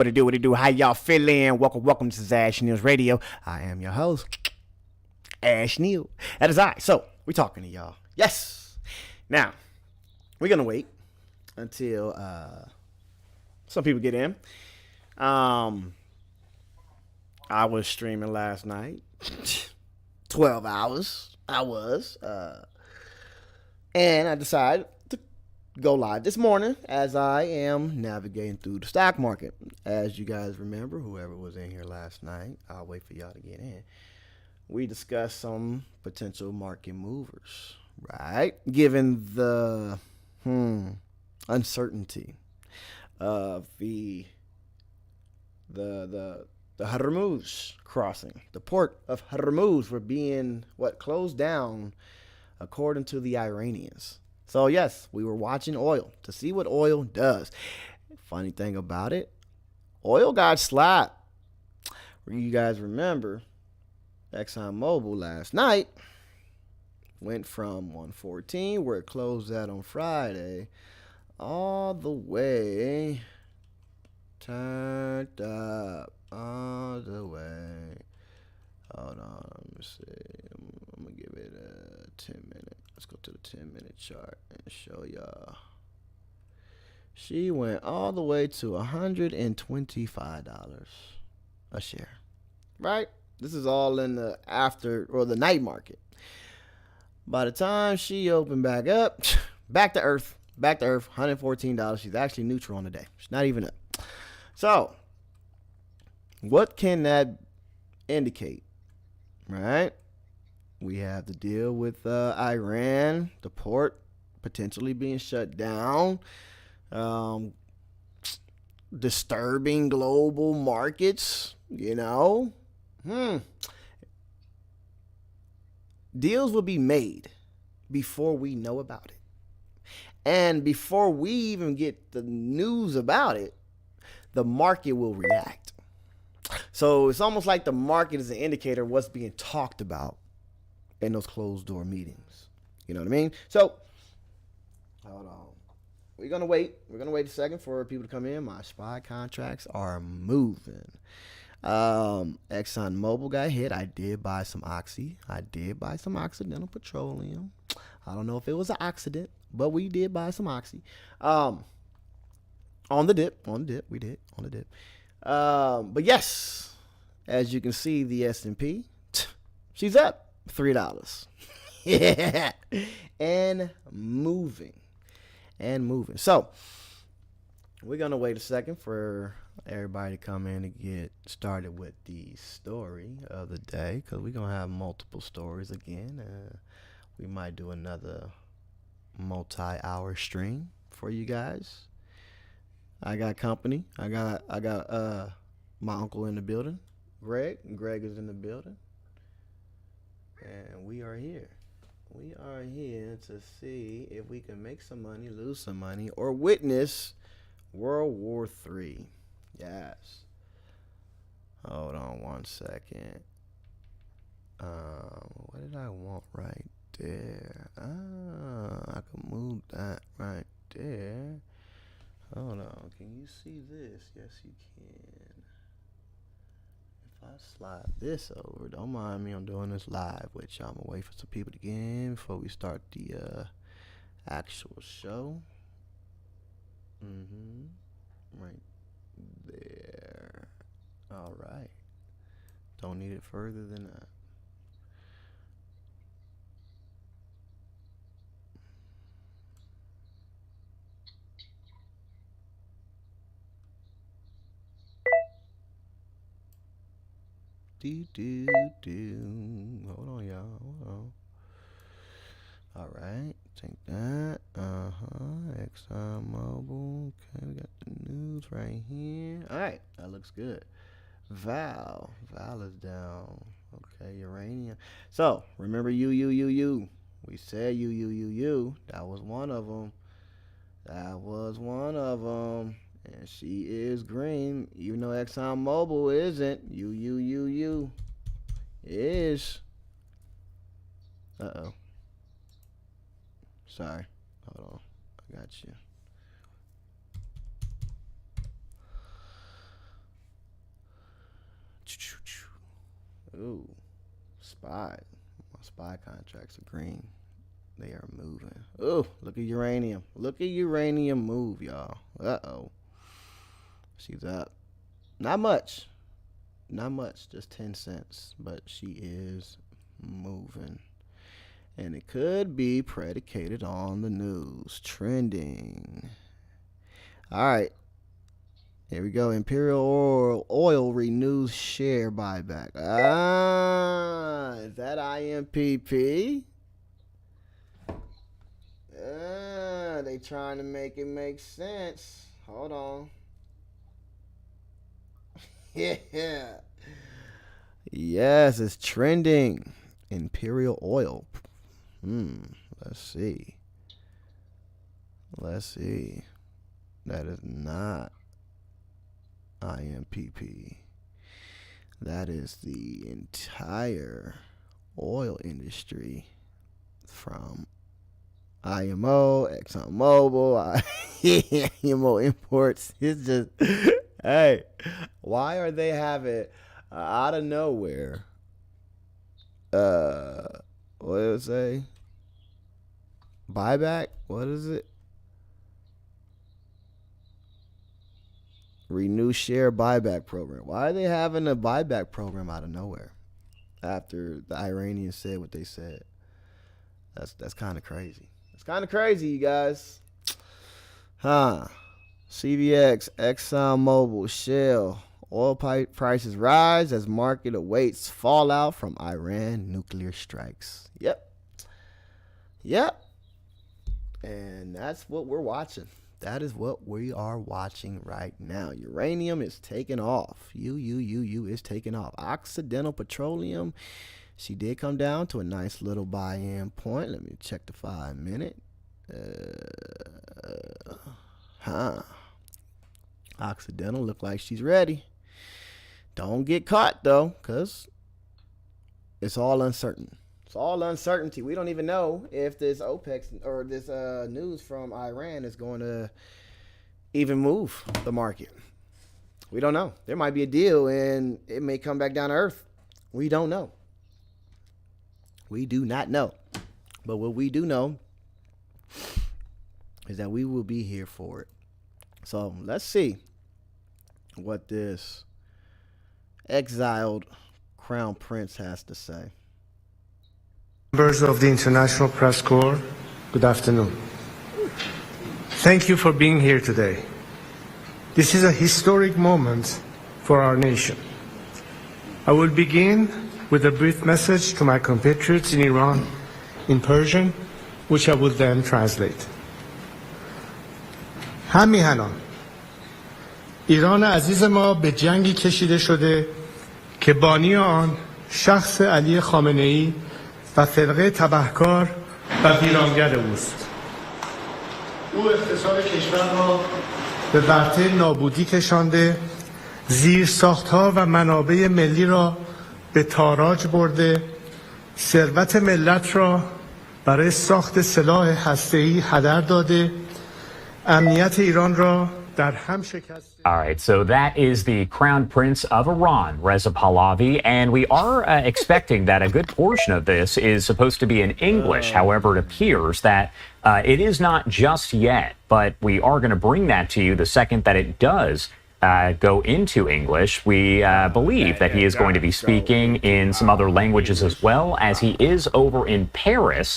What it do? How y'all feeling? Welcome. This is AshnielzRadio. I am your host, Ashniel. That is I. So we're talking to y'all. Yes. Now we're gonna wait until some people get in. I was streaming last night, 12 hours. And I decided to go live this morning as I am navigating through the stock market. As you guys remember, whoever was in here last night, I'll wait for y'all to get in. We discussed some potential market movers, right? Given the uncertainty of the Hormuz crossing, the port of Hormuz for being closed down according to the Iranians. So yes, we were watching oil to see what oil does. Funny thing about it, oil got slapped. You guys remember ExxonMobil last night went from 114, where it closed at on Friday, all the way turned up all the way. Hold on, let me see. I'm gonna give it a 10-minute. Let's go to the 10-minute chart and show y'all. She went all the way to $125 a share. Right? This is all in the the night market. By the time she opened back up, back to earth, $114. She's actually neutral on the day. She's not even up. So, what can that indicate? Right? We have to deal with Iran, the port potentially being shut down, disturbing global markets, Deals will be made before we know about it. And before we even get the news about it, the market will react. So it's almost like the market is an indicator of what's being talked about in those closed door meetings. You know what I mean? So, hold on. We're going to wait. We're going to wait a second for people to come in. My SPY contracts are moving. ExxonMobil got hit. I did buy some Oxy. I did buy some Occidental Petroleum. I don't know if it was an accident, but we did buy some Oxy. On the dip. We did. On the dip. But yes, as you can see, the S&P, she's up $3. Yeah. And moving. So, we're going to wait a second for everybody to come in to get started with the story of the day, because we're going to have multiple stories again. We might do another multi-hour stream for you guys. I got company. I got my uncle in the building, Greg. Greg is in the building. And we are here. We are here to see if we can make some money, lose some money, or witness World War III. Yes. Hold on one second. What did I want right there? I can move that right there. Hold on. Can you see this? Yes, you can. If I slide this over, don't mind me, I'm doing this live, which I'm gonna wait for some people to get in before we start the actual show. Right there. All right. Don't need it further than that. Hold on, y'all. Hold on. All right. Take that. ExxonMobil. Okay, we got the news right here. All right. That looks good. Val is down. Okay, Iranian. So, remember you. We said you. That was one of them. And she is green, even though ExxonMobil isn't. You is. Uh-oh. Sorry. Hold on. I got you. SPY contracts are green. They are moving. Oh, look at uranium. Look at uranium move, y'all. Uh-oh. She's up. Not much. Just 10 cents. But she is moving. And it could be predicated on the news. Trending. All right. Here we go. Imperial Oil renews share buyback. Is that IMPP? They trying to make it make sense. Hold on. Yeah. Yes, it's trending. Imperial Oil. Let's see. That is not IMPP. That is the entire oil industry from IMO, ExxonMobil, IMO imports. It's just, hey, why are they having out of nowhere? What did it say? Buyback? What is it? Renew share buyback program. Why are they having a buyback program out of nowhere after the Iranians said what they said? That's kind of crazy. It's kind of crazy, you guys. CVX, ExxonMobil, Shell. Oil prices rise as market awaits fallout from Iran nuclear strikes. Yep. And that's what we're watching. That is what we are watching right now. Uranium is taking off. Is taking off. Occidental Petroleum, she did come down to a nice little buy-in point. Let me check the 5 minute. Occidental look like she's ready. Don't get caught though, because it's all uncertain. It's all uncertainty. We don't even know if this OPEC or this news from Iran is going to even move the market. We don't know. There might be a deal and it may come back down to earth. We don't know. We do not know. But what we do know is that we will be here for it. So let's see what this exiled Crown Prince has to say. Members of the International Press Corps, good afternoon. Thank you for being here today. This is a historic moment for our nation. I will begin with a brief message to my compatriots in Iran in Persian, which I will then translate. همیهنان ایران عزیز ما به جنگی کشیده شده که بانی آن شخص علی خامنه‌ای و فرقه تبهکار و ویرانگر اوست. او اقتصاد کشور را به ورطه نابودی کشانده، زیرساخت‌ها و منابع ملی را به تاراج برده، ثروت ملت را برای ساخت سلاح هسته‌ای هدر داده، امنیت ایران را در هم شکسته. All right, so that is the Crown Prince of Iran, Reza Pahlavi, and we are expecting that a good portion of this is supposed to be in English. However, it appears that it is not just yet, but we are going to bring that to you the second that it does go into English. We believe that he is going to be speaking in some other languages as well, as he is over in Paris.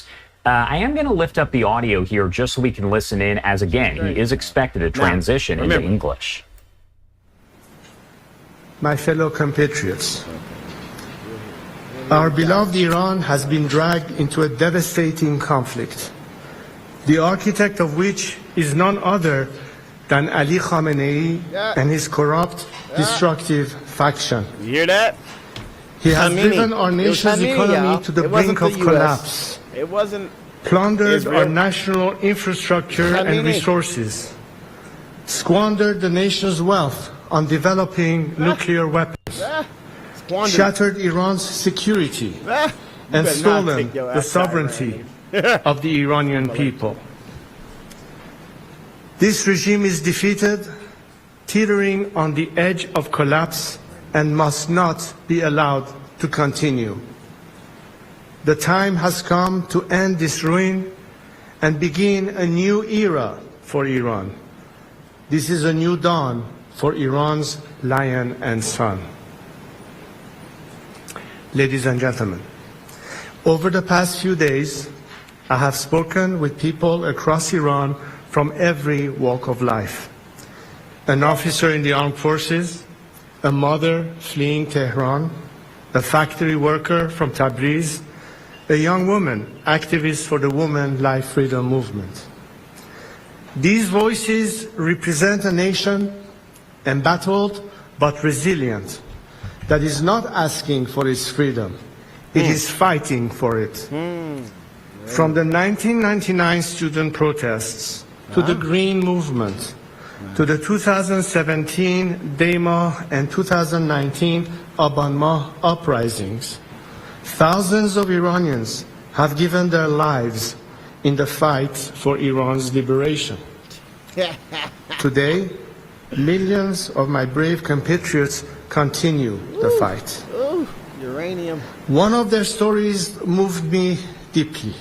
I am going to lift up the audio here just so we can listen in, as again, he is expected to transition into English. My fellow compatriots, our beloved Iran has been dragged into a devastating conflict, the architect of which is none other than Ali Khamenei and his corrupt, destructive faction. You hear that? He has driven our nation's economy to the brink of collapse. It wasn't plundered Israel. our national infrastructure and resources, squandered the nation's wealth on developing nuclear weapons, shattered Iran's security, and stolen the sovereignty of the Iranian people. This regime is defeated, teetering on the edge of collapse, and must not be allowed to continue. The time has come to end this ruin and begin a new era for Iran. This is a new dawn for Iran's lion and sun. Ladies and gentlemen, over the past few days, I have spoken with people across Iran from every walk of life. An officer in the armed forces, a mother fleeing Tehran, a factory worker from Tabriz, a young woman, activist for the Women Life Freedom Movement. These voices represent a nation embattled but resilient that is not asking for its freedom. It is fighting for it. From the 1999 student protests to the Green Movement, to the 2017 Dema and 2019 Abanmah uprisings, thousands of Iranians have given their lives in the fight for Iran's liberation. Today, millions of my brave compatriots continue the fight. Ooh, uranium. One of their stories moved me deeply.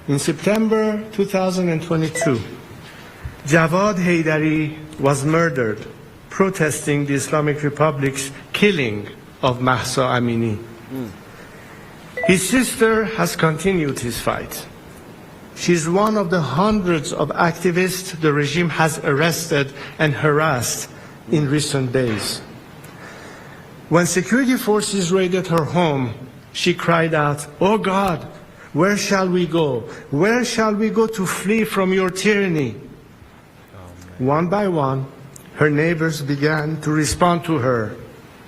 In September 2022, Javad Haydari was murdered protesting the Islamic Republic's killing of Mahsa Amini. His sister has continued his fight. She's one of the hundreds of activists the regime has arrested and harassed in recent days. When security forces raided her home, she cried out, "Oh God, where shall we go? Where shall we go to flee from your tyranny?" One by one, her neighbors began to respond to her.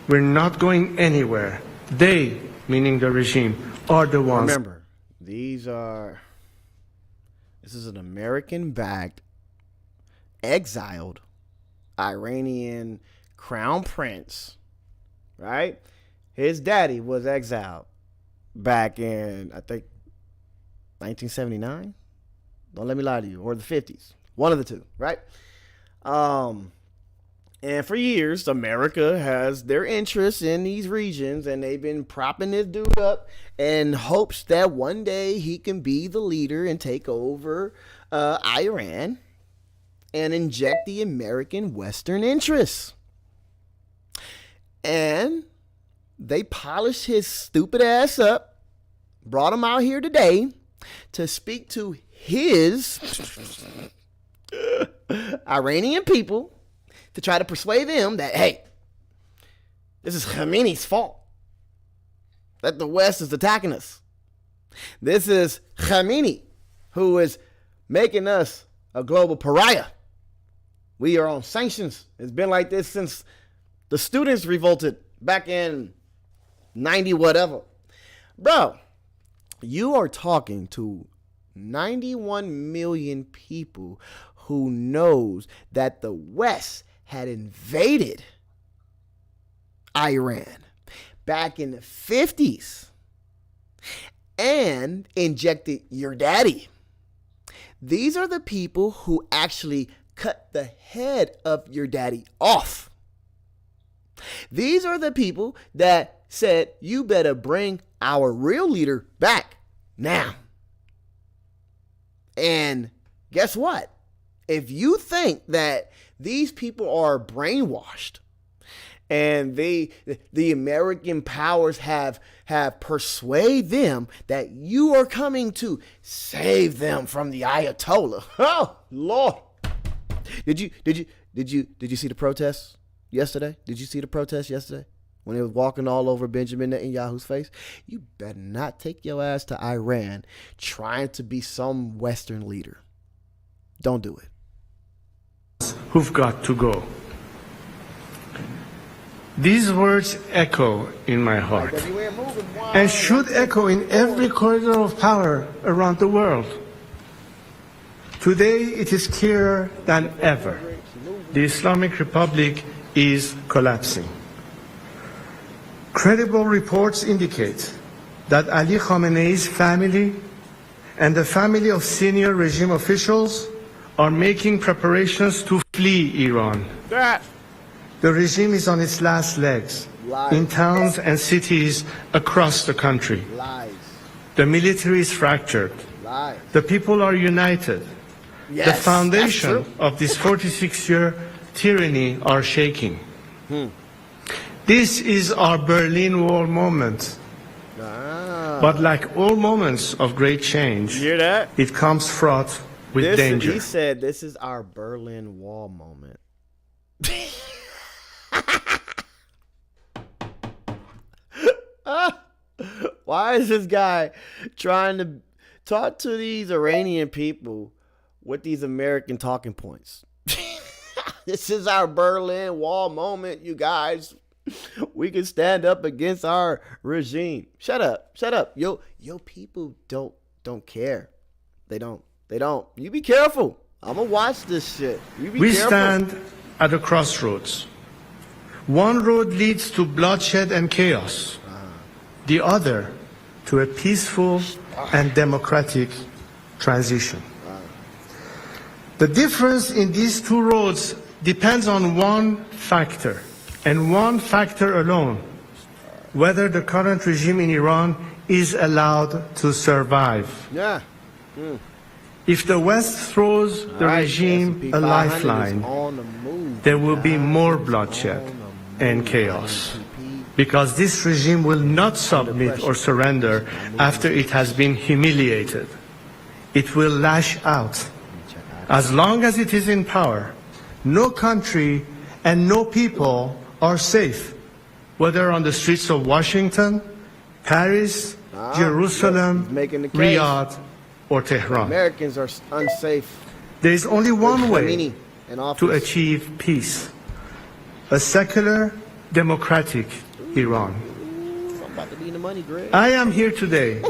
"We're not going anywhere. They," meaning the regime, "are the ones." Remember, this is an American-backed, exiled Iranian crown prince, right? His daddy was exiled back in, I think, 1979. Don't let me lie to you. Or the 50s. One of the two, right? And for years, America has their interests in these regions, and they've been propping this dude up in hopes that one day he can be the leader and take over Iran and inject the American Western interests. And they polished his stupid ass up, brought him out here today to speak to his Iranian people, to try to persuade them that, hey, this is Khamenei's fault, that the West is attacking us. This is Khamenei who is making us a global pariah. We are on sanctions. It's been like this since the students revolted back in 90 whatever. Bro, you are talking to 91 million people who knows that the West had invaded Iran back in the 50s and injected your daddy. These are the people who actually cut the head of your daddy off. These are the people that said, you better bring our real leader back now. And guess what? If you think that these people are brainwashed and the American powers have persuaded them that you are coming to save them from the Ayatollah. Oh Lord. Did you see the protests yesterday? Did you see the protests yesterday? When they was walking all over Benjamin Netanyahu's face? You better not take your ass to Iran trying to be some Western leader. Don't do it. Who've got to go. These words echo in my heart and should echo in every corridor of power around the world. Today it is clearer than ever. The Islamic Republic is collapsing. Credible reports indicate that Ali Khamenei's family and the family of senior regime officials are making preparations to flee Iran. The regime is on its last legs in towns and cities across the country. The military is fractured. Lies. The people are united. Yes, The foundation that's true. of this 46-year tyranny are shaking. This is our Berlin Wall moment. But like all moments of great change, You hear that? it comes fraught with danger. He said this is our Berlin Wall moment. Why is this guy trying to talk to these Iranian people with these American talking points? This is our Berlin Wall moment, you guys. We can stand up against our regime. Shut up. Yo people don't care. They don't. You be careful. I'm gonna watch this shit. You be We careful. stand at a crossroads. One road leads to bloodshed and chaos. The other to a peaceful and democratic transition. The difference in these two roads depends on one factor, and one factor alone: whether the current regime in Iran is allowed to survive. Yeah. If the West throws the regime S&P a 500 is lifeline, on the move, there will be guys. more It's bloodshed on the move. and chaos. S&P. Because this regime will not submit or surrender after it has been humiliated. It will lash out. As long as it is in power, no country and no people are safe, whether on the streets of Washington, Paris, Jerusalem, he's making the case. Riyadh, or Tehran. Americans are unsafe. There is only one way Khamenei in office. to achieve peace: a secular, democratic Iran. I'm about to be in the money, Greg. I am here today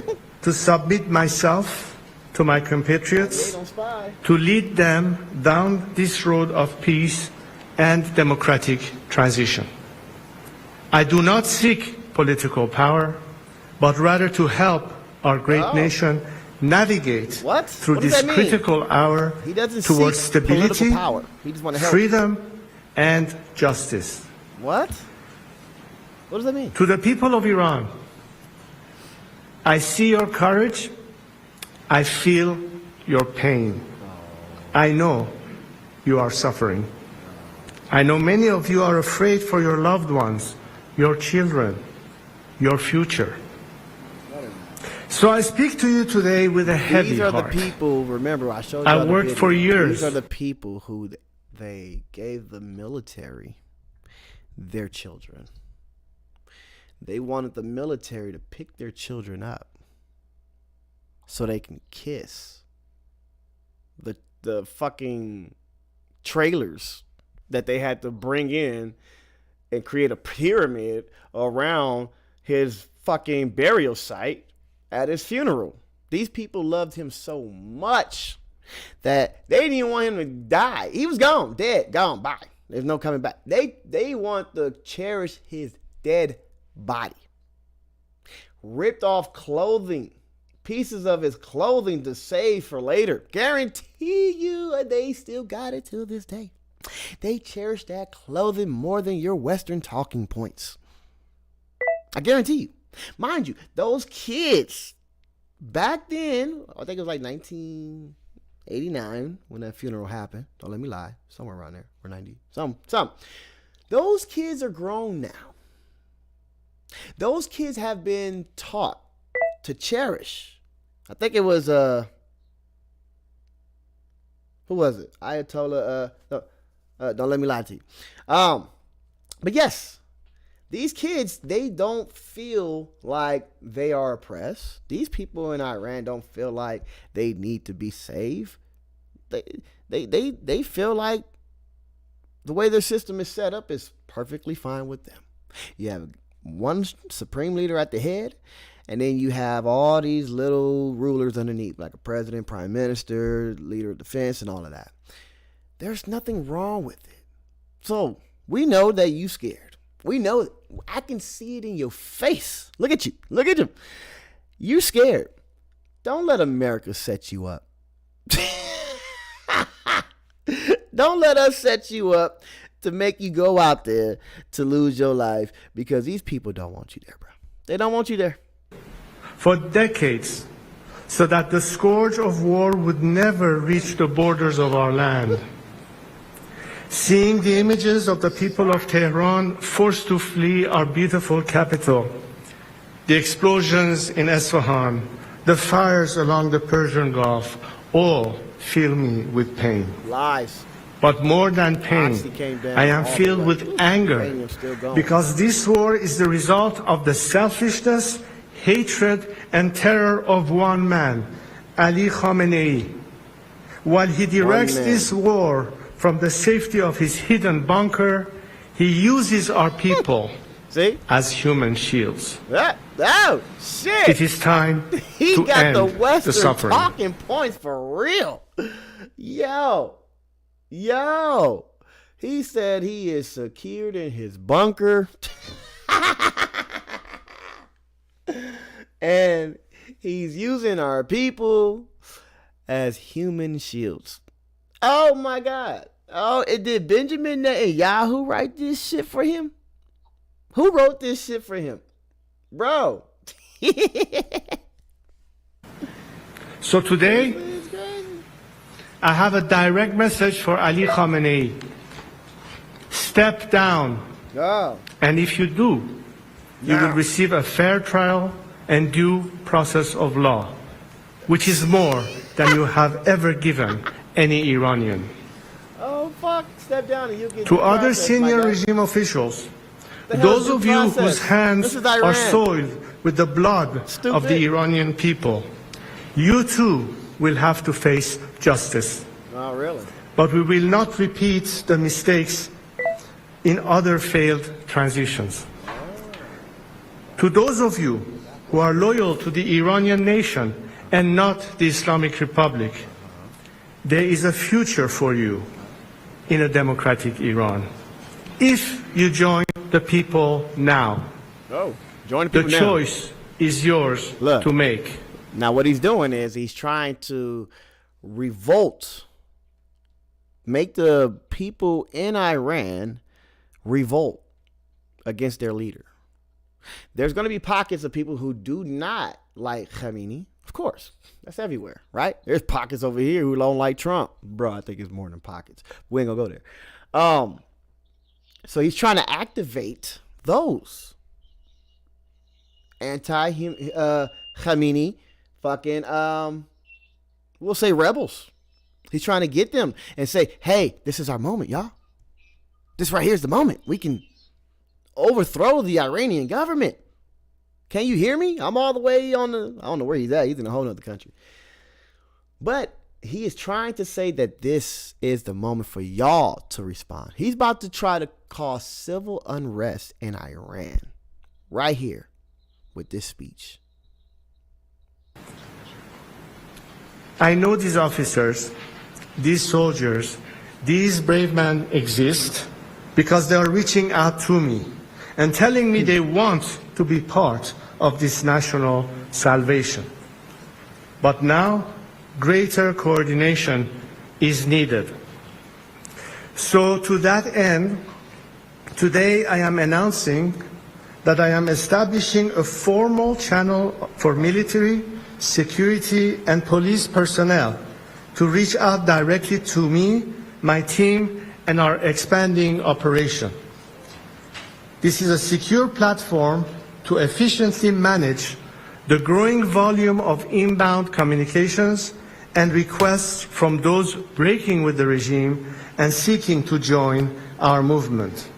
to submit myself to my They compatriots, don't spy. to lead them down this road of peace and democratic transition. I do not seek political power, but rather to help our great nation navigate What? through What does this that mean? critical hour He doesn't towards seek political stability, power. He just want to help. freedom, and justice. What? What does that mean? To the people of Iran, I see your courage. I feel your pain. I know you are suffering. I know many of you are afraid for your loved ones, your children, your future. So I speak to you today with a heavy These are heart. the people, remember, I showed you. I other worked videos. for years. These are the people who they gave the military their children. They wanted the military to pick their children up so they can kiss the fucking trailers that they had to bring in and create a pyramid around his fucking burial site at his funeral. These people loved him so much that they didn't want him to die. He was gone, dead, gone, bye. There's no coming back. They want to cherish his dead body. Ripped off clothing, pieces of his clothing to save for later. Guarantee you they still got it till this day. They cherish that clothing more than your Western talking points. I guarantee you. Mind you, those kids back then, I think it was like 1989 when that funeral happened. Don't let me lie. Somewhere around there. Or 90. Some. Those kids are grown now. Those kids have been taught to cherish. I think it was who was it? Ayatollah don't let me lie to you. But yes, these kids, they don't feel like they are oppressed. These people in Iran don't feel like they need to be saved. They feel like the way their system is set up is perfectly fine with them. You have one supreme leader at the head, and then you have all these little rulers underneath, like a president, prime minister, leader of defense, and all of that. There's nothing wrong with it. So we know that you scared. We know it. I can see it in your face. Look at you. Look at you. You scared. Don't let America set you up. Don't let us set you up to make you go out there to lose your life, because these people don't want you there, bro. They don't want you there. for decades so that the scourge of war would never reach the borders of our land. Seeing the images of the people of Tehran forced to flee our beautiful capital, the explosions in Isfahan, the fires along the Persian Gulf, all fill me with pain. Lies. But more than pain, I am filled with anger because this war is the result of the selfishness, hatred, and terror of one man, Ali Khamenei. While he directs this war from the safety of his hidden bunker, he uses our people as human shields. Oh, shit. It is time he to got end the the Western suffering. talking points for real. Yo. He said he is secured in his bunker. And he's using our people as human shields. Oh my God. Oh, did Benjamin Netanyahu write this shit for him? Who wrote this shit for him? Bro. So today, I have a direct message for Ali Khamenei. Step down. Oh. And if you do, you will receive a fair trial and due process of law, which is more than you have ever given any Iranian. Oh, fuck. Step down and you get To due other process, senior my guy. regime officials, The hell those is due of you process? whose hands This is are Iran. soiled with the blood of Stupid. the Iranian people, you too will have to face justice. Oh, really? But we will not repeat the mistakes in other failed transitions. To those of you who are loyal to the Iranian nation and not the Islamic Republic, there is a future for you in a democratic Iran. If you join the people now, Oh, join the the people now. choice is yours Look. to make. Now, what he's doing is he's trying to revolt, make the people in Iran revolt against their leader. There's going to be pockets of people who do not like Khamenei. Of course, that's everywhere, right? There's pockets over here who don't like Trump. Bro, I think it's more than pockets. We ain't going to go there. So he's trying to activate those anti-Khamenei fucking, we'll say rebels. He's trying to get them and say, hey, this is our moment, y'all. This right here is the moment. We can overthrow the Iranian government. Can you hear me? I'm all the way on the, I don't know where he's at. He's in a whole other country. But he is trying to say that this is the moment for y'all to respond. He's about to try to cause civil unrest in Iran right here with this speech. I know these officers, these soldiers, these brave men exist because they are reaching out to me and telling me they want to be part of this national salvation. But now, greater coordination is needed. So to that end, today I am announcing that I am establishing a formal channel for military, security, and police personnel to reach out directly to me, my team, and our expanding operation. This is a secure platform to efficiently manage the growing volume of inbound communications and requests from those breaking with the regime and seeking to join our movement.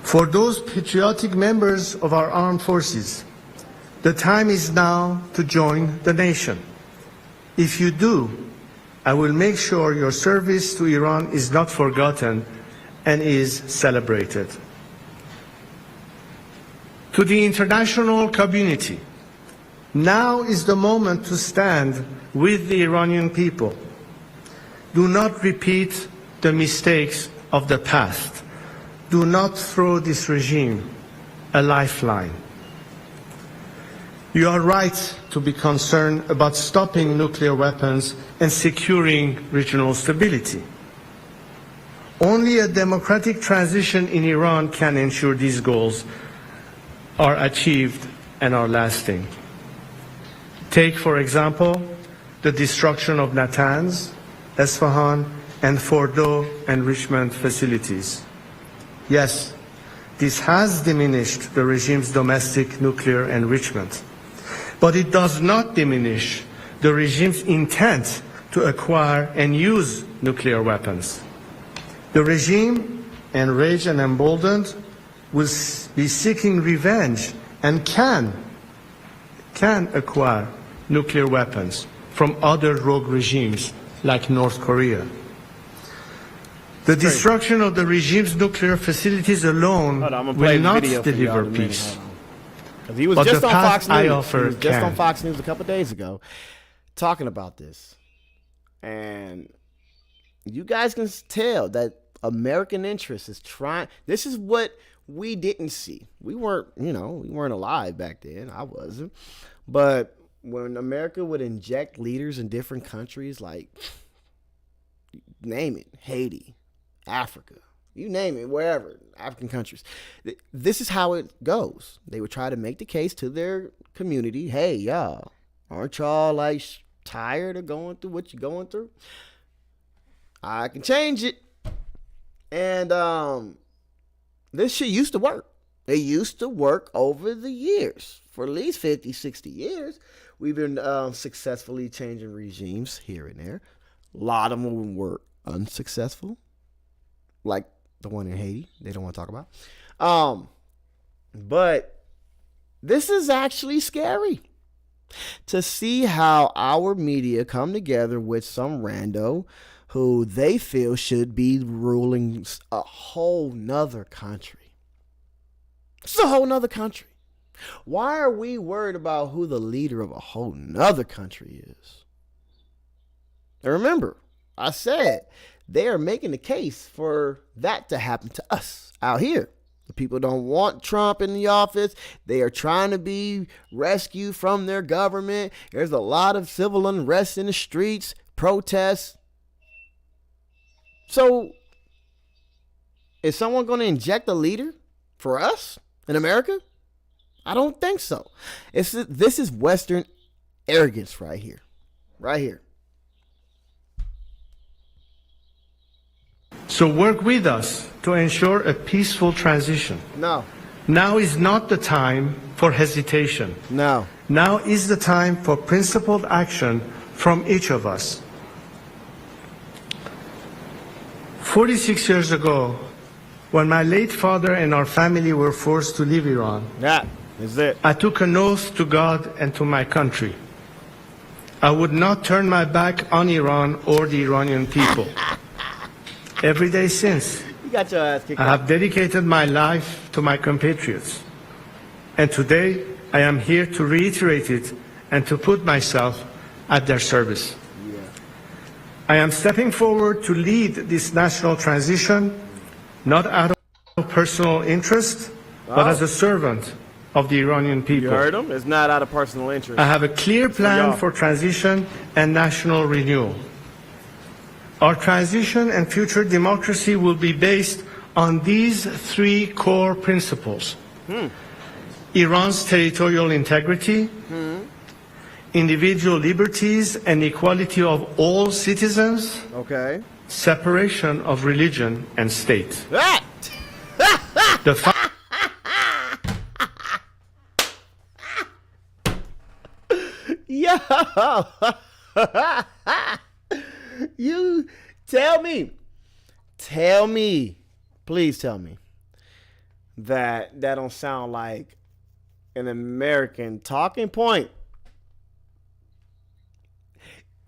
For those patriotic members of our armed forces, the time is now to join the nation. If you do, I will make sure your service to Iran is not forgotten and is celebrated. To the international community, now is the moment to stand with the Iranian people. Do not repeat the mistakes of the past. Do not throw this regime a lifeline. You are right to be concerned about stopping nuclear weapons and securing regional stability. Only a democratic transition in Iran can ensure these goals are achieved and are lasting. Take, for example, the destruction of Natanz, Esfahan, and Fordo enrichment facilities. Yes, this has diminished the regime's domestic nuclear enrichment, but it does not diminish the regime's intent to acquire and use nuclear weapons. The regime, enraged and emboldened, will be seeking revenge and can acquire nuclear weapons from other rogue regimes like North Korea. The destruction of the regime's nuclear facilities alone will not deliver peace. Because he was But just the on path Fox News. I offer He was just can. on Fox News a couple days ago talking about this. And you guys can tell that American interest is trying. This is what we didn't see. We weren't alive back then. I wasn't. But when America would inject leaders in different countries, like, name it, Haiti, Africa, you name it, wherever, African countries, this is how it goes. They would try to make the case to their community, hey, y'all, aren't y'all like tired of going through what you're going through? I can change it. And this shit used to work. It used to work over the years. For at least 50, 60 years, we've been successfully changing regimes here and there. A lot of them were unsuccessful, like the one in Haiti they don't want to talk about. But this is actually scary to see how our media come together with some rando who they feel should be ruling a whole nother country. It's a whole nother country. Why are we worried about who the leader of a whole nother country is? And remember, I said they are making the case for that to happen to us out here. The people don't want Trump in the office. They are trying to be rescued from their government. There's a lot of civil unrest in the streets, protests. So, is someone going to inject a leader for us in America? I don't think so. This is Western arrogance right here. Right here. So work with us to ensure a peaceful transition. No. Now is not the time for hesitation. No. Now is the time for principled action from each of us. 46 years ago, when my late father and our family were forced to leave Iran, That is it. I took an oath to God and to my country. I would not turn my back on Iran or the Iranian people. Every day since, You got your ass kicked I out. have dedicated my life to my compatriots. And today, I am here to reiterate it and to put myself at their service. I am stepping forward to lead this national transition, not out of personal interest, but as a servant of the Iranian people. You heard him? It's not out of personal interest. I have a clear plan y'all. for transition and national renewal. Our transition and future democracy will be based on these three core principles. Iran's territorial integrity, individual liberties and equality of all citizens, Okay. separation of religion and state. Ah! The fa- Yo! You tell me, please tell me that don't sound like an American talking point.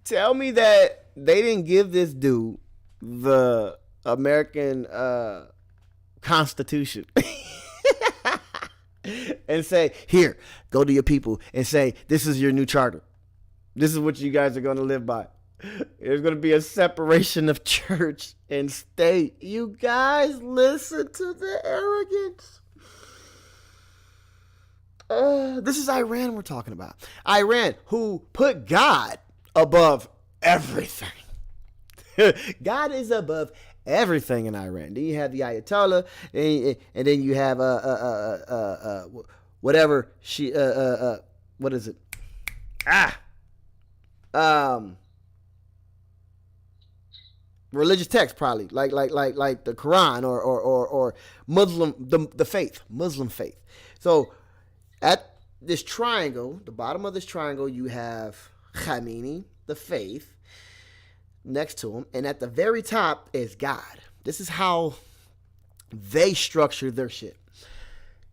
Tell me that they didn't give this dude the American Constitution and say, here, go to your people and say, this is your new charter. This is what you guys are going to live by. There's going to be a separation of church and state. You guys listen to the arrogance. This is Iran we're talking about. Iran, who put God above everything. God is above everything in Iran. Then you have the Ayatollah, and then you have whatever she what is it? religious text, probably like the Quran or Muslim the faith, Muslim faith. So at this triangle, the bottom of this triangle, you have Khamenei, the faith, next to him, and at the very top is God. This is how they structure their shit.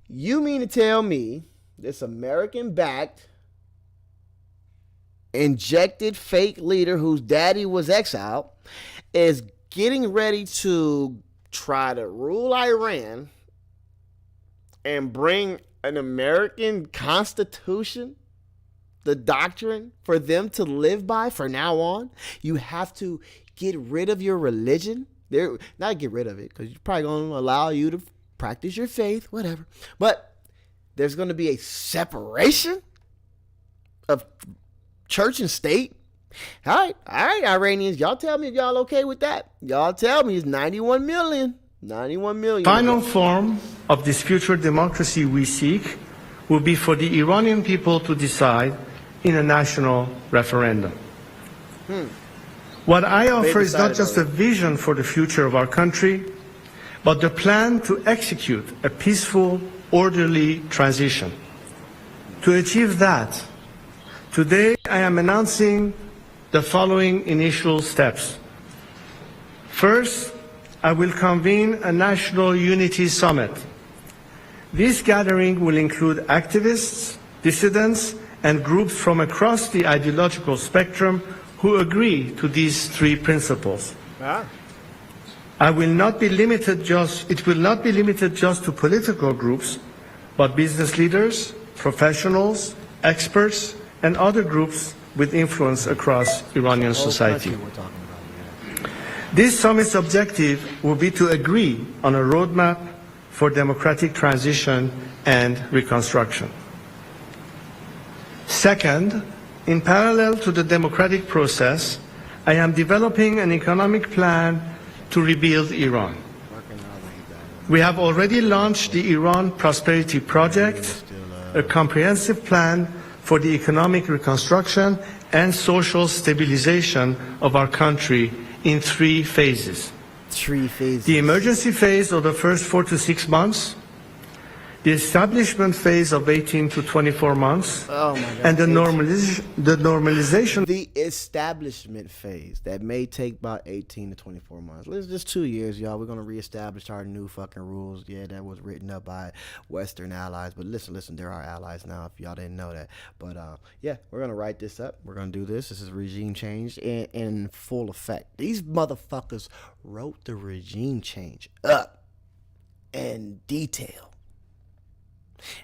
You mean to tell me this American-backed, injected fake leader whose daddy was exiled is getting ready to try to rule Iran and bring an American constitution, the doctrine for them to live by from now on? You have to get rid of your religion. Not get rid of it, because you're probably going to allow you to practice your faith, whatever. But there's going to be a separation of church and state. All right, Iranians, y'all tell me if y'all okay with that. Y'all tell me it's 91 million. 91 million. Final form of this future democracy we seek will be for the Iranian people to decide in a national referendum. What I offer is not just a vision for the future of our country, but the plan to execute a peaceful, orderly transition. To achieve that, today I am announcing the following initial steps. First, I will convene a National Unity Summit. This gathering will include activists, dissidents, and groups from across the ideological spectrum who agree to these three principles. It will not be limited just to political groups, but business leaders, professionals, experts, and other groups with influence across Iranian society. This summit's objective will be to agree on a roadmap for democratic transition and reconstruction. Second, in parallel to the democratic process, I am developing an economic plan to rebuild Iran. We have already launched the Iran Prosperity Project, a comprehensive plan for the economic reconstruction and social stabilization of our country in 3 phases. 3 phases. The emergency phase of the first 4 to 6 months, the establishment phase of 18 to 24 months, and the normalization. The establishment phase that may take about 18 to 24 months. It's just 2 years, y'all. We're going to reestablish our new fucking rules. Yeah, that was written up by Western allies. But listen, they're our allies now, if y'all didn't know that. But yeah, we're going to write this up. We're going to do this. This is regime change in full effect. These motherfuckers wrote the regime change up in detail.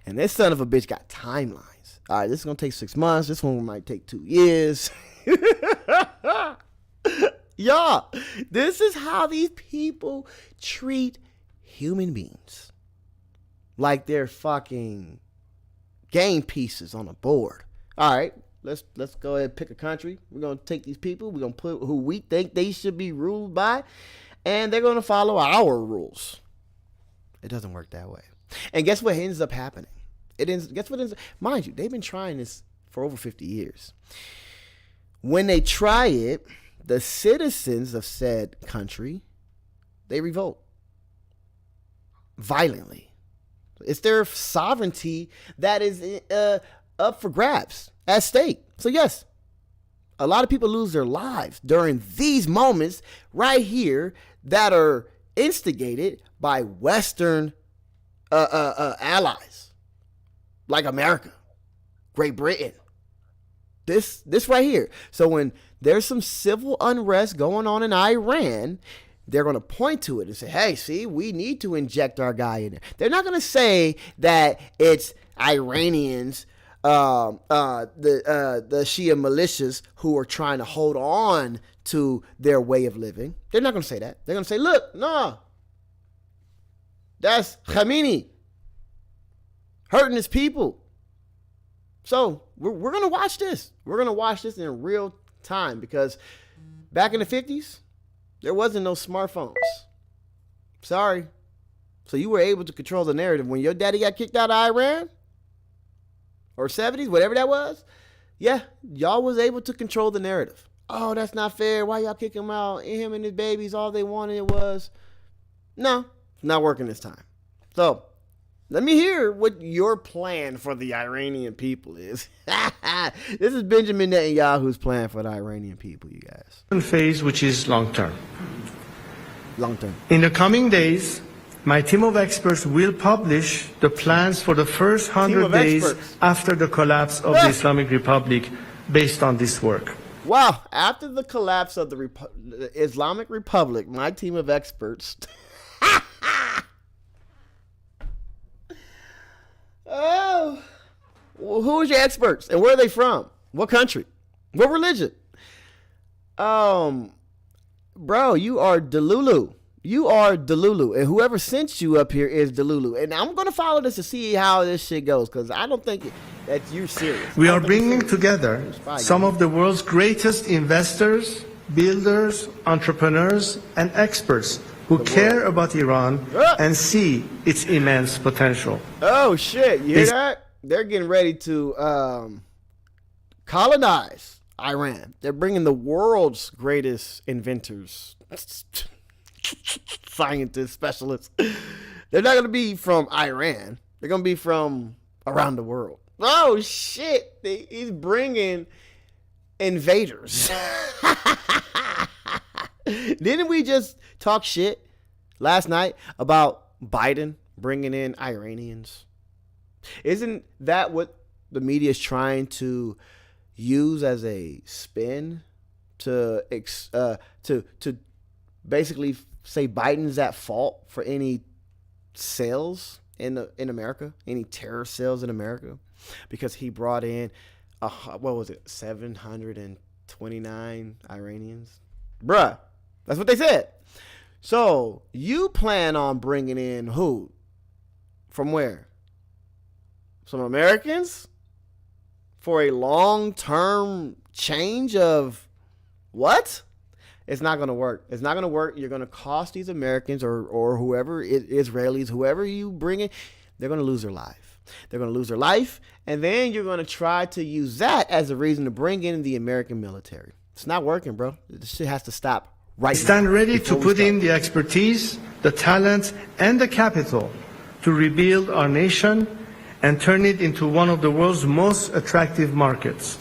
And this son of a bitch got timelines. All right, this is going to take 6 months. This one might take 2 years. Y'all, this is how these people treat human beings. Like they're fucking game pieces on a board. All right, let's go ahead and pick a country. We're going to take these people. We're going to put who we think they should be ruled by. And they're going to follow our rules. It doesn't work that way. And guess what ends up happening? Mind you, they've been trying this for over 50 years. When they try it, the citizens of said country, they revolt violently. It's their sovereignty that is up for grabs at stake. So yes, a lot of people lose their lives during these moments right here that are instigated by Western allies like America, Great Britain, this right here. So when there's some civil unrest going on in Iran, they're going to point to it and say, hey, see, we need to inject our guy in there. They're not going to say that it's Iranians, the Shia militias who are trying to hold on to their way of living. They're not going to say that. They're going to say, look, no, that's Khamenei hurting his people. So we're going to watch this. We're going to watch this in real time, because back in the 50s, there wasn't no smartphones. Sorry. So you were able to control the narrative. When your daddy got kicked out of Iran, or 70s, whatever that was, Yeah, y'all was able to control the narrative. Oh, that's not fair. Why y'all kick him out? Him and his babies, all they wanted was... No, not working this time. So, let me hear what your plan for the Iranian people is. This is Benjamin Netanyahu's plan for the Iranian people, you guys. Phase, which is long term. Long term. In the coming days, my team of experts will publish the plans for the first 100 days after the collapse of the Islamic Republic based on this work. Wow. After the collapse of the Islamic Republic, my team of experts... Oh, well, who is your experts and where are they from? What country? What religion? Bro, you are Delulu. You are Delulu, and whoever sent you up here is Delulu. And I'm gonna follow this to see how this shit goes, because I don't think that you're serious. We are bringing together some of the world's greatest investors, builders, entrepreneurs, and experts who care about Iran and see its immense potential. Oh, shit. You hear that? They're getting ready to colonize Iran. They're bringing the world's greatest inventors, scientists, specialists. They're not going to be from Iran. They're going to be from around the world. Oh, shit. He's bringing invaders. Didn't we just talk shit last night about Biden bringing in Iranians? Isn't that what the media is trying to use as a spin to basically say Biden's at fault for any sales in America, any terror sales in America, because he brought in 729 Iranians? Bruh. That's what they said. So, you plan on bringing in who? From where? Some Americans? For a long-term change of what? It's not going to work. It's not going to work. You're going to cost these Americans or whoever, Israelis, whoever you bring in, they're going to lose their life. They're going to lose their life, and then you're going to try to use that as a reason to bring in the American military. It's not working, bro. This shit has to stop. Right. Stand ready to put in the expertise, the talent, and the capital to rebuild our nation and turn it into one of the world's most attractive markets.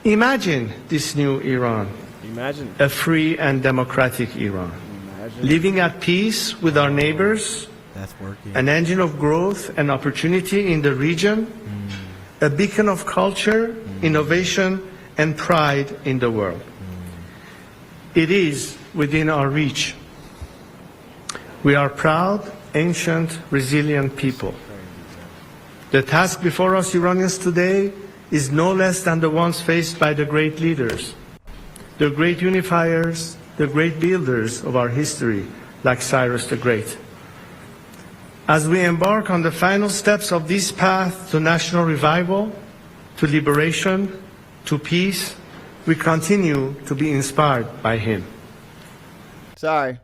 Imagine this new Iran. Imagine. A free and democratic Iran. Imagine. Living at peace with our neighbors. That's working. An engine of growth and opportunity in the region. A beacon of culture, innovation, and pride in the world. It is within our reach. We are proud, ancient, resilient people. The task before us Iranians today is no less than the ones faced by the great leaders, the great unifiers, the great builders of our history, like Cyrus the Great. As we embark on the final steps of this path to national revival, to liberation, to peace, we continue to be inspired by him. Sorry,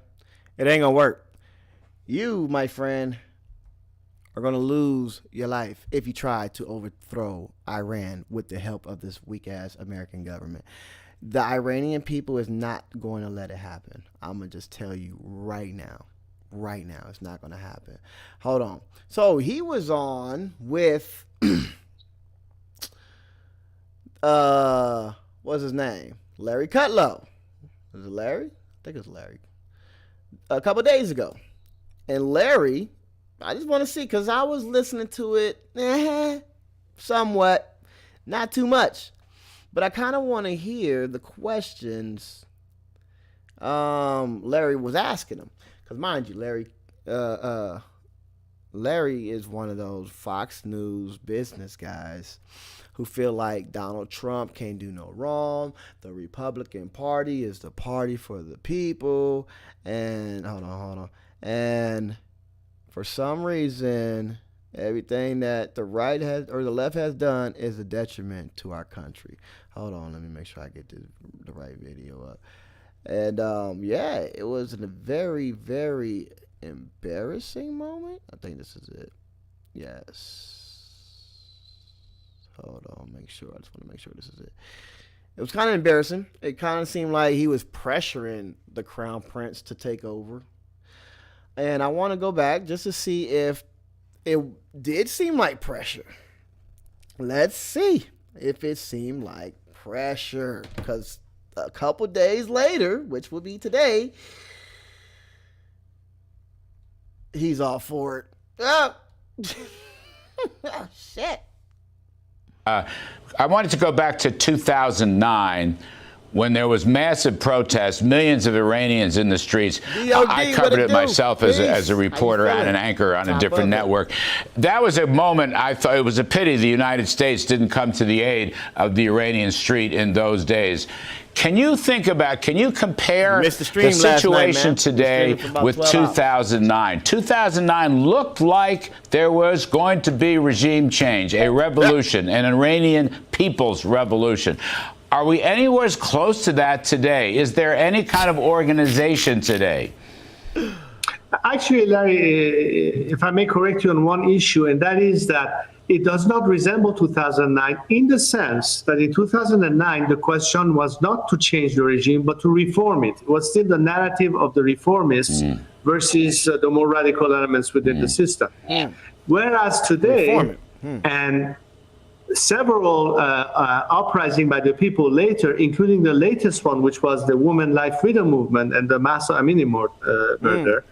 it ain't gonna work. You, my friend, are gonna lose your life if you try to overthrow Iran with the help of this weak-ass American government. The Iranian people is not going to let it happen. I'm gonna just tell you right now. Right now, it's not gonna happen. Hold on. So he was on with what's his name? Larry Kudlow. Is it Larry? I think it's Larry. A couple days ago. And Larry, I just want to see, because I was listening to it somewhat, not too much. But I kind of want to hear the questions Larry was asking him. Because mind you, Larry is one of those Fox News business guys who feel like Donald Trump can't do no wrong. The Republican Party is the party for the people. And hold on. And for some reason, everything that the right has or the left has done is a detriment to our country. Hold on, let me make sure I get the right video up. And yeah, it was a very, very embarrassing moment. I think this is it. Yes. Hold on, make sure. I just want to make sure this is it. It was kind of embarrassing. It kind of seemed like he was pressuring the Crown Prince to take over. And I want to go back just to see if it did seem like pressure. Let's see if it seemed like pressure. Because a couple days later, which will be today, he's all for it. Oh, oh shit. I wanted to go back to 2009 when there was massive protests, millions of Iranians in the streets. I covered it myself as a reporter and an anchor on a different network. That was a moment I thought it was a pity the United States didn't come to the aid of the Iranian street in those days. Can you compare the situation today with 2009? 2009 looked like there was going to be regime change, a revolution, an Iranian people's revolution. Are we anywhere close to that today? Is there any kind of organization today? Actually, Larry, if I may correct you on one issue, and that is that it does not resemble 2009 in the sense that in 2009, the question was not to change the regime, but to reform it. It was still the narrative of the reformists versus the more radical elements within the system. Whereas today, and several uprising by the people later, including the latest one, which was the Women Life Freedom Movement and the Mahsa Amini murder,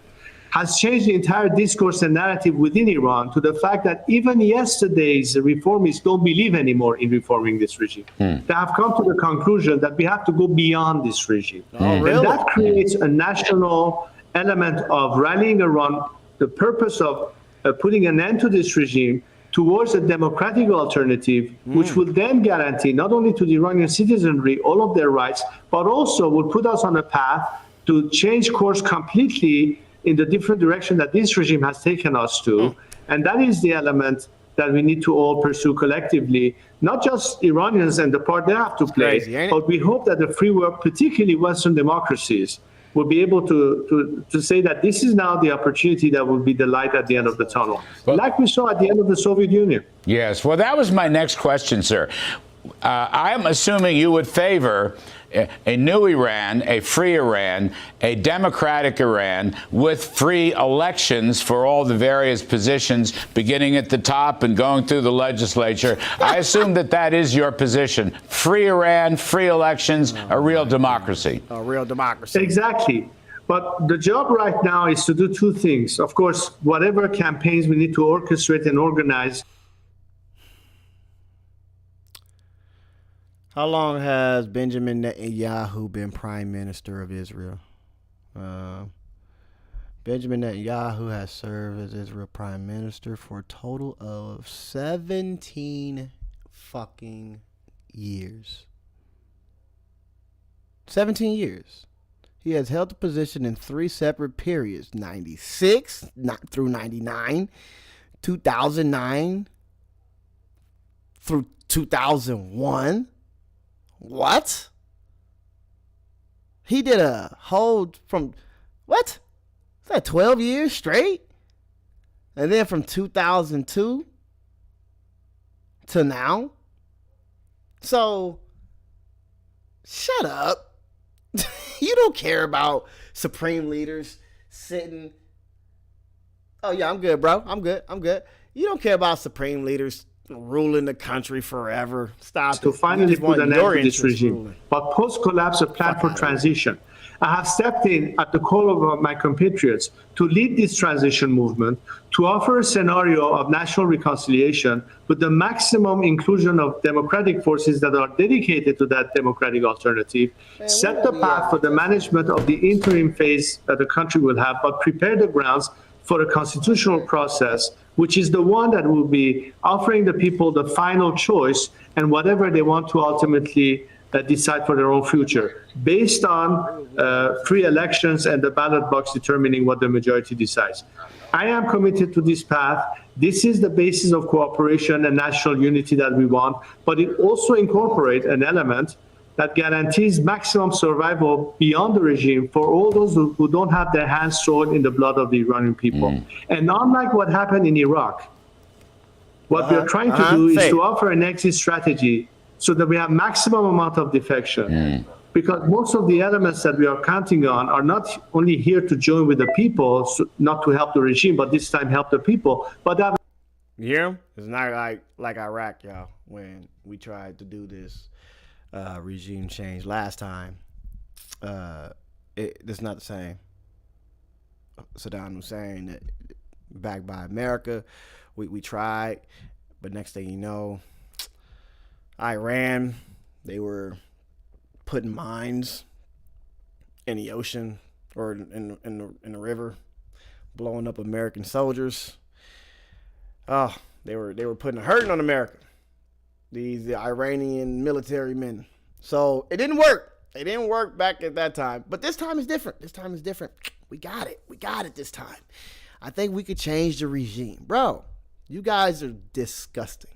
has changed the entire discourse and narrative within Iran to the fact that even yesterday's reformists don't believe anymore in reforming this regime. They have come to the conclusion that we have to go beyond this regime. And that creates a national element of rallying around the purpose of putting an end to this regime towards a democratic alternative, which will then guarantee not only to the Iranian citizenry all of their rights, but also will put us on a path to change course completely in the different direction that this regime has taken us to. And that is the element that we need to all pursue collectively, not just Iranians and the part they have to play, but we hope that the free world, particularly Western democracies, will be able to say that this is now the opportunity that will be the light at the end of the tunnel, like we saw at the end of the Soviet Union. Yes, well, that was my next question, sir. I'm assuming you would favor a new Iran, a free Iran, a democratic Iran with free elections for all the various positions, beginning at the top and going through the legislature. I assume that is your position. Free Iran, free elections, a real democracy. A real democracy. Exactly. But the job right now is to do two things. Of course, whatever campaigns we need to orchestrate and organize. How long has Benjamin Netanyahu been prime minister of Israel? Benjamin Netanyahu has served as Israel prime minister for a total of 17 fucking years. 17 years. He has held the position in 3 separate periods: 96 through 99, 2009 through 2001. What? He did a whole from what? Is that 12 years straight? And then from 2002 to now? So, shut up. You don't care about supreme leaders sitting. Oh, yeah, I'm good, bro. I'm good. You don't care about supreme leaders ruling the country forever. Stop. To finally put an end to this regime. But post-collapse, a plan for transition. I have stepped in at the call of my compatriots to lead this transition movement, to offer a scenario of national reconciliation with the maximum inclusion of democratic forces that are dedicated to that democratic alternative, set the path for the management of the interim phase that the country will have, but prepare the grounds for a constitutional process, which is the one that will be offering the people the final choice and whatever they want to ultimately decide for their own future, based on free elections and the ballot box determining what the majority decides. I am committed to this path. This is the basis of cooperation and national unity that we want, but it also incorporates an element that guarantees maximum survival beyond the regime for all those who don't have their hands soiled in the blood of the Iranian people. And unlike what happened in Iraq, What we are trying to do is to offer an exit strategy so that we have maximum amount of defection. Because most of the elements that we are counting on are not only here to join with the people, so not to help the regime, but this time help the people. But that you hear him? It's not like Iraq, y'all, when we tried to do this regime change last time. It's not the same. Saddam Hussein, backed by America, we tried, but next thing you know, Iran, they were putting mines in the ocean or in the river, blowing up American soldiers. Oh, they were putting a hurting on America. The Iranian military men. So it didn't work. It didn't work back at that time. But this time is different. We got it. We got it this time. I think we could change the regime. Bro, you guys are disgusting.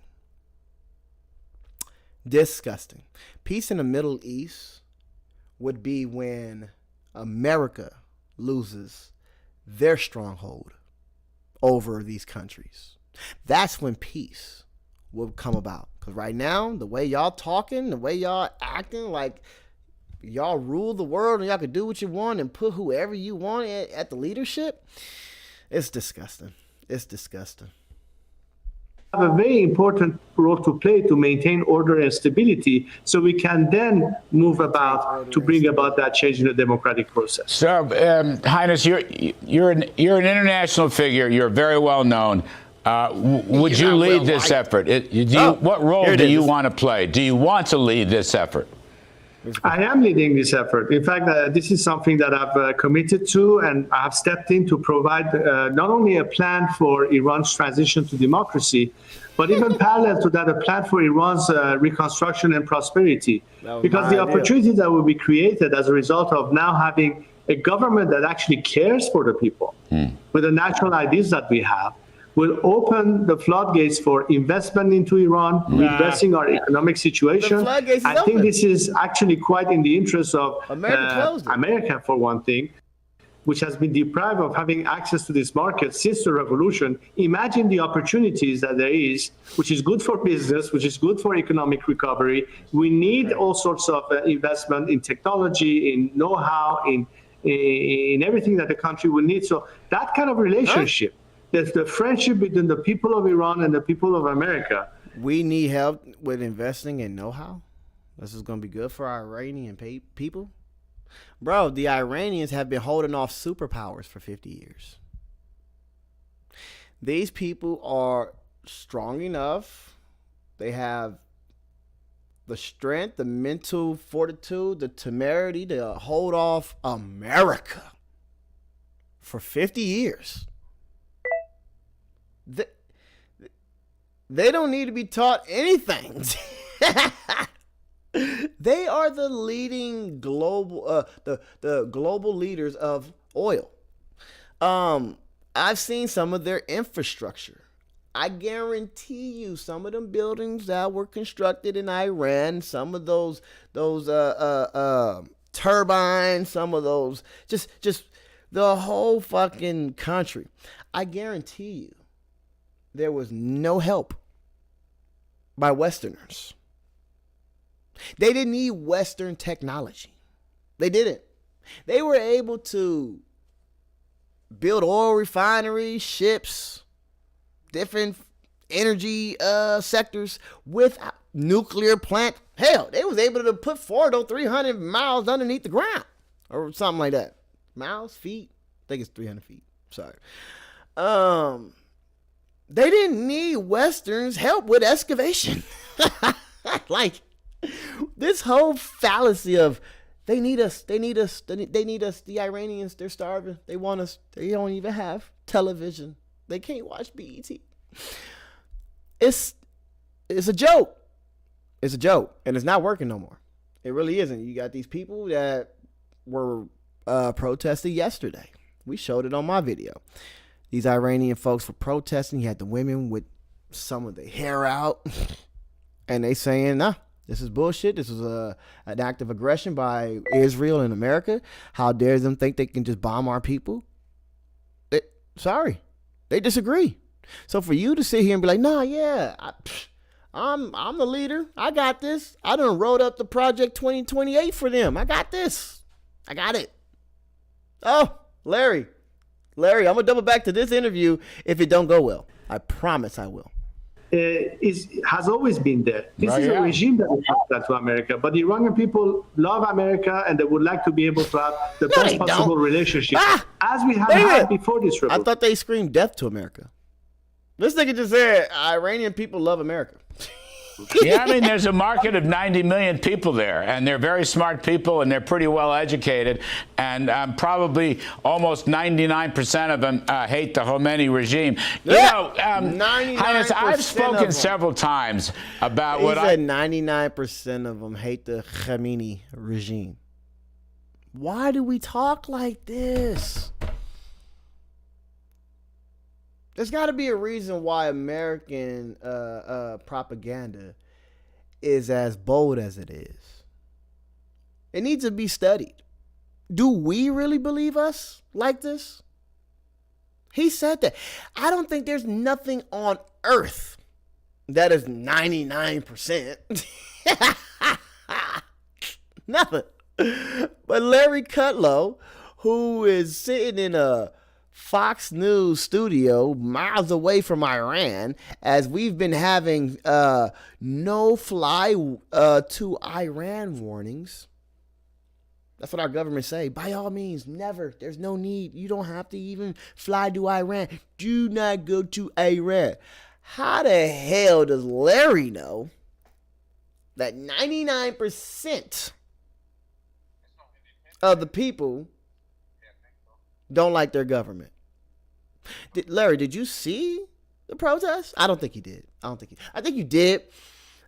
Disgusting. Peace in the Middle East would be when America loses their stronghold over these countries. That's when peace will come about. Because right now, the way y'all talking, the way y'all acting, like y'all rule the world and y'all can do what you want and put whoever you want at the leadership, it's disgusting. It's disgusting. Have a very important role to play to maintain order and stability, so we can then move about to bring about that change in the democratic process. So, Highness, you're an international figure. You're very well known. Would you lead this effort? What role do you want to play? Do you want to lead this effort? I am leading this effort. In fact, this is something that I've committed to, and I've stepped in to provide not only a plan for Iran's transition to democracy, but even parallel to that, a plan for Iran's reconstruction and prosperity. Because the opportunity that will be created as a result of now having a government that actually cares for the people, with the national ideas that we have, will open the floodgates for investment into Iran, redressing our economic situation. I think this is actually quite in the interest of America, for one thing, which has been deprived of having access to this market since the revolution. Imagine the opportunities that there is, which is good for business, which is good for economic recovery. We need all sorts of investment in technology, in know-how, in everything that the country will need. So that kind of relationship, there's the friendship between the people of Iran and the people of America. We need help with investing in know-how. This is going to be good for our Iranian people. Bro, the Iranians have been holding off superpowers for 50 years. These people are strong enough. They have the strength, the mental fortitude, the temerity to hold off America for 50 years. They don't need to be taught anything. They are the leading global, the global leaders of oil. I've seen some of their infrastructure. I guarantee you, some of them buildings that were constructed in Iran, some of those turbines, some of those, just the whole fucking country. I guarantee you, there was no help by Westerners. They didn't need Western technology. They didn't. They were able to build oil refineries, ships, different energy sectors with nuclear plant. Hell, they was able to put 400 or 300 miles underneath the ground or something like that. Miles, feet? I think it's 300 feet. Sorry. They didn't need Westerns' help with excavation. Like, this whole fallacy of they need us, the Iranians, they're starving, they want us, they don't even have television, they can't watch BET. It's a joke. It's a joke, and it's not working no more. It really isn't. You got these people that were protesting yesterday. We showed it on my video. These Iranian folks were protesting. You had the women with some of their hair out. And they saying, nah, this is bullshit. This is an act of aggression by Israel and America. How dare them think they can just bomb our people? Sorry. They disagree. So for you to sit here and be like, nah, yeah, I'm the leader. I got this. I done wrote up the Project 2028 for them. I got this. I got it. Oh, Larry, I'm going to double back to this interview if it don't go well. I promise I will. Has always been there. This is a regime that has that to America. But the Iranian people love America and they would like to be able to have the best possible relationship as we have had before this revolution. I thought they screamed death to America. This nigga just said Iranian people love America. Yeah, I mean, there's a market of 90 million people there, and they're very smart people, and they're pretty well educated, and probably almost 99% of them hate the Khomeini regime. You know, Highness, I've spoken several times about what I... He said 99% of them hate the Khomeini regime. Why do we talk like this? There's got to be a reason why American propaganda is as bold as it is. It needs to be studied. Do we really believe us like this? He said that. I don't think there's nothing on earth that is 99%. Nothing. But Larry Kudlow, who is sitting in a Fox News studio miles away from Iran, as we've been having no fly to Iran warnings. That's what our government say. By all means, never. There's no need. You don't have to even fly to Iran. Do not go to Iran. How the hell does Larry know that 99% of the people don't like their government? Larry, did you see the protest? I don't think you did. I think you did,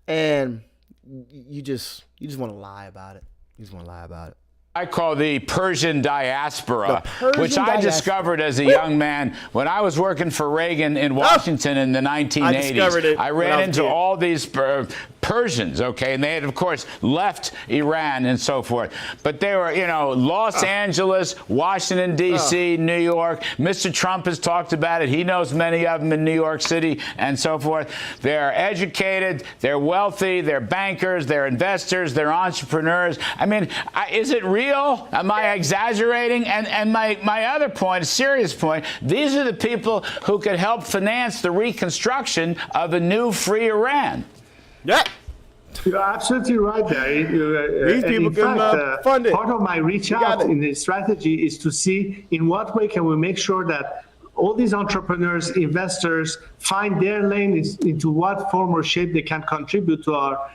and you just want to lie about it. You just want to lie about it. I call the Persian diaspora, which I discovered as a young man when I was working for Reagan in Washington in the 1980s. I ran into all these Persians, okay, and they had, of course, left Iran and so forth. But they were, you know, Los Angeles, Washington, D.C., New York. Mr. Trump has talked about it. He knows many of them in New York City and so forth. They're educated, they're wealthy, they're bankers, they're investors, they're entrepreneurs. I mean, is it real? Am I exaggerating? And my other point, a serious point, these are the people who could help finance the reconstruction of a new free Iran. Yeah. You're absolutely right there. These people can fund it. Part of my reach out in the strategy is to see in what way can we make sure that all these entrepreneurs, investors find their lane into what form or shape they can contribute to our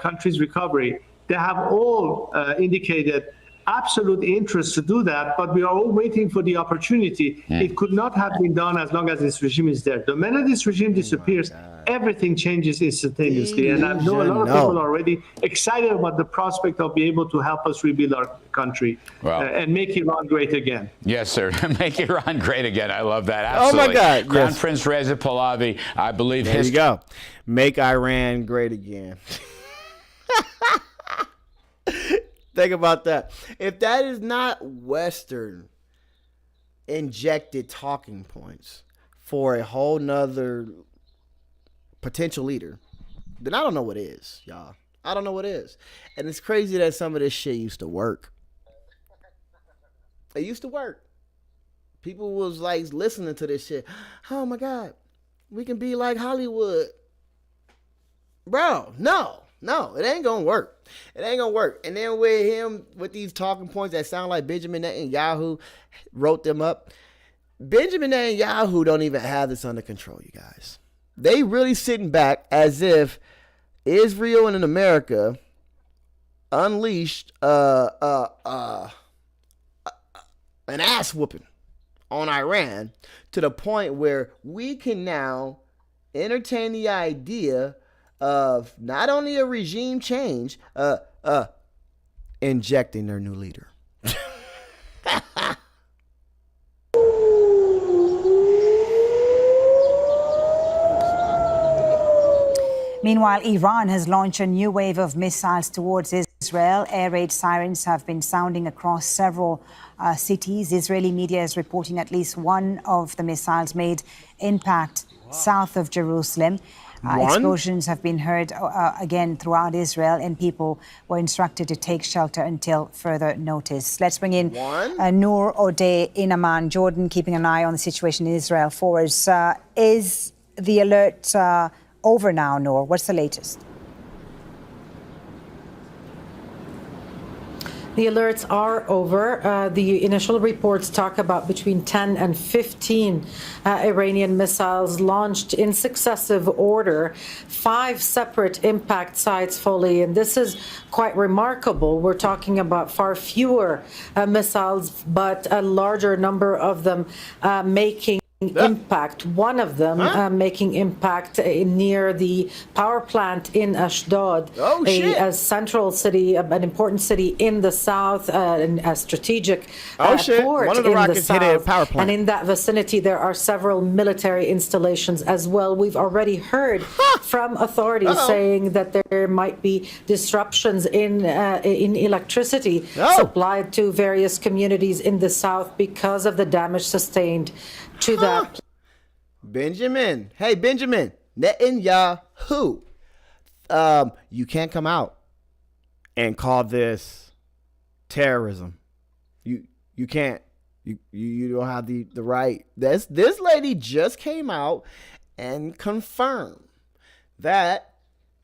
country's recovery. They have all indicated absolute interest to do that, but we are all waiting for the opportunity. It could not have been done as long as this regime is there. The minute this regime disappears, everything changes instantaneously. And I know a lot of people are already excited about the prospect of being able to help us rebuild our country and make Iran great again. Yes, sir. Make Iran great again. I love that. Absolutely. Oh, my God. Crown Prince Reza Pahlavi, I believe there you go. Make Iran great again. Think about that. If that is not Western injected talking points for a whole nother potential leader, then I don't know what is, y'all. I don't know what is. And it's crazy that some of this shit used to work. It used to work. People was like listening to this shit. Oh my God, we can be like Hollywood. Bro, no, it ain't gonna work. It ain't gonna work. And then with him, with these talking points that sound like Benjamin Netanyahu wrote them up. Benjamin Netanyahu don't even have this under control, you guys. They really sitting back as if Israel and America unleashed an ass whooping on Iran to the point where we can now entertain the idea of not only a regime change, injecting their new leader. Meanwhile, Iran has launched a new wave of missiles towards Israel. Israel. Air raid sirens have been sounding across several cities. Israeli media is reporting at least one of the missiles made impact south of Jerusalem. Explosions have been heard again throughout Israel, and people were instructed to take shelter until further notice. Let's bring in Noor O'Day in Amman, Jordan, keeping an eye on the situation in Israel for us. Is the alert over now, Noor? What's the latest? The alerts are over. The initial reports talk about between 10 and 15 Iranian missiles launched in successive order, 5 separate impact sites fully. And this is quite remarkable. We're talking about far fewer missiles, but a larger number of them making impact. One of them making impact near the power plant in Ashdod, a central city, an important city in the south, a strategic port One of the in rockets the hit a south. power plant. And in that vicinity, there are several military installations as well. We've already heard from authorities saying that there might be disruptions in electricity supplied to various communities in the south because of the damage sustained to that. Benjamin. Hey, Benjamin. Netanyahu. You can't come out and call this terrorism. You can't. You don't have the right. This lady just came out and confirmed that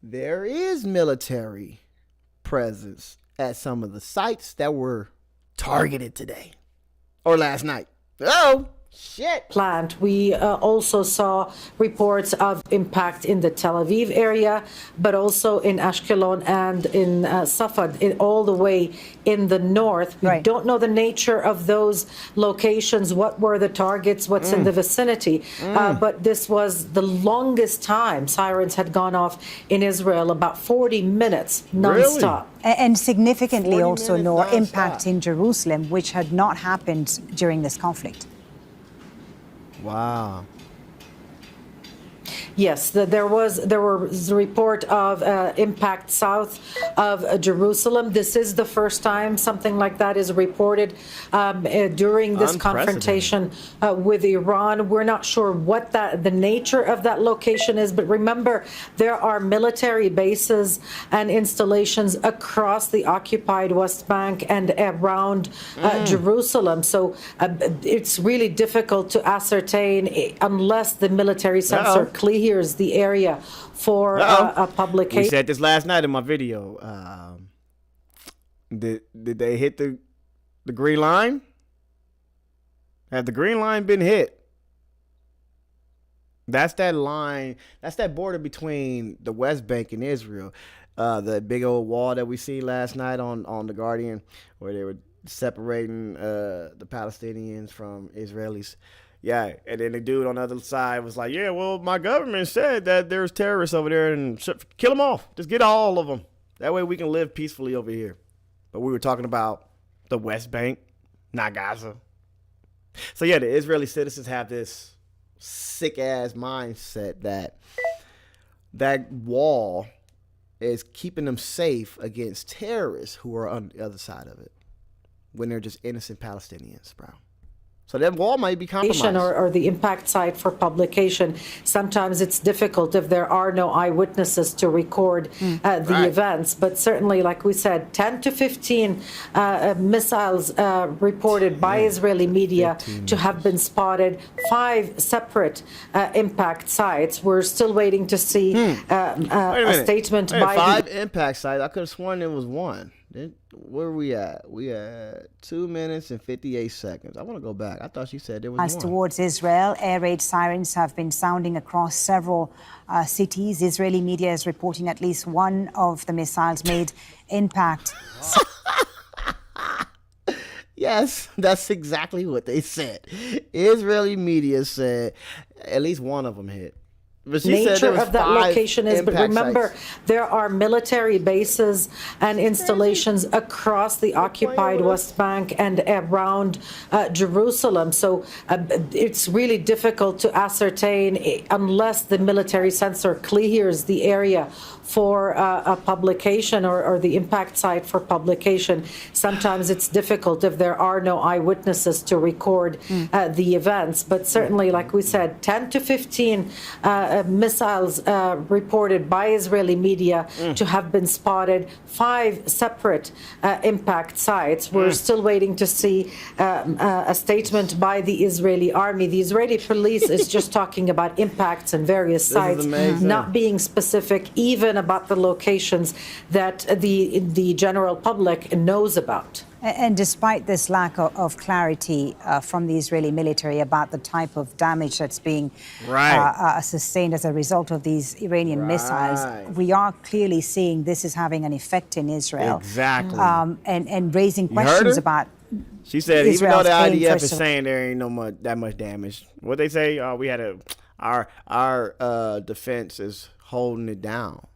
there is military presence at some of the sites that were targeted today or last night. Plant. We also saw reports of impact in the Tel Aviv area, but also in Ashkelon and in Safed, all the way in the north. We don't know the nature of those locations, what were the targets, what's in the vicinity, but this was the longest time sirens had gone off in Israel, about 40 minutes nonstop. And significantly also, Noor, impact in Jerusalem, which had not happened during this conflict. Wow. Yes, there was a report of impact south of Jerusalem. This is the first time something like that is reported during this confrontation with Iran. We're not sure what the nature of that location is, but remember, there are military bases and installations across the occupied West Bank and around Jerusalem. So it's really difficult to ascertain unless the military sensor clears the area for a publication. We said this last night in my video. Did they hit the green line? Has the green line been hit? That's that line. That's that border between the West Bank and Israel. The big old wall that we see last night on The Guardian, where they were separating the Palestinians from Israelis. Yeah, and then the dude on the other side was like, yeah, well, my government said that there's terrorists over there and kill them off. Just get all of them. That way we can live peacefully over here. But we were talking about the West Bank, not Gaza. So, yeah, the Israeli citizens have this sick-ass mindset that wall is keeping them safe against terrorists who are on the other side of it when they're just innocent Palestinians, bro. So that wall might be compromised. Or the impact site for publication. Sometimes it's difficult if there are no eyewitnesses to record the events. But certainly, like we said, 10 to 15 missiles reported by Israeli media to have been spotted. 5 separate impact sites. We're still waiting to see a statement by 5 impact sites. I could have sworn it was 1. Where are we at? We at 2 minutes and 58 seconds. I want to go back. I thought she said there was 1. As towards Israel, air raid sirens have been sounding across several cities. Israeli media is reporting at least one of the missiles made impact. Yes, that's exactly what they said. Israeli media said at least one of them hit. nature of that location is. But remember, there are military bases and installations across the occupied West Bank and around Jerusalem. So it's really difficult to ascertain unless the military sensor clears the area for a publication or the impact site for publication. Sometimes it's difficult if there are no eyewitnesses to record the events. But certainly, like we said, 10 to 15 missiles reported by Israeli media to have been spotted, 5 separate impact sites. We're still waiting to see a statement by the Israeli army. The Israeli police is just talking about impacts in various sites, not being specific even about the locations that the general public knows about. And despite this lack of clarity from the Israeli military about the type of damage that's being sustained as a result of these Iranian missiles, we are clearly seeing this is having an effect in Israel. Exactly. And raising questions about. She said, Israel's even though the IDF is saying there ain't that much damage, what they say, we had our defense is holding it down.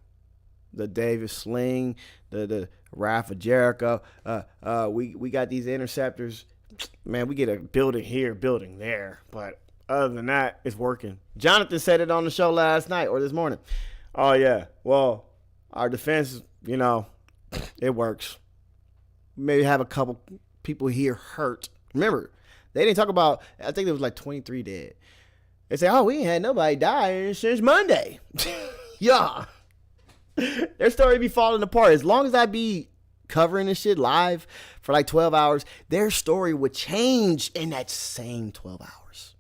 The David Sling, the Wrath of Jericho. We got these interceptors. Man, we get a building here, building there. But other than that, it's working. Jonathan said it on the show last night or this morning. Oh, yeah. Well, our defense, it works. Maybe have a couple people here hurt. Remember, they didn't talk about, I think there was like 23 dead. They say, oh, we ain't had nobody die since Monday. Yeah. Their story be falling apart. As long as I be covering this shit live for like 12 hours, their story would change in that same 12 hours.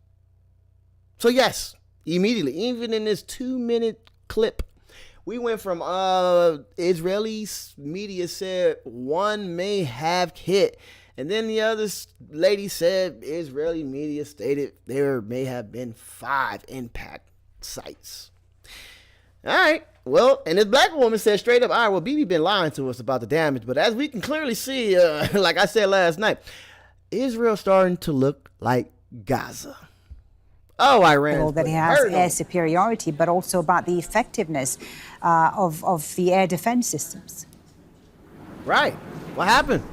So yes, immediately, even in this 2-minute clip, we went from Israeli media said 1 may have hit, and then the other lady said Israeli media stated there may have been 5 impact sites. All right. Well, and this black woman said straight up, all right, well, BB been lying to us about the damage. But as we can clearly see, like I said last night, Israel starting to look like Gaza. Oh, Iran. That he has air superiority, but also about the effectiveness of the air defense systems. Right. What happened?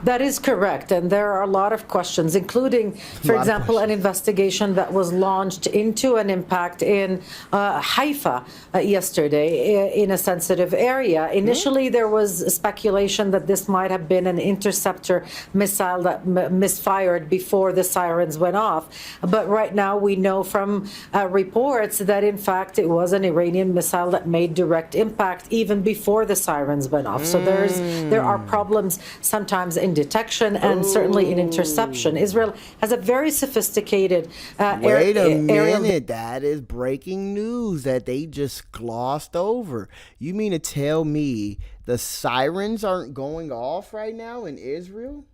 That is correct. And there are a lot of questions, including, for example, an investigation that was launched into an impact in Haifa yesterday in a sensitive area. Initially, there was speculation that this might have been an interceptor missile that misfired before the sirens went off. But right now, we know from reports that, in fact, it was an Iranian missile that made direct impact even before the sirens went off. So there are problems sometimes in detection and certainly in interception. Israel has a very sophisticated Wait a minute. That is breaking news that they just glossed over. You mean to tell me the sirens aren't going off right now in Israel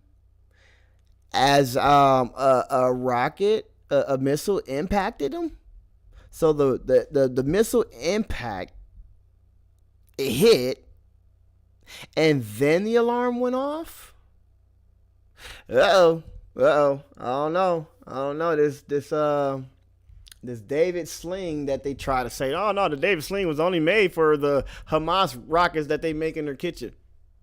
as a rocket, a missile impacted them? So the missile impact, it hit, and then the alarm went off? I don't know. This David Sling that they try to say, oh no, the David Sling was only made for the Hamas rockets that they make in their kitchen,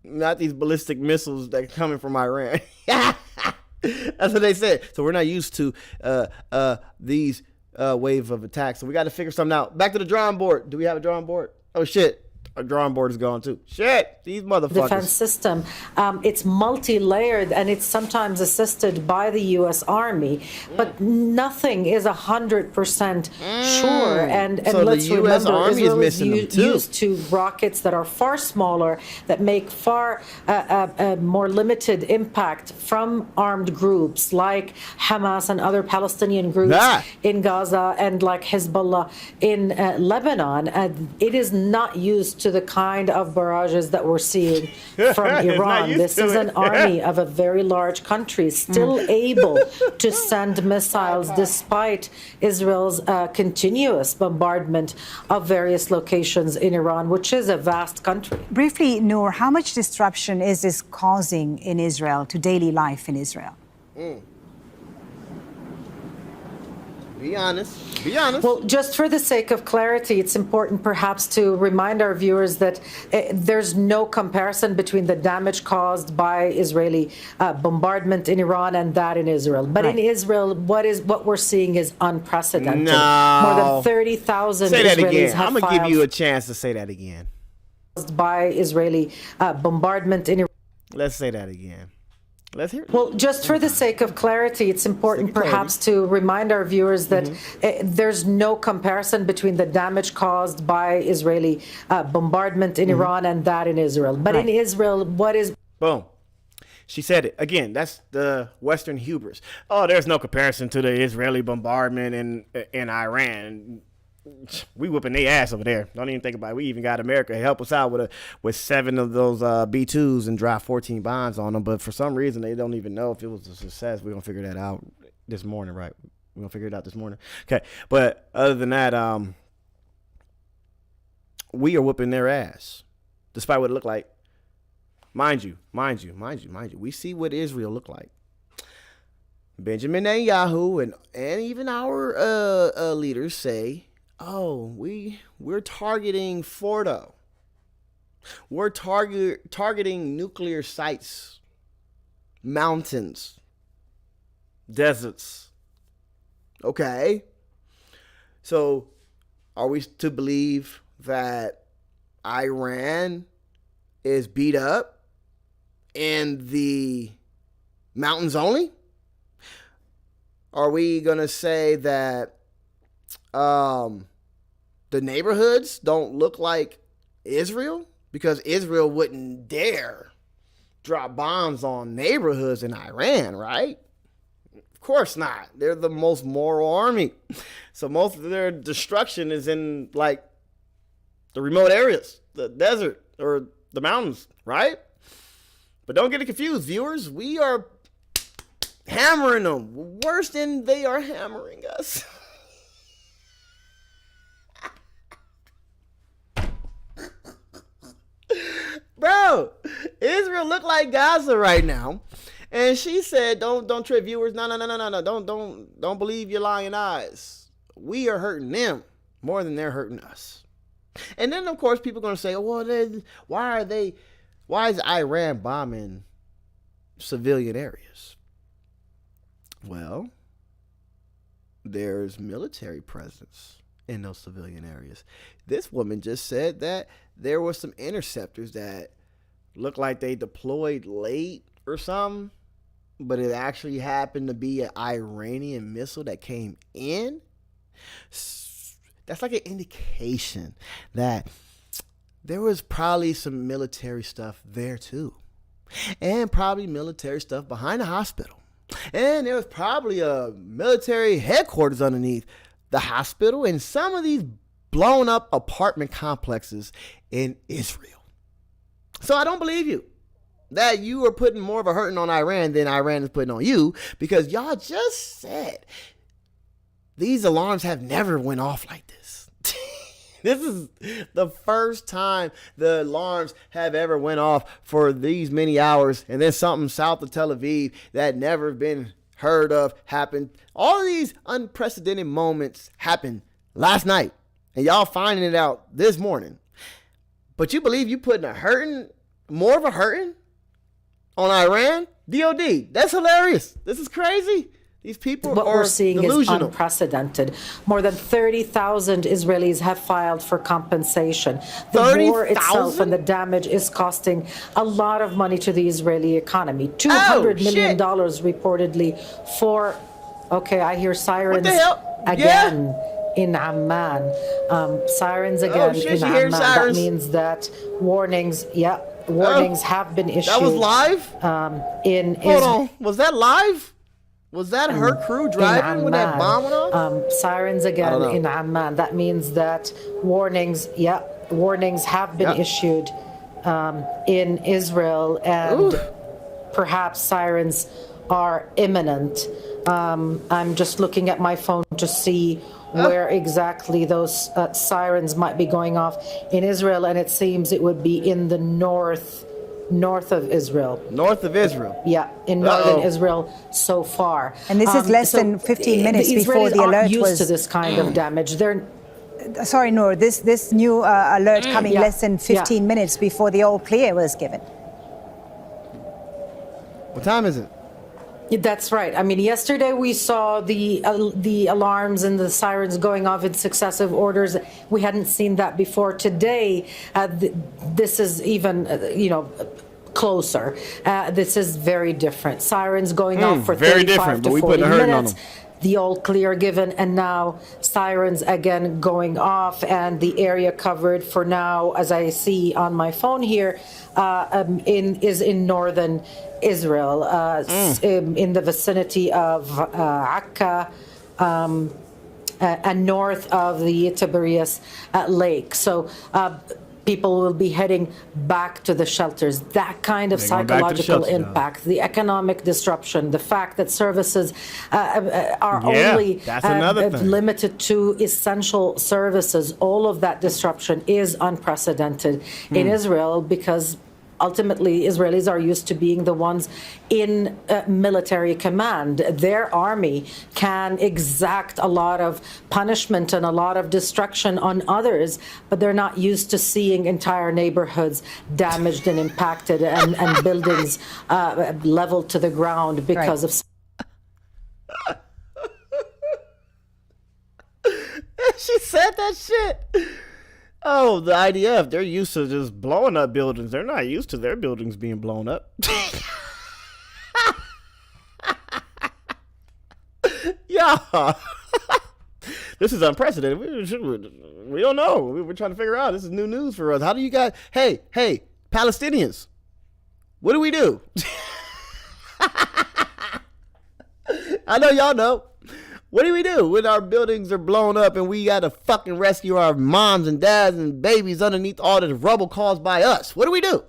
not these ballistic missiles that are coming from Iran. That's what they said. So we're not used to these wave of attacks. So we got to figure something out. Back to the drawing board. Do we have a drawing board? Oh shit. Our drawing board is gone too. Shit, these motherfuckers. Defense system. It's multi-layered and it's sometimes assisted by the U.S. Army, but nothing is 100% sure. And so let's the US remember, Army Israel is missing them too. used to rockets that are far smaller, that make far more limited impact from armed groups like Hamas and other Palestinian groups in Gaza and like Hezbollah in Lebanon. It is not used to the kind of barrages that we're seeing from Iran. This is an army of a very large country still able to send missiles despite Israel's continuous bombardment of various locations in Iran, which is a vast country. Briefly, Noor, how much disruption is this causing in Israel to daily life in Israel? Be honest. Be honest. Well, just for the sake of clarity, it's important perhaps to remind our viewers that there's no comparison between the damage caused by Israeli bombardment in Iran and that in Israel. But in Israel, what we're seeing is unprecedented. No. More than 30,000 say that Israelis again. have I'm going to give filed you a chance to say that again. by Israeli bombardment in Iran. Let's say that again. Let's hear it. Well, just for the sake of clarity, it's important perhaps to remind our viewers that there's no comparison between the damage caused by Israeli bombardment in Iran and that in Israel. But in Israel, what is... Boom. She said it. Again, that's the Western hubris. Oh, there's no comparison to the Israeli bombardment in Iran. We whooping their ass over there. Don't even think about it. We even got America to help us out with 7 of those B-2s and drop 14 bombs on them. But for some reason, they don't even know if it was a success. We're going to figure that out this morning, right? We're going to figure it out this morning. Okay. But other than that, we are whooping their ass, despite what it looked like. Mind you, we see what Israel looked like. Benjamin Netanyahu and even our leaders say, oh, we're targeting Fordo. We're targeting nuclear sites, mountains, deserts. Okay. So are we to believe that Iran is beat up in the mountains only? Are we going to say that the neighborhoods don't look like Israel? Because Israel wouldn't dare drop bombs on neighborhoods in Iran, right? Of course not. They're the most moral army. So most of their destruction is in like the remote areas, the desert or the mountains, right? But don't get it confused, viewers. We are hammering them worse than they are hammering us. Bro, Israel look like Gaza right now. And she said, don't trick viewers. No. Don't believe your lying eyes. We are hurting them more than they're hurting us. And then, of course, people are going to say, oh, well, why is Iran bombing civilian areas? Well, there's military presence in those civilian areas. This woman just said that there were some interceptors that looked like they deployed late or something, but it actually happened to be an Iranian missile that came in. That's like an indication that there was probably some military stuff there too, and probably military stuff behind the hospital. And there was probably a military headquarters underneath the hospital and some of these blown up apartment complexes in Israel. So I don't believe you that you are putting more of a hurting on Iran than Iran is putting on you, because y'all just said these alarms have never went off like this. This is the first time the alarms have ever went off for these many hours, and then something south of Tel Aviv that never been heard of happened. All of these unprecedented moments happened last night, and y'all finding it out this morning. But you believe you putting more of a hurting on Iran? DOD, that's hilarious. This is crazy. These people what are we're seeing delusional. is unprecedented. More than 30,000 Israelis have filed for compensation. The 30,000? war itself and the damage is costing a lot of money to the Israeli economy. $200 million reportedly for, okay, I hear sirens again in Amman. Sirens again in Amman. That means that warnings have been issued. That was live? Hold on. Was that live? Was that her crew driving when that bomb went off? Sirens again in Amman. That means that warnings have been issued in Israel, and perhaps sirens are imminent. I'm just looking at my phone to see where exactly those sirens might be going off in Israel, and it seems it would be in the north north of Israel. North of Israel. Yeah, in northern Israel so far. And this is less than 15 minutes before the alert used was to this kind of damage. They're sorry, Noor, this new alert coming less than 15 minutes before the all clear was given. What time is it? That's right. I mean, yesterday we saw the alarms and the sirens going off in successive orders. We hadn't seen that before. Today, this is even, closer. This is very different. Sirens going off for 35 to 40 minutes. The all clear given, and now sirens again going off, and the area covered for now, as I see on my phone here, is in northern Israel, in the vicinity of Akka, and north of the Tiberias Lake. So people will be heading back to the shelters. That kind of psychological impact, the economic disruption, the fact that services are only limited to essential services, all of that disruption is unprecedented in Israel, because ultimately, Israelis are used to being the ones in military command. Their army can exact a lot of punishment and a lot of destruction on others, but they're not used to seeing entire neighborhoods damaged and impacted, and buildings leveled to the ground because of... She said that shit. Oh, the IDF, they're used to just blowing up buildings. They're not used to their buildings being blown up. Yeah. This is unprecedented. We don't know. We're trying to figure out. This is new news for us. How do you guys... Hey, Palestinians, what do we do? I know y'all know. What do we do when our buildings are blown up and we got to fucking rescue our moms and dads and babies underneath all this rubble caused by us? What do we do?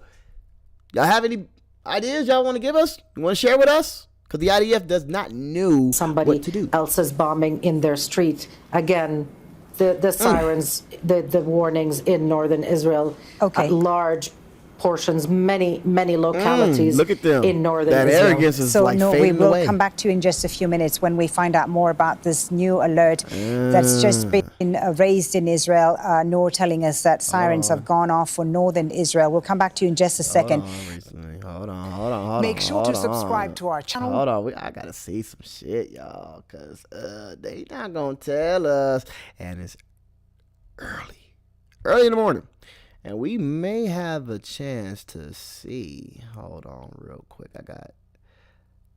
Y'all have any ideas y'all want to give us? You want to share with us? Because the IDF does not know what to do. Somebody else's bombing in their street. Again, the sirens, the warnings in northern Israel. Okay. Large portions, many localities look at them. In northern that Israel. Arrogance is So like no, we fading will away. come back to you in just a few minutes when we find out more about this new alert that's just been raised in Israel. Noor telling us that sirens have gone off for northern Israel. We'll come back to you in just a second. Hold on. Make sure to subscribe to our channel. Hold on, I gotta see some shit, y'all, cause they not gonna tell us, and it's early in the morning. And we may have a chance to see. Hold on real quick. I got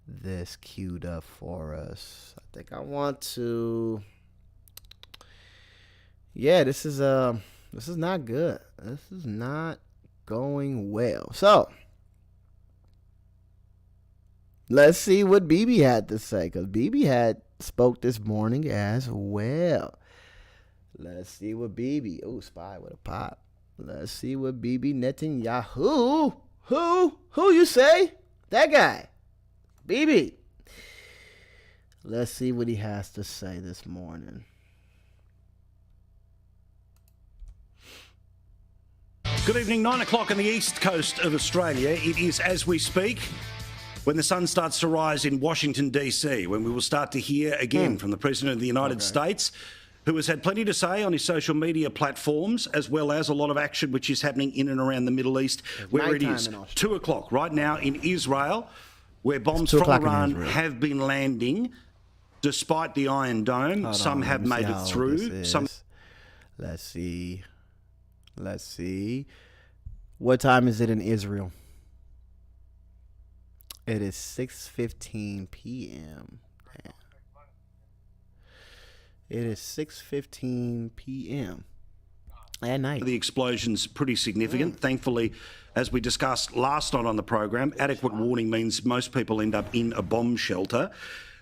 this queued up for us. I think I want to. Yeah, this is not good. This is not going well. So let's see what BB had to say, because BB had spoke this morning as well. Let's see what BB. Oh, spy with a pop. Let's see what BB Netanyahu. Who you say? That guy. BB. Let's see what he has to say this morning. Good evening, 9 o'clock on the east coast of Australia. It is, as we speak, when the sun starts to rise in Washington, D.C., when we will start to hear again from the President of the United States, who has had plenty to say on his social media platforms, as well as a lot of action which is happening in and around the Middle East, where it is 2 o'clock right now in Israel, where bombs from Iran have been landing, despite the Iron Dome. Some have made it through. Some. Let's see. What time is it in Israel? It is 6:15 p.m. It is 6:15 p.m. at night. The explosion's pretty significant. Thankfully, as we discussed last night on the program, adequate warning means most people end up in a bomb shelter.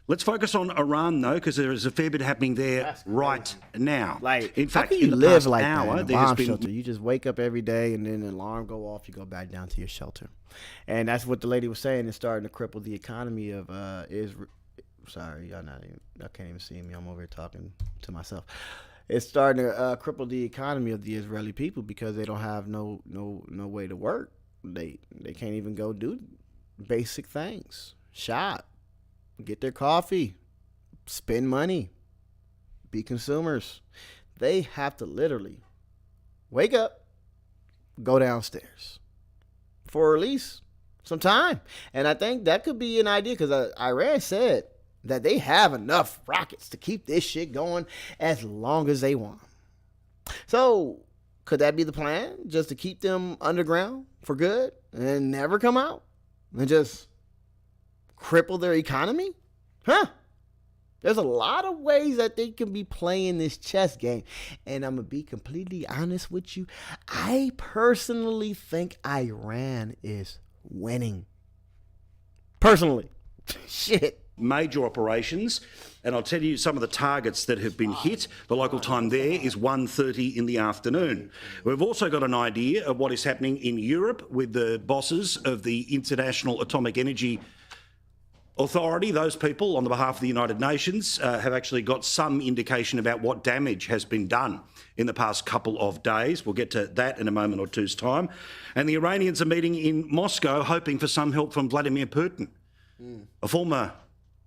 Let's focus on Iran, though, because there is a fair bit happening there right now. Like, in fact, how can you in the live past like hour, that in a there has bomb been shelter? You just wake up every day and then the alarm go off. You go back down to your shelter, and that's what the lady was saying. It's starting to cripple the economy of Israel. Sorry, y'all not even. I can't even see me. I'm over here talking to myself. It's starting to cripple the economy of the Israeli people because they don't have no way to work. they can't even go do basic things. Shop, get their coffee, spend money, be consumers. They have to literally wake up, go downstairs for at least some time. And I think that could be an idea, because Iran said that they have enough rockets to keep this shit going as long as they want. So could that be the plan? Just to keep them underground for good and never come out and just cripple their economy? Huh? There's a lot of ways that they can be playing this chess game. And I'm going to be completely honest with you. I personally think Iran is winning. Personally. Shit. Major operations, and I'll tell you some of the targets that have been hit. The local time there is 1:30 in the afternoon. We've also got an idea of what is happening in Europe with the bosses of the International Atomic Energy Authority. Those people, on the behalf of the United Nations, have actually got some indication about what damage has been done in the past couple of days. We'll get to that in a moment or two's time. And the Iranians are meeting in Moscow, hoping for some help from Vladimir Putin. A former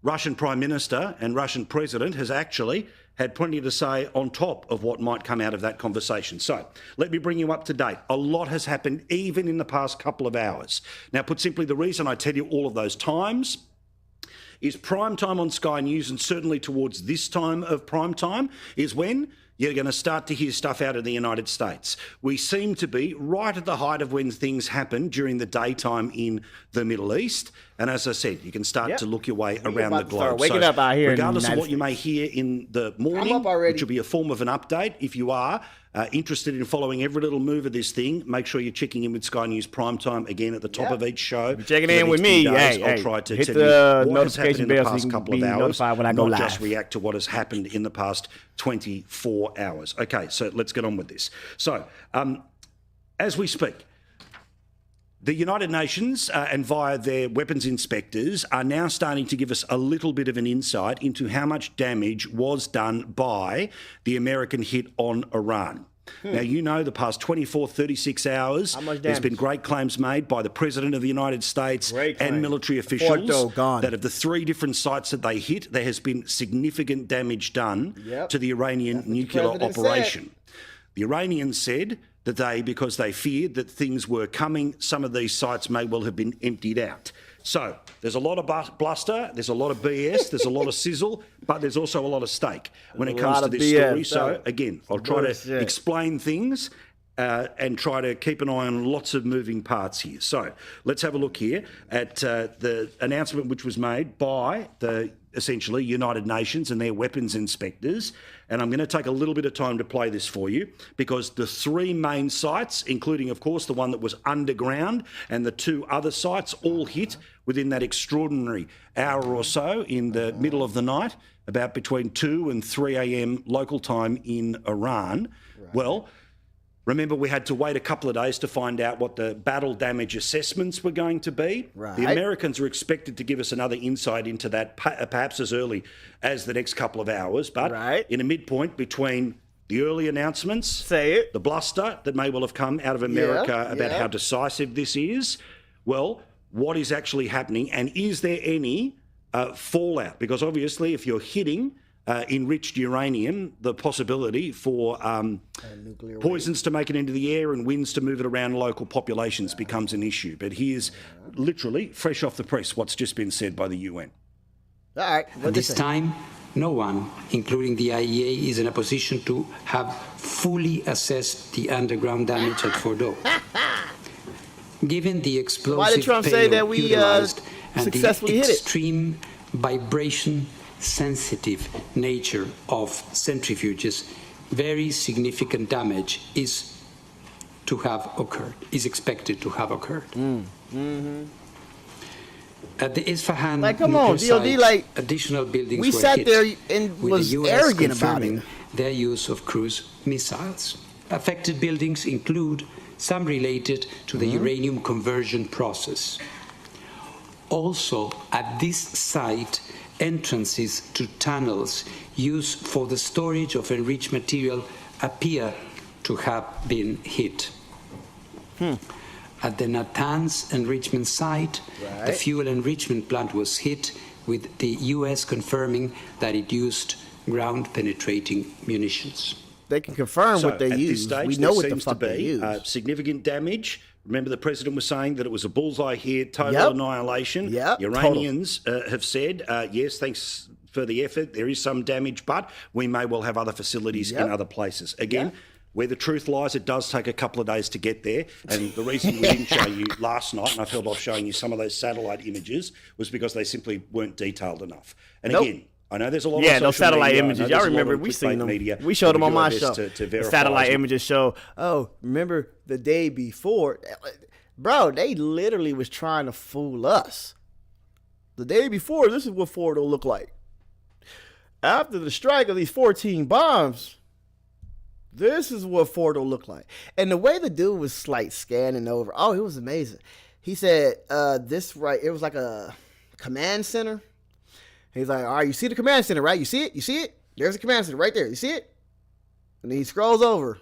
Russian Prime Minister and Russian President has actually had plenty to say on top of what might come out of that conversation. So let me bring you up to date. A lot has happened even in the past couple of hours. Now, put simply, the reason I tell you all of those times is prime time on Sky News, and certainly towards this time of prime time is when you're going to start to hear stuff out of the United States. We seem to be right at the height of when things happen during the daytime in the Middle East. And as I said, you can start to look your way around the globe. Waking up out here, regardless of what you may hear in the morning, which will be a form of an update, if you are interested in following every little move of this thing, make sure you're checking in with Sky News Primetime again at the top of each show. Checking in with me. I'll try to hit tell the you what has happened notification in the bell so past you can couple be of hours, notified when I go not live. just react to what has happened in the past 24 hours. Okay, so let's get on with this. So, as we speak, the United Nations and via their weapons inspectors are now starting to give us a little bit of an insight into how much damage was done by the American hit on Iran. Now, you know, the past 24, 36 hours, there's been great claims made by the President of the United States and military officials that of the 3 different sites that they hit, there has been significant damage done to the Iranian nuclear operation. The Iranians said that because they feared that things were coming, some of these sites may well have been emptied out. So there's a lot of bluster, there's a lot of BS, there's a lot of sizzle, but there's also a lot of stake when it comes to this story. So again, I'll try to explain things and try to keep an eye on lots of moving parts here. So let's have a look here at the announcement which was made by the essentially United Nations and their weapons inspectors. And I'm going to take a little bit of time to play this for you, because the 3 main sites, including, of course, the one that was underground and the 2 other sites, all hit within that extraordinary hour or so in the middle of the night, about between 2 and 3 a.m. local time in Iran. Well, remember, we had to wait a couple of days to find out what the battle damage assessments were going to be. The Americans are expected to give us another insight into that perhaps as early as the next couple of hours. But in a midpoint between the early announcements, the bluster that may well have come out of America about how decisive this is, well, what is actually happening, and is there any fallout? Because obviously if you're hitting enriched uranium, the possibility for poisons to make it into the air and winds to move it around local populations becomes an issue. But here's literally fresh off the press what's just been said by the UN. All right. At this time, no one, including the IEA, is in a position to have fully assessed the underground damage at Fordo. Given the explosive payload utilized and the extreme vibration sensitive nature of centrifuges, very significant damage is expected to have occurred. At the Isfahan nuclear site, additional buildings were hit, there and with was the US arrogant about confirming it. their use of cruise missiles. Affected buildings include some related to the uranium conversion process. Also, at this site, entrances to tunnels used for the storage of enriched material appear to have been hit. at the Natanz enrichment site, the fuel enrichment plant was hit, with the U.S. confirming that it used ground-penetrating munitions. They can confirm what they use. We know what the fuck they use. Significant damage. Remember, the president was saying that it was a bullseye hit, total annihilation. Yep. The Iranians have said, yes, thanks for the effort. There is some damage, but we may well have other facilities in other places. Again, where the truth lies, it does take a couple of days to get there. And the reason we didn't show you last night, and I've held off showing you some of those satellite images, was because they simply weren't detailed enough. And again, I know there's a lot of those satellite media. images. Y'all remember, we seen them. We showed them on my show. The satellite images show, remember the day before? Bro, they literally was trying to fool us. The day before, this is what Ford will look like. After the strike of these 14 bombs, this is what Ford will look like. And the way the dude was like scanning over, it was amazing. He said, it was like a command center. He's like, all right, you see the command center, right? You see it? You see it? There's a command center right there. You see it? And then he scrolls over.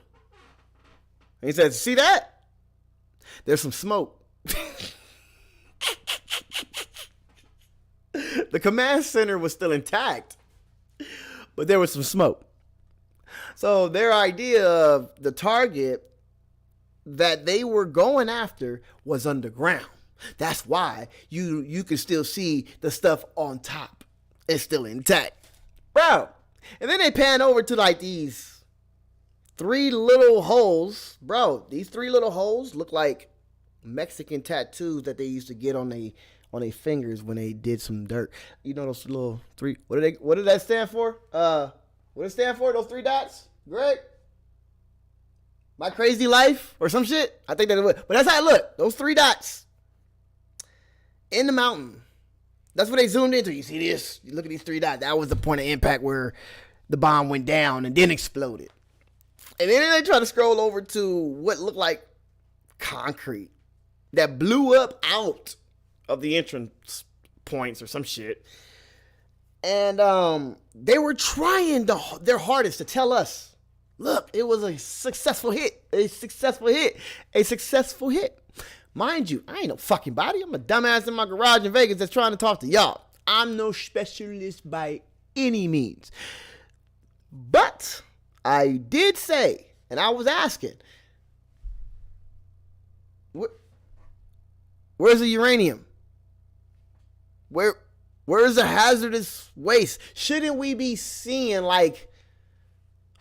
And he says, see that? There's some smoke. The command center was still intact, but there was some smoke. So their idea of the target that they were going after was underground. That's why you can still see the stuff on top. It's still intact. Bro. And then they pan over to like these 3 little holes. Bro, these 3 little holes look like Mexican tattoos that they used to get on their fingers when they did some dirt. You know those little 3. What did that stand for? What did it stand for? Those 3 dots? Greg? My Crazy Life or some shit? I think that it would. But that's how it looked. Those 3 dots in the mountain. That's what they zoomed into. You see this? You look at these 3 dots. That was the point of impact where the bomb went down and then exploded. And then they try to scroll over to what looked like concrete that blew up out of the entrance points or some shit. And they were trying their hardest to tell us, look, it was a successful hit. A successful hit. A successful hit. Mind you, I ain't no fucking body. I'm a dumbass in my garage in Vegas that's trying to talk to y'all. I'm no specialist by any means. But I did say, and I was asking, where's the uranium? Where's the hazardous waste? Shouldn't we be seeing like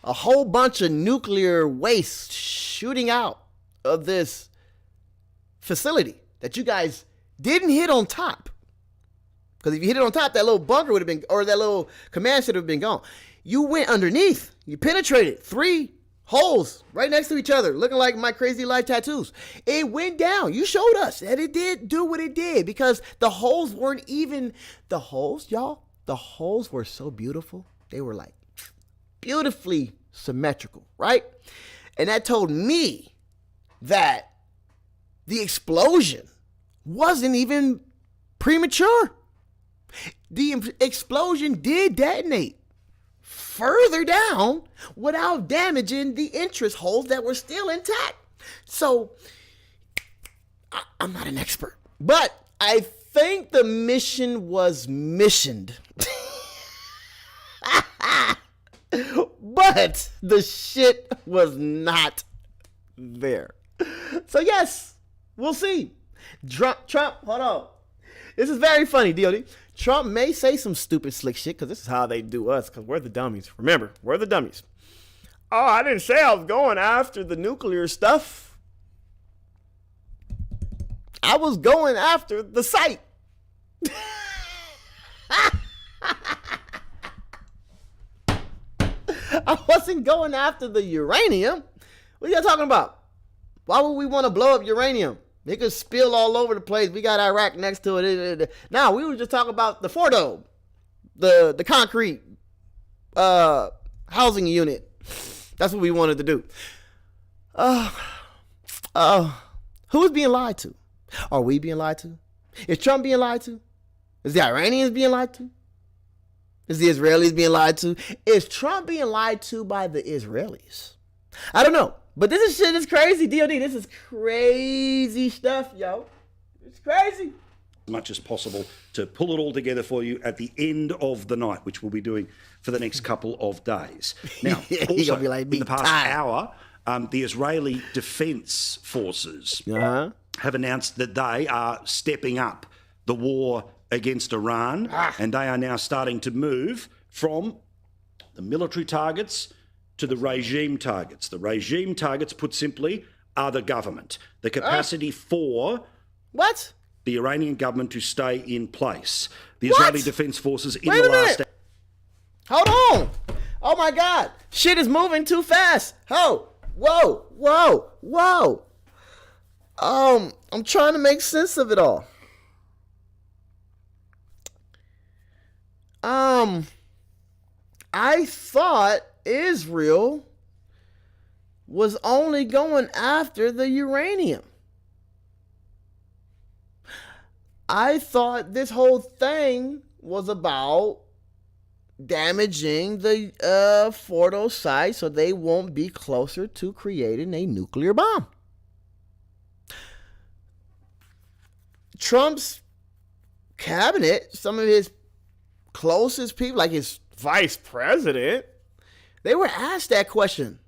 a whole bunch of nuclear waste shooting out of this facility that you guys didn't hit on top? Because if you hit it on top, that little bunker would have been, or that little command center would have been gone. You went underneath. You penetrated 3 holes right next to each other, looking like My Crazy Life tattoos. It went down. You showed us that it did do what it did because the holes weren't even, the holes, y'all, the holes were so beautiful. They were like beautifully symmetrical, right? And that told me that the explosion wasn't even premature. The explosion did detonate further down without damaging the entrance holes that were still intact. So, I'm not an expert, but I think the mission was missioned. But the shit was not there. So yes, we'll see. Trump, hold on. This is very funny, DOD. Trump may say some stupid slick shit because this is how they do us because we're the dummies. Remember, we're the dummies. Oh, I didn't say I was going after the nuclear stuff. I was going after the site. I wasn't going after the uranium. What are you talking about? Why would we want to blow up uranium? It could spill all over the place. We got Iraq next to it. Now, we were just talking about the Fordo, the concrete housing unit. That's what we wanted to do. Who's being lied to? Are we being lied to? Is Trump being lied to? Is the Iranians being lied to? Is the Israelis being lied to? Is Trump being lied to by the Israelis? I don't know. But this shit is crazy, DOD. This is crazy stuff, yo. It's crazy. As much as possible to pull it all together for you at the end of the night, which we'll be doing for the next couple of days. Now, also, be like, in the past hour, the Israeli Defense Forces have announced that they are stepping up the war against Iran, and they are now starting to move from the military targets to the regime targets. The regime targets, put simply, are the government. The capacity for the Iranian government to stay in place. The Israeli Defense Forces in the last... Hold on. Oh, my God. Shit is moving too fast. Whoa. I'm trying to make sense of it all. I thought Israel was only going after the uranium. I thought this whole thing was about damaging the Fordo site so they won't be closer to creating a nuclear bomb. Trump's cabinet, some of his closest people, like his vice president, they were asked that question.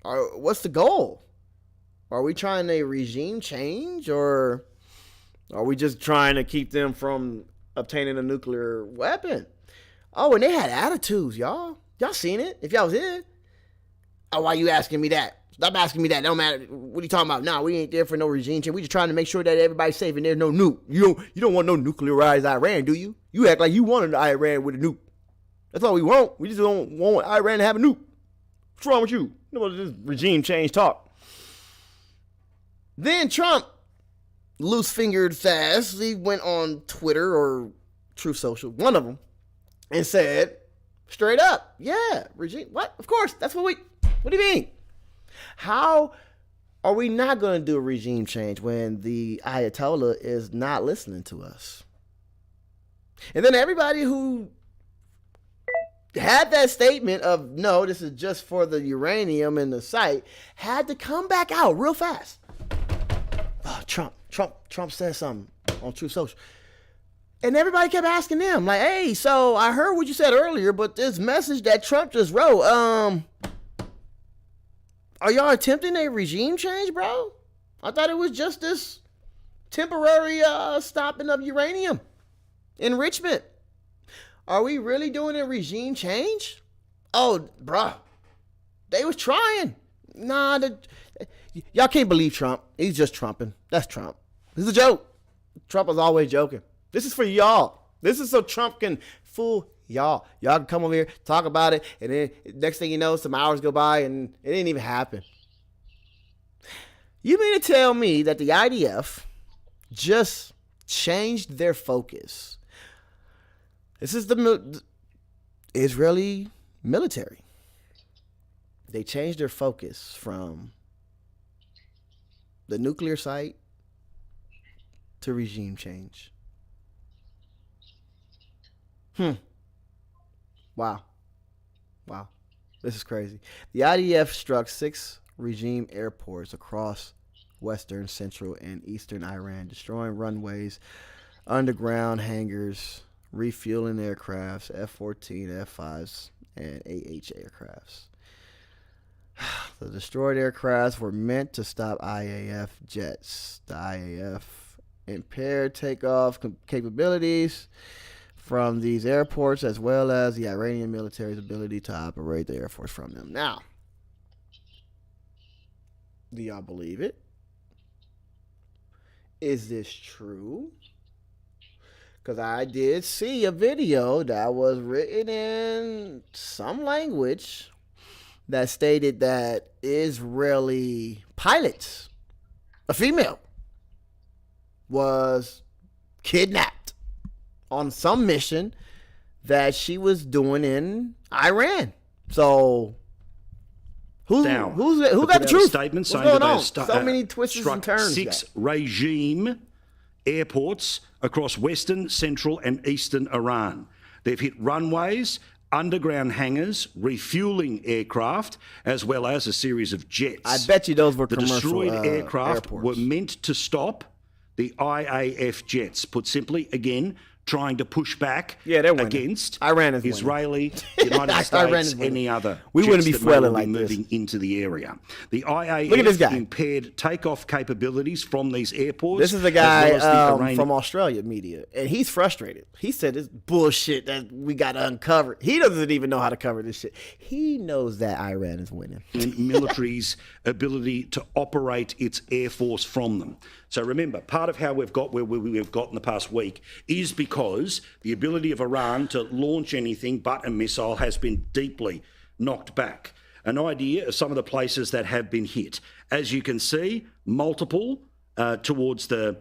What's the goal? Are we trying a regime change, or are we just trying to keep them from obtaining a nuclear weapon? Oh, and they had attitudes, y'all. Y'all seen it if y'all was here. Oh, why you asking me that? Stop asking me that. Don't matter. What are you talking about? Nah, we ain't there for no regime change. We just trying to make sure that everybody's safe and there's no nuke. You don't want no nuclearized Iran, do you? You act like you wanted Iran with a nuke. That's all we want. We just don't want Iran to have a nuke. What's wrong with you? You know what this regime change talk. Then Trump, loose-fingered fast, he went on Twitter or Truth Social, one of them, and said straight up, yeah, regime, what? Of course, that's what do you mean? How are we not going to do a regime change when the Ayatollah is not listening to us? And then everybody who had that statement of, no, this is just for the uranium in the site, had to come back out real fast. Oh, Trump said something on Truth Social. And everybody kept asking them, like, hey, so I heard what you said earlier, but this message that Trump just wrote, are y'all attempting a regime change, bro? I thought it was just this temporary stopping of uranium enrichment. Are we really doing a regime change? Oh, bro, they was trying. Nah, y'all can't believe Trump. He's just trumping. That's Trump. This is a joke. Trump is always joking. This is for y'all. This is so Trump can fool y'all. Y'all can come over here, talk about it, and then next thing you know, some hours go by and it didn't even happen. You mean to tell me that the IDF just changed their focus? This is the Israeli military. They changed their focus from the nuclear site to regime change. Wow. This is crazy. The IDF struck 6 regime airports across western, central, and eastern Iran, destroying runways, underground hangars, refueling aircrafts, F-14, F-5s, and AH aircrafts. The destroyed aircrafts were meant to stop IAF jets. The IAF impaired takeoff capabilities from these airports, as well as the Iranian military's ability to operate the Air Force from them. Now, do y'all believe it? Is this true? Because I did see a video that was written in some language that stated that Israeli pilots, a female, was kidnapped on some mission that she was doing in Iran. So who got the truth? Statement What's saying going that on? they've So many twists and turns. 6 regime airports across western, central, and eastern Iran. They've hit runways, underground hangars, refueling aircraft, as well as a series of jets. I bet you those were the commercial destroyed aircraft airports. were meant to stop the IAF jets. Put simply, again, trying to push back against Iran is Israeli, United States, any other. We wouldn't be fueling like moving into the area. The IAF impaired takeoff capabilities from these airports. This is a guy from Australia media, and he's frustrated. He said it's bullshit that we got to uncover. He doesn't even know how to cover this shit. He knows that Iran is winning. And military's ability to operate its air force from them. So remember, part of how we've got where we've got in the past week is because the ability of Iran to launch anything but a missile has been deeply knocked back. An idea of some of the places that have been hit. As you can see, multiple towards the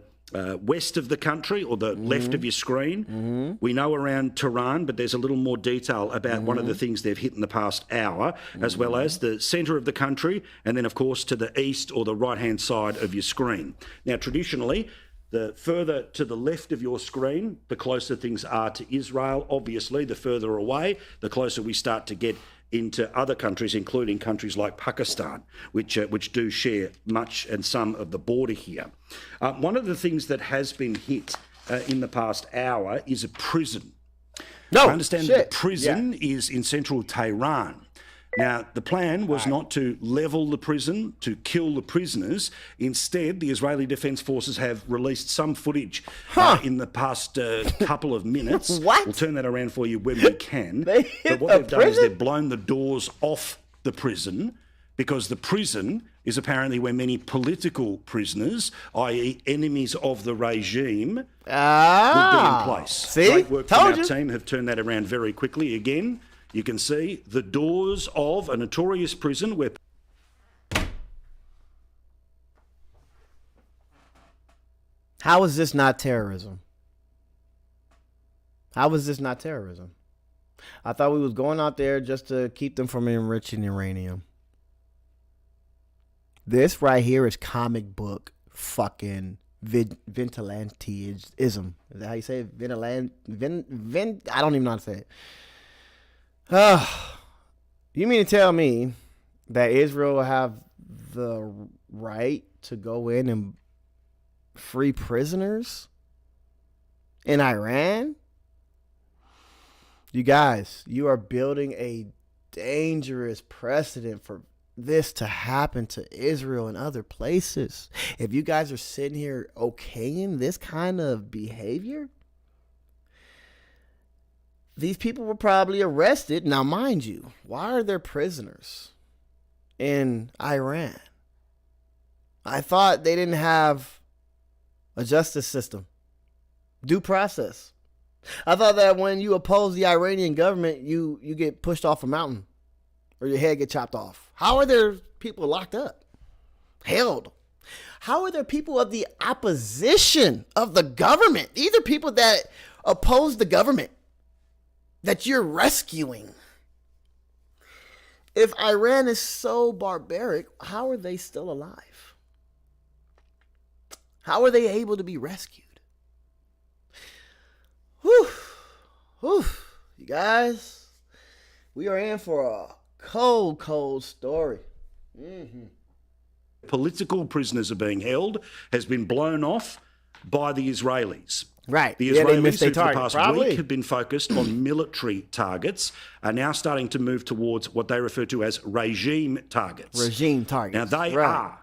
west of the country or the left of your screen. We know around Tehran, but there's a little more detail about one of the things they've hit in the past hour, as well as the centre of the country, and then, of course, to the east or the right-hand side of your screen. Now, traditionally, the further to the left of your screen, the closer things are to Israel. Obviously, the further away, the closer we start to get into other countries, including countries like Pakistan, which do share much and some of the border here. One of the things that has been hit in the past hour is a prison. I understand that the prison is in central Tehran. Now, the plan was not to level the prison, to kill the prisoners. Instead, the Israeli Defense Forces have released some footage in the past couple of minutes. We'll turn that around for you when we can. But what they've done is they've blown the doors off the prison, because the prison is apparently where many political prisoners, i.e. enemies of the regime, would be in place. See? Great work from our team, have turned that around very quickly. Again, you can see the doors of a notorious prison where... How is this not terrorism? How is this not terrorism? I thought we was going out there just to keep them from enriching uranium. This right here is comic book fucking vigilantism. Is that how you say it? I don't even know how to say it. You mean to tell me that Israel will have the right to go in and free prisoners in Iran? You guys, you are building a dangerous precedent for this to happen to Israel and other places. If you guys are sitting here okaying this kind of behavior, these people were probably arrested. Now, mind you, why are there prisoners in Iran? I thought they didn't have a justice system, due process. I thought that when you oppose the Iranian government, you get pushed off a mountain or your head get chopped off. How are there people locked up, held? How are there people of the opposition of the government? These are people that oppose the government that you're rescuing. If Iran is so barbaric, how are they still alive? How are they able to be rescued? Whew. Whew. You guys, we are in for a cold, cold story. Political prisoners are being held has been blown off by the Israelis. Right. The Israelis, who for the past week have been focused on military targets, are now starting to move towards what they refer to as regime targets. Regime targets. Now, they are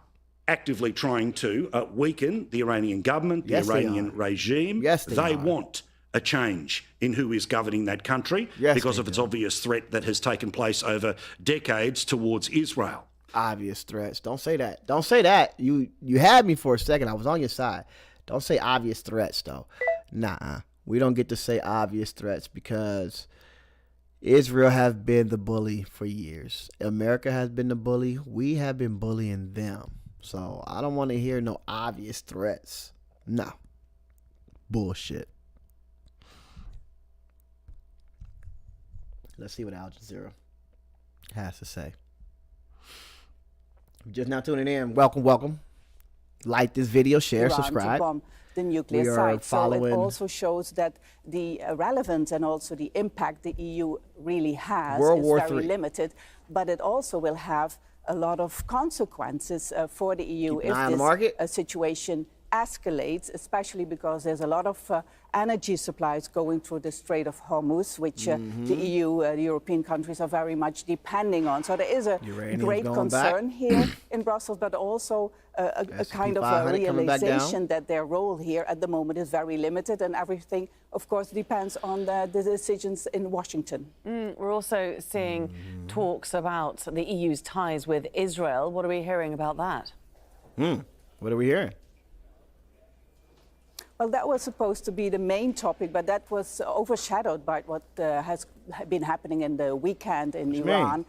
actively trying to weaken the Iranian government, the Iranian regime. They want a change in who is governing that country because of its obvious threat that has taken place over decades towards Israel. Obvious threats. Don't say that. Don't say that. You had me for a second. I was on your side. Don't say obvious threats, though. Nah, we don't get to say obvious threats because Israel has been the bully for years. America has been the bully. We have been bullying them. So I don't want to hear no obvious threats. No. Bullshit. Let's see what Al Jazeera has to say. Just now tuning in. Welcome, welcome. Like this video, share, Iran subscribe. to bomb the nuclear We are site. following- So it also shows that the relevance and also the impact the EU really has World is War very III. limited, but it also will have a lot of consequences for the EU Keep an if eye on the this market. situation escalates, especially because there's a lot of energy supplies going through the Strait of Hormuz, which the EU, the European countries are very much depending on. So there is a Uranium's great going back. concern here in Brussels, but also a S&P kind of a 500 coming back down. realization that their role here at the moment is very limited, and everything, of course, depends on the decisions in Washington. We're also seeing talks about the EU's ties with Israel. What are we hearing about that? What are we hearing? Well, that was supposed to be the main topic, but that was overshadowed by what has been happening in the weekend in Iran.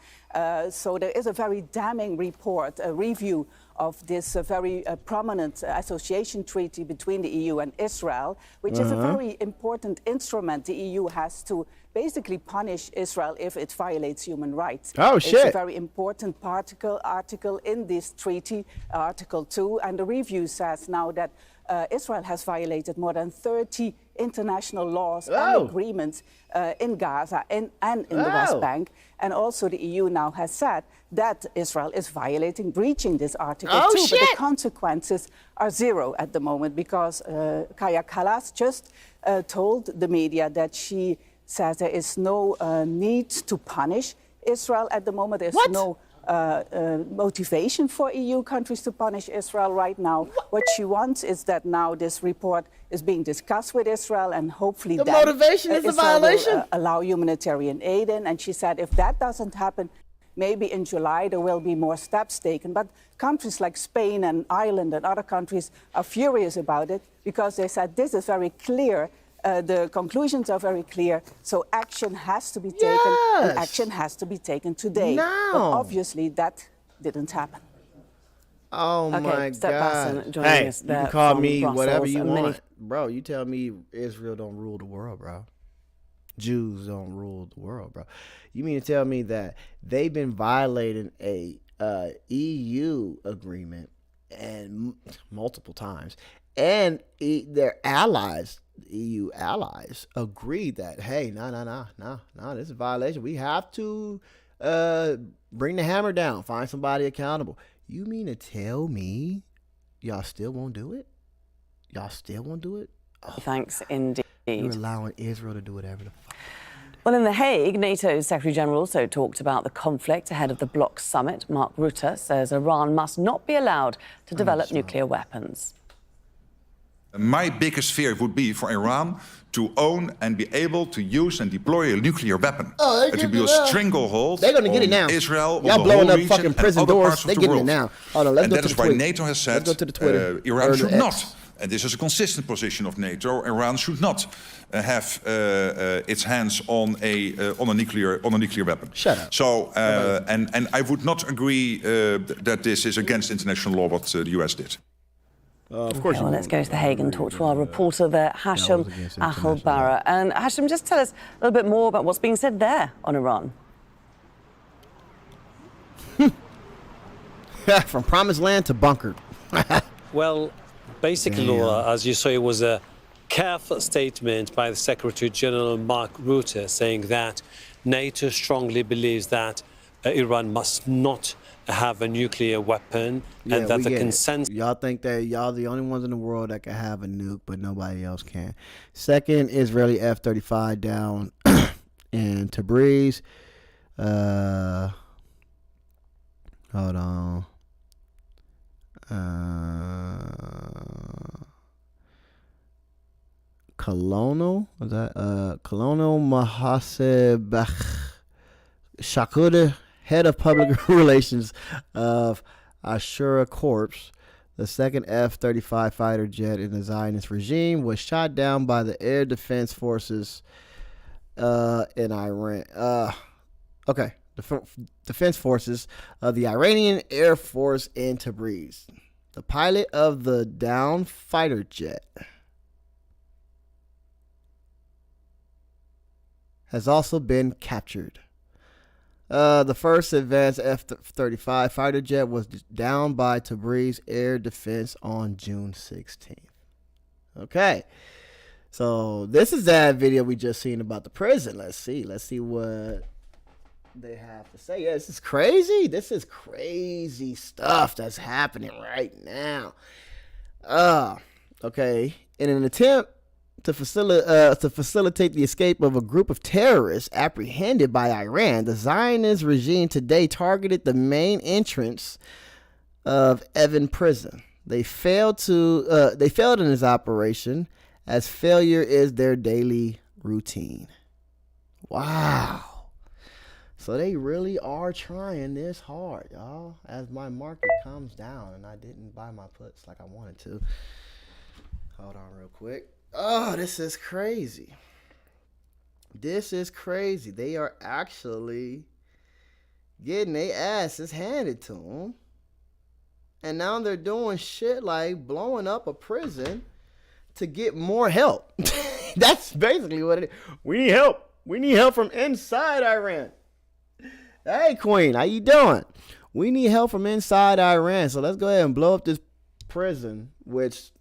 So there is a very damning report, a review of this very prominent association treaty between the EU and Israel, which is a very important instrument. The EU has to basically punish Israel if it violates human rights. Oh, It's a shit. very important article in this treaty, Article 2, and the review says now that Israel has violated more than 30 international laws and agreements in Gaza and in the West Bank. And also the EU now has said that Israel is breaching this Article 2. shit. But the consequences are zero at the moment because Kaja Kallas just told the media that she says there is no need to punish Israel at the moment. There's no motivation for EU countries to punish Israel right now. What she wants is that now this report is being discussed with Israel, and hopefully The then, motivation is the Israel violation. will allow humanitarian aid in. And she said if that doesn't happen, maybe in July there will be more steps taken. But countries like Spain and Ireland and other countries are furious about it because they said this is very clear. The conclusions are very clear, so action has to be taken, and action has to be taken today. Now. But obviously that didn't happen. Oh Okay, my Step God! Basson joining Hey, us you there can call from me whatever Brussels, you and many- want, bro. You tell me Israel don't rule the world, bro. Jews don't rule the world, bro. You mean to tell me that they've been violating a EU agreement and multiple times, and their allies, EU allies, agreed that hey, no, this is a violation. We have to bring the hammer down, find somebody accountable. You mean to tell me y'all still won't do it? Y'all still won't do it? Oh, Thanks indeed. you're allowing Israel to do whatever the fuck. Well, in The Hague, NATO's Secretary General also talked about the conflict ahead of the bloc summit. Mark Rutte says Iran must not be allowed to develop nuclear weapons. My biggest fear would be for Iran to own and be able to use and deploy a nuclear weapon. It would be a stranglehold They're gonna get it now. on Israel, Y'all on the blowing whole up region, fucking prison and other doors. parts of They the getting it world. now. Hold on, let's And go that to is the why tweet. NATO has said Let's go to the Twitter. Iran Or should the not, X. and this is a consistent position of NATO, Iran should not have its hands on a nuclear weapon. Shut up. So, and I would not agree that this is against international law what the US did. Of course. Okay, well, let's go to The Hague and talk to our reporter there, Hashem against international Ahelbara. And Hashem, just tell us a little bit more about what's being said there on Iran. From promised land to bunkered. Well, basically, Laura, as you saw, it was a careful statement by the Secretary General Mark Rutte saying that NATO strongly believes that Iran must not have a nuclear weapon and that the consensus. Y'all think that y'all the only ones in the world that can have a nuke, but nobody else can. Second, Israeli F-35 down in Tabriz. Hold on. Colonel Mahaseb Shakuda, head of public relations of Ashura Corps, the second F-35 fighter jet in the Zionist regime, was shot down by the air defense forces in Iran. Defense forces of the Iranian Air Force in Tabriz. The pilot of the downed fighter jet has also been captured. The first advanced F-35 fighter jet was downed by Tabriz Air Defense on June 16th. Okay. So this is that video we just seen about the prison. Let's see what they have to say. Yeah, this is crazy. This is crazy stuff that's happening right now. Okay. In an attempt to facilitate the escape of a group of terrorists apprehended by Iran, the Zionist regime today targeted the main entrance of Evin prison. They failed in this operation, as failure is their daily routine. Wow. So they really are trying this hard, y'all. As my market comes down and I didn't buy my puts like I wanted to. Hold on real quick. Oh, this is crazy. This is crazy. They are actually getting their asses handed to them. And now they're doing shit like blowing up a prison to get more help. That's basically what it is. We need help. We need help from inside Iran. Hey, Queen, how you doing? We need help from inside Iran. So let's go ahead and blow up this prison, which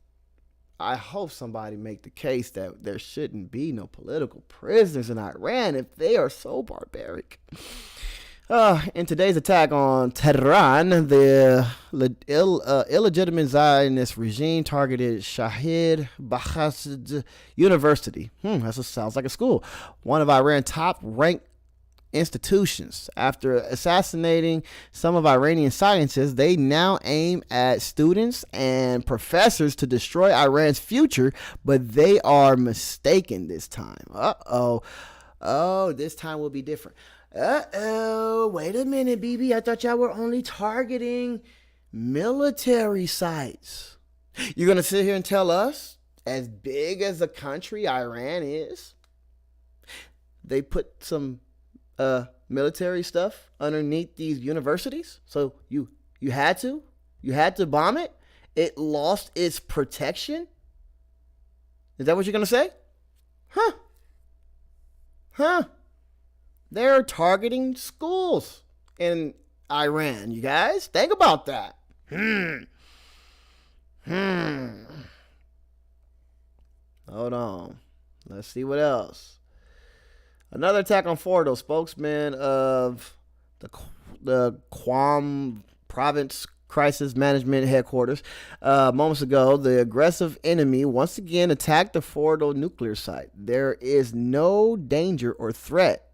I hope somebody make the case that there shouldn't be no political prisoners in Iran if they are so barbaric. In today's attack on Tehran, the illegitimate Zionist regime targeted Shahid Bahasd University. That sounds like a school. One of Iran's top-ranked institutions. After assassinating some of Iranian scientists, they now aim at students and professors to destroy Iran's future, but they are mistaken this time. Oh, this time will be different. Wait a minute, BB. I thought y'all were only targeting military sites. You're going to sit here and tell us, as big as the country Iran is, they put some military stuff underneath these universities? So you had to bomb it? It lost its protection? Is that what you're going to say? Huh? They're targeting schools in Iran, you guys. Think about that. Hold on. Let's see what else. Another attack on Fordo. Spokesman of the Qom Province Crisis Management Headquarters. Moments ago, the aggressive enemy once again attacked the Fordo nuclear site. There is no danger or threat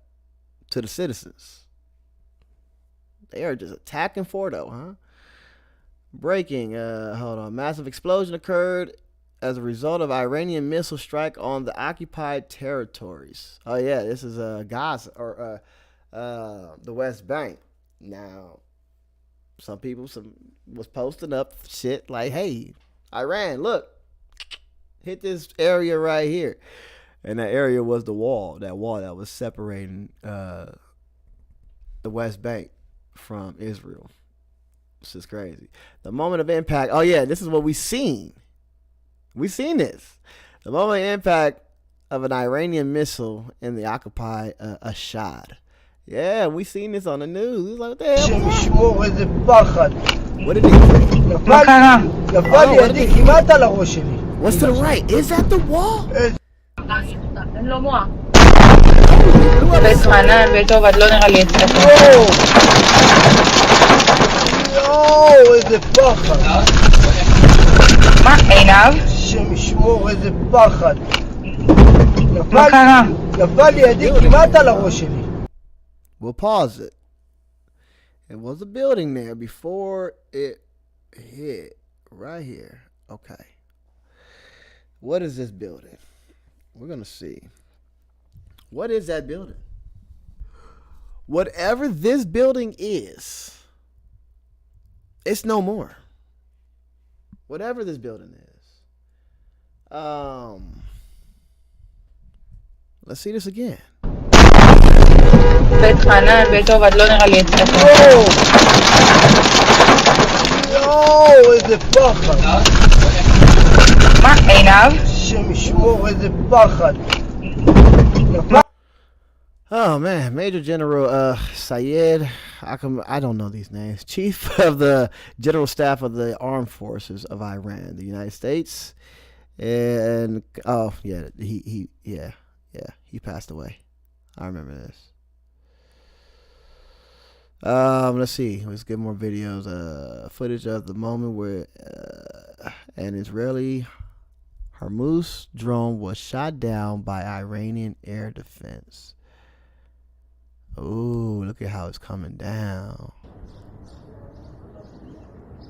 to the citizens. They are just attacking Fordo, huh? Breaking. Hold on. Massive explosion occurred as a result of Iranian missile strike on the occupied territories. Oh yeah, this is Gaza or the West Bank. Now, some people was posting up shit like, "Hey, Iran, look, hit this area right here," and that area was the wall. That wall that was separating the West Bank from Israel. This is crazy. The moment of impact. Oh yeah, this is what we seen. We seen this. The moment of impact of an Iranian missile in the occupied Ashad. Yeah, we seen this on the news. It's like, what the hell? What did he say? What's to the right? Is that the wall? איזה פחד. מה, עינב? השם ישמור, איזה פחד. נפל לידי כמעט על הראש שלי. We'll pause it. It was a building there before it hit. Right here. Okay. What is this building? We're going to see. What is that building? Whatever this building is, it's no more. Whatever this building is. Let's see this again. בית חנן, בית טוב, עד לא נראה לי אצלך. יואו, איזה פחד. מה, עינב? השם ישמור, איזה פחד. Oh man, Major General Syed, I don't know these names. Chief of the General Staff of the Armed Forces of Iran, the United States, and he passed away. I remember this. Let's see. Let's get more videos. Footage of the moment where an Israeli Hormuz drone was shot down by Iranian air defense. Ooh, look at how it's coming down.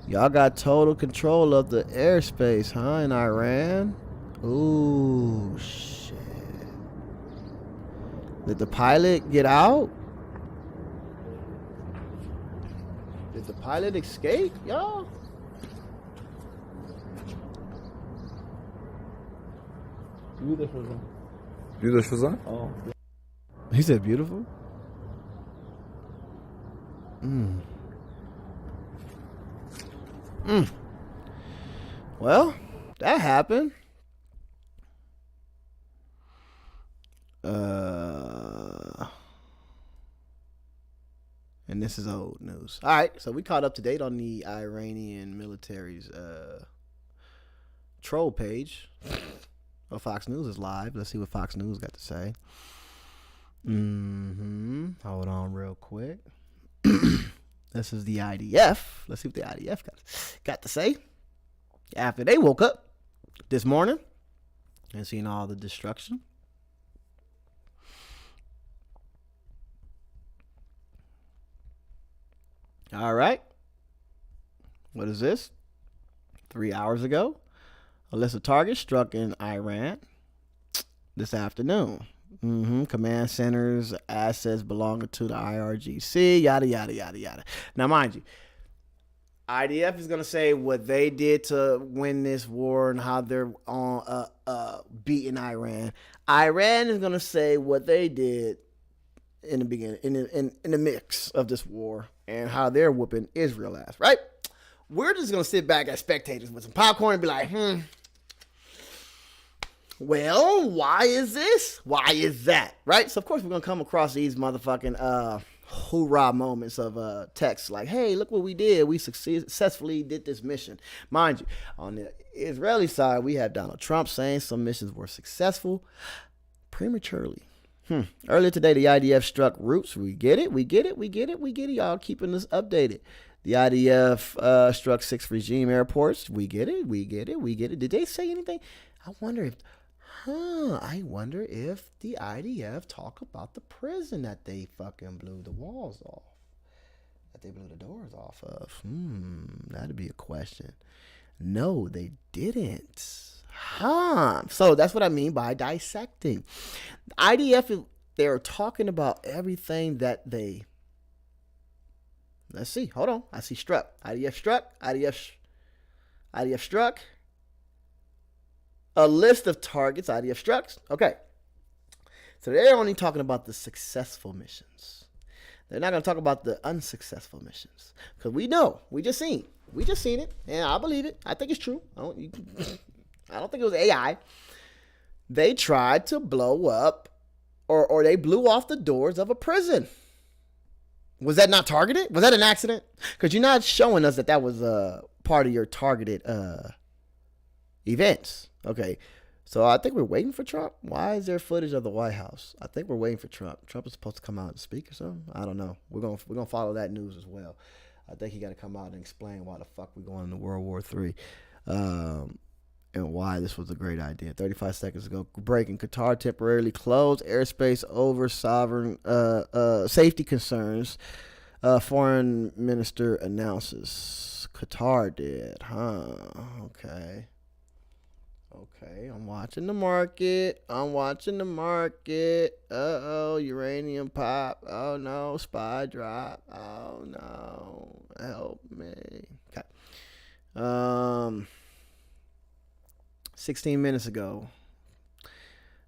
Y'all got total control of the airspace, huh, in Iran? Ooh, shit. Did the pilot get out? Did the pilot escape, y'all? Beautiful. Oh. He said beautiful? Well, that happened. And this is old news. All right, so we caught up to date on the Iranian military's troll page. Oh, Fox News is live. Let's see what Fox News got to say. Hold on real quick. This is the IDF. Let's see what the IDF got to say after they woke up this morning and seen all the destruction. All right. What is this? 3 hours ago, a list of targets struck in Iran this afternoon. Command centers, assets belonging to the IRGC, yada, yada, yada, yada. Now, mind you, IDF is going to say what they did to win this war and how they're on beating Iran. Iran is going to say what they did in the beginning, in the mix of this war and how they're whooping Israel ass, right? We're just going to sit back as spectators with some popcorn and be like, well, why is this? Why is that? Right? So, of course, we're going to come across these motherfucking hoorah moments of text like, hey, look what we did. We successfully did this mission. Mind you, on the Israeli side, we have Donald Trump saying some missions were successful prematurely. Earlier today, the IDF struck routes. We get it. Y'all keeping us updated. The IDF struck 6 regime airports. We get it. Did they say anything? I wonder if the IDF talk about the prison that they fucking blew the walls off, that they blew the doors off of. That'd be a question. No, they didn't. So that's what I mean by dissecting. The IDF, they're talking about everything that they. Let's see. Hold on. I see struck. IDF struck. A list of targets, IDF struck. Okay. So they're only talking about the successful missions. They're not going to talk about the unsuccessful missions. Because we know. We just seen it. And I believe it. I think it's true. I don't think it was AI. They tried to blow up or they blew off the doors of a prison. Was that not targeted? Was that an accident? Because you're not showing us that was part of your targeted events. Okay, so I think we're waiting for Trump. Why is there footage of the White House? I think we're waiting for Trump. Trump is supposed to come out and speak or something. I don't know. We're gonna follow that news as well. I think he got to come out and explain why the fuck we're going into World War III, and why this was a great idea. 35 seconds ago, breaking. Qatar temporarily closed airspace over sovereign safety concerns. Foreign minister announces. Qatar did, huh? Okay, I'm watching the market. Uranium pop. Oh no, SPY drop. Oh no, help me. Okay. 16 minutes ago,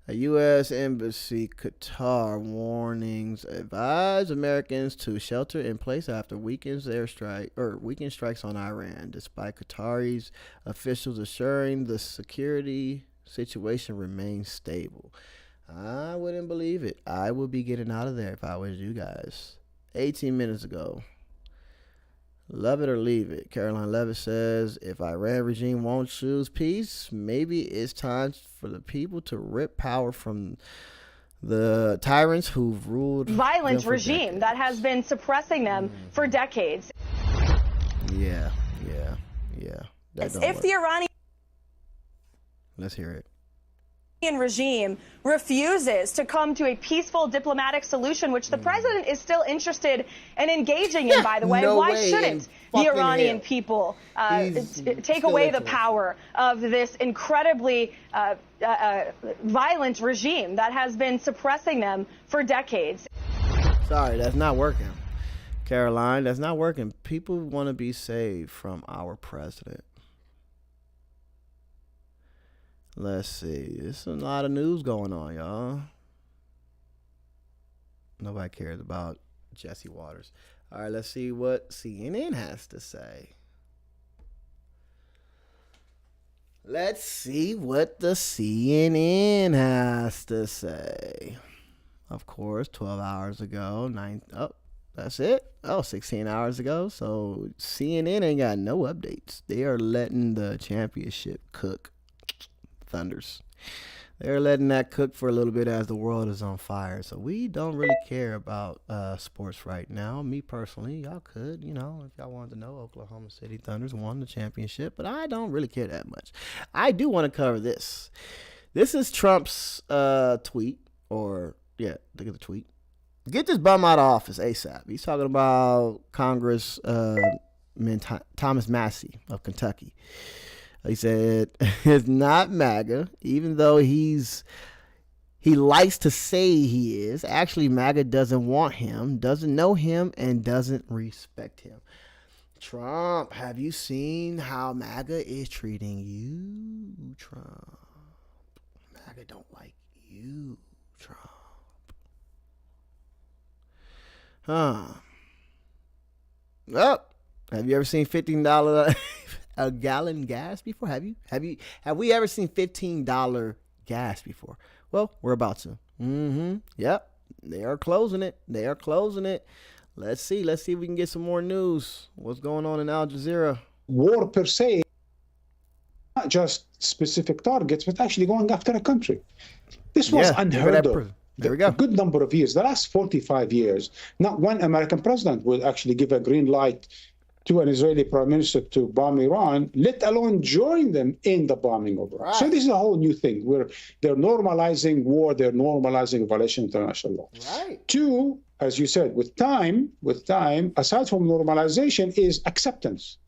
a U.S. embassy, Qatar, warnings advise Americans to shelter in place after weekend strikes on Iran, despite Qatari's officials assuring the security situation remains stable. I wouldn't believe it. I would be getting out of there if I was you guys. 18 minutes ago. Love it or leave it. Caroline Levitt says, if Iran regime won't choose peace, maybe it's time for the people to rip power from the tyrants who've ruled. Violent regime that has been suppressing them for decades. Yeah. If the Iranian Let's hear it. regime refuses to come to a peaceful diplomatic solution, which the president is still interested in engaging in, by the way, No why way shouldn't in the Iranian hell. people take still away the interested. power of this incredibly violent regime that has been suppressing them for decades? Sorry, that's not working. Caroline, that's not working. People want to be saved from our president. Let's see. There's a lot of news going on, y'all. Nobody cares about Jesse Waters. All right, let's see what CNN has to say. Let's see what the CNN has to say. Of course, 12 hours ago, that's it. 16 hours ago. So CNN ain't got no updates. They are letting the championship cook. Thunders. They're letting that cook for a little bit as the world is on fire. So we don't really care about sports right now. Me personally, y'all could, if y'all wanted to know, Oklahoma City Thunders won the championship, but I don't really care that much. I do want to cover this. This is Trump's tweet, look at the tweet. Get this bum out of office ASAP. He's talking about Congressman Thomas Massey of Kentucky. He said, it's not MAGA, even though he likes to say he is. Actually, MAGA doesn't want him, doesn't know him, and doesn't respect him. Trump, have you seen how MAGA is treating you, Trump? MAGA don't like you, Trump. Oh, have you ever seen $15 a gallon gas before? Have we ever seen $15 gas before? Well, we're about to. Yep. They are closing it. Let's see if we can get some more news. What's going on in Al Jazeera? War per se, not just specific targets, but actually going after a country. This was unheard of. There we go. A good number of years, the last 45 years, not one American president will actually give a green light to an Israeli prime minister to bomb Iran, let alone join them in the bombing of Iran. Right. So this is a whole new thing where they're normalizing war, they're normalizing violation of international law. Right. Two, as you said, with time, aside from normalization, is acceptance.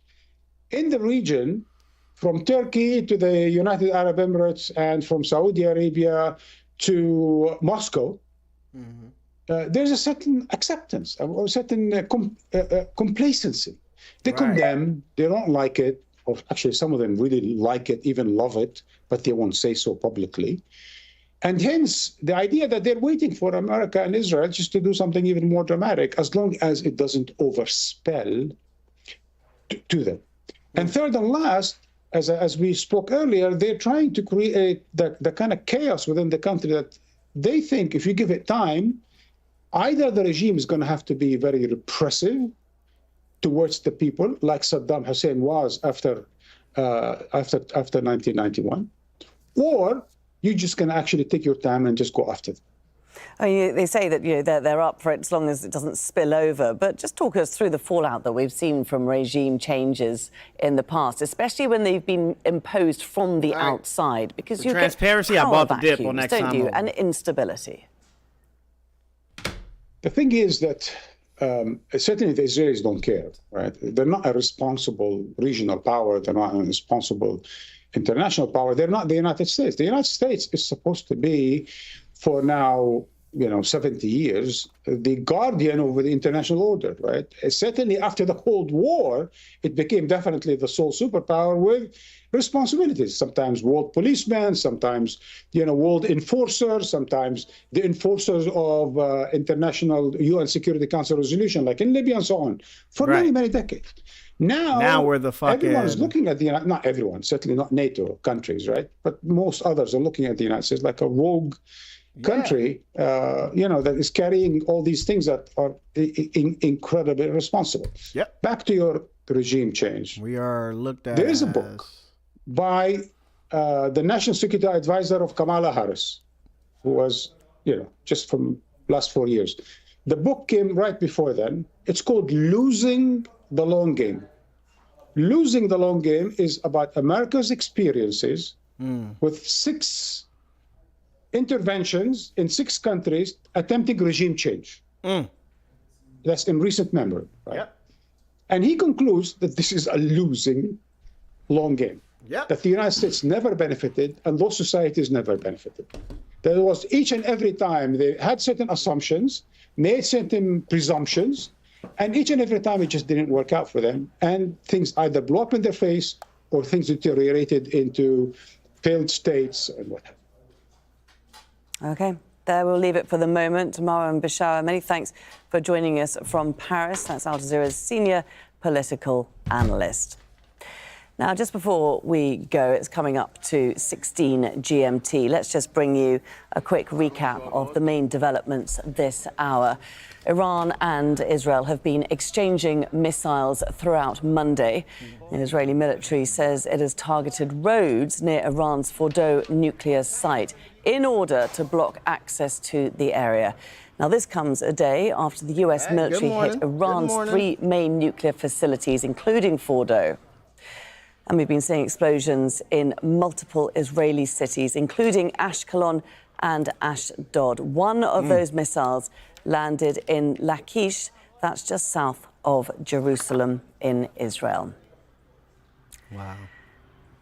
In the region, from Turkey to the United Arab Emirates and from Saudi Arabia to Moscow, there's a certain acceptance, or a certain complacency. They condemn, they don't like it, or actually some of them really like it, even love it, but they won't say so publicly. And hence, the idea that they're waiting for America and Israel just to do something even more dramatic, as long as it doesn't overspell to them. And third and last, as we spoke earlier, they're trying to create the kind of chaos within the country that they think if you give it time, either the regime is going to have to be very repressive towards the people, like Saddam Hussein was after 1991, or you're just going to actually take your time and just go after them. I mean, they say that they're up for it as long as it doesn't spill over. But just talk us through the fallout that we've seen from regime changes in the past, especially when they've been imposed from the outside. Because you transparency, get I bought the vacuums, dip on next don't time you? over. And instability. The thing is that certainly the Israelis don't care, right? They're not a responsible regional power. They're not a responsible international power. They're not the United States. The United States is supposed to be, for now, 70 years, the guardian over the international order, right? Certainly after the Cold War, it became definitely the sole superpower with responsibilities. Sometimes world policemen, sometimes, world enforcers, sometimes the enforcers of international UN Security Council resolution, like in Libya and so on, for many, many decades. Now we're the fucking... Everyone's looking at not everyone, certainly not NATO countries, right? But most others are looking at the United States like a rogue country, that is carrying all these things that are incredibly irresponsible. Yep. Back to your regime change. We are looked at. There is a book by the National Security Advisor of Kamala Harris, who was, just from last 4 years. The book came right before then. It's called Losing the Long Game. Losing the Long Game is about America's experiences with 6 interventions in 6 countries attempting regime change. That's in recent memory, right? Yep. And he concludes that this is a losing long game. Yep. That the United States never benefited and those societies never benefited. There was each and every time they had certain assumptions, made certain presumptions, and each and every time it just didn't work out for them. And things either blew up in their face or things deteriorated into failed states and what have you. Okay, there we'll leave it for the moment. Marwan Bishara, many thanks for joining us from Paris. That's Al Jazeera's senior political analyst. Now, just before we go, it's coming up to 16 GMT. Let's just bring you a quick recap of the main developments this hour. Iran and Israel have been exchanging missiles throughout Monday. The Israeli military says it has targeted roads near Iran's Fordow nuclear site in order to block access to the area. Now, this comes a day after the US military hit Iran's 3 main nuclear facilities, including Fordow. And we've been seeing explosions in multiple Israeli cities, including Ashkelon and Ashdod. One of those missiles landed in Lachish, that's just south of Jerusalem in Israel.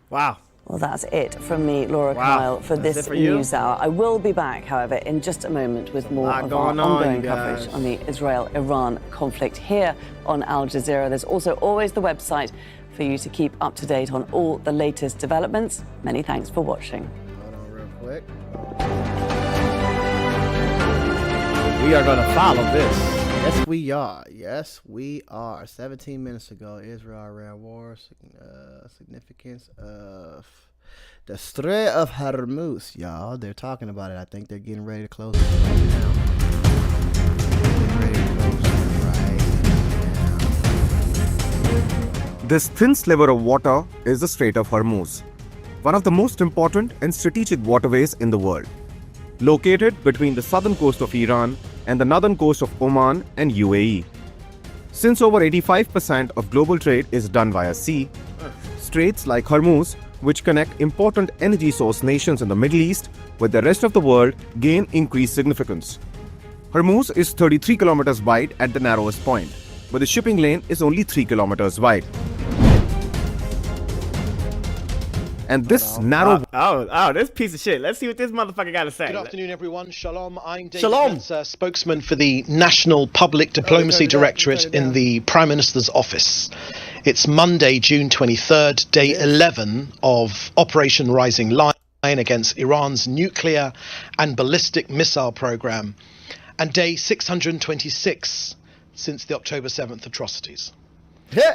Wow. Well, that's it from me, Laura Kyle, for this news hour. I will be back, however, in just a moment with more of our ongoing coverage on the Israel-Iran conflict here on Al Jazeera. There's also always the website for you to keep up to date on all the latest developments. Many thanks for watching. Hold on real quick. We are going to follow this. Yes, we are. Yes, we are. 17 minutes ago, Israel-Iran war, significance of the Strait of Hormuz. Y'all, they're talking about it. I think they're getting ready to close it right now. This thin sliver of water is the Strait of Hormuz, one of the most important and strategic waterways in the world. Located between the southern coast of Iran and the northern coast of Oman and UAE. Since over 85% of global trade is done via sea, straits like Hormuz, which connect important energy source nations in the Middle East with the rest of the world, gain increased significance. Hormuz is 33 kilometers wide at the narrowest point, but the shipping lane is only 3 kilometers wide. And this narrow... this piece of shit. Let's see what this motherfucker got to say. Good afternoon, everyone. Shalom. I'm David Menzer, spokesman for the National Public Diplomacy Directorate in the Prime Minister's office. It's Monday, June 23rd, day 11 of Operation Rising Lion against Iran's nuclear and ballistic missile program, and day 626 since the October 7th atrocities.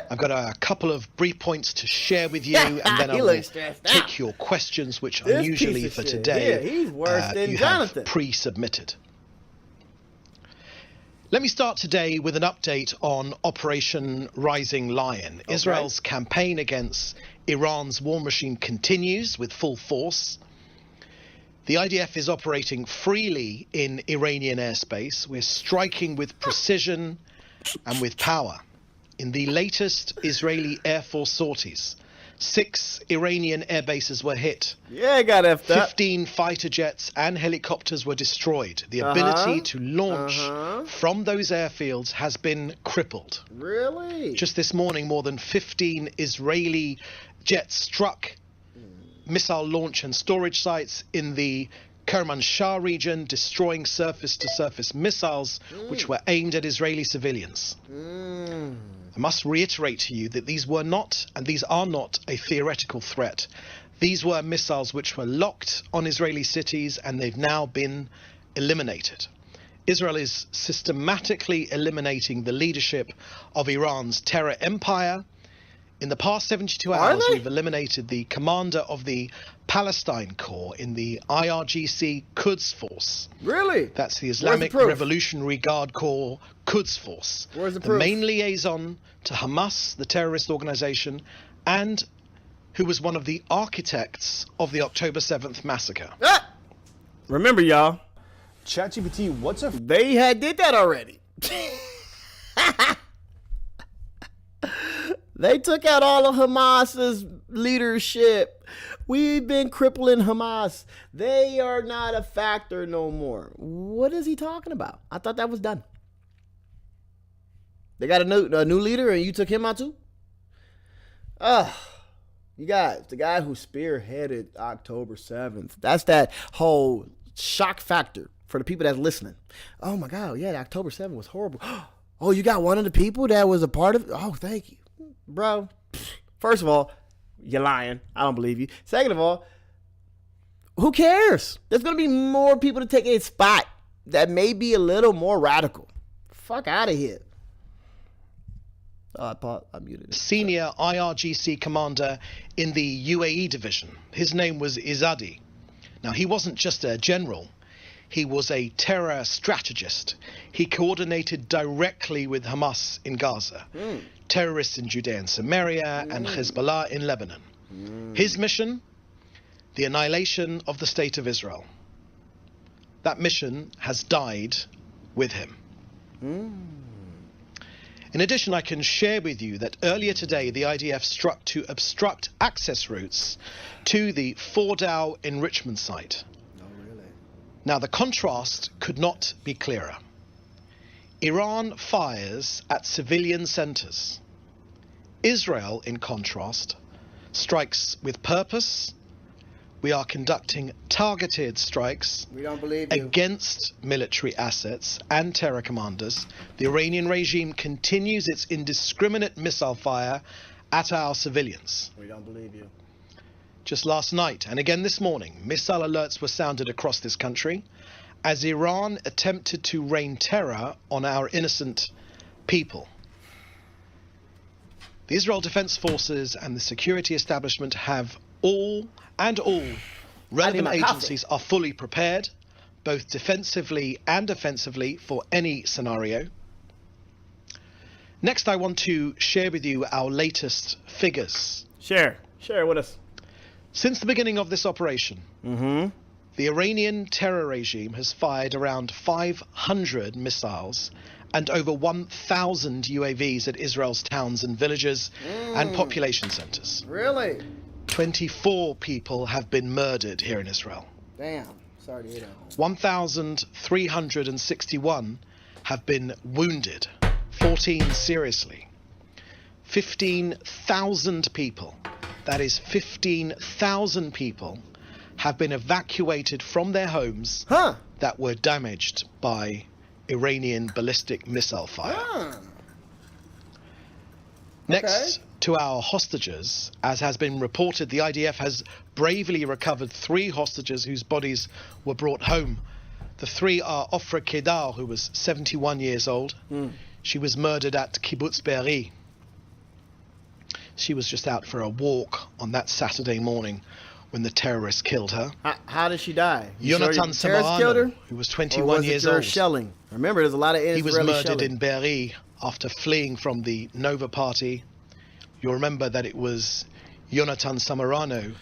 I've got a couple of brief points to share with you, and then I will take your questions, which unusually for today you have pre-submitted. Let me start today with an update on Operation Rising Lion. Okay. Israel's campaign against Iran's war machine continues with full force. The IDF is operating freely in Iranian airspace. We're striking with precision and with power. In the latest Israeli Air Force sorties, 6 Iranian air bases were hit. Yeah, I got F'd up. 15 fighter jets and helicopters were destroyed. The ability to launch from those airfields has been crippled. Really? Just this morning, more than 15 Israeli jets struck missile launch and storage sites in the Kermanshah region, destroying surface-to-surface missiles which were aimed at Israeli civilians. I must reiterate to you that these were not, and these are not, a theoretical threat. These were missiles which were locked on Israeli cities, and they've now been eliminated. Israel is systematically eliminating the leadership of Iran's terror empire In the past 72 hours, we've eliminated the commander of the Palestine Corps in the IRGC Quds Force. Really? That's the Islamic Revolutionary Guard Corps Quds Force. Where's the proof? The main liaison to Hamas, the terrorist organization, and who was one of the architects of the October 7th massacre. Ah! Remember, y'all. ChatGPT, what's a... They did that already. They took out all of Hamas's leadership. We've been crippling Hamas. They are not a factor no more. What is he talking about? I thought that was done. They got a new leader and you took him out too? You guys, the guy who spearheaded October 7th, that's that whole shock factor for the people that's listening. Oh my God, yeah, October 7th was horrible. Oh, you got one of the people that was a part of it? Oh, thank you. Bro, first of all, you're lying. I don't believe you. Second of all, who cares? There's going to be more people to take a spot that may be a little more radical. Fuck out of here. I muted it. Senior IRGC commander in the UAE division. His name was Izadi. Now, he wasn't just a general. He was a terror strategist. He coordinated directly with Hamas in Gaza, terrorists in Judea and Samaria, and Hezbollah in Lebanon. His mission? The annihilation of the state of Israel. That mission has died with him. In addition, I can share with you that earlier today, the IDF struck to obstruct access routes to the Fordow enrichment site. Now, the contrast could not be clearer. Iran fires at civilian centers. Israel, in contrast, strikes with purpose. We are conducting targeted strikes against military assets and terror commanders. The Iranian regime continues its indiscriminate missile fire at our civilians. We don't believe you. Just last night and again this morning, missile alerts were sounded across this country as Iran attempted to rain terror on our innocent people. The Israel Defense Forces and the security establishment have all relevant agencies are fully prepared, both defensively and offensively, for any scenario. Next, I want to share with you our latest figures. Share with us. Since the beginning of this operation, the Iranian terror regime has fired around 500 missiles and over 1,000 UAVs at Israel's towns and villages and population centers. Really? 24 people have been murdered here in Israel. Damn. Sorry to hear that. 1,361 have been wounded, 14 seriously. 15,000 people, that is 15,000 people, have been evacuated from their homes that were damaged by Iranian ballistic missile fire. Next to our hostages, as has been reported, the IDF has bravely recovered 3 hostages whose bodies were brought home. The 3 are Ofra Kedar, who was 71 years old. She was murdered at Kibbutz Be'eri. She was just out for a walk on that Saturday morning when the terrorists killed her. How did she die? Yonatan Samarano, who was 21 years old. Shelling. Remember, there's a lot of Israeli He was murdered shelling in Be'eri after fleeing from the Nova Party. You'll remember that it was Yonatan Samarano.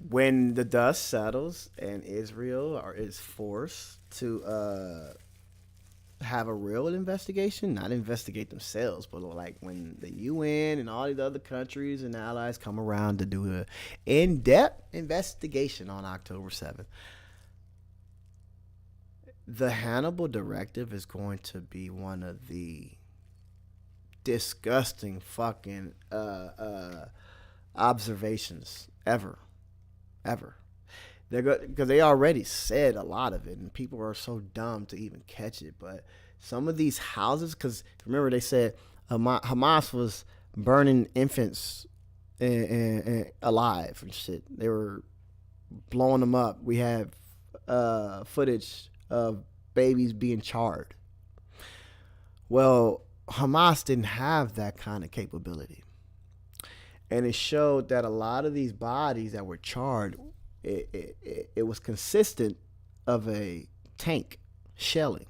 When the dust settles and Israel is forced to have a real investigation, not investigate themselves, but like when the UN and all these other countries and allies come around to do an in-depth investigation on October 7th, the Hannibal Directive is going to be one of the disgusting fucking observations ever. Because they already said a lot of it, and people are so dumb to even catch it. But some of these houses, because remember they said Hamas was burning infants and alive and shit. They were blowing them up. We have footage of babies being charred. Well, Hamas didn't have that kind of capability. And it showed that a lot of these bodies that were charred, it was consistent of a tank shelling.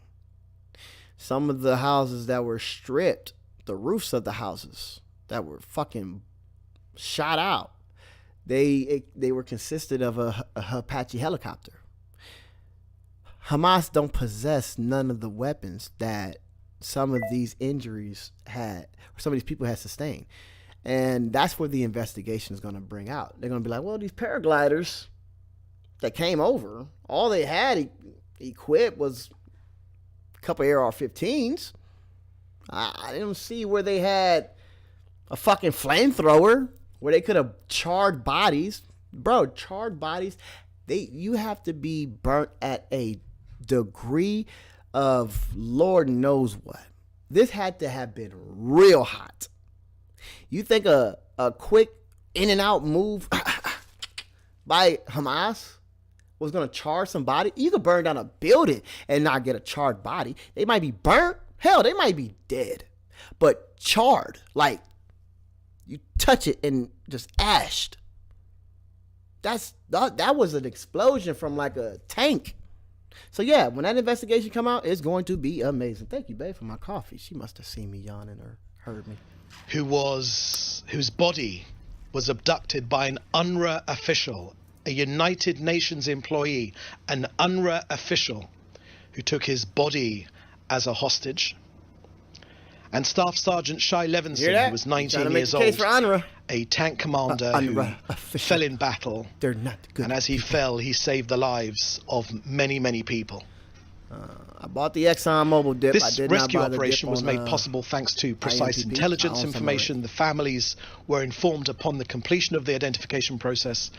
Some of the houses that were stripped, the roofs of the houses that were fucking shot out, they were consisted of a Apache helicopter. Hamas don't possess none of the weapons that some of these injuries had, or some of these people had sustained. And that's where the investigation is going to bring out. They're going to be like, well, these paragliders that came over, all they had equipped was a couple AR-15s. I didn't see where they had a fucking flamethrower, where they could have charred bodies. Bro, charred bodies, you have to be burnt at a degree of Lord knows what. This had to have been real hot. You think a quick in and out move by Hamas was going to charge somebody? You could burn down a building and not get a charred body. They might be burnt. Hell, they might be dead. But charred, like you touch it and just ashed. That was an explosion from like a tank. So yeah, when that investigation come out, it's going to be amazing. Thank you, babe, for my coffee. She must have seen me yawning or heard me. Whose body was abducted by an UNRWA official, a United Nations employee, an UNRWA official who took his body as a hostage. And Staff Sergeant Shai Levinson, who was 19 years old, a tank commander who fell in battle. They're not good. And as he fell, he saved the lives of many, many people. I bought the ExxonMobil dip. This rescue operation was made possible thanks to precise intelligence information. The families were informed upon the completion of the identification process.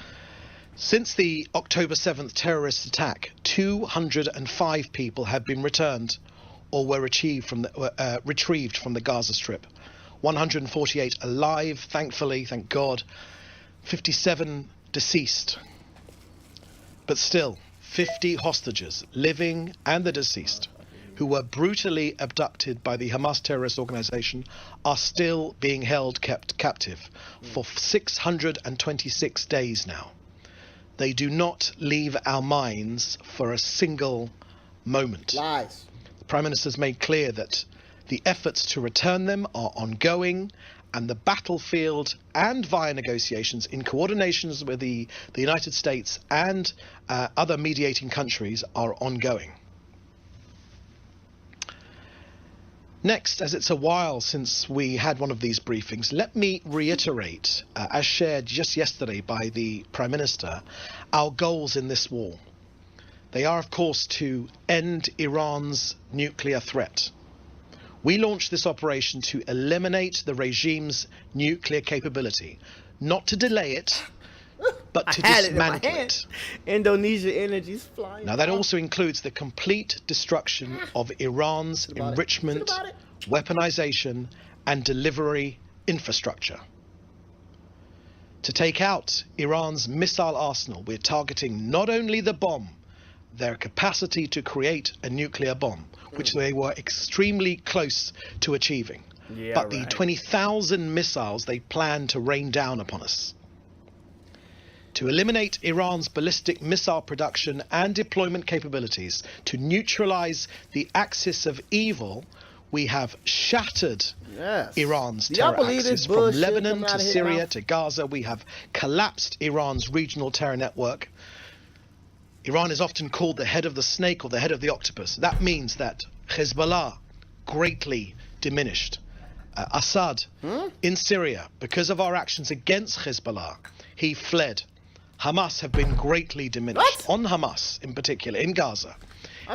Since the October 7th terrorist attack, 205 people have been returned or were retrieved from the Gaza Strip. 148 alive, thankfully, thank God. 57 deceased. But still, 50 hostages, living and the deceased, who were brutally abducted by the Hamas terrorist organization, are still being held captive for 626 days now. They do not leave our minds for a single moment. Lies. The Prime Minister's made clear that the efforts to return them are ongoing, and the battlefield and via negotiations in coordinations with the United States and other mediating countries are ongoing. Next, as it's a while since we had one of these briefings, let me reiterate, as shared just yesterday by the Prime Minister, our goals in this war. They are, of course, to end Iran's nuclear threat. We launched this operation to eliminate the regime's nuclear capability, not to delay it, but to dismantle it. Indonesia Energy's flying. Now, that also includes the complete destruction of Iran's enrichment, weaponization, and delivery infrastructure. To take out Iran's missile arsenal, we're targeting not only the bomb, their capacity to create a nuclear bomb, which they were extremely close to achieving, but the 20,000 missiles they plan to rain down upon us. To eliminate Iran's ballistic missile production and deployment capabilities, to neutralize the axis of evil, we have shattered Iran's terror axis from Lebanon to Syria to Gaza. We have collapsed Iran's regional terror network. Iran is often called the head of the snake or the head of the octopus. That means that Hezbollah greatly diminished. Assad in Syria, because of our actions against Hezbollah, he fled. Hamas have been greatly diminished. On Hamas in particular, in Gaza.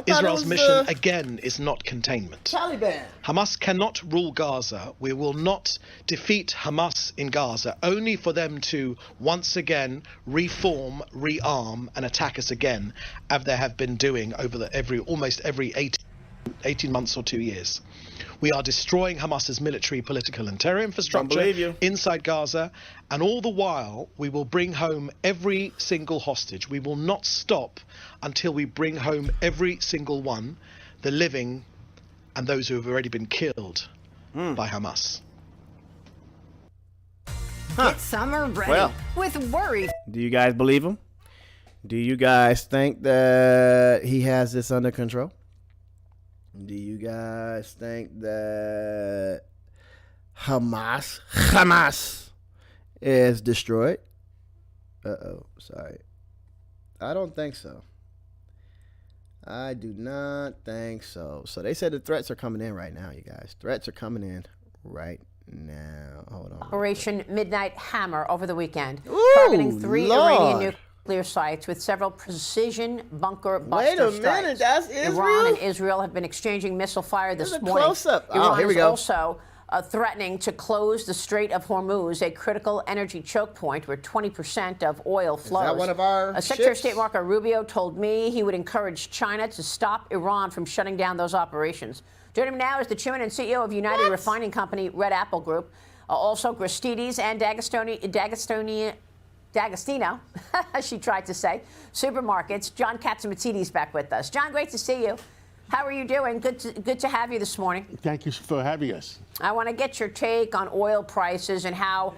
Israel's mission, again, is not containment. Taliban. Hamas cannot rule Gaza. We will not defeat Hamas in Gaza, only for them to once again reform, rearm, and attack us again, as they have been doing over almost every 18 months or 2 years. We are destroying Hamas's military, political, and terror infrastructure inside Gaza, and all the while we will bring home every single hostage. We will not stop until we bring home every single one, the living and those who have already been killed by Hamas. Get summer ready with worry. Do you guys believe him? Do you guys think that he has this under control? Do you guys think that Hamas is destroyed? Sorry. I don't think so. I do not think so. So they said the threats are coming in right now, you guys. Threats are coming in right now. Hold on. Operation Midnight Hammer over the weekend, targeting 3 Iranian nuclear sites with several precision bunker buster strikes. Wait a minute, that's Israel? Iran and Israel have been exchanging missile fire this morning. Close-up. Iran here we go. is also threatening to close the Strait of Hormuz, a critical energy choke point where 20% of oil flows. Is that one of our Secretary of ships? State Marco Rubio told me he would encourage China to stop Iran from shutting down those operations. Joining me now is the chairman and CEO of United Refining Company, Red Apple Group, also Gristedes and D'Agostino, she tried to say, supermarkets. John Catsimatidis back with us. John, great to see you. How are you doing? Good to have you this morning. Thank you for having us. I want to get your take on oil prices and how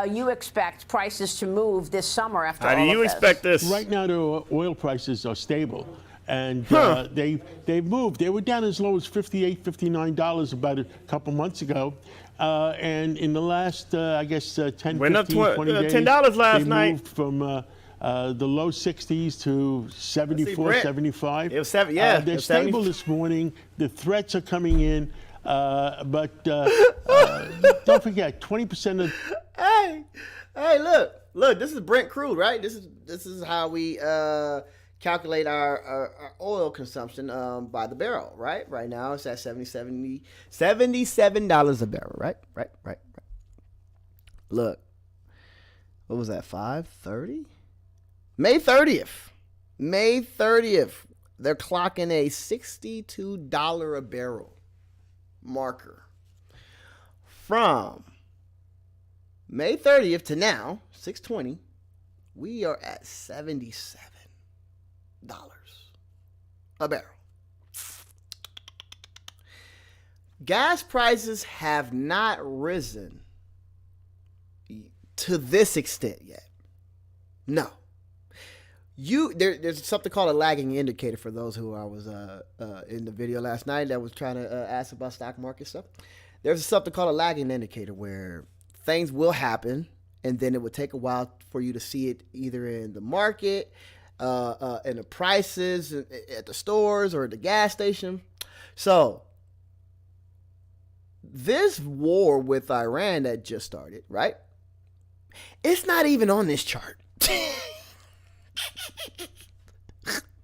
you expect prices to move this summer after all of this. How do you expect this? Right now, the oil prices are stable. And they've moved. They were down as low as $58, $59 about a couple months ago. And in the last, 10, 15, 20 days, $10 last they night. moved from the low 60s to 74, 75. It was they're stable this morning. The threats are coming in. But don't forget, 20% of... Hey, look, this is Brent crude, right? This is how we calculate our oil consumption by the barrel, right? Right now it's at $77 a barrel, right? Look, what was that, 5:30? May 30th, they're clocking a $62 a barrel marker. From May 30th to now, 6/20, we are at $77 a barrel. Gas prices have not risen to this extent yet. No. There's something called a lagging indicator for those who I was in the video last night that was trying to ask about stock market stuff. There's something called a lagging indicator where things will happen and then it would take a while for you to see it either in the market, in the prices at the stores or at the gas station. So this war with Iran that just started, right? It's not even on this chart.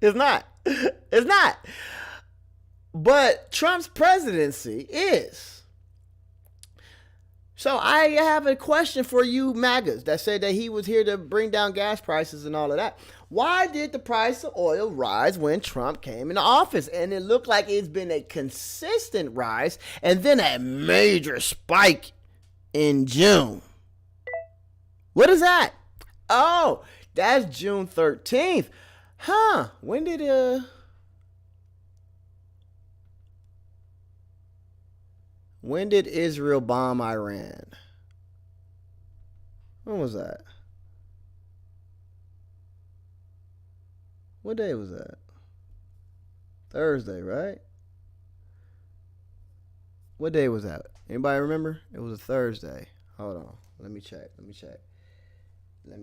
It's not. But Trump's presidency is. So I have a question for you MAGAs that said that he was here to bring down gas prices and all of that. Why did the price of oil rise when Trump came into office? And it looked like it's been a consistent rise and then a major spike in June. What is that? Oh, that's June 13th. When did Israel bomb Iran? When was that? What day was that? Thursday, right? What day was that? Anybody remember? It was a Thursday. Hold on. Let me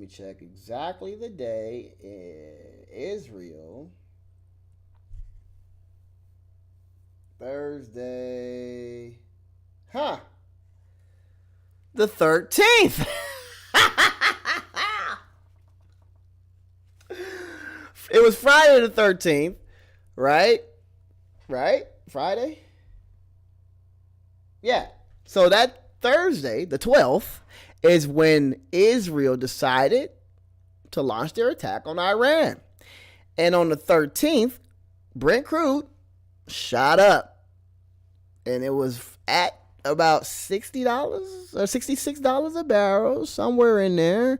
check exactly the day Israel. Thursday. The 13th. It was Friday the 13th, right? Friday? Yeah. So that Thursday, the 12th, is when Israel decided to launch their attack on Iran. And on the 13th, Brent crude shot up. And it was at about $60 or $66 a barrel, somewhere in there.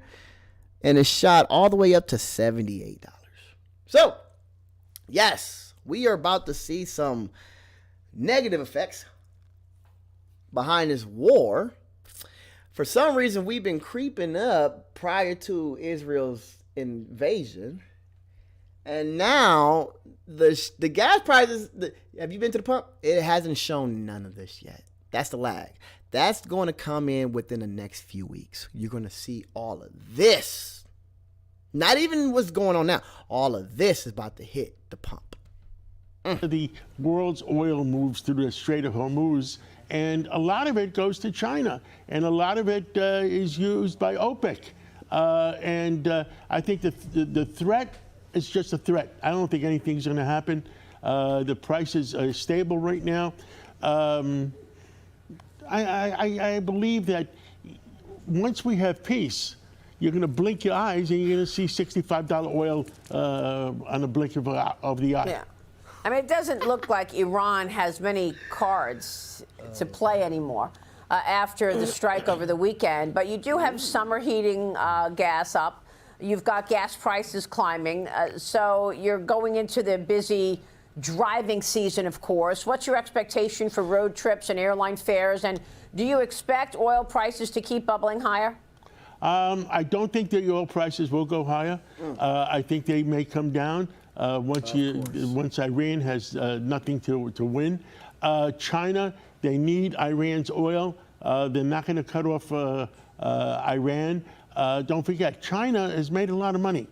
And it shot all the way up to $78. So, yes, we are about to see some negative effects behind this war For some reason, we've been creeping up prior to Israel's invasion. And now the gas prices, have you been to the pump? It hasn't shown none of this yet. That's the lag. That's going to come in within the next few weeks. You're going to see all of this. Not even what's going on now. All of this is about to hit the pump. The world's oil moves through the Strait of Hormuz, and a lot of it goes to China, and a lot of it is used by OPEC. I think the threat is just a threat. I don't think anything's going to happen. The prices are stable right now. I believe that once we have peace, you're going to blink your eyes and you're going to see $65 oil on the blink of the eye. Yeah. I mean, it doesn't look like Iran has many cards to play anymore after the strike over the weekend. But you do have summer heating gas up. You've got gas prices climbing. So you're going into the busy driving season, of course. What's your expectation for road trips and airline fares? And do you expect oil prices to keep bubbling higher? I don't think the oil prices will go higher. I think they may come down once Iran has nothing to win. China, they need Iran's oil. They're not going to cut off Iran. Don't forget, China has made a lot of money.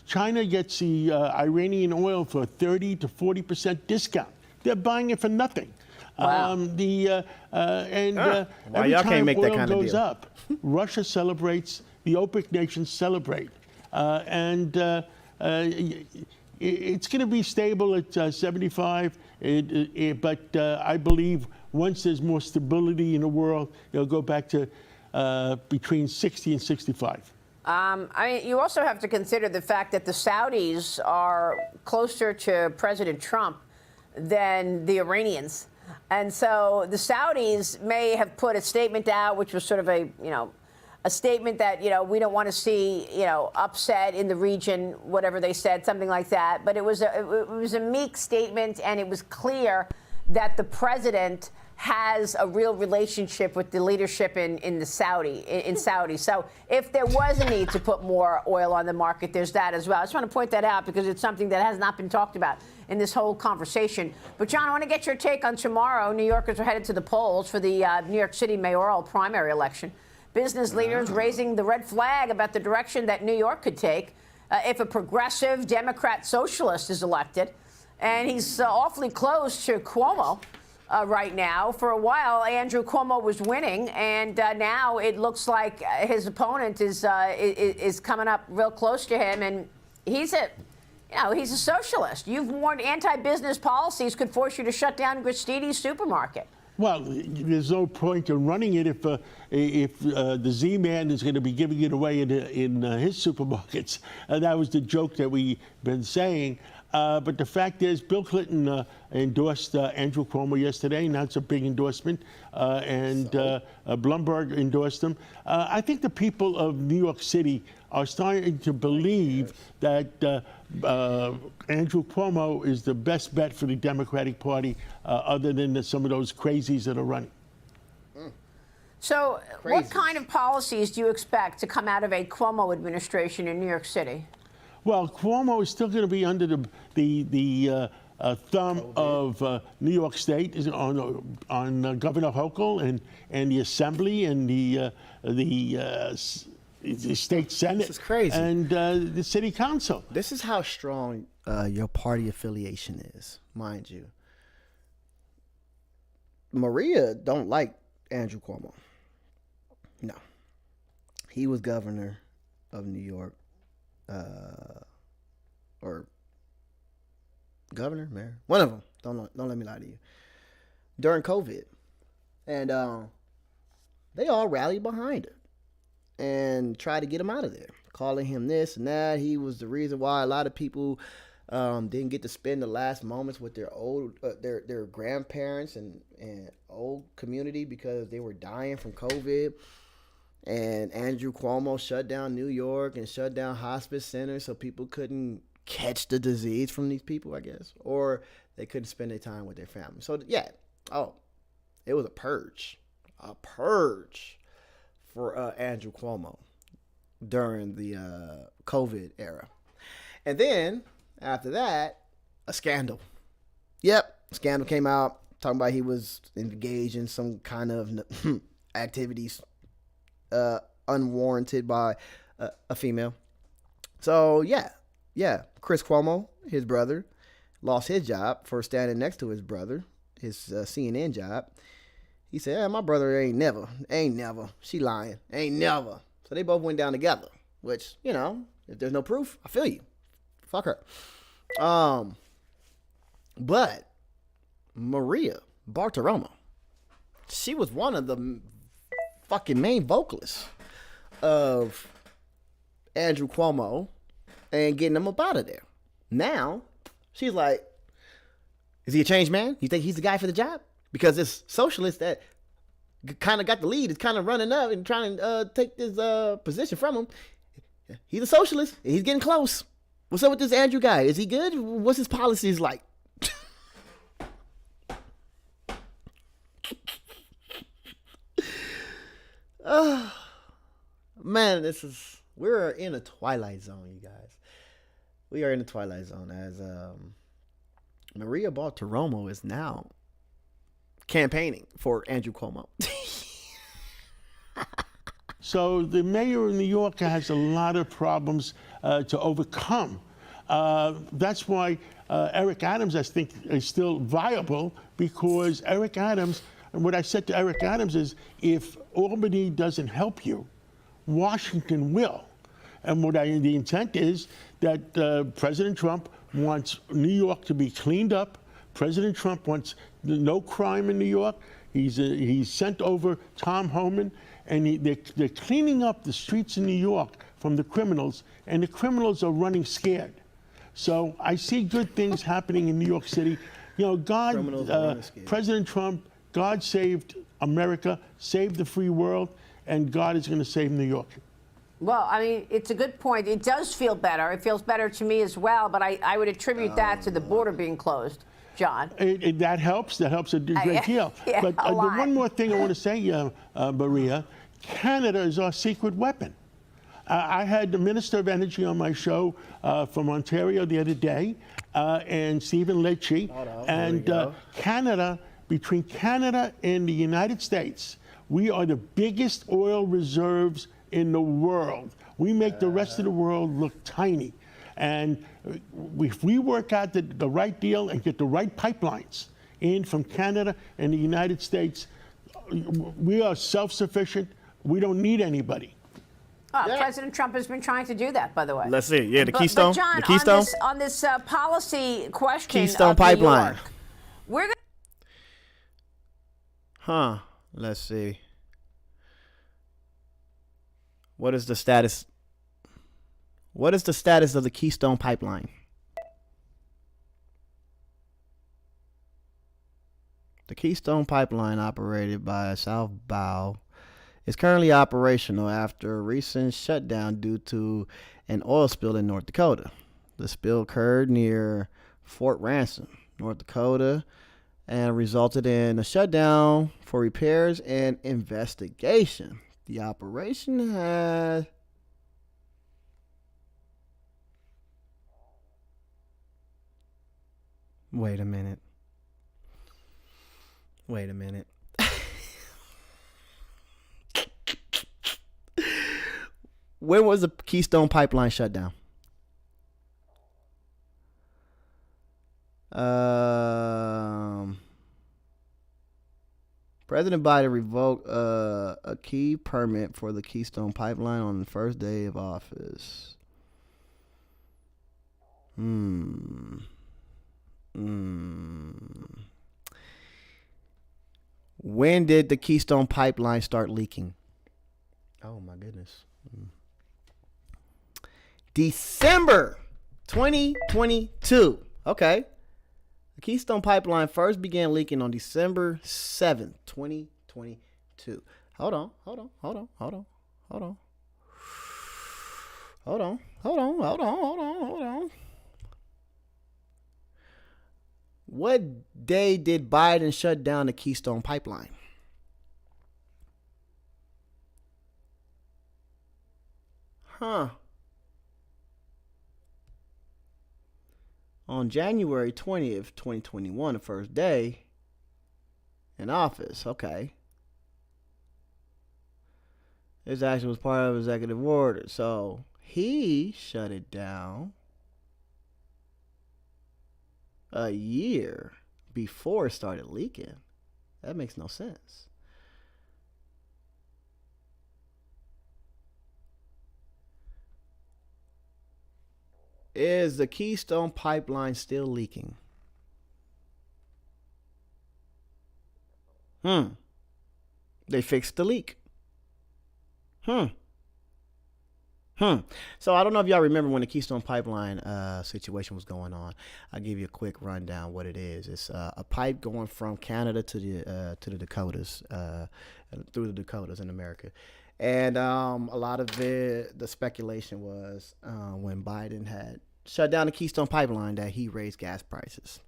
China gets the Iranian oil for 30 to 40% discount. They're buying it for nothing. Wow. Every y'all time can't make oil that kind of goes deal? up, Russia celebrates, the OPEC nations celebrate. It's going to be stable at 75, but I believe once there's more stability in the world, it'll go back to between 60 and 65. I mean, you also have to consider the fact that the Saudis are closer to President Trump than the Iranians. And so the Saudis may have put a statement out, which was sort of a statement that, we don't want to see, upset in the region, whatever they said, something like that. But it was a meek statement, and it was clear that the president has a real relationship with the leadership in Saudi. So if there was a need to put more oil on the market, there's that as well. I just want to point that out because it's something that has not been talked about in this whole conversation. But John, I want to get your take on tomorrow. New Yorkers are headed to the polls for the New York City mayoral primary election. Business leaders raising the red flag about the direction that New York could take if a progressive Democrat socialist is elected. And he's awfully close to Cuomo. Right now. For a while, Andrew Cuomo was winning, and now it looks like his opponent is coming up real close to him, and he's a socialist. You've warned anti-business policies could force you to shut down Gristedes supermarket. Well, there's no point in running it if the Z-Man is going to be giving it away in his supermarkets. That was the joke that we've been saying. But the fact is, Bill Clinton endorsed Andrew Cuomo yesterday, and that's a big endorsement. Bloomberg endorsed him. I think the people of New York City are starting to believe that Andrew Cuomo is the best bet for the Democratic Party, other than some of those crazies that are running. So what kind of policies do you expect to come out of a Cuomo administration in New York City? Well, Cuomo is still going to be under the thumb of New York State on Governor Hochul and the Assembly and the state Senate. This is crazy. And the City Council. This is how strong your party affiliation is, mind you. Maria don't like Andrew Cuomo. No. He was governor of New York. Or governor, mayor, one of them. Don't let me lie to you. During COVID, and they all rallied behind him and tried to get him out of there, calling him this and that. He was the reason why a lot of people didn't get to spend the last moments with their old their grandparents and old community because they were dying from COVID. And Andrew Cuomo shut down New York and shut down hospice centers so people couldn't catch the disease from these people, I guess. Or they couldn't spend their time with their family. So, yeah. Oh, it was a purge. A purge for Andrew Cuomo during the COVID era. And then after that, a scandal. Yep, scandal came out talking about he was engaged in some kind of activities unwarranted by a female. So yeah, Chris Cuomo, his brother, lost his job for standing next to his brother, his CNN job. He said, my brother ain't never. She lying. Ain't never. So they both went down together, which, if there's no proof, I feel you. Fuck her. But Maria Bartiromo, she was one of the fucking main vocalists of Andrew Cuomo and getting him up out of there. Now, she's like, is he a changed man? You think he's the guy for the job? Because this socialist that kind of got the lead is kind of running up and trying to take this position from him. He's a socialist. And he's getting close. What's up with this Andrew guy? Is he good? What's his policies like? Man, we're in a twilight zone, you guys. We are in a twilight zone as Maria Bartiromo is now campaigning for Andrew Cuomo. So the mayor of New York has a lot of problems to overcome. That's why Eric Adams, I think, is still viable, because Eric Adams, and what I said to Eric Adams is, if Albany doesn't help you, Washington will. And the intent is that President Trump wants New York to be cleaned up. President Trump wants no crime in New York. He's sent over Tom Homan, and they're cleaning up the streets in New York from the criminals, and the criminals are running scared. So I see good things happening in New York City. God, President Trump, God saved America, saved the free world, and God is going to save New York. Well, I mean, it's a good point. It does feel better. It feels better to me as well, but I would attribute that to the border being closed, John. That helps. That helps a great deal. Yeah, but the one more thing I want to say, Maria, Canada is our secret weapon. I had the Minister of Energy on my show from Ontario the other day, and Stephen Lecce. And Canada, between Canada and the United States, we are the biggest oil reserves in the world. We make the rest of the world look tiny. And if we work out the right deal and get the right pipelines in from Canada and the United States, we are self-sufficient. We don't need anybody. President Trump has been trying to do that, by the way. Let's see. Yeah, the Keystone. But John, the Keystone? on this policy question Keystone of Pipeline. New York, we're going to... Let's see. What is the status? What is the status of the Keystone Pipeline? The Keystone Pipeline, operated by South Bow, is currently operational after a recent shutdown due to an oil spill in North Dakota. The spill occurred near Fort Ransom, North Dakota, and resulted in a shutdown for repairs and investigation. The operation had... Wait a minute. When was the Keystone Pipeline shut down? President Biden revoked a key permit for the Keystone Pipeline on the first day of office. When did the Keystone Pipeline start leaking? Oh my goodness. December 2022. Okay. The Keystone Pipeline first began leaking on December 7th, 2022. Hold on. What day did Biden shut down the Keystone Pipeline? On January 20th, 2021, the first day in office. Okay. This action was part of executive order. So he shut it down a year before it started leaking. That makes no sense. Is the Keystone Pipeline still leaking? They fixed the leak. So I don't know if y'all remember when the Keystone Pipeline situation was going on. I'll give you a quick rundown what it is. It's a pipe going from Canada to the Dakotas, through the Dakotas in America. And a lot of the speculation was when Biden had shut down the Keystone Pipeline that he raised gas prices.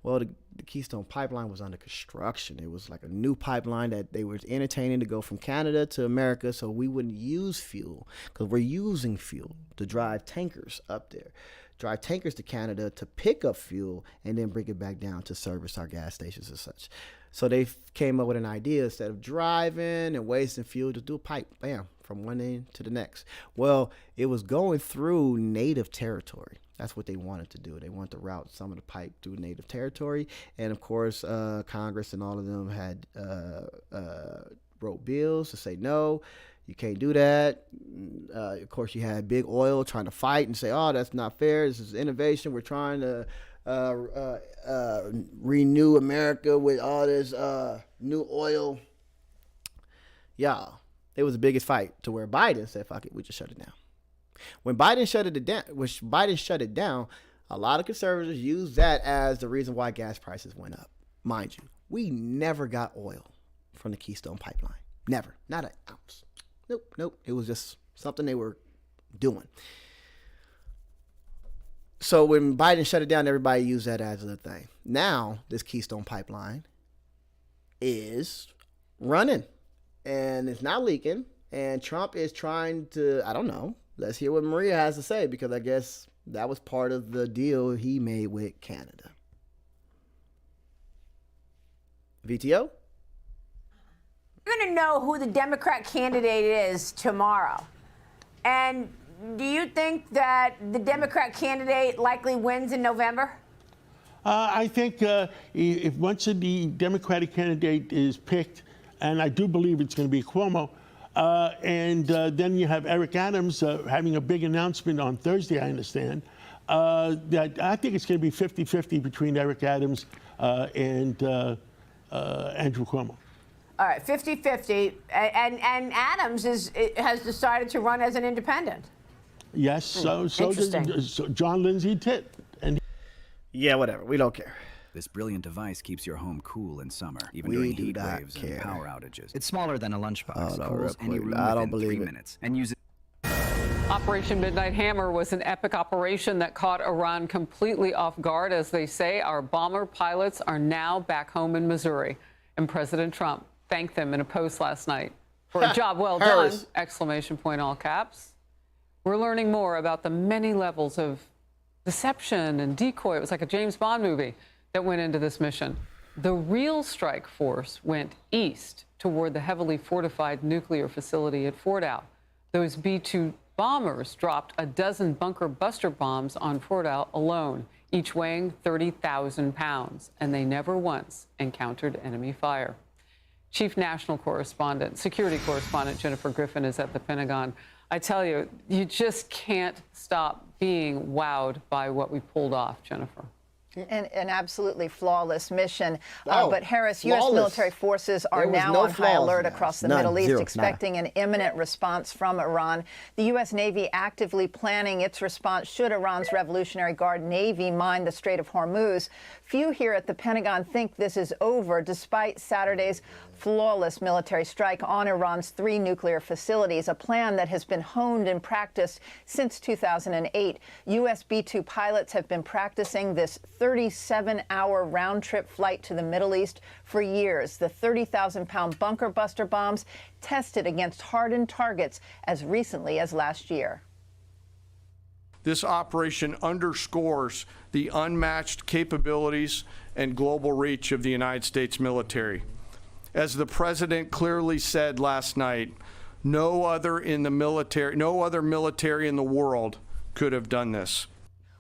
Well, the Keystone Pipeline was under construction. It was like a new pipeline that they were entertaining to go from Canada to America so we wouldn't use fuel, because we're using fuel to drive tankers up there, drive tankers to Canada to pick up fuel and then bring it back down to service our gas stations and such. So they came up with an idea, instead of driving and wasting fuel, to do a pipe, bam, from one end to the next. Well, it was going through native territory. That's what they wanted to do. They wanted to route some of the pipe through native territory. And of course, Congress and all of them had wrote bills to say, no, you can't do that. Of course, you had big oil trying to fight and say, oh, that's not fair. This is innovation. We're trying to renew America with all this new oil. Yeah, it was the biggest fight, to where Biden said, fuck it, we just shut it down. When Biden shut it down, a lot of conservatives used that as the reason why gas prices went up. Mind you, we never got oil from the Keystone Pipeline. Never. Not an ounce. Nope. It was just something they were doing. So when Biden shut it down, everybody used that as a thing. Now, this Keystone Pipeline is running, and it's not leaking, and Trump is trying to, I don't know, let's hear what Maria has to say, because I guess that was part of the deal he made with Canada. VTO? We're going to know who the Democrat candidate is tomorrow. And do you think that the Democrat candidate likely wins in November? I think if once the Democratic candidate is picked, and I do believe it's going to be Cuomo, and then you have Eric Adams having a big announcement on Thursday, I understand, that I think it's going to be 50-50 between Eric Adams and Andrew Cuomo. All right, 50-50. And Adams has decided to run as an independent. Yes, so John Lindsay did. And yeah, whatever. We don't care. This brilliant device keeps your home cool in summer, even during heat waves and power outages. It's smaller than a lunchbox. Cools any room within 3 minutes. And uses Operation Midnight Hammer was an epic operation that caught Iran completely off guard. As they say, our bomber pilots are now back home in Missouri. And President Trump thanked them in a post last night for a job well done, exclamation point, all caps. We're learning more about the many levels of deception and decoy. It was like a James Bond movie that went into this mission. The real strike force went east toward the heavily fortified nuclear facility at Fordow. Those B-2 bombers dropped a dozen bunker buster bombs on Fordow alone, each weighing 30,000 pounds, and they never once encountered enemy fire. Chief National Correspondent, Security Correspondent Jennifer Griffin is at the Pentagon. I tell you, you just can't stop being wowed by what we pulled off, Jennifer. An absolutely flawless mission. But Harris, U.S. military forces are now on high alert across the Middle East, expecting an imminent response from Iran. The U.S. Navy actively planning its response should Iran's Revolutionary Guard Navy mine the Strait of Hormuz. Few here at the Pentagon think this is over, despite Saturday's flawless military strike on Iran's 3 nuclear facilities, a plan that has been honed and practiced since 2008. U.S. B-2 pilots have been practicing this 37-hour round-trip flight to the Middle East for years. The 30,000-pound bunker buster bombs tested against hardened targets as recently as last year. this operation underscores the unmatched capabilities and global reach of the United States military. As the President clearly said last night, no other military in the world could have done this.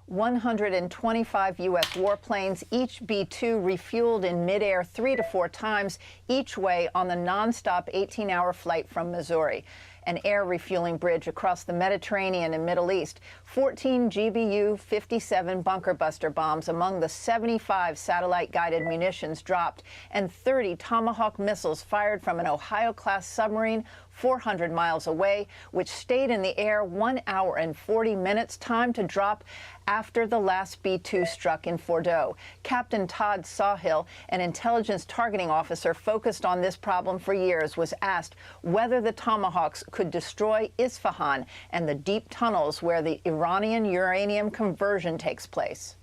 125 U.S. warplanes, each B-2 refueled in midair 3 to 4 times each way on the nonstop 18-hour flight from Missouri. An air refueling bridge across the Mediterranean and Middle East, 14 GBU-57 bunker buster bombs among the 75 satellite-guided munitions dropped, and 30 Tomahawk missiles fired from an Ohio-class submarine 400 miles away, which stayed in the air 1 hour and 40 minutes, time to drop after the last B-2 struck in Fordo. Captain Todd Sawhill, an intelligence targeting officer focused on this problem for years, was asked whether the Tomahawks could destroy Isfahan and the deep tunnels where the Iranian uranium conversion takes place.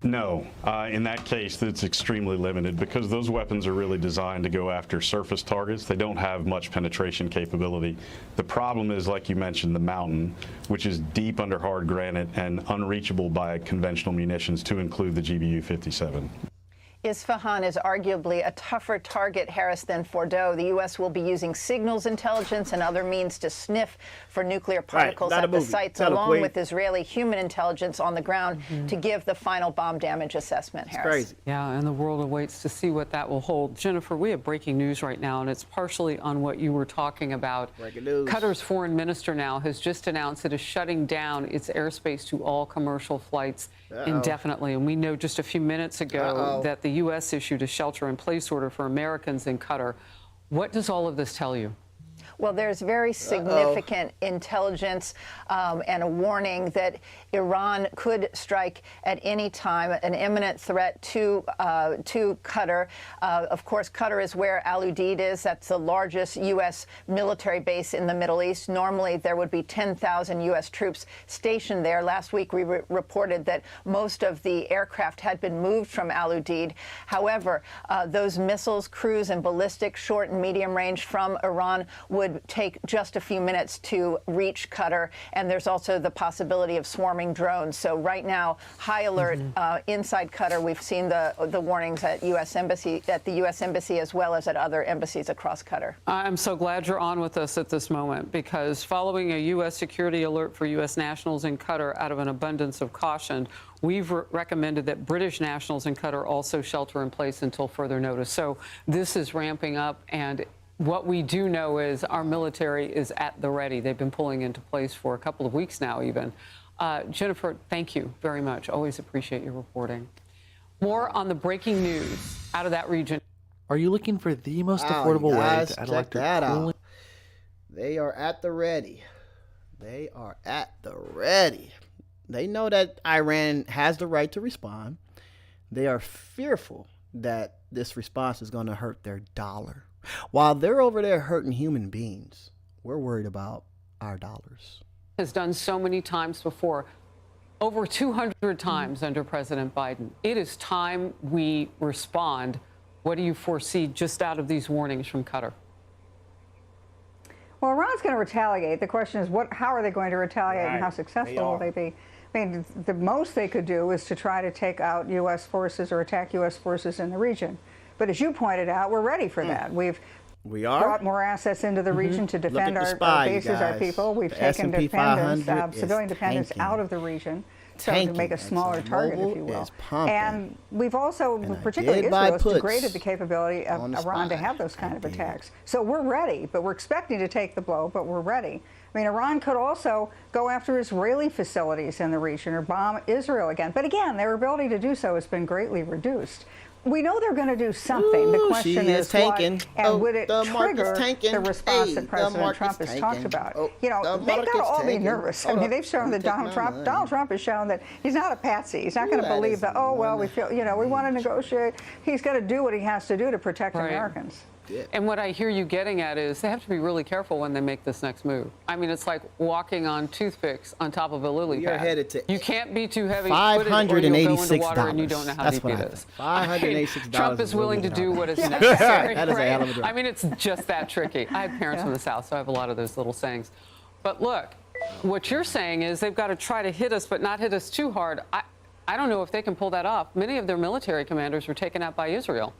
No, in that case, it's extremely limited because those weapons are really designed to go after surface targets. They don't have much penetration capability. The problem is, like you mentioned, the mountain, which is deep under hard granite and unreachable by conventional munitions, to include the GBU-57. Isfahan is arguably a tougher target, Harris, than Fordo. The U.S. will be using signals intelligence and other means to sniff for nuclear particles at the sites, along with Israeli human intelligence on the ground to give the final bomb damage assessment, Harris. Crazy. Yeah, and the world awaits to see what that will hold. Jennifer, we have breaking news right now, and it's partially on what you were talking about. Breaking news. Qatar's foreign minister now has just announced it is shutting down its airspace to all commercial flights indefinitely. And we know just a few minutes ago that the U.S. issued a shelter-in-place order for Americans in Qatar. What does all of this tell you? Well, there's very significant intelligence and a warning that Iran could strike at any time, an imminent threat to Qatar. Of course, Qatar is where Al Udeid is. That's the largest U.S. military base in the Middle East. Normally, there would be 10,000 U.S. troops stationed there. Last week, we reported that most of the aircraft had been moved from Al Udeid. However, those missiles, cruise and ballistic, short and medium range from Iran would take just a few minutes to reach Qatar, and there's also the possibility of swarming drones. So right now, high alert inside Qatar. We've seen the warnings at the U.S. Embassy as well as at other embassies across Qatar. I'm so glad you're on with us at this moment, because following a U.S. security alert for U.S. nationals in Qatar out of an abundance of caution, we've recommended that British nationals in Qatar also shelter in place until further notice. So this is ramping up, and what we do know is our military is at the ready. They've been pulling into place for a couple of weeks now, even. Jennifer, thank you very much. Always appreciate your reporting. More on the breaking news out of that region. Are you looking for the most affordable way to add electric cooling? They are at the ready. They are at the ready. They know that Iran has the right to respond. They are fearful that this response is going to hurt their dollar. While they're over there hurting human beings, we're worried about our dollars. Has done so many times before, over 200 times under President Biden. It is time we respond. What do you foresee just out of these warnings from Qatar? Well, Iran's going to retaliate. The question is, how are they going to retaliate, and how successful will they be? I mean, the most they could do is to try to take out U.S. forces or attack U.S. forces in the region. But as you pointed out, we're ready for that. We brought more assets into the region to defend our bases, our people. We've taken civilian dependence out of the region, so to make a smaller target, if you will. And we've also, particularly Israel, has degraded the capability of Iran to have those kind of attacks. So we're ready, but we're expecting to take the blow, but we're ready. I mean, Iran could also go after Israeli facilities in the region or bomb Israel again. But again, their ability to do so has been greatly reduced. We know they're going to do something. The question is what, and would it trigger the response that President Trump has talked about? You know, they've got to all be nervous. I mean, they've shown that Donald Trump has shown that he's not a patsy. He's not going to believe that, oh, well, we feel, you know, we want to negotiate. He's going to do what he has to do to protect Americans. And what I hear you getting at is they have to be really careful when they make this next move. I mean, it's like walking on toothpicks on top of a lily pad. Headed to you can't be too heavy. $586. And you don't know how deep it is. $586. Trump is willing to do what is necessary. That is a hell of a job. I mean, it's just that tricky. I have parents from the South, so I have a lot of those little sayings. But look, what you're saying is they've got to try to hit us, but not hit us too hard. I don't know if they can pull that off. Many of their military commanders were taken out by Israel.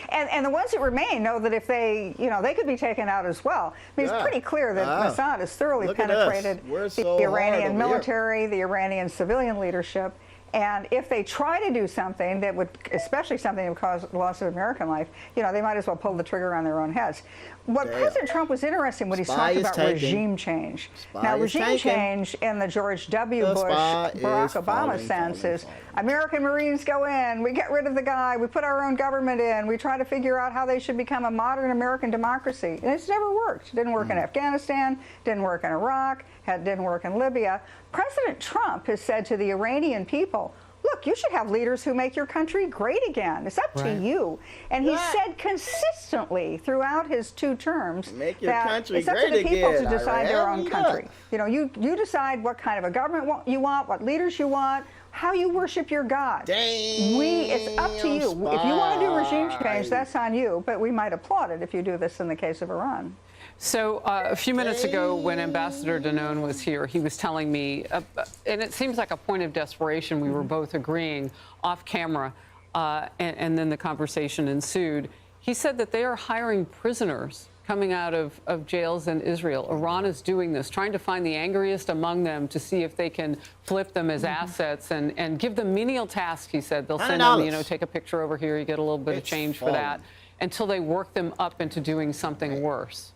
And the ones that remain know that if they, they could be taken out as well. I mean, it's pretty clear that Mossad has thoroughly penetrated the Iranian military, the Iranian civilian leadership. And if they try to do something that would, especially something that would cause loss of American life, they might as well pull the trigger on their own heads. What President Trump was interested in when he talked about regime change. Now, regime change in the George W. Bush, Barack Obama sense is American Marines go in, we get rid of the guy, we put our own government in, we try to figure out how they should become a modern American democracy. And it's never worked. It didn't work in Afghanistan, didn't work in Iraq, didn't work in Libya. President Trump has said to the Iranian people, look, you should have leaders who make your country great again. It's up to you. And he said consistently throughout his 2 terms that it's up to the people to decide their own country. You decide what kind of a government you want, what leaders you want, how you worship your God. It's up to you. If you want to do regime change, that's on you, but we might applaud it if you do this in the case of Iran. So a few minutes ago when Ambassador Danone was here, he was telling me, and it seems like a point of desperation, we were both agreeing off camera, and then the conversation ensued. He said that they are hiring prisoners coming out of jails in Israel. Iran is doing this, trying to find the angriest among them to see if they can flip them as assets and give them menial tasks, he said. They'll send them, take a picture over here, you get a little bit of change for that, until they work them up into doing something worse.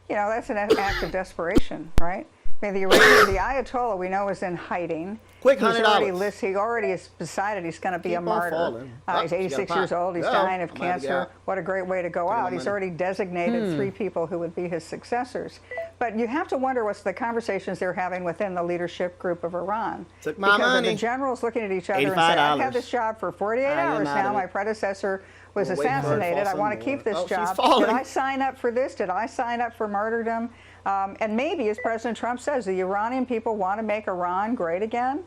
That's an act of desperation, right? I mean, the Ayatollah we know is in hiding. Quick $100. He already has decided he's going to be a martyr. He's 86 years old. He's dying of cancer. What a great way to go out. He's already designated 3 people who would be his successors. But you have to wonder what's the conversations they're having within the leadership group of Iran. Took my money. The generals looking at each other and saying, I've had this job for 48 hours now. My predecessor was assassinated. I want to keep this job. Did I sign up for this? Did I sign up for martyrdom? And maybe, as President Trump says, the Iranian people want to make Iran great again.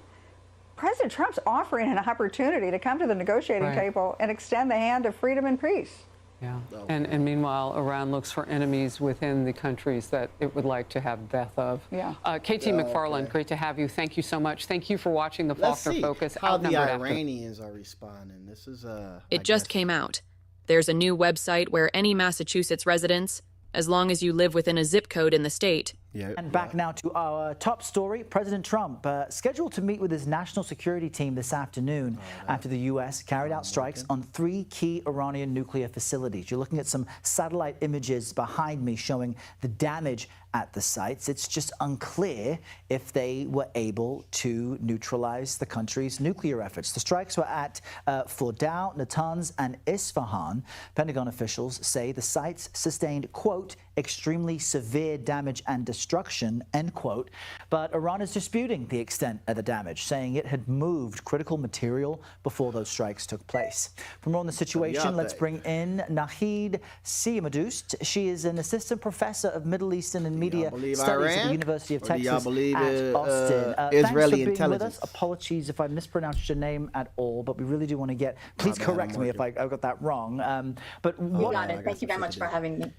President Trump's offering an opportunity to come to the negotiating table and extend the hand of freedom and peace. Yeah, and meanwhile, Iran looks for enemies within the countries that it would like to have death of. Yeah. KT McFarland, great to have you. Thank you so much. Thank you for watching the Faulkner Focus. How the Iranians are responding. This is It just came out. There's a new website where any Massachusetts residents, as long as you live within a zip code in the state. And back now to our top story. President Trump scheduled to meet with his national security team this afternoon after the U.S. carried out strikes on 3 key Iranian nuclear facilities. You're looking at some satellite images behind me showing the damage at the sites. It's just unclear if they were able to neutralize the country's nuclear efforts. The strikes were at Fordow, Natanz, and Isfahan. Pentagon officials say the sites sustained, quote, extremely severe damage and destruction, end quote. But Iran is disputing the extent of the damage, saying it had moved critical material before those strikes took place. For more on the situation, let's bring in Nahid Siamadust. She is an assistant professor of Middle Eastern and Media Studies at the University of Texas at Austin. Israeli thanks for being with intelligence. us. Apologies if I mispronounced your name at all, but we really do want to get, please correct me if I got that wrong. But you got it. Thank you very much for having me.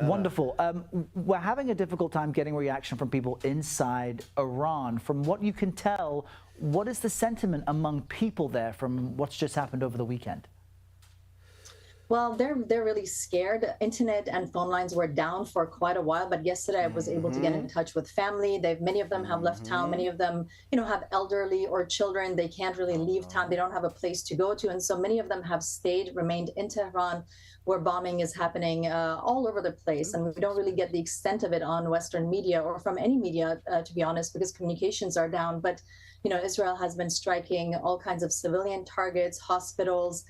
Wonderful. We're having a difficult time getting reaction from people inside Iran. From what you can tell, what is the sentiment among people there from what's just happened over the weekend? Well, they're really scared. Internet and phone lines were down for quite a while, but yesterday I was able to get in touch with family. Many of them have left town. Many of them, have elderly or children. They can't really leave town. They don't have a place to go to, and so many of them have remained in Tehran, where bombing is happening all over the place, and we don't really get the extent of it on Western media or from any media, to be honest, because communications are down. But Israel has been striking all kinds of civilian targets, hospitals,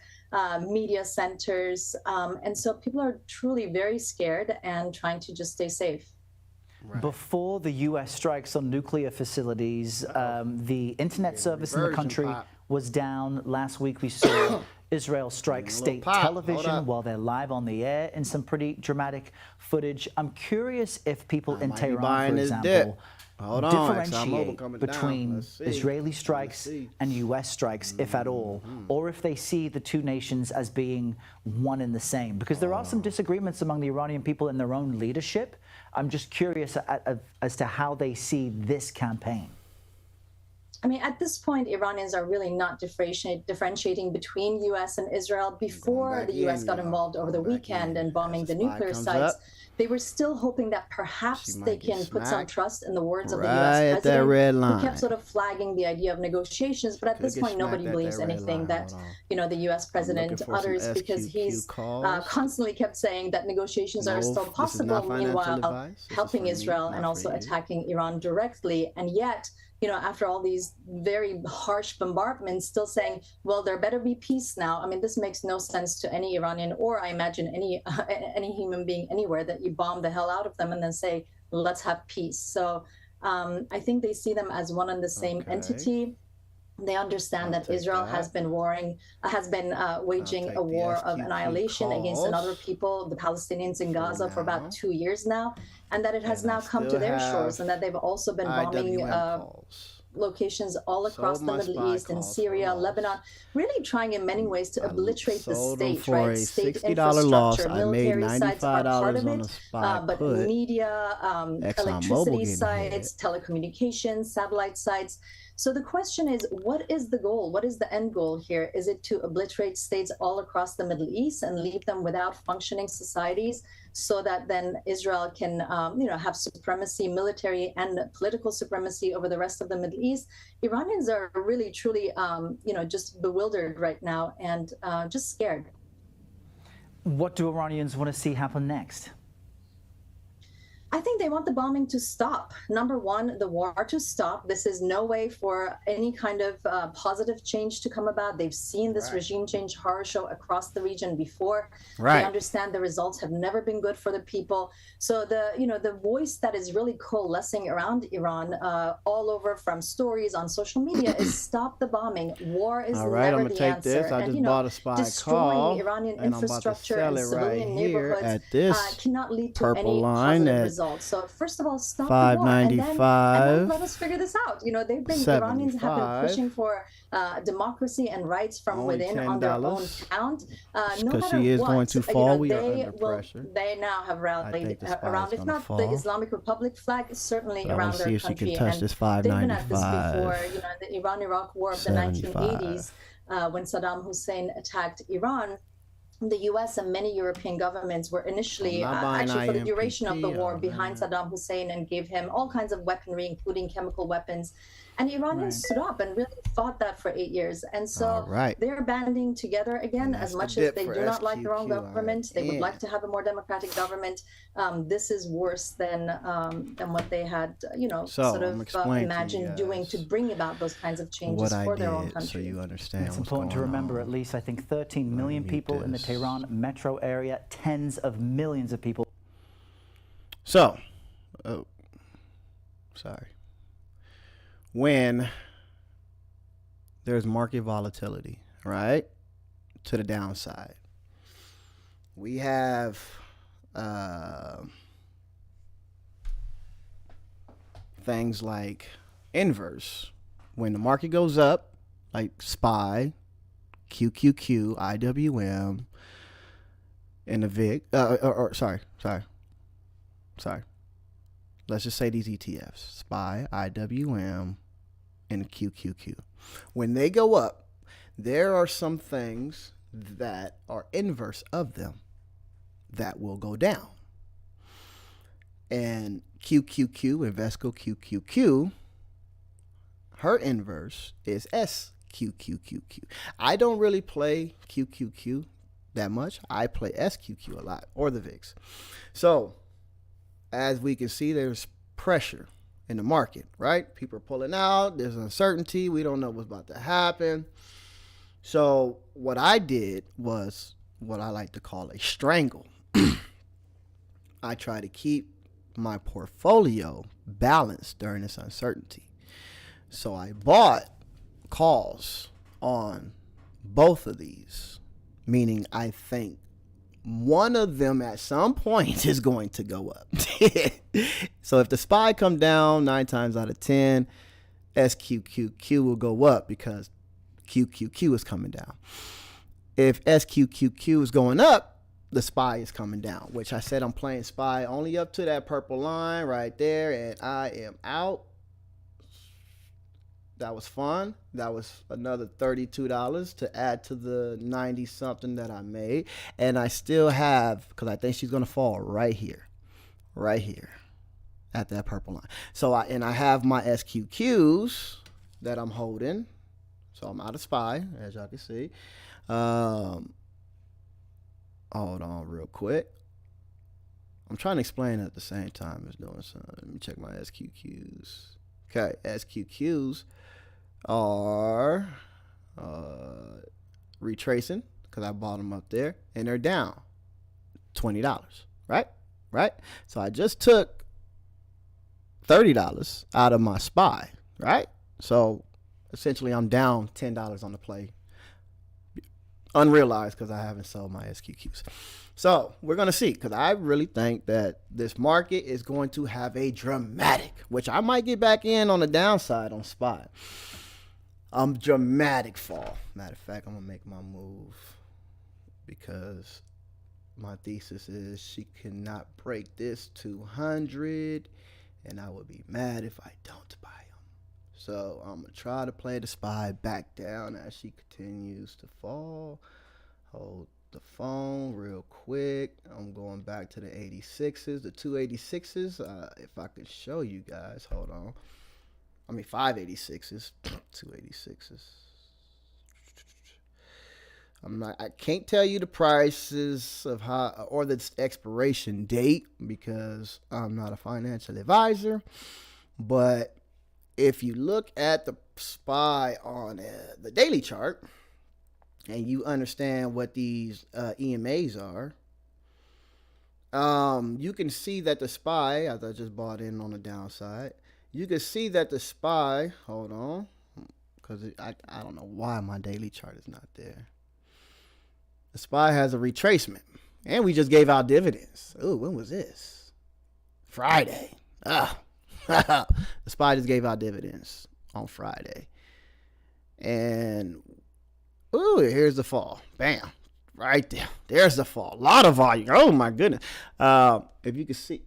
media centers. And so people are truly very scared and trying to just stay safe. Right. Before the U.S. strikes on nuclear facilities, the internet service in the country was down. Last week we saw Israel strike state television while they're live on the air in some pretty dramatic footage. I'm curious if people in Tehran, for example, differentiate between Israeli strikes and U.S. strikes, if at all, or if they see the two nations as being one and the same. Because there are some disagreements among the Iranian people in their own leadership. I'm just curious as to how they see this campaign. I mean, at this point, Iranians are really not differentiating between U.S. and Israel. Before the U.S. got involved over the weekend and bombing the nuclear sites, they were still hoping that perhaps they can put some trust in the words of the U.S. president, who kept sort of flagging the idea of negotiations. But at this point, nobody believes anything that, the U.S. president utters, because he's constantly kept saying that negotiations are still possible, meanwhile helping Israel and also attacking Iran directly. And yet, after all these very harsh bombardments, still saying, well, there better be peace now. I mean, this makes no sense to any Iranian, or I imagine any human being anywhere, that you bomb the hell out of them and then say, let's have peace. So I think they see them as one and the same entity. They understand that Israel has been waging a war of annihilation against another people, the Palestinians in Gaza, for about 2 years now, and that it has now come to their shores, and that they've also been bombing locations all across the Middle East, in Syria, Lebanon, really trying in many ways to obliterate the state, right? State infrastructure, military sites are part of it, but media, electricity sites, telecommunications, satellite sites. So the question is, what is the goal? What is the end goal here? Is it to obliterate states all across the Middle East and leave them without functioning societies, so that then Israel can, have supremacy, military and political supremacy over the rest of the Middle East? Iranians are really, truly, just bewildered right now and just scared. What do Iranians want to see happen next? I think they want the bombing to stop. Number one, the war to stop. This is no way for any kind of positive change to come about. They've seen this regime change horror show across the region before. They understand the results have never been good for the people. So the voice that is really coalescing around Iran all over, from stories on social media, is stop the bombing. War is never the answer. I just bought a SPY destroying Iranian infrastructure and civilian neighborhoods cannot lead to any positive results. So first of all, stop the war, and then let us figure this out. Iranians have been pushing for democracy and rights from within on their own count. No matter she is what, going to fall, we are under pressure. They now have rallied around, if not the Islamic Republic flag, certainly around their country. And they've been at this before. The Iran-Iraq War of the 1980s, when Saddam Hussein attacked Iran. The U.S. and many European governments were initially, actually for the duration of the war, behind Saddam Hussein and gave him all kinds of weaponry, including chemical weapons. And Iranians stood up and really fought that for 8 years. And so they're banding together again, as much as they do not like their own government. They would like to have a more democratic government. This is worse than what they had, imagined doing to bring about those kinds of changes for their own country. So you understand. It's important to remember, at least, I think, 13 million people in the Tehran metro area, tens of millions of people. So, when there's market volatility, right, to the downside, we have things like inverse. When the market goes up, like SPY, QQQ, IWM, and the VIX, sorry. Let's just say these ETFs, SPY, IWM, and QQQ. When they go up, there are some things that are inverse of them that will go down. And QQQ, Invesco QQQ, her inverse is SQQQQ. I don't really play QQQ that much. I play SQQ a lot, or the VIX. So, as we can see, there's pressure in the market, right? People are pulling out. There's uncertainty. We don't know what's about to happen. So what I did was what I like to call a strangle. I try to keep my portfolio balanced during this uncertainty. So I bought calls on both of these, meaning I think one of them at some point is going to go up. So if the SPY come down 9 times out of 10, SQQQ will go up because QQQ is coming down. If SQQQ is going up, the SPY is coming down, which I said I'm playing SPY only up to that purple line right there, and I am out. That was fun. That was another $32 to add to the 90 something that I made. And I still have, because I think she's going to fall right here at that purple line. So I have my SQQs that I'm holding. So I'm out of SPY, as y'all can see. Hold on real quick. I'm trying to explain at the same time as doing something. Let me check my SQQs. Okay, SQQs are retracing because I bought them up there, and they're down $20, right? So I just took $30 out of my SPY, right? So essentially I'm down $10 on the play, unrealized, because I haven't sold my SQQs. So we're going to see, because I really think that this market is going to have a dramatic, which I might get back in on the downside on SPY, dramatic fall. Matter of fact, I'm going to make my move because my thesis is she cannot break this 200, and I would be mad if I don't buy them. So I'm going to try to play the SPY back down as she continues to fall. Hold the phone real quick. I'm going back to the 86s, the 286s. If I could show you guys, hold on. 586s, 286s. I can't tell you the prices of how or the expiration date because I'm not a financial advisor. But if you look at the SPY on the daily chart and you understand what these EMAs are, you can see that the SPY, as I just bought in on the downside, you can see that the SPY, hold on, because I don't know why my daily chart is not there. The SPY has a retracement, and we just gave out dividends. Ooh, when was this? Friday. The SPY just gave out dividends on Friday. And, ooh, here's the fall. Bam. Right there. There's the fall. A lot of volume. Oh, my goodness. If you can see.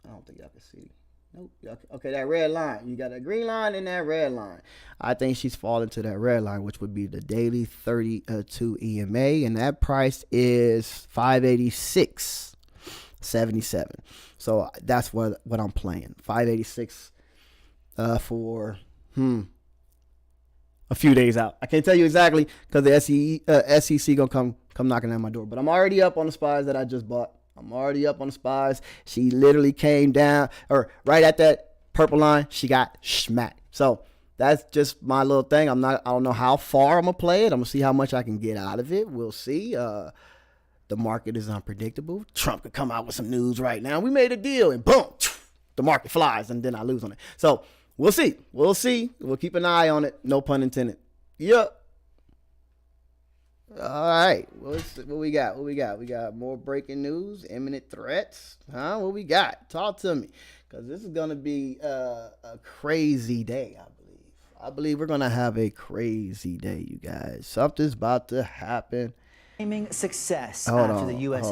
I don't think y'all can see. Nope. Okay, that red line. You got a green line and that red line. I think she's falling to that red line, which would be the daily 32 EMA, and that price is $586.77. So that's what I'm playing. $586 for a few days out. I can't tell you exactly because the SEC gonna come knocking at my door. But I'm already up on the SPYs that I just bought. I'm already up on the SPYs. She literally came down, or right at that purple line, she got smacked. So that's just my little thing. I don't know how far I'm gonna play it. I'm gonna see how much I can get out of it. We'll see. The market is unpredictable. Trump could come out with some news right now. We made a deal, and boom, the market flies, and then I lose on it. So we'll see. We'll see. We'll keep an eye on it. No pun intended. Yep. All right. What we got? We got more breaking news, imminent threats. What we got? Talk to me, because this is gonna be a crazy day. I believe we're gonna have a crazy day, you guys. Something's about to happen. Claiming success after the U.S.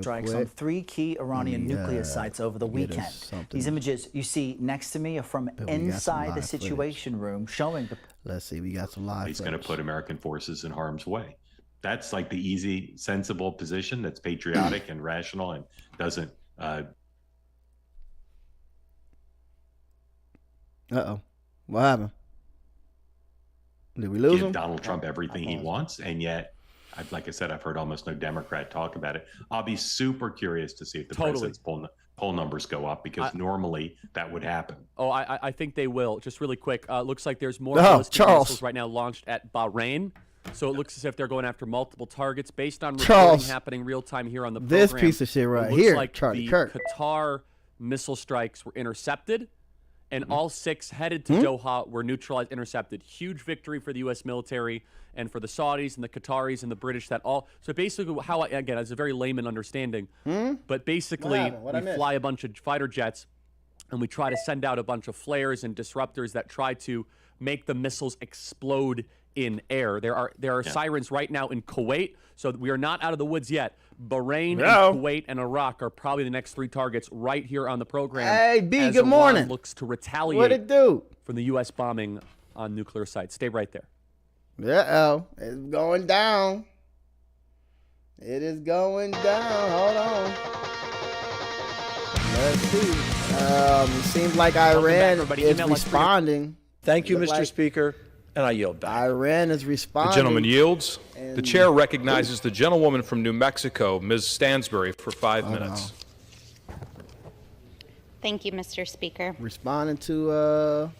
strikes on 3 key Iranian nuclear sites over the weekend. These images you see next to me are from inside the Situation Room, showing the. Let's see, we got some live. He's going to put American forces in harm's way. That's like the easy, sensible position that's patriotic and rational and doesn't. What happened? Did we lose him? Donald Trump everything he wants, and yet. Like I said, I've heard almost no Democrat talk about it. I'll be super curious to see if the president's poll numbers go up, because normally that would happen. Oh, I think they will. Just really quick, looks like there's more ballistic missiles right now launched at Bahrain. So it looks as if they're going after multiple targets based on reporting happening real time here on the program. This piece of shit right here, like Charlie the Kirk. Qatar missile strikes were intercepted, and all 6 headed to Doha were neutralized, intercepted. Huge victory for the U.S. military and for the Saudis and the Qataris and the British. So basically, again, it's a very layman understanding, but basically, we fly a bunch of fighter jets, and we try to send out a bunch of flares and disruptors that try to make the missiles explode in air. There are sirens right now in Kuwait, so we are not out of the woods yet. Bahrain, and Kuwait, and Iraq are probably the next 3 targets right here on the program. Hey, B, as good Iran morning. Looks to retaliate What it do? from the U.S. bombing on nuclear sites. Stay right there. It's going down. It is going down. Hold on. Let's see. It seems like Iran is responding. Thank you, Mr. Speaker, and I yield back. Iran is responding. The gentleman yields. The chair recognizes the gentlewoman from New Mexico, Ms. Stansbury, for 5 minutes. Thank you, Mr. Speaker. Responding to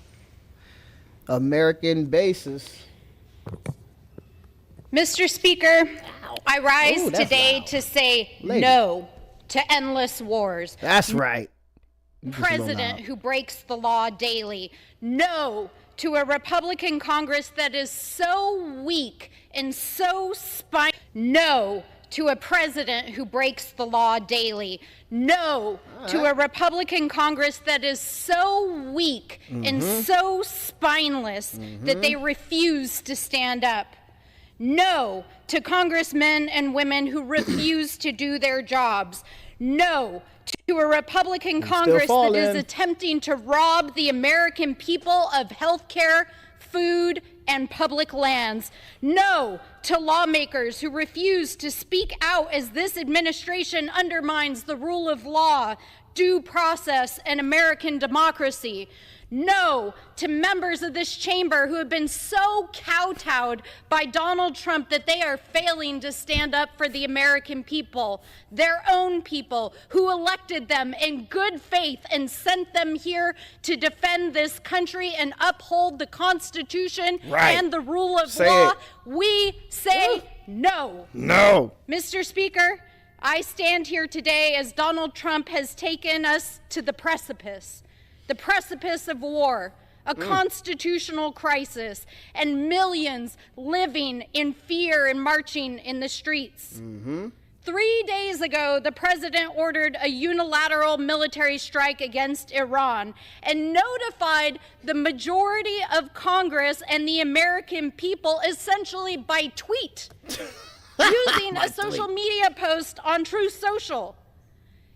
American bases. Mr. Speaker, I rise today to say no to endless wars. That's right. President who breaks the law daily. No to a Republican Congress that is so weak and so spineless. No to a president who breaks the law daily. No to a Republican Congress that is so weak and so spineless that they refuse to stand up. No to congressmen and women who refuse to do their jobs. No to a Republican Congress that is attempting to rob the American people of health care, food, and public lands. No to lawmakers who refuse to speak out as this administration undermines the rule of law, due process, and American democracy. No to members of this chamber who have been so kowtowed by Donald Trump that they are failing to stand up for the American people, their own people who elected them in good faith and sent them here to defend this country and uphold the Constitution and the rule of law. We say no. No. Mr. Speaker, I stand here today as Donald Trump has taken us to the precipice of war, a constitutional crisis, and millions living in fear and marching in the streets. 3 days ago, the president ordered a unilateral military strike against Iran and notified the majority of Congress and the American people essentially by tweet, using a social media post on Truth Social.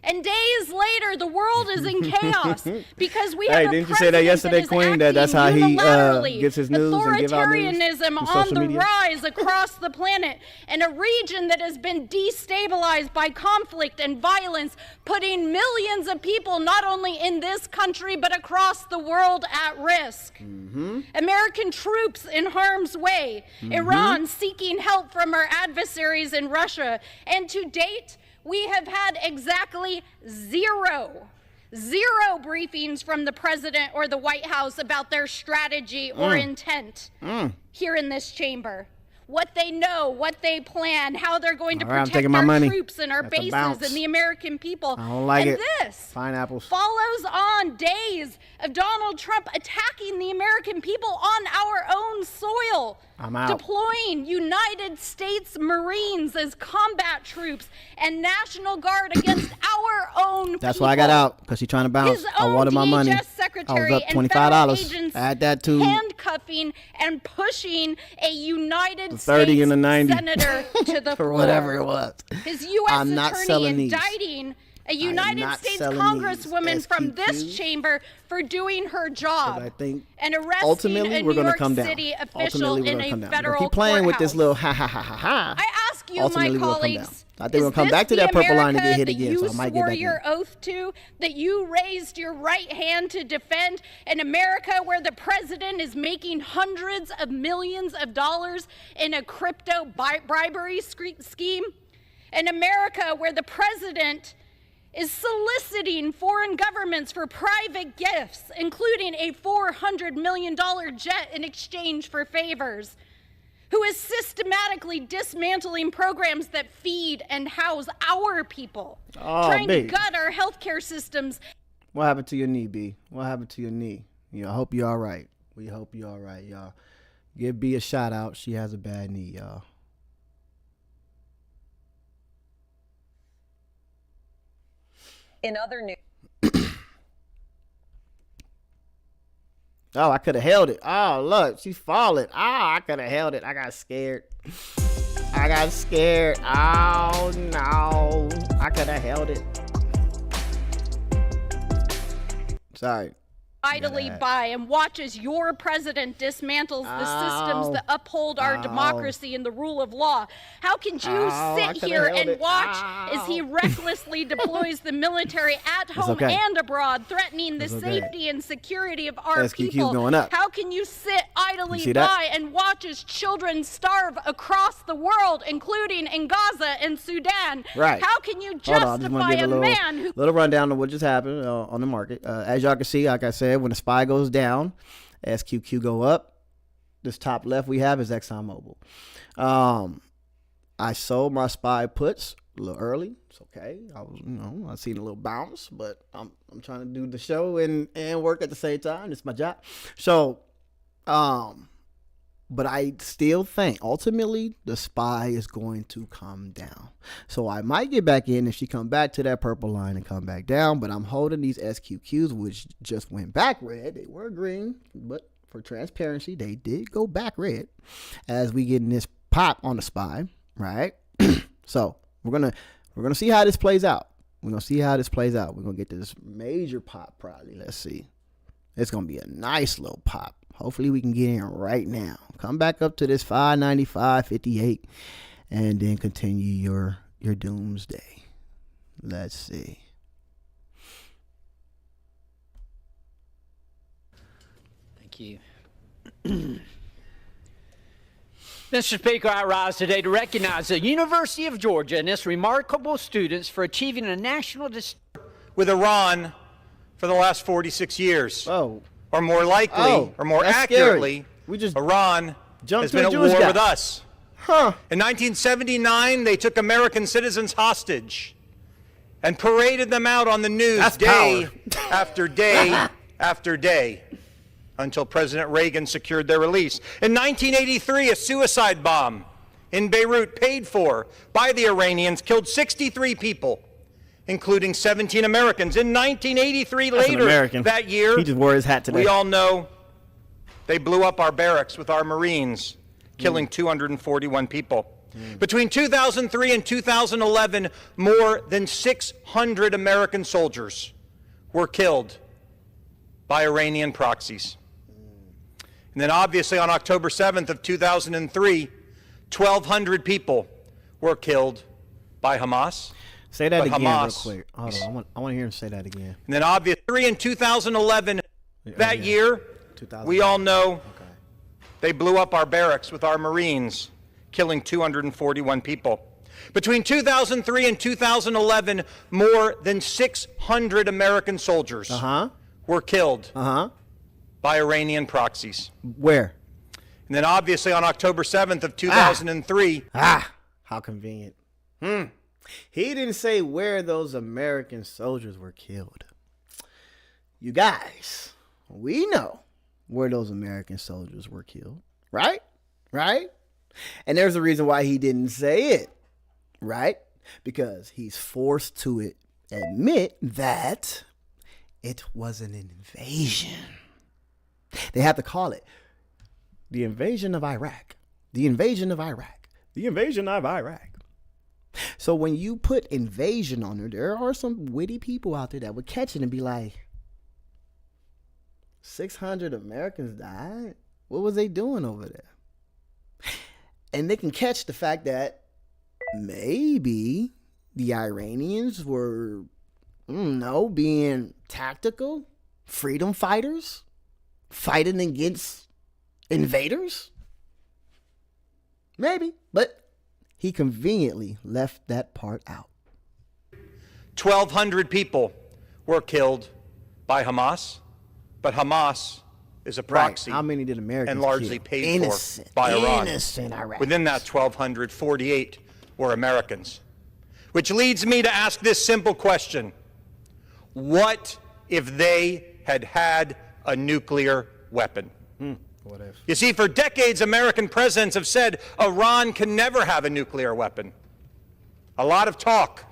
And days later, the world is in chaos because we have a didn't you say that yesterday, Queen? That's how he gets his news and give out news? Authoritarianism on the rise across the planet, and a region that has been destabilized by conflict and violence, putting millions of people not only in this country but across the world at risk. American troops in harm's way, Iran seeking help from our adversaries in Russia, and to date, we have had exactly zero briefings from the president or the White House about their strategy or intent here in this chamber. What they know, what they plan, how they're going to protect our troops and our bases and the American people. I don't like and it. This Pineapples follows on days of Donald Trump attacking the American people on our own soil. I'm out. Deploying United States Marines as combat troops and National Guard against our own That's people. why I got out, because he's trying to bounce. I wanted my money. I was up $25. Add that to handcuffing and pushing a United 30 States and a 90 senator to the or floor. whatever it was. His U.S. attorney indicting a United States Congresswoman from this chamber for doing her job, I think and arresting ultimately a we're New going to York come down. City official in a federal Keep playing with this courthouse. little ha ha ha ha ha. I ask you, ultimately my we'll come down. colleagues, I think we'll come back to that purple line and get hit again, so I might get swore back your in. oath to, that you raised your right hand to defend, an America where the president is making hundreds of millions of dollars in a crypto bribery scheme, an America where the president is soliciting foreign governments for private gifts, including a $400 million jet in exchange for favors, who is systematically dismantling programs that feed and house our people, trying to gut our healthcare systems. What happened to your knee, B? What happened to your knee? I hope you're all right. We hope you're all right, y'all. Give B a shout out. She has a bad knee, y'all. In other news. Oh, I could have held it. Oh, look, she's falling. Oh, I could have held it. I got scared. Oh, no. I could have held it. Sorry. Idly by and watch as your president dismantles the systems that uphold our democracy and the rule of law. How can you sit here and watch as he recklessly deploys the military at home and abroad, threatening the safety and security of our people? Going up. How can you sit idly by and watch as children starve across the world, including in Gaza and Sudan? Right. How can you justify a man who... Little rundown of what just happened on the market. As y'all can see, like I said, when the SPY goes down, SQQ go up. This top left we have is ExxonMobil. I sold my SPY puts a little early. It's okay. I seen a little bounce, but I'm trying to do the show and work at the same time. It's my job. So, but I still think ultimately the SPY is going to come down. So I might get back in if she come back to that purple line and come back down. But I'm holding these SQQs, which just went back red. They were green, but for transparency, they did go back red as we get in this pop on the SPY, right? So we're gonna see how this plays out. We're gonna get this major pop probably. Let's see. It's gonna be a nice little pop. Hopefully we can get in right now. Come back up to this 595.58 and then continue your doomsday. Let's see. Thank you. Mr. Speaker, I rise today to recognize the University of Georgia and its remarkable students for achieving a national with Iran for the last 46 years. Or more likely, or more accurately, Iran has been at war with us. In 1979, they took American citizens hostage and paraded them out on the news day after day after day until President Reagan secured their release. In 1983, a suicide bomb in Beirut, paid for by the Iranians, killed 63 people, including 17 Americans. In 1983, later that year, he just wore his hat today. We all know they blew up our barracks with our Marines, killing 241 people. Between 2003 and 2011, more than 600 American soldiers were killed by Iranian proxies. And then obviously on October 7th of 2003, 1,200 people were killed by Hamas. Say that again real quick. Hold on. I want to hear him say that again. And then obviously in 2011, that year, we all know they blew up our barracks with our Marines, killing 241 people. Between 2003 and 2011, more than 600 American soldiers were killed by Iranian proxies. Where? And then obviously on October 7th of 2003. How convenient. He didn't say where those American soldiers were killed. You guys, we know where those American soldiers were killed, right? Right? And there's a reason why he didn't say it, right? Because he's forced to admit that it was an invasion. They have to call it the invasion of Iraq. The invasion of Iraq. The invasion of Iraq. So when you put invasion on there are some witty people out there that would catch it and be like, 600 Americans died? What was they doing over there? And they can catch the fact that maybe the Iranians were, being tactical, freedom fighters, fighting against invaders. Maybe, but he conveniently left that part out. 1,200 people were killed by Hamas, but Hamas is a proxy. Right. How many did Americans and largely kill? paid for by Iran. Iraq. Within that 1,248 were Americans. Which leads me to ask this simple question. What if they had had a nuclear weapon. What if? You see, for decades, American presidents have said Iran can never have a nuclear weapon. A lot of talk,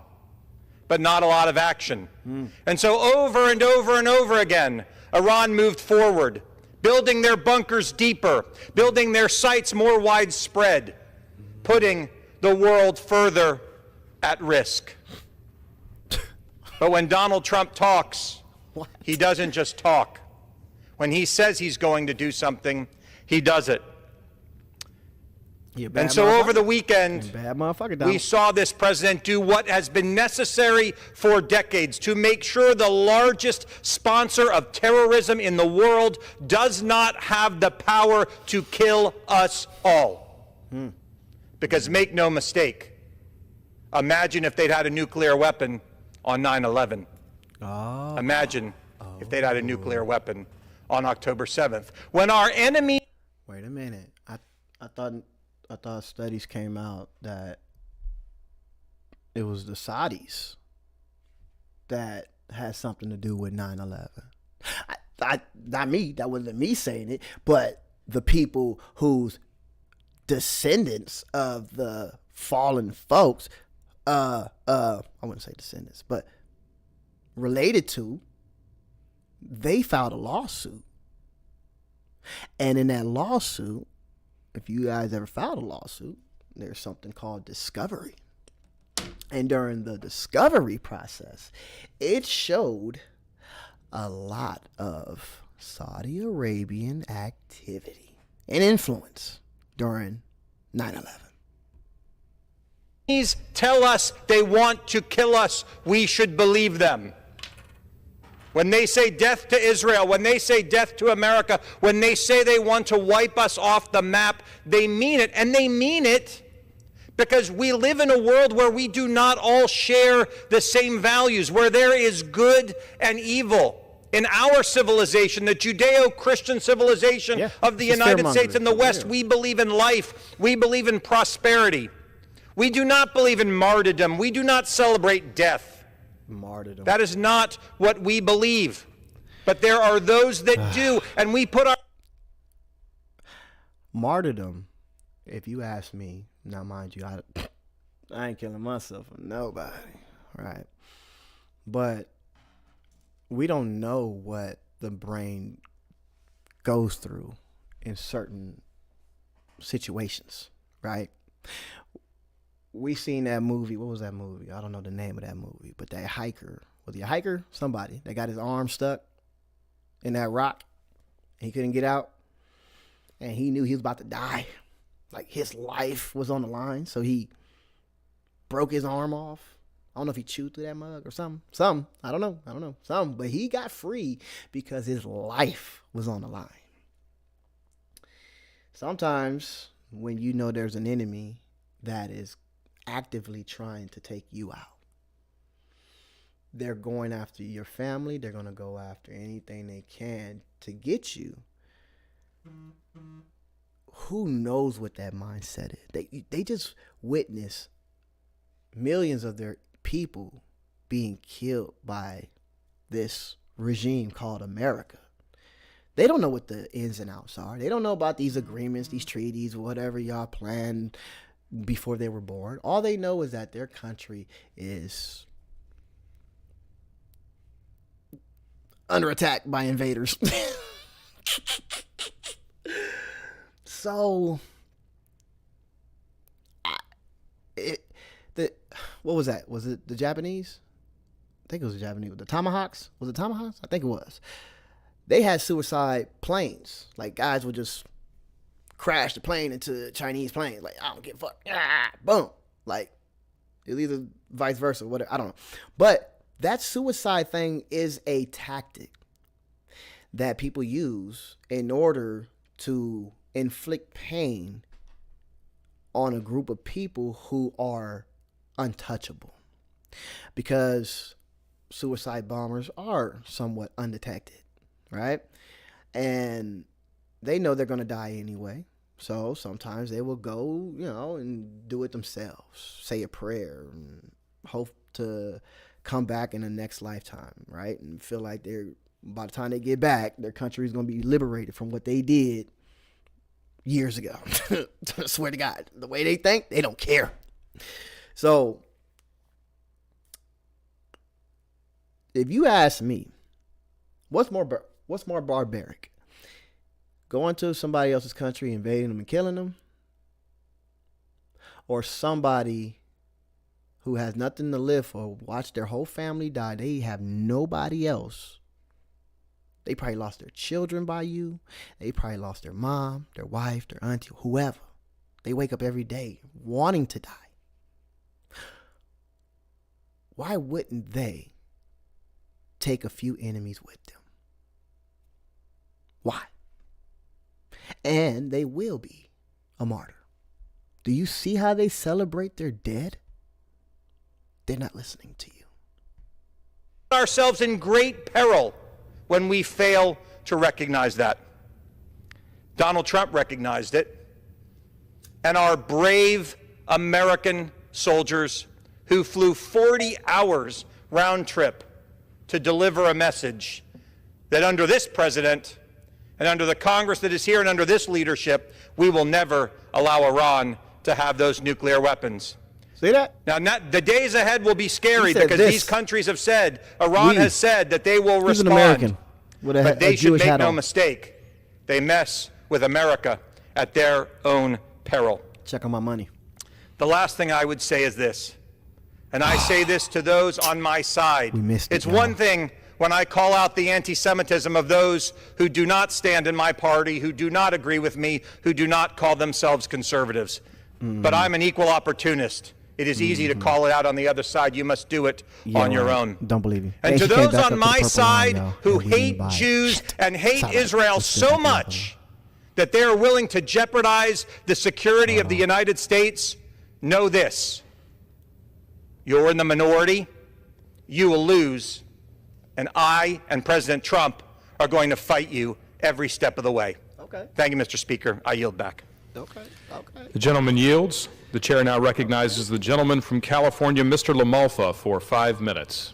but not a lot of action. And so over and over and over again, Iran moved forward, building their bunkers deeper, building their sites more widespread, putting the world further at risk. But when Donald Trump talks, he doesn't just talk. When he says he's going to do something, he does it. And so over the weekend, we saw this president do what has been necessary for decades to make sure the largest sponsor of terrorism in the world does not have the power to kill us all. Because make no mistake, imagine if they'd had a nuclear weapon on 9/11. Imagine if they'd had a nuclear weapon on October 7th. When our enemy... Wait a minute. I thought studies came out that it was the Saudis that had something to do with 9/11. Not me. That wasn't me saying it, but the people whose descendants of the fallen folks, I wouldn't say descendants, but related to, they filed a lawsuit. And in that lawsuit, if you guys ever filed a lawsuit, there's something called discovery. And during the discovery process, it showed a lot of Saudi Arabian activity and influence during 9/11. These tell us they want to kill us, we should believe them. When they say death to Israel, when they say death to America, when they say they want to wipe us off the map, they mean it. And they mean it because we live in a world where we do not all share the same values, where there is good and evil. In our civilization, the Judeo-Christian civilization of the United States and the West, we believe in life. We believe in prosperity. We do not believe in martyrdom. We do not celebrate death. Martyrdom. That is not what we believe. But there are those that do, and we put our... Martyrdom, if you ask me, now mind you, I ain't killing myself for nobody, right? But we don't know what the brain goes through in certain situations, right? We seen that movie. What was that movie? I don't know the name of that movie, but that hiker, was he a hiker? Somebody that got his arm stuck in that rock. He couldn't get out, and he knew he was about to die. Like his life was on the line, so he broke his arm off. I don't know if he chewed through that mug or something. I don't know. But he got free because his life was on the line. Sometimes when you know there's an enemy that is actively trying to take you out, they're going after your family. They're going to go after anything they can to get you. Who knows what that mindset is? They just witness millions of their people being killed by this regime called America. They don't know what the ins and outs are. They don't know about these agreements, these treaties, whatever y'all planned before they were born. All they know is that their country is under attack by invaders. So, what was that? Was it the Japanese? I think it was the Japanese. The Tomahawks? Was it Tomahawks? I think it was. They had suicide planes. Like, guys would just crash the plane into a Chinese plane. Like, I don't give a fuck. Boom. Like, it's either vice versa, whatever. I don't know. But that suicide thing is a tactic that people use in order to inflict pain on a group of people who are untouchable, because suicide bombers are somewhat undetected, right? And they know they're going to die anyway. So sometimes they will go, and do it themselves, say a prayer and hope to come back in the next lifetime, right? And feel like by the time they get back, their country is going to be liberated from what they did years ago. I swear to God, the way they think, they don't care. So if you ask me, what's more barbaric? Going to somebody else's country, invading them and killing them? Or somebody who has nothing to live for, watch their whole family die, they have nobody else. They probably lost their children by you. They probably lost their mom, their wife, their auntie, whoever. They wake up every day wanting to die. Why wouldn't they take a few enemies with them? Why? And they will be a martyr. Do you see how they celebrate their dead? They're not listening to you. Ourselves in great peril when we fail to recognize that. Donald Trump recognized it. And our brave American soldiers who flew 40 hours round trip to deliver a message that under this president and under the Congress that is here and under this leadership, we will never allow Iran to have those nuclear weapons. See that? Now, the days ahead will be scary because these countries have said, Iran has said that they will respond. An American with but they should make no on. mistake. They mess with America at their own peril. Check on my money. The last thing I would say is this, and I say this to those on my side. It's one thing when I call out the anti-Semitism of those who do not stand in my party, who do not agree with me, who do not call themselves conservatives. But I'm an equal opportunist. It is easy to call it out on the other side. You must do it on your own. Don't believe you. And to those on my side who hate Jews and hate Israel so much that they are willing to jeopardize the security of the United States, know this. You're in the minority. You will lose. And I and President Trump are going to fight you every step of the way. Okay. Thank you, Mr. Speaker. I yield back. Okay. The gentleman yields. The chair now recognizes the gentleman from California, Mr. LaMalfa, for 5 minutes.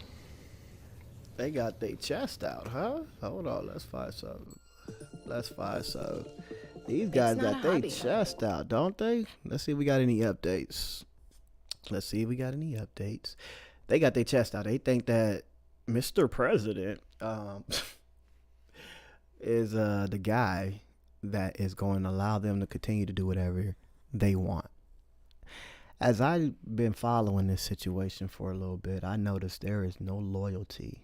They got their chest out, huh? Hold on, let's find something. These guys got their chest out, don't they? Let's see if we got any updates. They got their chest out. They think that Mr. President is the guy that is going to allow them to continue to do whatever they want. As I've been following this situation for a little bit, I noticed there is no loyalty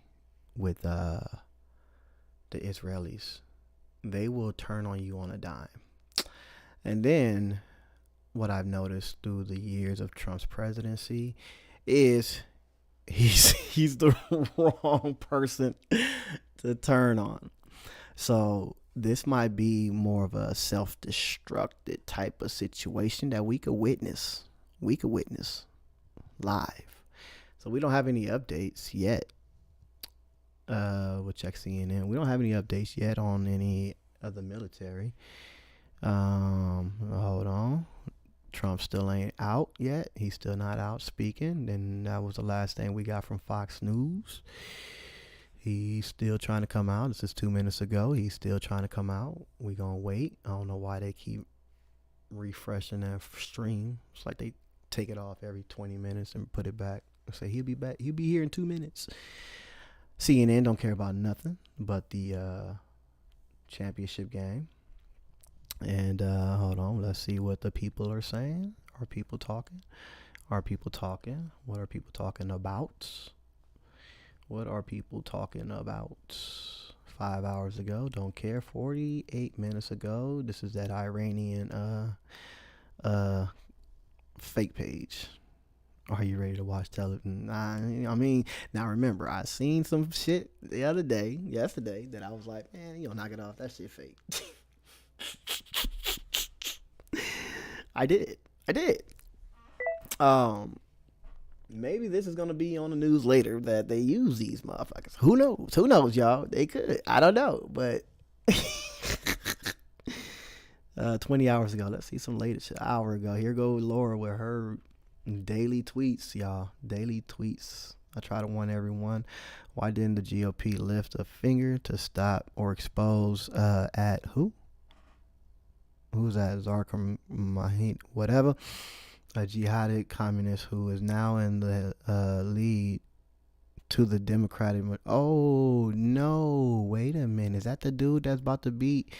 with the Israelis. They will turn on you on a dime. And then what I've noticed through the years of Trump's presidency is he's the wrong person to turn on. So this might be more of a self-destructed type of situation that we could witness live. So we don't have any updates yet. We'll check CNN. We don't have any updates yet on any of the military. Hold on. Trump still ain't out yet. He's still not out speaking. And that was the last thing we got from Fox News. He's still trying to come out. This is 2 minutes ago. He's still trying to come out. We're going to wait. I don't know why they keep refreshing that stream. It's like they take it off every 20 minutes and put it back. Say he'll be back. He'll be here in 2 minutes. CNN don't care about nothing but the championship game. And hold on, let's see what the people are saying. Are people talking? What are people talking about? 5 hours ago, don't care. 48 minutes ago, this is that Iranian fake page. Are you ready to watch television? I mean, now remember, I seen some shit yesterday, that I was like, man, you don't knock it off. That shit fake. I did. Maybe this is going to be on the news later that they use these motherfuckers. Who knows, y'all? They could. I don't know, but 20 hours ago, let's see some latest shit. An hour ago, here goes Laura with her daily tweets, y'all. Daily tweets. I try to warn everyone. Why didn't the GOP lift a finger to stop or expose at who? Who's that? Zarkar Mahit, whatever. A jihadi communist who is now in the lead to the Democratic. Oh, no. Wait a minute. Is that the dude that's about to beat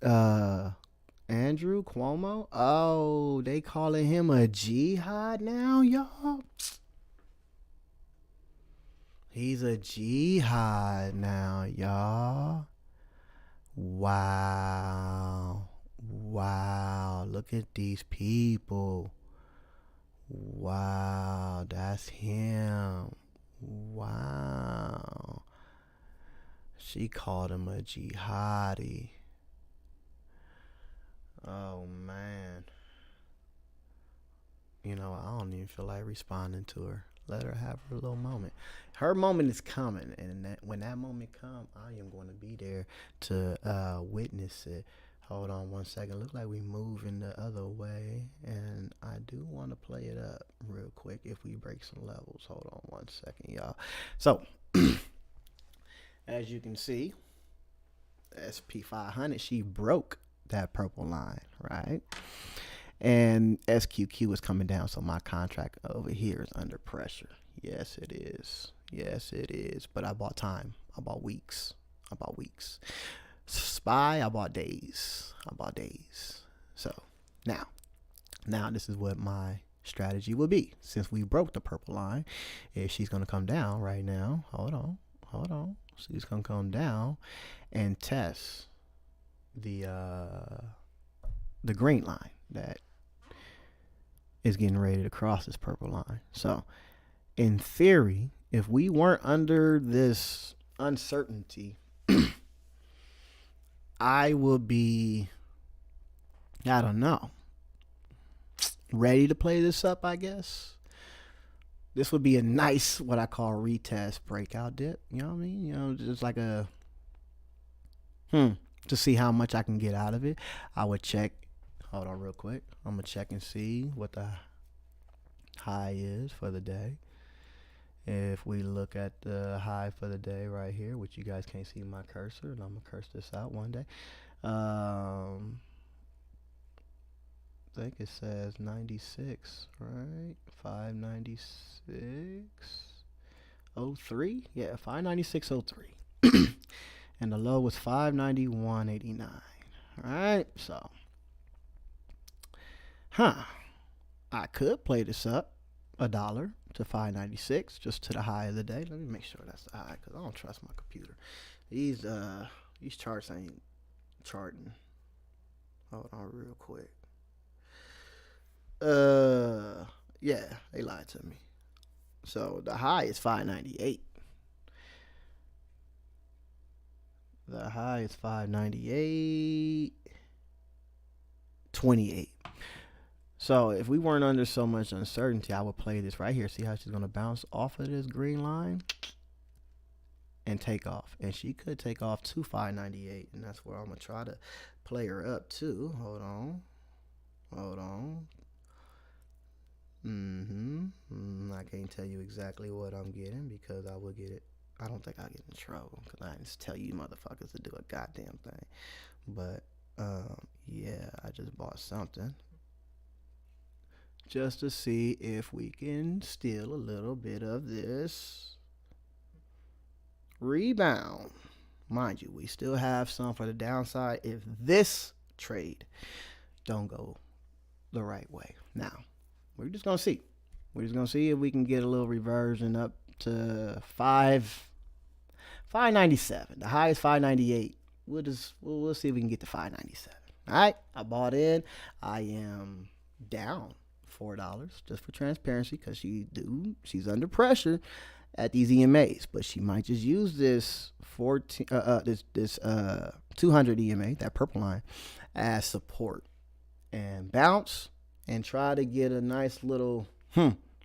Andrew Cuomo? Oh, they calling him a jihad now, y'all? He's a jihad now, y'all. Wow. Wow. Look at these people. Wow. That's him. Wow. She called him a jihadi. Oh, man. You know, I don't even feel like responding to her. Let her have her little moment. Her moment is coming, and when that moment comes, I am going to be there to witness it. Hold on one second. Look like we moving the other way, and I do want to play it up real quick if we break some levels. Hold on one second, y'all. So, as you can see, SP500, she broke that purple line, right? And SQQ is coming down, so my contract over here is under pressure. Yes, it is. Yes, it is. But I bought time. I bought weeks. SPY, I bought days. So now this is what my strategy will be. Since we broke the purple line, if she's going to come down right now, hold on. She's going to come down and test the green line that is getting ready to cross this purple line. So in theory, if we weren't under this uncertainty, I would be, I don't know, ready to play this up, I guess. This would be a nice, what I call retest breakout dip. You know what I mean? You know, just like a, to see how much I can get out of it. I would check, hold on real quick. I'm going to check and see what the high is for the day. If we look at the high for the day right here, which you guys can't see my cursor, and I'm going to curse this out one day. I think it says 96, right? 596.03. Yeah, 596.03. And the low was 591.89. All right, so I could play this up $1 to 596, just to the high of the day. Let me make sure that's the high, because I don't trust my computer. These charts ain't charting. Hold on real quick. Yeah, they lied to me. So the high is 598. The high is 598.28. So if we weren't under so much uncertainty, I would play this right here. See how she's going to bounce off of this green line and take off. And she could take off to 598. And that's where I'm going to try to play her up to. Hold on. I can't tell you exactly what I'm getting because I will get it. I don't think I'll get in trouble because I just tell you motherfuckers to do a goddamn thing. But, yeah, I just bought something just to see if we can steal a little bit of this rebound. Mind you, we still have some for the downside if this trade don't go the right way. Now, we're just going to see. We're just going to see if we can get a little reversion up to 597. The high is 598. We'll see if we can get to 597. All right, I bought in. I am down $4 just for transparency because she's under pressure at these EMAs, but she might just use this 200 EMA, that purple line, as support and bounce and try to get a nice little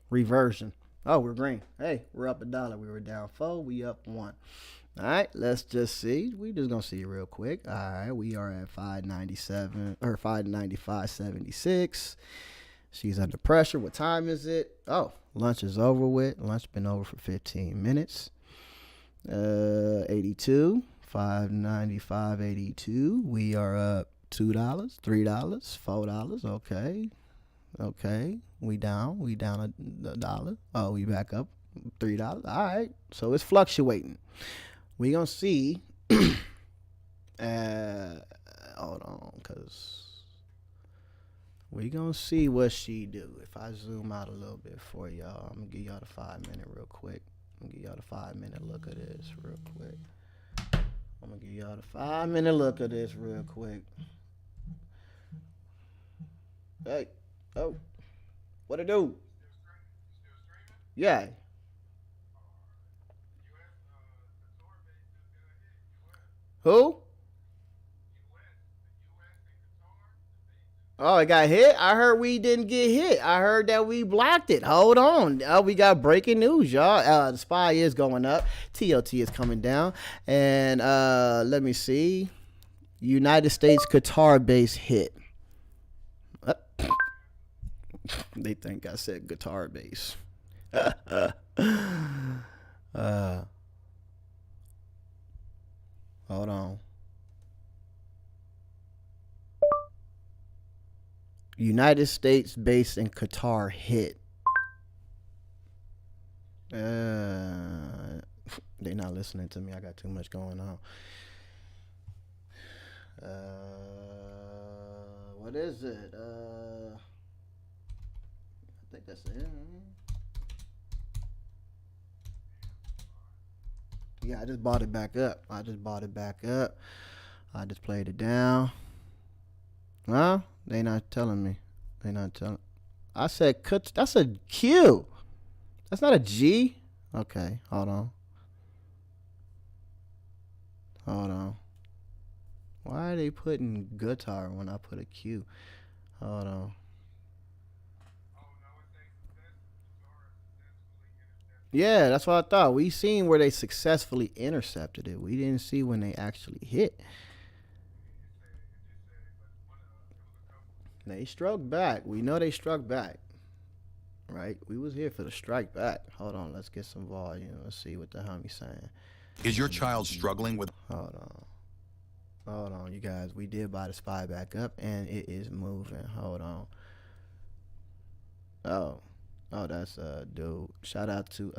reversion. Oh, we're green. Hey, we're up $1. We were down 4. We up 1. All right, let's just see. We just gonna see real quick. All right, we are at 597 or 595.76. She's under pressure. What time is it? Oh, lunch is over with. Lunch been over for 15 minutes. 82, 595, 82. We are up $2, $3, $4. Okay. We down $1. Oh, we back up $3. All right. So it's fluctuating. We gonna see. Hold on, cause we gonna see what she do. If I zoom out a little bit for y'all, I'm gonna give y'all the 5-minute real quick. I'm gonna give y'all the 5-minute look at this real quick. Hey, oh, what it do? Yeah. Who? Oh, it got hit? I heard we didn't get hit. I heard that we blocked it. Hold on. We got breaking news, y'all. The SPY is going up. TLT is coming down. And let me see. United States Qatar base hit. They think I said guitar base. Hold on. United States base in Qatar hit. They not listening to me. I got too much going on. What is it? I think that's it. Yeah, I just bought it back up. I just played it down. Huh? They not telling me. I said that's a Q. That's not a G. Okay, hold on. Why are they putting guitar when I put a Q? Hold on. Yeah, that's what I thought. We seen where they successfully intercepted it. We didn't see when they actually hit. They struck back. We know they struck back. Right? We was here for the strike back. Hold on. Let's get some volume. Let's see what the homies saying. Is your child struggling with... Hold on, you guys. We did buy the SPY back up, and it is moving. Hold on. Oh, that's dude. Shout out to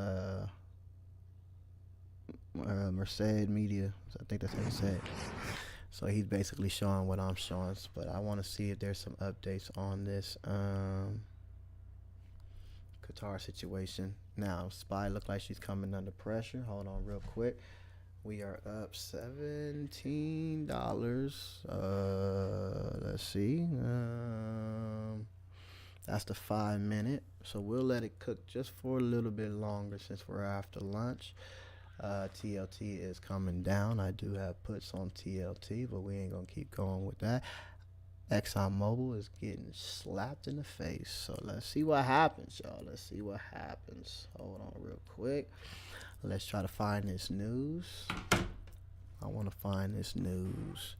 Merced Media. I think that's how you say it. So he's basically showing what I'm showing, but I want to see if there's some updates on this Qatar situation. Now, SPY look like she's coming under pressure. Hold on real quick. We are up $17. Let's see. That's the 5-minute. So we'll let it cook just for a little bit longer since we're after lunch. TLT is coming down. I do have puts on TLT, but we ain't gonna keep going with that. ExxonMobil is getting slapped in the face. So let's see what happens, y'all. Hold on real quick. Let's try to find this news. I want to find this news.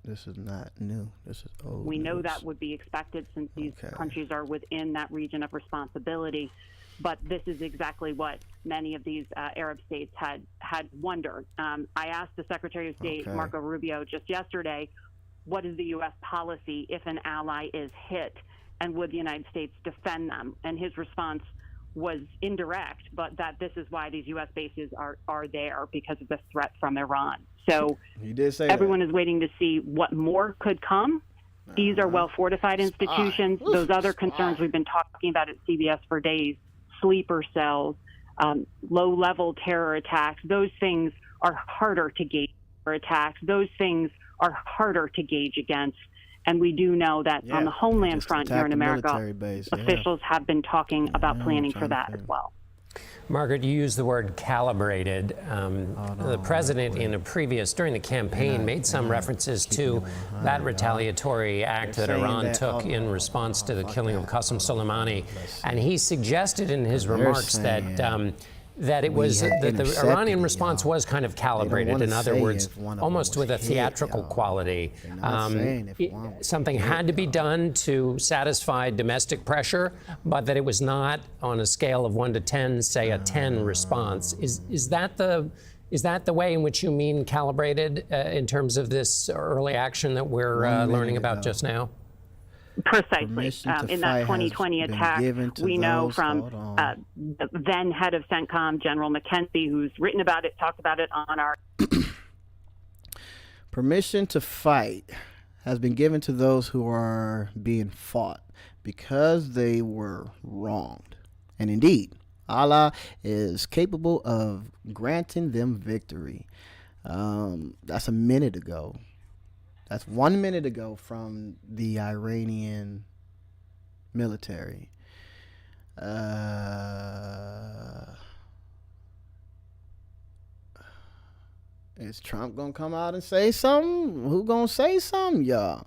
This is not new. This is old. We know that would be expected since these countries are within that region of responsibility. But this is exactly what many of these Arab states had wondered. I asked the Secretary of State, Marco Rubio, just yesterday, what is the U.S. policy if an ally is hit, and would the United States defend them? And his response was indirect, but that this is why these U.S. bases are there, because of the threat from Iran. So he did say everyone is waiting to see what more could come. These are well-fortified institutions. Those other concerns we've been talking about at CBS for days, sleeper cells, low-level terror attacks, those things are harder to gauge against. And we do know that on the homeland front here in America, officials have been talking about planning for that as well. Margaret, you used the word calibrated. The president during the campaign made some references to that retaliatory act that Iran took in response to the killing of Qasem Soleimani. And he suggested in his remarks that that it was that the Iranian response was kind of calibrated. In other words, almost with a theatrical quality. Something had to be done to satisfy domestic pressure, but that it was not on a scale of 1 to 10, say a 10 response. Is that the way in which you mean calibrated in terms of this early action that we're learning about just now? Precisely. In that 2020 attack, we know from the then head of CENTCOM, General McKenzie, who's written about it, talked about it on our... Permission to fight has been given to those who are being fought because they were wronged. And indeed, Allah is capable of granting them victory. That's a minute ago. That's 1 minute ago from the Iranian military. Is Trump gonna come out and say something? Who gonna say something, y'all?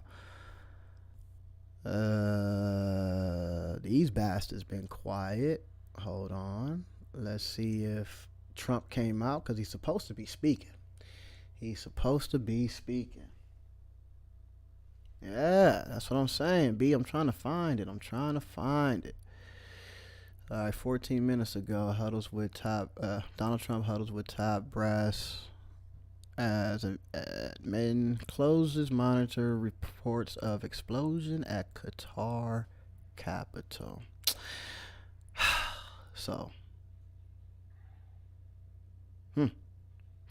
These bastards been quiet. Hold on. Let's see if Trump came out, because he's supposed to be speaking. He's supposed to be speaking. Yeah, that's what I'm saying, B. I'm trying to find it. All right, 14 minutes ago, Donald Trump huddles with top brass as admin closes monitor reports of explosion at Qatar capital. So,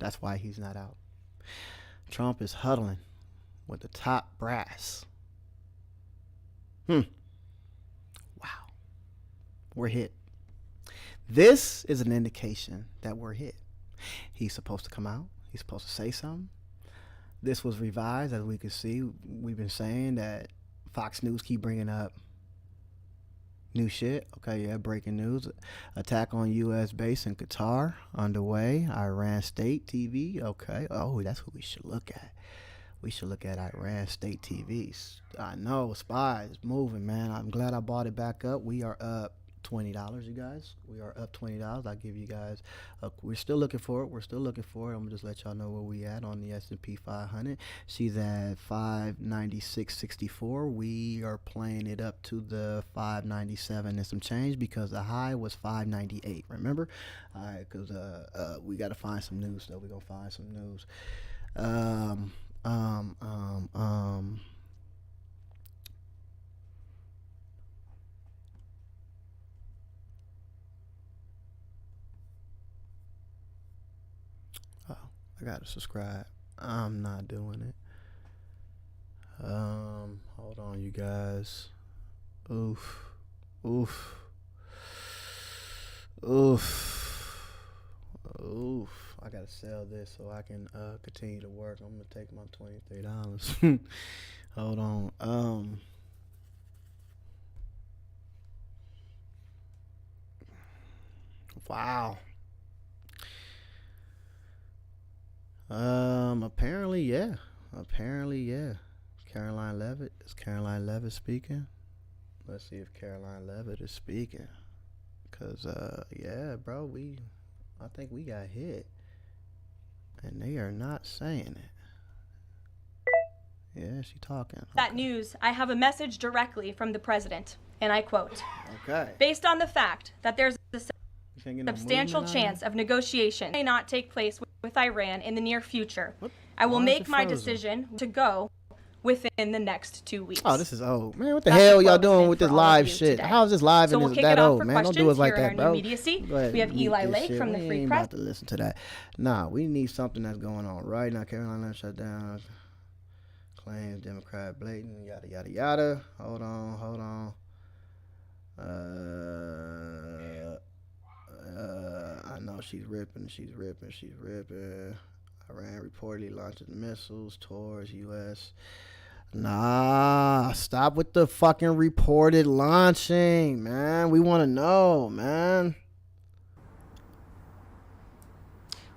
that's why he's not out. Trump is huddling with the top brass. Wow. We're hit. This is an indication that we're hit. He's supposed to come out. He's supposed to say something. This was revised, as we can see. We've been saying that Fox News keep bringing up new shit. Okay, yeah, breaking news. Attack on U.S. base in Qatar underway. Iran State TV. Okay. Oh, that's what we should look at. We should look at Iran State TVs. I know, spies moving, man. I'm glad I bought it back up. We are up $20, you guys. We are up $20. I'll give you guys. We're still looking for it. I'm gonna just let y'all know where we at on the S&P 500. She's at 596.64. We are playing it up to the 597 and some change because the high was 598. Remember? All right, because we got to find some news though. We're gonna find some news. I gotta subscribe. I'm not doing it. Hold on, you guys. Oof. I gotta sell this so I can continue to work. I'm gonna take my $23. Hold on. Wow. Apparently, yeah. Caroline Levitt. Is Caroline Levitt speaking? Let's see if Caroline Levitt is speaking. Cause yeah, bro, I think we got hit. And they are not saying it. Yeah, she talking. That news, I have a message directly from the president, and I quote, okay. Based on the fact that there's a substantial chance of negotiation may not take place with Iran in the near future, I will make my decision to go within the next 2 weeks. Oh, this is old. Man, what the hell y'all doing with this live shit? Today. How is this live and is that old, man? Don't do us like that, bro. We have Eli Lake from the Free Press. About to listen to that. Nah, we need something that's going on right now. Carolina shut down. Claims Democrat blatant, yada, yada, yada. Hold on. I know she's ripping. Iran reportedly launches missiles towards U.S. Nah, stop with the fucking reported launching, man. We want to know, man.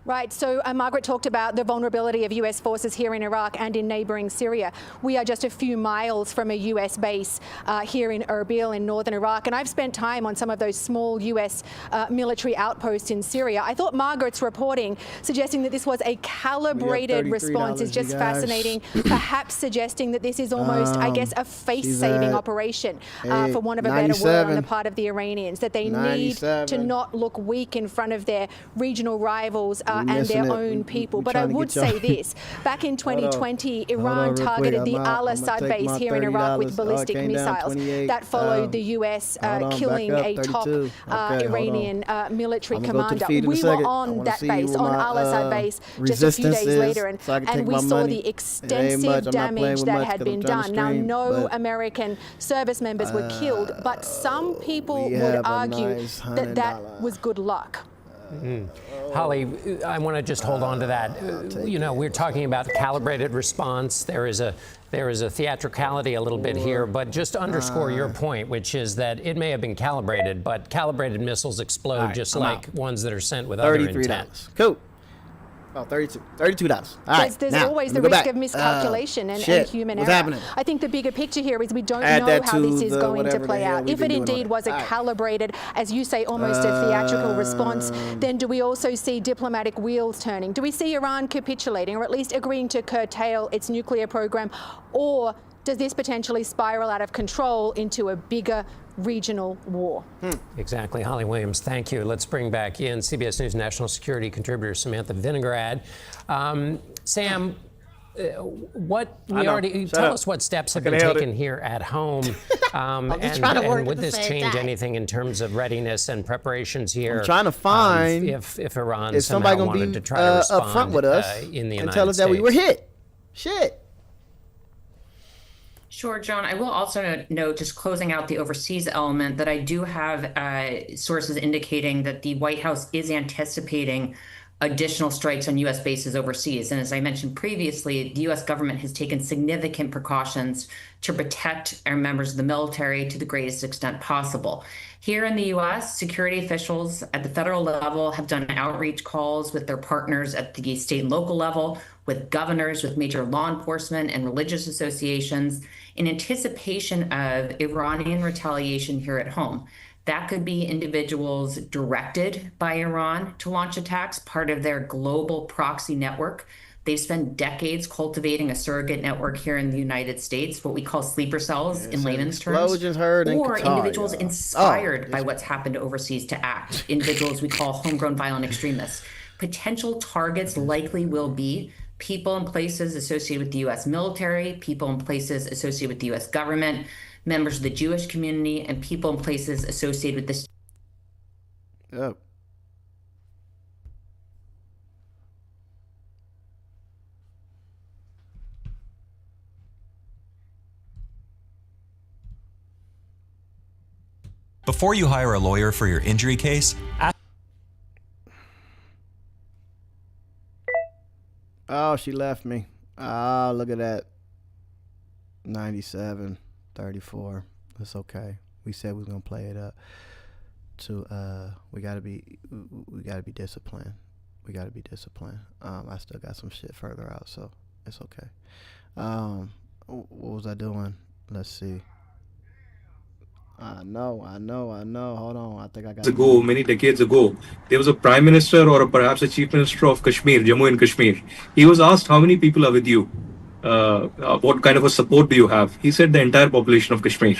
Right. So Margaret talked about the vulnerability of US forces here in Iraq and in neighbouring Syria. We are just a few miles from a US base here in Erbil in northern Iraq. And I've spent time on some of those small US military outposts in Syria. I thought Margaret's reporting suggesting that this was a calibrated response is just fascinating, perhaps suggesting that this is almost, I guess, a face-saving operation, for want of a better word, on the part of the Iranians, that they need to not look weak in front of their regional rivals and their own people. But I would say this. Back in 2020, Iran targeted the Al-Assad base here in Iraq with ballistic missiles. That followed the US killing a top Iranian military commander. We were on that base, on Al-Assad base, just a few days later, and we saw the extensive damage that had been done. Now, no American service members were killed, but some people would argue that that was good luck. Holly, I want to just hold on to that. You know, we're talking about calibrated response. There is a theatricality a little bit here, but just to underscore your point, which is that it may have been calibrated, but calibrated missiles explode just like ones that are sent with other intent. Cool. Oh, $32. There's always the risk of miscalculation and human error. Happening? I think the bigger picture here is we don't know how this is going to play out. If it indeed was a calibrated, as you say, almost a theatrical response, then do we also see diplomatic wheels turning? Do we see Iran capitulating or at least agreeing to curtail its nuclear program? Or does this potentially spiral out of control into a bigger regional war? Exactly. Holly Williams, thank you. Let's bring back in CBS News national security contributor Samantha Vinograd. Sam, tell us what steps have been taken here at home, and would this change anything in terms of readiness and preparations here? I'm trying to find if Iran is somebody somehow wanted to try to respond upfront with us in the United and tell us States. that we were hit. Shit. Sure, John. I will also note, just closing out the overseas element, that I do have sources indicating that the White House is anticipating additional strikes on U.S. bases overseas. And as I mentioned previously, the U.S. government has taken significant precautions to protect our members of the military to the greatest extent possible. Here in the U.S., security officials at the federal level have done outreach calls with their partners at the state and local level, with governors, with major law enforcement and religious associations, in anticipation of Iranian retaliation here at home. That could be individuals directed by Iran to launch attacks, part of their global proxy network. They've spent decades cultivating a surrogate network here in the United States, what we call sleeper cells in layman's terms, or individuals inspired by what's happened overseas to act, individuals we call homegrown violent extremists. Potential targets likely will be people in places associated with the U.S. military, people in places associated with the U.S. government, members of the Jewish community, and people in places associated with this. Oh. Before you hire a lawyer for your injury case, Oh, she left me. Oh, look at that. 97, 34. It's okay. We said we was gonna play it up. We gotta be disciplined. We gotta be disciplined. I still got some shit further out, so it's okay. What was I doing? Let's see. I know. Hold on. I think I got many decades ago, there was a prime minister or perhaps a chief minister of Kashmir, Jammu and Kashmir. He was asked, how many people are with you? What kind of a support do you have? He said the entire population of Kashmir.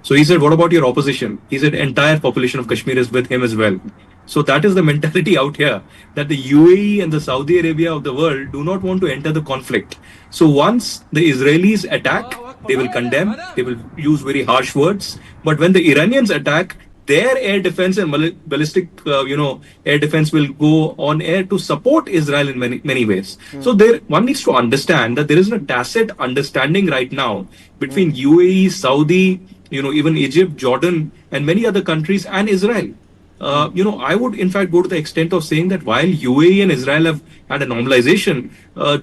So he said, what about your opposition? He said, entire population of Kashmir is with him as well. So that is the mentality out here, that the UAE and the Saudi Arabia of the world do not want to enter the conflict. So once the Israelis attack, they will condemn, they will use very harsh words. But when the Iranians attack, their air defense and ballistic, air defense will go on air to support Israel in many ways. So one needs to understand that there is a tacit understanding right now between UAE, Saudi, even Egypt, Jordan, and many other countries and Israel. I would in fact go to the extent of saying that while UAE and Israel have had a normalization,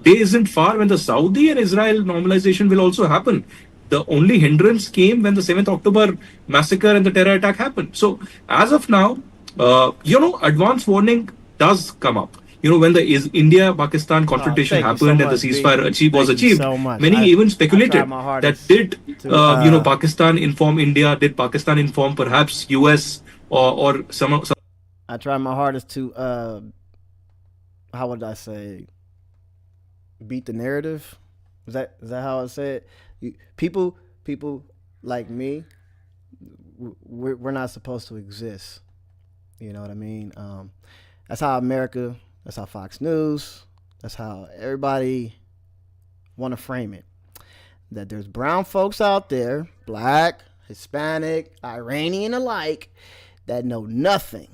day isn't far when the Saudi and Israel normalization will also happen. The only hindrance came when the 7th October massacre and the terror attack happened. So as of now, advance warning does come up. when the India-Pakistan confrontation happened and the ceasefire was achieved, many even speculated that did Pakistan inform India, did Pakistan inform perhaps US or some. I tried my hardest to, how would I say, beat the narrative. Is that how I say it? People like me, we're not supposed to exist. You know what I mean? That's how America, that's how Fox News, that's how everybody want to frame it. That there's brown folks out there, black, Hispanic, Iranian alike, that know nothing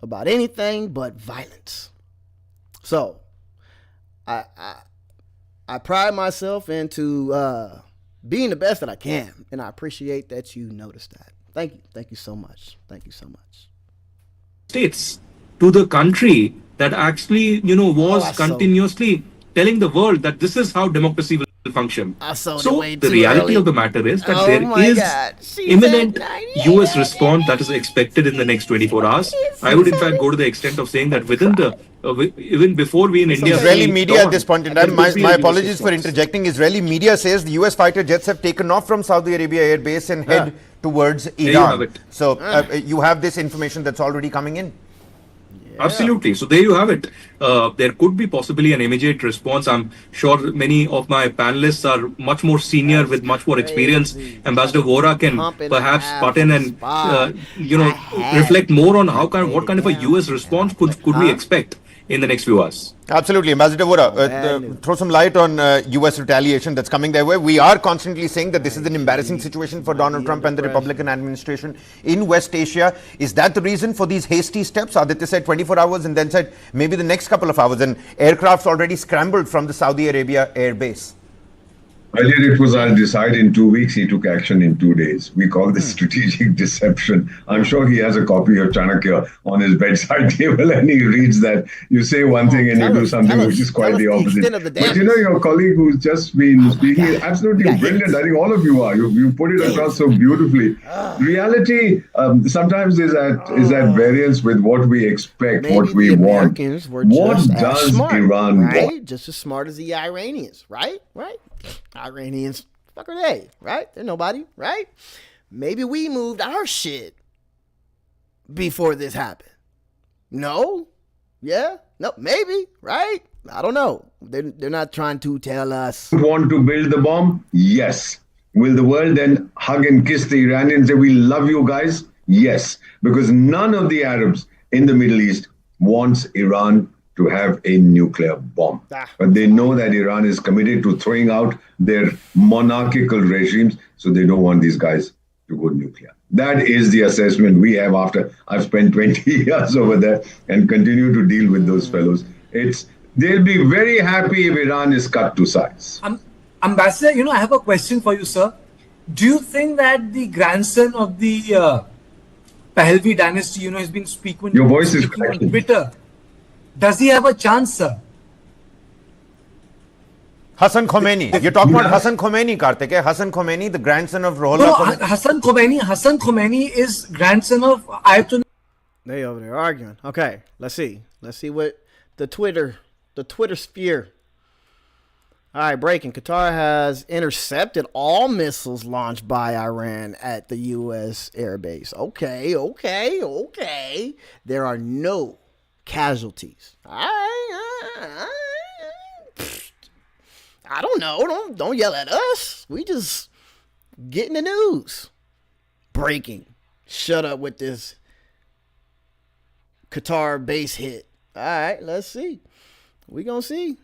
about anything but violence. So, I pride myself into being the best that I can, and I appreciate that you noticed that. Thank you so much. Thank you so much. States to the country that actually, was continuously telling the world that this is how democracy will function. So the reality of the matter is that there is imminent US response that is expected in the next 24 hours. I would in fact go to the extent of saying that within the even before we in India. Israeli media at this point in time, my apologies for interjecting. Israeli media says the US fighter jets have taken off from Saudi Arabia Air Base and head towards Iran. So you have this information that's already coming in. Absolutely. So there you have it. There could be possibly an immediate response. I'm sure many of my panelists are much more senior with much more experience. Ambassador Vora can perhaps butt in and reflect more on what kind of a US response could we expect in the next few hours. Absolutely. Ambassador Vora, throw some light on US retaliation that's coming their way. We are constantly saying that this is an embarrassing situation for Donald Trump and the Republican administration in West Asia. Is that the reason for these hasty steps? Aditya said 24 hours and then said maybe the next couple of hours, and aircrafts already scrambled from the Saudi Arabia Air Base. Earlier it was, I'll decide in 2 weeks. He took action in 2 days. We call this strategic deception. I'm sure he has a copy of Chanakya on his bedside table and he reads that. You say one thing and you do something which is quite the opposite. But your colleague who's just been speaking is absolutely brilliant. I think all of you are. You put it across so beautifully. Reality sometimes is at variance with what we expect, what we want. What does Iran want? Just as smart as the Iranians, right? Iranians, fuck are they, right? They're nobody, right? Maybe we moved our shit before this happened. No? Yeah? No, maybe, right? I don't know. They're not trying to tell us. Want to build the bomb? Yes. Will the world then hug and kiss the Iranians and say, we love you guys? Yes. Because none of the Arabs in the Middle East wants Iran to have a nuclear bomb. But they know that Iran is committed to throwing out their monarchical regimes, so they don't want these guys to go nuclear. That is the assessment we have after I've spent 20 years over there and continue to deal with those fellows. They'll be very happy if Iran is cut to size. Ambassador, I have a question for you, sir. Do you think that the grandson of the Pahlavi dynasty, has been speaking Your voice is on Twitter? Does he have a chance, sir? Hassan Khomeini. You're talking about Hassan Khomeini, Kartik. Hassan Khomeini, the grandson of Ruhollah Khomeini. Hassan Khomeini is grandson of Ayatollah. They over there arguing. Okay, let's see. Let's see what the Twitter sphere. All right, breaking. Qatar has intercepted all missiles launched by Iran at the U.S. air base. Okay. There are no casualties. I don't know. Don't yell at us. We just getting the news. Breaking. Shut up with this Qatar base hit. All right, let's see. We gonna see.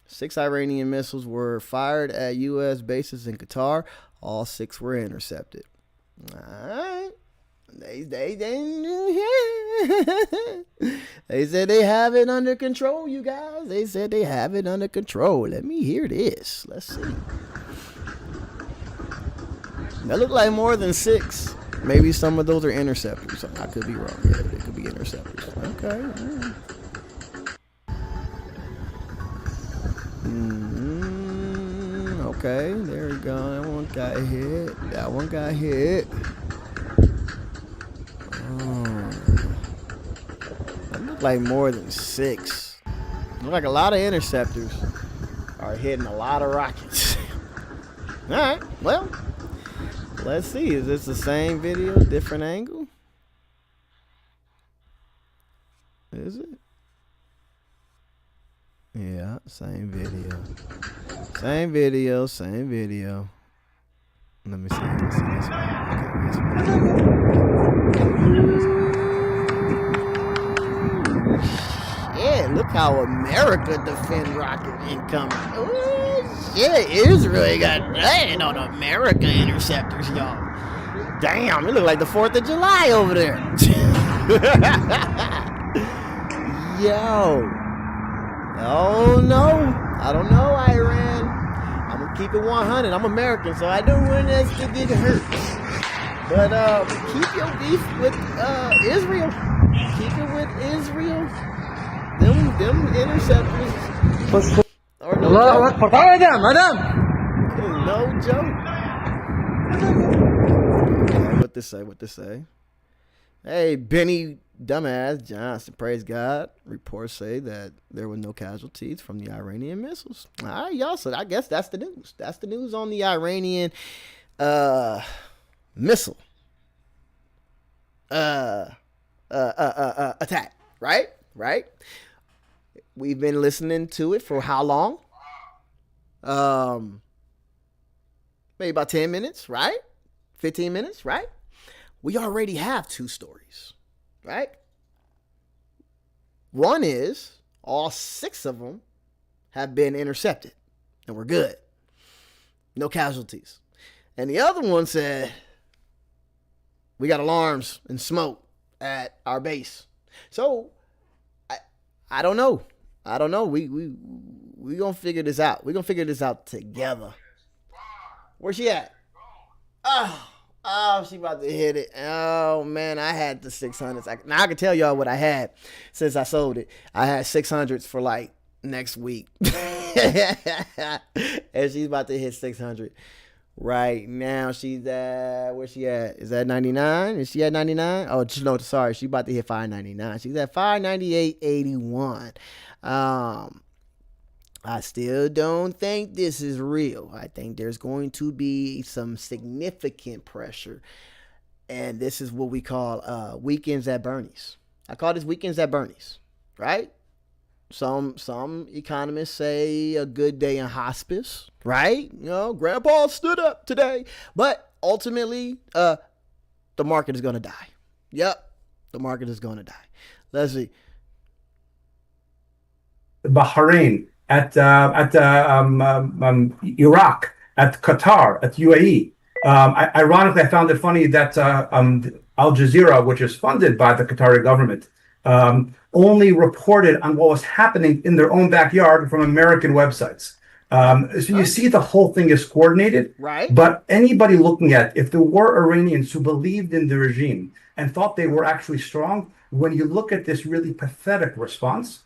6 Iranian missiles were fired at U.S. bases in Qatar. All 6 were intercepted. All right. They said they have it under control, you guys. They said they have it under control. Let me hear this. Let's see. That look like more than 6. Maybe some of those are interceptors. I could be wrong. Yeah, they could be interceptors. Okay. Okay, there we go. That one got hit. That looked like more than 6. Look like a lot of interceptors are hitting a lot of rockets. All right, well, let's see. Is this the same video, different angle? Is it? Yeah, same video. Same video, same video. Let me see. Let's see this one. Okay, this one. Yeah, look how America defend rocket incoming. Oh, shit, Israel ain't got nothing on America interceptors, y'all. Damn, it look like the 4th of July over there. Yo. Oh, no. I don't know, Iran. I'm going to keep it 100. I'm American, so I don't want us to get hurt. But keep your beef with Israel. Keep it with Israel. Them interceptors are no joke. No joke. Okay, what to say? Hey, Benny Dumbass Johnson, praise God. Reports say that there were no casualties from the Iranian missiles. All right, y'all. So I guess that's the news. That's the news on the Iranian missile attack. Right? We've been listening to it for how long? Maybe about 10 minutes, right? 15 minutes, right? We already have 2 stories, right? One is all 6 of them have been intercepted, and we're good. No casualties. And the other one said, we got alarms and smoke at our base. So, I don't know. We gonna figure this out. We're gonna figure this out together. Where's she at? Oh, she about to hit it. Oh, man, I had the 600s. Now, I can tell y'all what I had since I sold it. I had 600s for, like, next week. And she's about to hit 600 right now. She's at, where's she at? Is that 99? Is she at 99? Oh, no, sorry. She's about to hit 599. She's at 598.81. I still don't think this is real. I think there's going to be some significant pressure. And this is what we call weekends at Bernie's. I call this weekends at Bernie's, right? Some economists say a good day in hospice, right? You know, Grandpa stood up today. But ultimately, the market is going to die. Yep, the market is going to die. Let's see. Bahrain, at Iraq, at Qatar, at UAE. Ironically, I found it funny that Al Jazeera, which is funded by the Qatari government, only reported on what was happening in their own backyard from American websites. So you see the whole thing is coordinated. Right. But anybody looking at, if there were Iranians who believed in the regime and thought they were actually strong, when you look at this really pathetic response,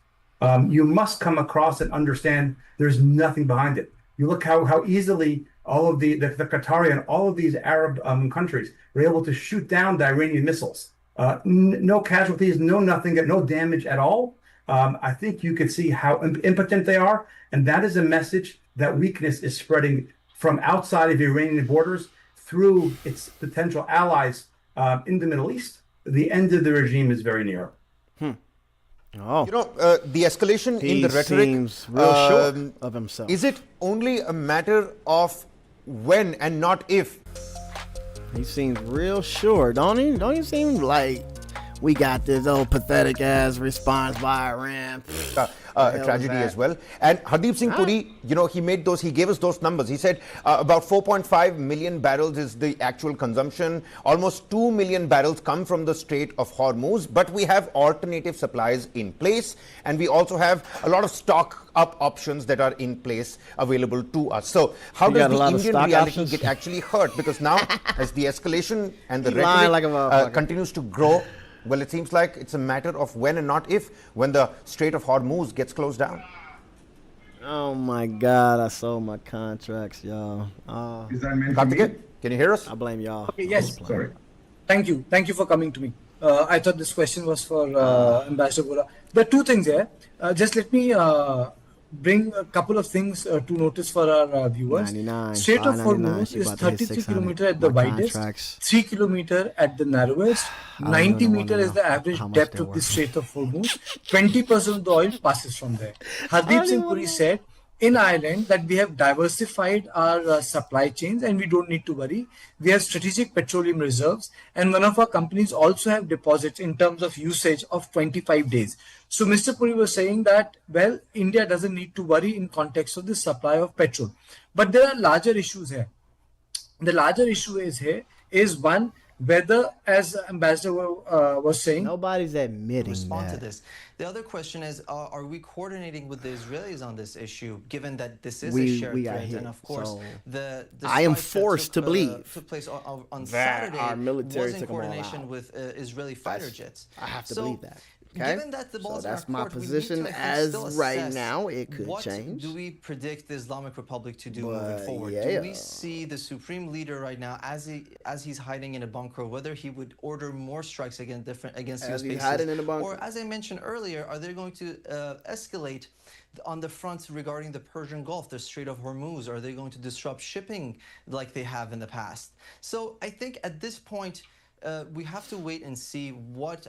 you must come across and understand there's nothing behind it. You look how easily all of the Qatari and all of these Arab countries were able to shoot down the Iranian missiles. No casualties, no nothing, no damage at all. I think you could see how impotent they are. And that is a message that weakness is spreading from outside of Iranian borders through its potential allies in the Middle East. The end of the regime is very near. Oh. You know, the escalation in the rhetoric seems real sure of himself. Is it only a matter of when and not if? He seems real sure, don't he? Don't he seem like we got this old pathetic ass response by Iran? A tragedy as well. And Hardeep Singh Puri, you know, he gave us those numbers. He said about 4.5 million barrels is the actual consumption. Almost 2 million barrels come from the Strait of Hormuz, but we have alternative supplies in place. And we also have a lot of stock up options that are in place available to us. So how does the Indian reality get actually hurt? Because now as the escalation and the rhetoric continues to grow, well, it seems like it's a matter of when and not if, when the Strait of Hormuz gets closed down. Oh my God, I sold my contracts, y'all. Is that meant for me? Can you hear us? I blame y'all. Okay, yes. Sorry. Thank you for coming to me. I thought this question was for Ambassador Vola. There are two things here. Just let me bring a couple of things to notice for our viewers. 99, Strait of 599. Hormuz She is about to hit 33 600. kilometer at the My widest, contracts. 3 kilometer at the narrowest, I don't 90 even meter wanna is the know average how much depth they're of the worth. Strait of Hormuz. 20% of the oil passes from there. I Hardeep don't Singh even Puri know. said in Ireland that we have diversified our supply chains and we don't need to worry. We have strategic petroleum reserves, and one of our companies also have deposits in terms of usage of 25 days. So Mr. Puri was saying that, well, India doesn't need to worry in context of the supply of petrol. But there are larger issues here. The larger issue is one, whether, as Ambassador was saying, nobody's admitting respond that. to this. The other question is, are we coordinating with the Israelis on this issue, given that this is a shared threat? And of course, so the I am forced to believe took place on that Saturday our military was in took them all coordination out. with Israeli fighter jets. I have to So, believe that. Okay? Given that the ball's So that's in our my court, we need position to, I think, as still right assess now. It could what change. do we predict the Islamic Republic to do But moving forward? yeah. Do we see the supreme leader right now, as he's hiding in a bunker, whether he would order more strikes against U.S. bases, hiding in a bunker. or as I mentioned earlier, are they going to escalate on the front regarding the Persian Gulf, the Strait of Hormuz? Are they going to disrupt shipping like they have in the past? So I think at this point, we have to wait and see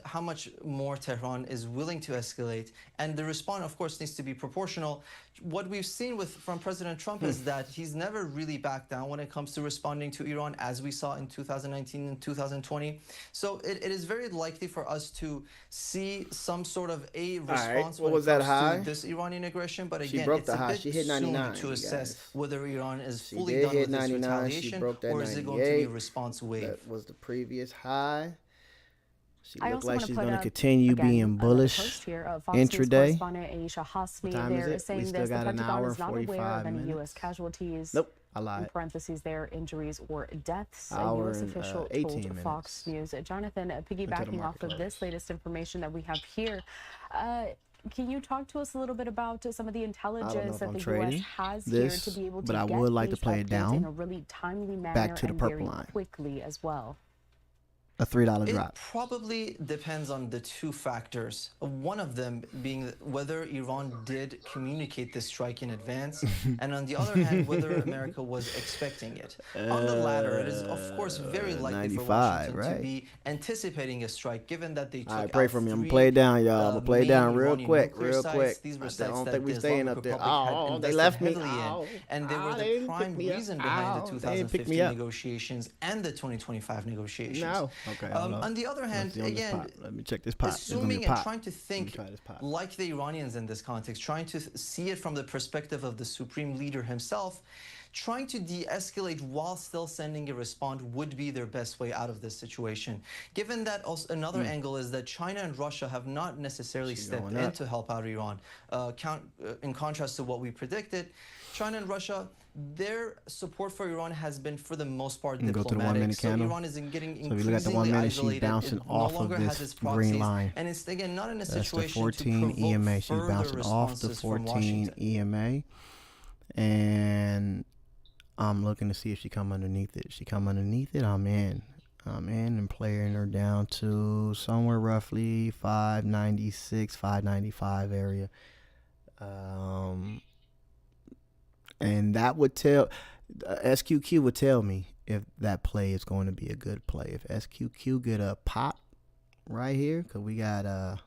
how much more Tehran is willing to escalate, and the response, of course, needs to be proportional. What we've seen from President Trump is that he's never really backed down when it comes to responding to Iran, as we saw in 2019 and 2020. So it is very likely for us to see some sort of a response What when was it that comes high? to this Iranian aggression. But She again, broke it's the a high. bit She hit soon 99, to you assess guys. whether Iran is She fully did done hit with this 99. She retaliation, broke that or is it going to be a 98. response wave? That was the previous high. She I looked also like want to she's put going to up, continue again, being another bullish post here of Fox News intraday. correspondent Aisha Hasmi. What time is They're it? We saying still this: the got an Pentagon hour, is not aware 45 of any minutes. U.S. casualties. Nope, I In lied. parentheses, there injuries or deaths. A Hour U.S. and, official 18 told minutes Fox News. Jonathan, piggybacking off of this latest information that we have here, can you talk to us a little bit about some of the intelligence that the U.S. has here to be able to but I get would like to these play it updates down in a really timely manner back to the and purple very line. quickly as well? A $3 It drop. probably depends on the two factors. One of them being whether Iran did communicate this strike in advance, and on the other hand, whether America was expecting it. On the latter, it is of course very likely for 95, Washington to right? be anticipating a strike, given that they took All right, pray out for me. I'm going to 3 play it down, y'all. I'm going to play it down main real Iranian quick, nuclear real sites. quick. These were I sites don't that think we the staying Islamic up there. Republic had Oh, they invested left me. heavily Oh, in, and they were they the didn't prime pick me up. reason behind the Oh, they didn't pick 2015 me up. negotiations and the 2025 negotiations. No. Okay. hold On the other hand, again, let me check this pot. assuming and trying to think like the Iranians in this context, trying to see it from the perspective of the supreme leader himself, trying to de-escalate while still sending a response would be their best way out of this situation. Given that also another angle is that China and Russia have not necessarily stepped in to help out Iran. In contrast to what we predicted, China and Russia, their support for Iran has been, for the most part, Go to the 1 diplomatic. minute So candle. Iran is getting So if you look at the 1 increasingly minute, she's isolated. bouncing It no off of longer has this its green proxies, line. and it's again not in a That's the situation 14 to provoke EMA. She's further bouncing off the responses from 14 Washington. EMA. And I'm looking to see if she come underneath it. She come underneath it, I'm in. I'm in and playing her down to somewhere roughly 596, 595 area. And that would tell, SQQ would tell me if that play is going to be a good play. If SQQ get a pop right here, because we got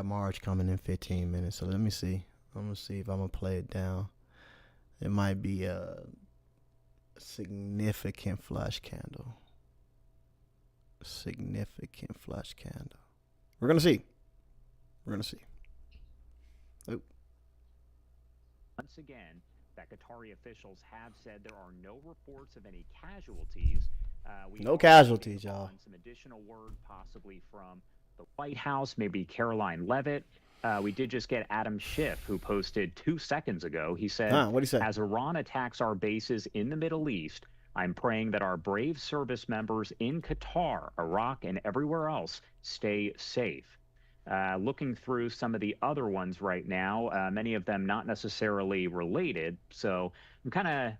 March coming in 15 minutes. So let me see. I'm going to see if I'm going to play it down. It might be a significant flush candle. Significant flush candle. We're going to see. We're going to see. Oh. Once again, that Qatari officials have said there are no reports of any casualties. No casualties, y'all. Some additional word possibly from the White House, maybe Caroline Leavitt. We did just get Adam Schiff, who posted 2 seconds ago. He said, what'd he say? As Iran attacks our bases in the Middle East, I'm praying that our brave service members in Qatar, Iraq, and everywhere else stay safe. Looking through some of the other ones right now, many of them not necessarily related. So I'm kind of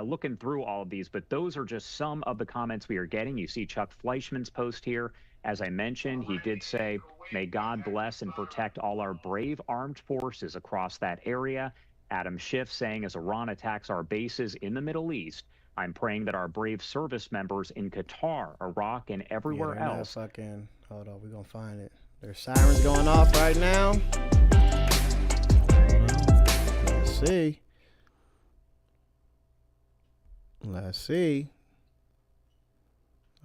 looking through all of these, but those are just some of the comments we are getting. You see Chuck Fleischman's post here. As I mentioned, he did say, may God bless and protect all our brave armed forces across that area. Adam Schiff saying, as Iran attacks our bases in the Middle East, I'm praying that our brave service members in Qatar, Iraq, and everywhere else. Hold on, we're going to find it. There's sirens going off right now. Let's see.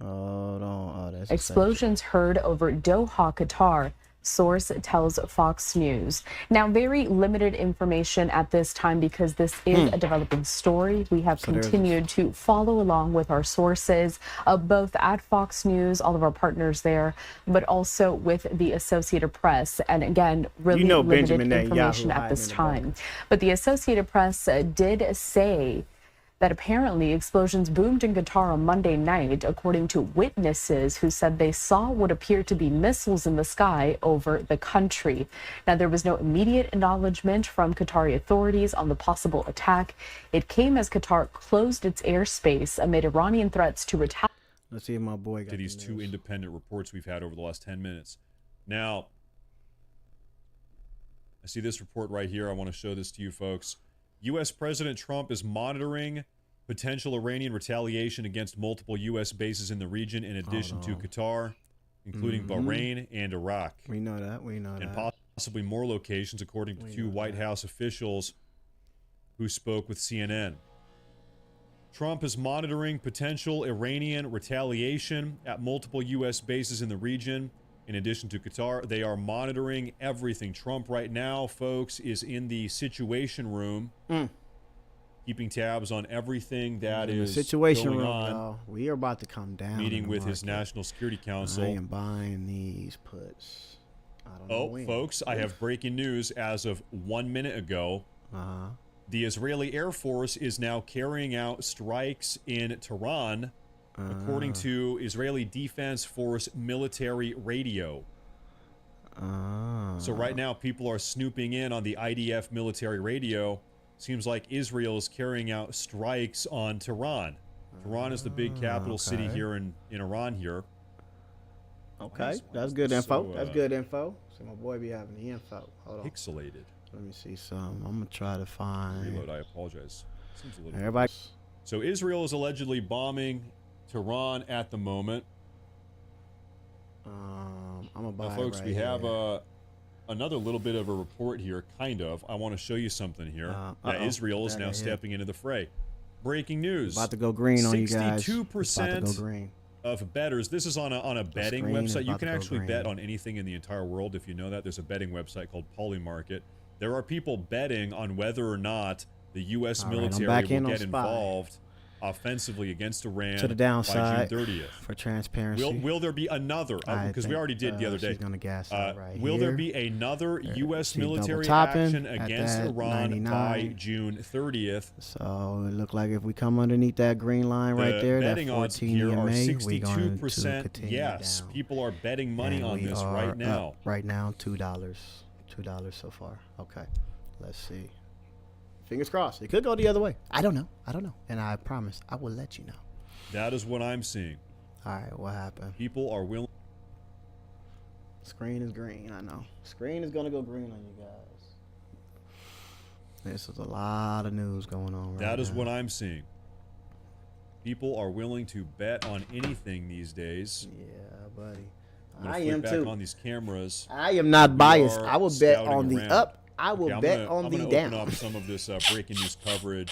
Hold on. Oh, that's explosions heard over Doha, Qatar. Source tells Fox News. Now, very limited information at this time because this is a developing story. We have continued to follow along with our sources, both at Fox News, all of our partners there, but also with the Associated Press. And again, really limited information at this time. But the Associated Press did say that apparently explosions boomed in Qatar on Monday night, according to witnesses who said they saw what appeared to be missiles in the sky over the country. Now, there was no immediate acknowledgement from Qatari authorities on the possible attack. It came as Qatar closed its airspace amid Iranian threats to retaliate. Let's see if my boy got to these two independent reports we've had over the last 10 minutes. Now, I see this report right here. I want to show this to you folks. U.S. President Trump is monitoring potential Iranian retaliation against multiple U.S. bases in the region, in addition to Qatar, including Bahrain and Iraq. We know that. And possibly more locations, according to two White House officials who spoke with CNN. Trump is monitoring potential Iranian retaliation at multiple U.S. bases in the region. In addition to Qatar, they are monitoring everything. Trump right now, folks, is in the Situation Room, keeping tabs on everything that is Situation going on. Room, we are about to come down. Meeting with his National Security Council. I am buying these puts. I don't know when. Folks, I have breaking news as of 1 minute ago. The Israeli Air Force is now carrying out strikes in Tehran, according to Israeli Defense Force military radio. So right now, people are snooping in on the IDF military radio. Seems like Israel is carrying out strikes on Tehran. Tehran is the big capital city here in Iran here. Okay, that's good info. That's good info. So my boy be having the info. Hold on. Pixelated. Let me see some. I'm going to try to find... Reload, I apologize. Seems a little... Everybody... So Israel is allegedly bombing Tehran at the moment. I'm gonna buy folks, we have another little bit of a report here, kind of. I want to show you something here. Israel is now stepping into the fray. Breaking news. About to go green on you guys. 62% of bettors. This is on a betting website. You can actually bet on anything in the entire world. If you know that, there's a betting website called Polymarket. There are people betting on whether or not the U.S. military will get involved offensively against Iran to the downside by June 30th. For transparency. Will there be another, because we already did the other day, will there be another U.S. military action against Iran by June 30th? So it looked like if we come underneath that green line right there, that 14 here are EMA, 62% yes. down. People are betting money on this right now. Right now, $2 so far. Okay, let's see. Fingers crossed. It could go the other way. I don't know. And I promise I will let you know. That is what I'm seeing. All right, what happened? People are willing. Screen is green. I know. Screen is going to go green on you guys. This is a lot of news going on right now. That is what I'm seeing. People are willing to bet on anything these days. Yeah, buddy. I am too. Back on these cameras. I am not biased. I will bet on the up. I will bet on the down. I'm going to open up some of this breaking news coverage.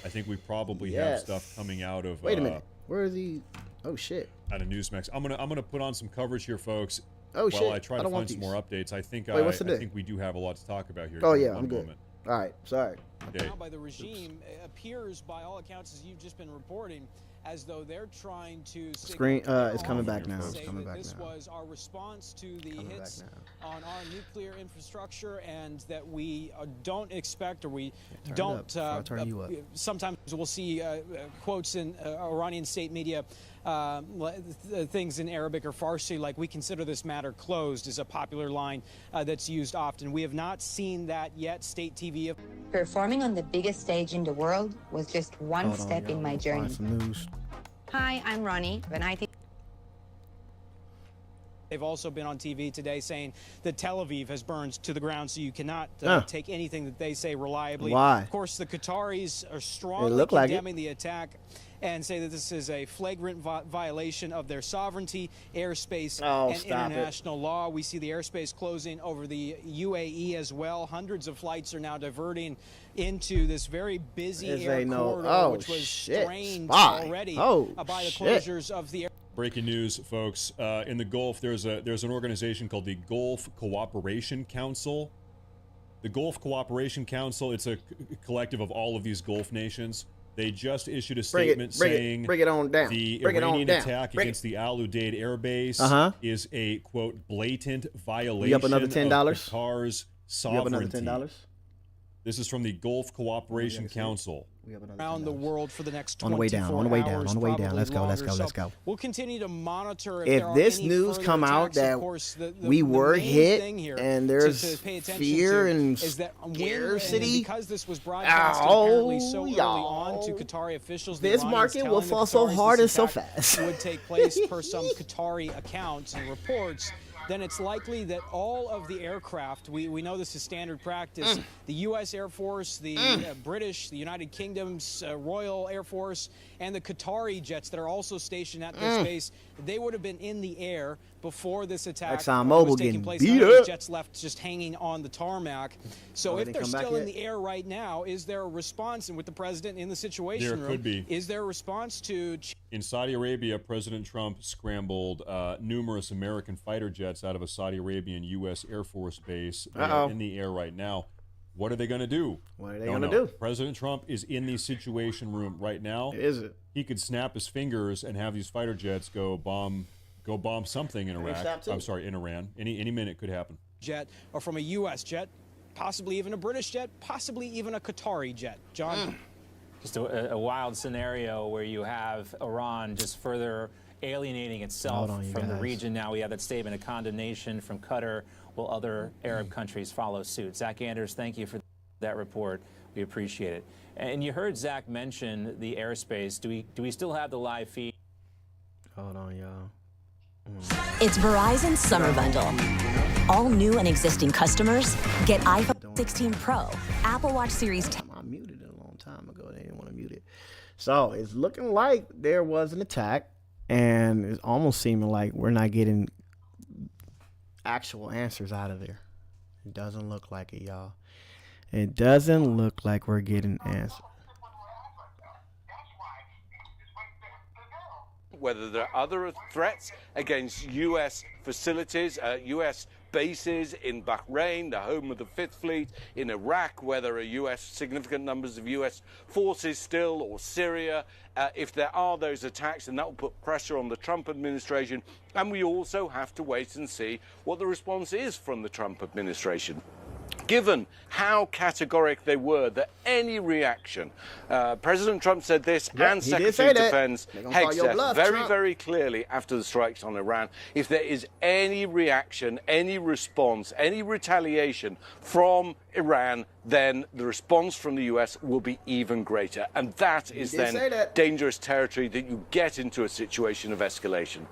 I think we probably have stuff coming out of... Wait a minute. Where is he? Oh, shit. Out of Newsmax. I'm gonna put on some coverage here, folks. Oh, shit. While I try to find some more updates. I think I think we do have a lot to talk about here. Oh, yeah. I'm good. All right. Sorry. Okay. Now by the regime appears, by all accounts, as you've just been reporting, as though they're trying to screen. It's coming back now. It's coming back this now. was our response to the hits on our nuclear infrastructure, and that we don't expect, or we don't. Sometimes we'll see quotes in Iranian state media. Things in Arabic or Farsi, like "we consider this matter closed," is a popular line that's used often. We have not seen that yet. State TV. Performing on the biggest stage in the world was just one step in my journey. Hi, I'm Ronnie, an IT. They've also been on TV today saying that Tel Aviv has burned to the ground, so you cannot take anything that they say reliably. Why? Of course, the Qataris are strongly condemning the attack and say that this is a flagrant violation of their sovereignty, airspace, and international law. We see the airspace closing over the UAE as well. Hundreds of flights are now diverting into this very busy air corridor, which was strained already by the closures of the air. Breaking news, folks. In the Gulf, there's an organization called the Gulf Cooperation Council. The Gulf Cooperation Council, it's a collective of all of these Gulf nations. They just issued a statement saying bring it on down. The Iranian attack against the Al Udeid Air Base is a, quote, blatant violation of Qatar's sovereignty. This is from the Gulf Cooperation Council. Around the world for the next 24 on the way down, on the way down, on the way down. Let's go, let's go, let's go. We'll continue to monitor if this news come out that we were hit and there's fear and scarcity, because this was broadcast apparently so early on to Qatari officials, this market will fall so hard and so fast. Would take place per some Qatari accounts and reports. Then it's likely that all of the aircraft, we know this is standard practice, the U.S. Air Force, the British, the United Kingdom's Royal Air Force, and the Qatari jets that are also stationed at this base, they would have been in the air before this attack was taking place. None of these jets left just hanging on the tarmac. So if they're still in the air right now, is there a response? And with the president in the situation room, is there a response to... In Saudi Arabia, President Trump scrambled numerous American fighter jets out of a Saudi Arabian U.S. Air Force base. They're in the air right now. What are they going to do? What are they going to do? President Trump is in the Situation Room right now. Is it? He could snap his fingers and have these fighter jets go bomb something in Iraq. I'm sorry, in Iran. Any minute could happen. Jet, or from a U.S. jet, possibly even a British jet, possibly even a Qatari jet. John? Just a wild scenario where you have Iran just further alienating itself from the region. Now we have that statement of condemnation from Qatar. Will other Arab countries follow suit? Zach Anders, thank you for that report. We appreciate it. And you heard Zach mention the airspace. Do we still have the live feed? Hold on, y'all. It's Verizon's Summer Bundle. All new and existing customers get iPhone 16 Pro, Apple Watch Series 10. I muted it a long time ago. They didn't want to mute it. So it's looking like there was an attack, and it's almost seeming like we're not getting actual answers out of there. It doesn't look like it, y'all. It doesn't look like we're getting answers. Whether there are other threats against U.S. facilities, U.S. bases in Bahrain, the home of the Fifth Fleet, in Iraq, where there are significant numbers of U.S. forces still, or Syria. If there are those attacks, then that will put pressure on the Trump administration. And we also have to wait and see what the response is from the Trump administration. Given how categoric they were that any reaction, President Trump said this, and Secretary of Defense Hegseth very clearly after the strikes on Iran, if there is any reaction, any response, any retaliation from Iran, then the response from the US will be even greater. And that is then dangerous territory that you get into a situation of escalation.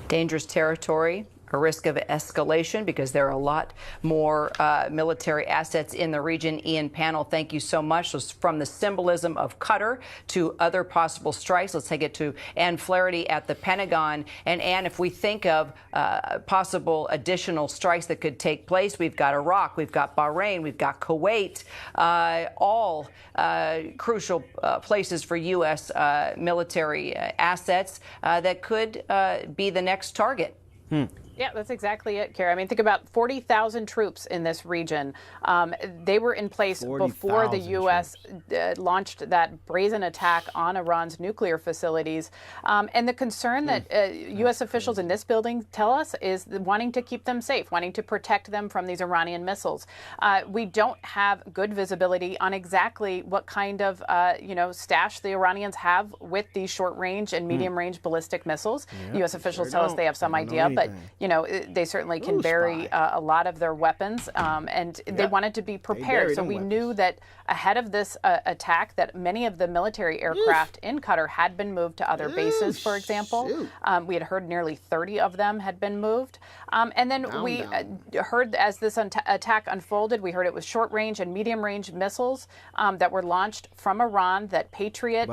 Dangerous territory. A risk of escalation because there are a lot more military assets in the region. Ian Panel, thank you so much. So from the symbolism of Qatar to other possible strikes, let's take it to Ann Flaherty at the Pentagon. And Ann, if we think of possible additional strikes that could take place, we've got Iraq, we've got Bahrain, we've got Kuwait, all crucial places for U.S. military assets that could be the next target. Yeah, that's exactly it, Kara. I mean, think about 40,000 troops in this region. They were in place before the U.S. Launched that brazen attack on Iran's nuclear facilities. And the concern that U.S. officials in this building tell us is wanting to keep them safe, wanting to protect them from these Iranian missiles. We don't have good visibility on exactly what kind of, stash the Iranians have with these short-range and medium-range ballistic missiles. Yeah, U.S. officials tell us they have some idea, but they certainly can bury a lot of their weapons, and they wanted to be prepared. So we knew that ahead of this attack that many of the military aircraft in Qatar had been moved to other bases, for example. We had heard nearly 30 of them had been moved. And then we heard as this attack unfolded, we heard it was short-range and medium-range missiles that were launched from Iran, that Patriot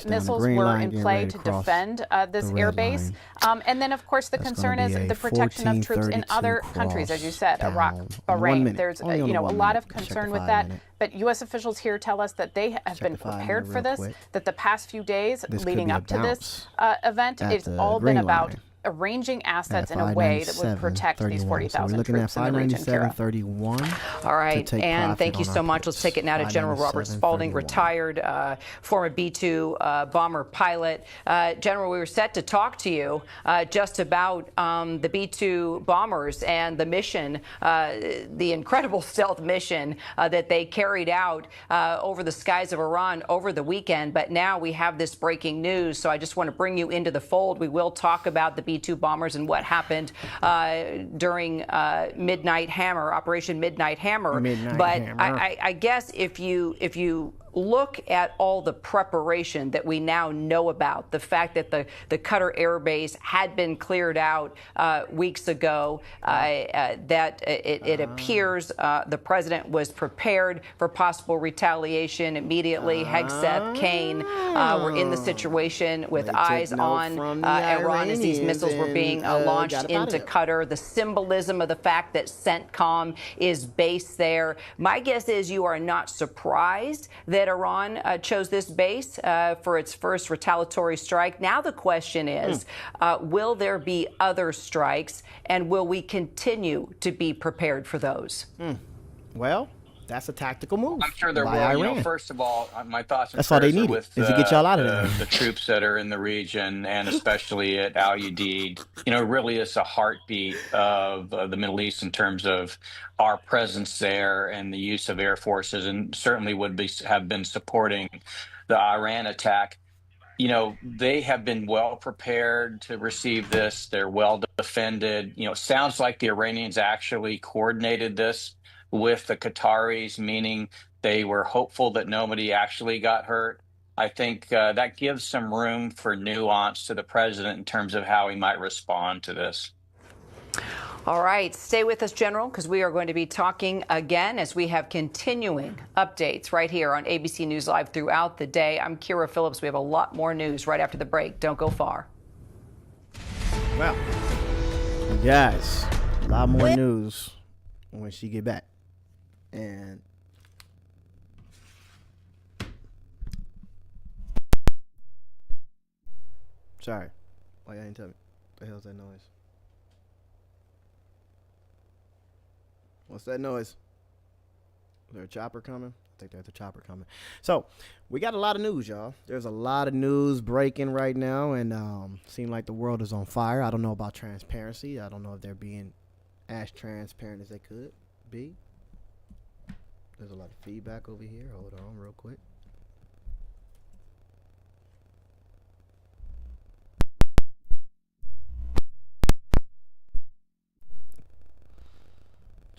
missiles were in play to defend this airbase. And then, of course, the concern is the protection of troops in other countries, as you said, Iraq, Bahrain. There's a lot of concern with that. But U.S. officials here tell us that they have been prepared for this, that the past few days leading up to this event, it's all been about arranging assets in a way that would protect these 40,000 troops in the region, Kara. All right, and thank you so much. Let's take it now to General Robert Spalding, retired former B-2 bomber pilot. General, we were set to talk to you just about the B-2 bombers and the mission, the incredible stealth mission that they carried out over the skies of Iran over the weekend. But now we have this breaking news, so I just want to bring you into the fold. We will talk about the B-2 bombers and what happened during Midnight Hammer, Operation Midnight Hammer. I guess if you look at all the preparation that we now know about, the fact that the Qatar Air Base had been cleared out weeks ago, that it appears the president was prepared for possible retaliation immediately. Hegseth, Kane were in the situation with eyes on Iran as these missiles were being launched into Qatar. The symbolism of the fact that CENTCOM is based there. My guess is you are not surprised that Iran chose this base for its first retaliatory strike. Now the question is, will there be other strikes, and will we continue to be prepared for those? Well, that's a tactical move. I'm sure there will. First of all, my thoughts and prayers are with is to get y'all out of there. The troops that are in the region, and especially at Al Udeid. Really is a heartbeat of the Middle East in terms of our presence there and the use of air forces, and certainly have been supporting the Iran attack. They have been well prepared to receive this. They're well defended. Sounds like the Iranians actually coordinated this with the Qataris, meaning they were hopeful that nobody actually got hurt. I think that gives some room for nuance to the president in terms of how he might respond to this. All right, stay with us, General, because we are going to be talking again as we have continuing updates right here on ABC News Live throughout the day. I'm Kira Phillips. We have a lot more news right after the break. Don't go far. Well, guys, a lot more news when she get back. And sorry, why y'all didn't tell me? What the hell's that noise? What's that noise? Is there a chopper coming? I think there's a chopper coming. So we got a lot of news, y'all. There's a lot of news breaking right now, and seems like the world is on fire. I don't know about transparency. I don't know if they're being as transparent as they could be. There's a lot of feedback over here. Hold on real quick.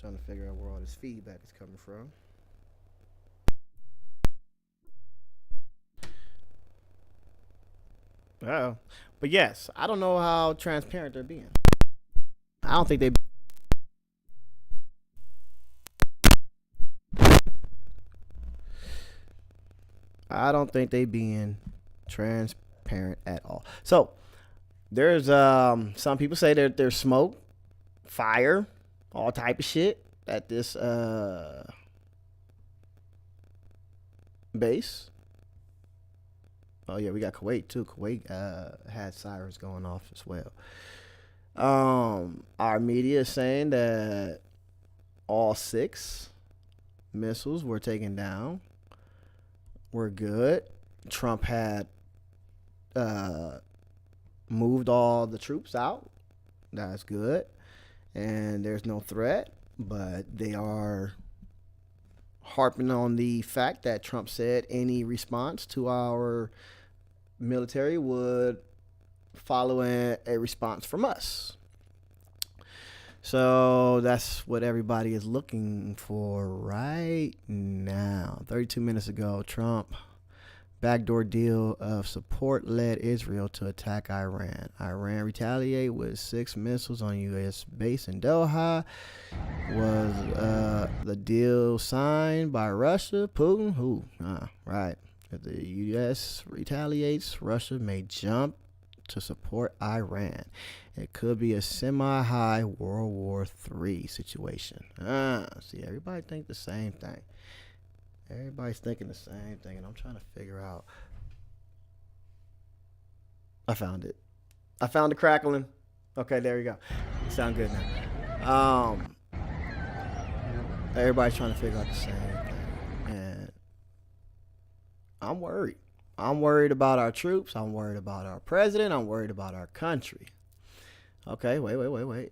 Trying to figure out where all this feedback is coming from. But yes, I don't know how transparent they're being. I don't think they. I don't think they being transparent at all. So there's some people say that there's smoke, fire, all type of shit at this base. Oh yeah, we got Kuwait too. Kuwait had sirens going off as well. Our media is saying that all 6 missiles were taken down. We're good. Trump had moved all the troops out. That's good. And there's no threat, but they are harping on the fact that Trump said any response to our military would follow a response from us. So that's what everybody is looking for right now. 32 minutes ago, Trump backdoor deal of support led Israel to attack Iran. Iran retaliate with 6 missiles on U.S. base in Doha. Was the deal signed by Russia? Putin? Who? Right. If the U.S. retaliates, Russia may jump to support Iran. It could be a semi-high World War III situation. See, everybody think the same thing. Everybody's thinking the same thing, and I'm trying to figure out. I found it. I found the crackling. Okay, there you go. Sound good now. Everybody's trying to figure out the same thing, and I'm worried. I'm worried about our troops. I'm worried about our president. I'm worried about our country. Okay, wait.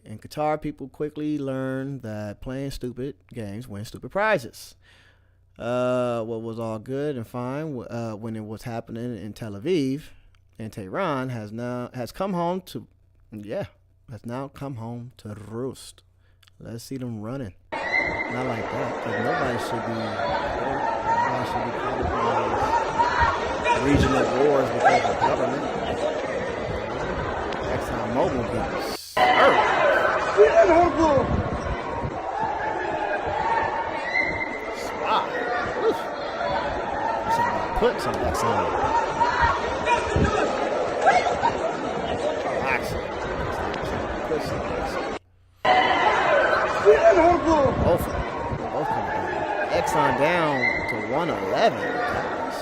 In Qatar, people quickly learned that playing stupid games wins stupid prizes. What was all good and fine when it was happening in Tel Aviv and Tehran has now come home to roost. Let's see them running. Not like that, because nobody should be hurt. Nobody should be caught up in these regional wars because of government. ExxonMobil getting served. Spot. Put some Exxon. Put some Exxon. Both coming down. Exxon down to 111. Guys.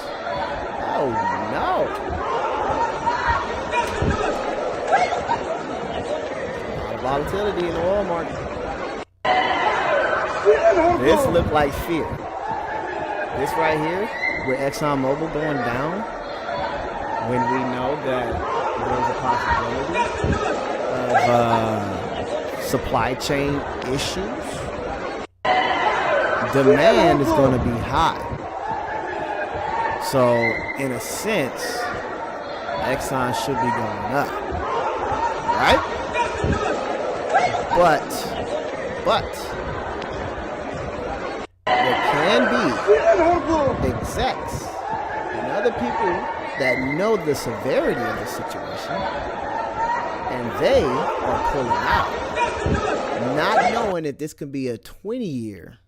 Oh no. A lot of volatility in the oil market. This looked like fear. This right here, with ExxonMobil going down, when we know that there's a possibility of supply chain issues, demand is going to be high. So, in a sense, Exxon should be going up, right? But there can be execs and other people that know the severity of the situation, and they are pulling out, not knowing that this could be a 20-year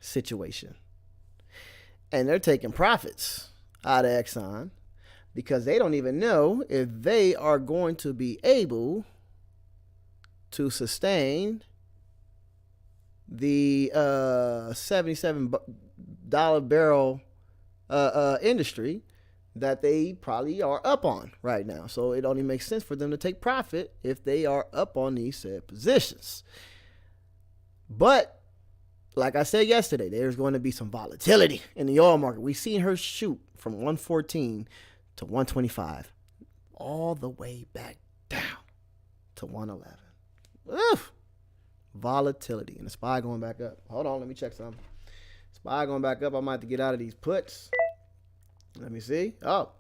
situation. And they're taking profits out of Exxon because they don't even know if they are going to be able to sustain the $77 barrel industry that they probably are up on right now. So it only makes sense for them to take profit if they are up on these said positions. But like I said yesterday, there's going to be some volatility in the oil market. We've seen her shoot from 114 to 125 all the way back down to 111. Oof. Volatility. And the SPY going back up. Hold on, let me check something. SPY going back up. I might have to get out of these puts. Let me see. Oh,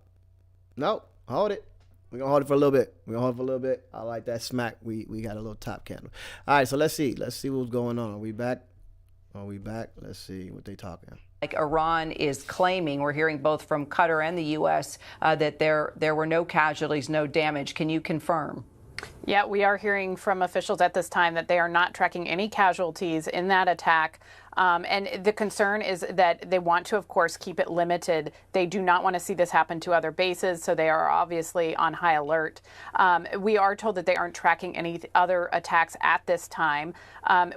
no, hold it. We're going to hold it for a little bit. I like that smack. We got a little top candle. All right, so let's see. Let's see what's going on. Are we back? Let's see what they talking. Like Iran is claiming, we're hearing both from Qatar and the U.S., that there were no casualties, no damage. Can you confirm? Yeah, we are hearing from officials at this time that they are not tracking any casualties in that attack. And the concern is that they want to, of course, keep it limited. They do not want to see this happen to other bases, so they are obviously on high alert. We are told that they aren't tracking any other attacks at this time.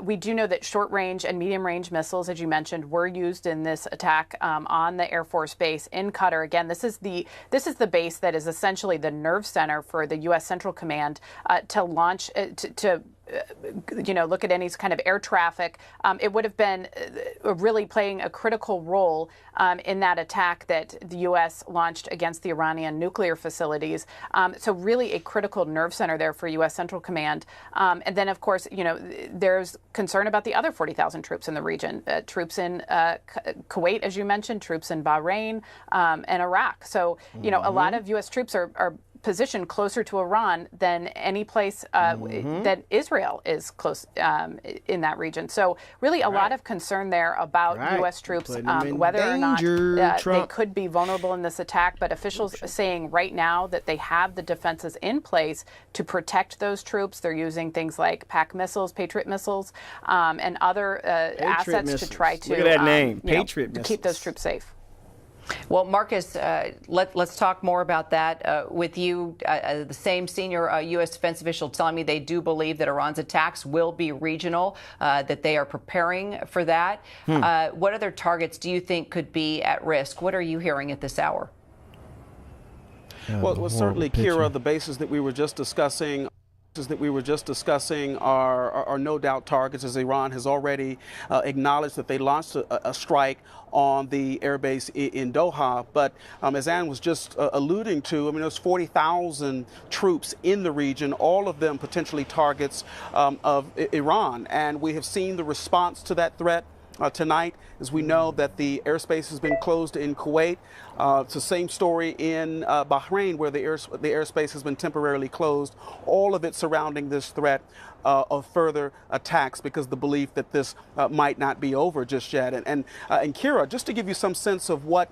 We do know that short-range and medium-range missiles, as you mentioned, were used in this attack on the Air Force Base in Qatar. Again, this is the base that is essentially the nerve center for the U.S. Central Command to launch look at any kind of air traffic. It would have been really playing a critical role in that attack that the U.S. launched against the Iranian nuclear facilities. So really a critical nerve center there for U.S. Central Command. And then, of course, there's concern about the other 40,000 troops in the region, troops in Kuwait, as you mentioned, troops in Bahrain and Iraq. So, a lot of U.S. troops are positioned closer to Iran than any place that Israel is close in that region. So really a lot of concern there about U.S. troops, whether or not they could be vulnerable in this attack. But officials are saying right now that they have the defenses in place to protect those troops. They're using things like PAC missiles, Patriot missiles, and other assets missiles. To try to look at that name, Patriot missiles. To keep those troops safe. Well, Marcus, let's talk more about that with you. The same senior U.S. defense official telling me they do believe that Iran's attacks will be regional, that they are preparing for that. What other targets do you think could be at risk? What are you hearing at this hour? Well, certainly, Kira, the bases that we were just discussing are no doubt targets, as Iran has already acknowledged that they launched a strike on the airbase in Doha. But as Ann was just alluding to, there's 40,000 troops in the region, all of them potentially targets of Iran. And we have seen the response to that threat tonight, as we know that the airspace has been closed in Kuwait. It's the same story in Bahrain, where the airspace has been temporarily closed. All of it surrounding this threat of further attacks, because the belief that this might not be over just yet. And Kira, just to give you some sense of what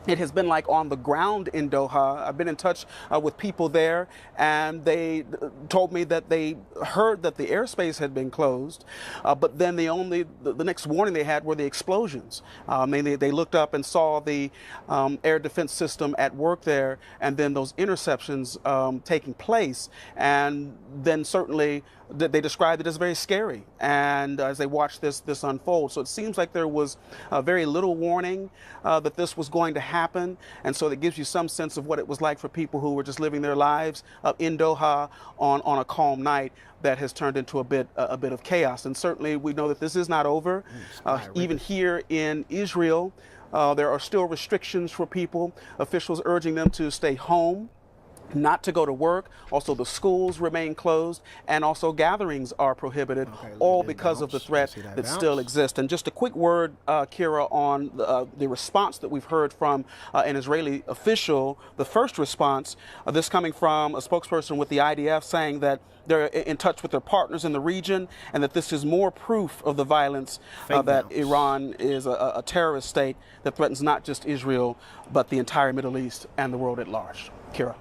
it has been like on the ground in Doha. I've been in touch with people there, and they told me that they heard that the airspace had been closed, but then the next warning they had were the explosions. They looked up and saw the air defense system at work there, and then those interceptions taking place, and then certainly they described it as very scary, and as they watched this unfold. So it seems like there was very little warning that this was going to happen, and so that gives you some sense of what it was like for people who were just living their lives in Doha on a calm night that has turned into a bit of chaos. And certainly we know that this is not over. Even here in Israel, there are still restrictions for people, officials urging them to stay home, not to go to work. Also, the schools remain closed, and also gatherings are prohibited, all because of the threat that still exists. And just a quick word, Kira, on the response that we've heard from an Israeli official, the first response, this coming from a spokesperson with the IDF, saying that they're in touch with their partners in the region, and that this is more proof of the violence that Iran is a terrorist state that threatens not just Israel, but the entire Middle East and the world at large. Kira.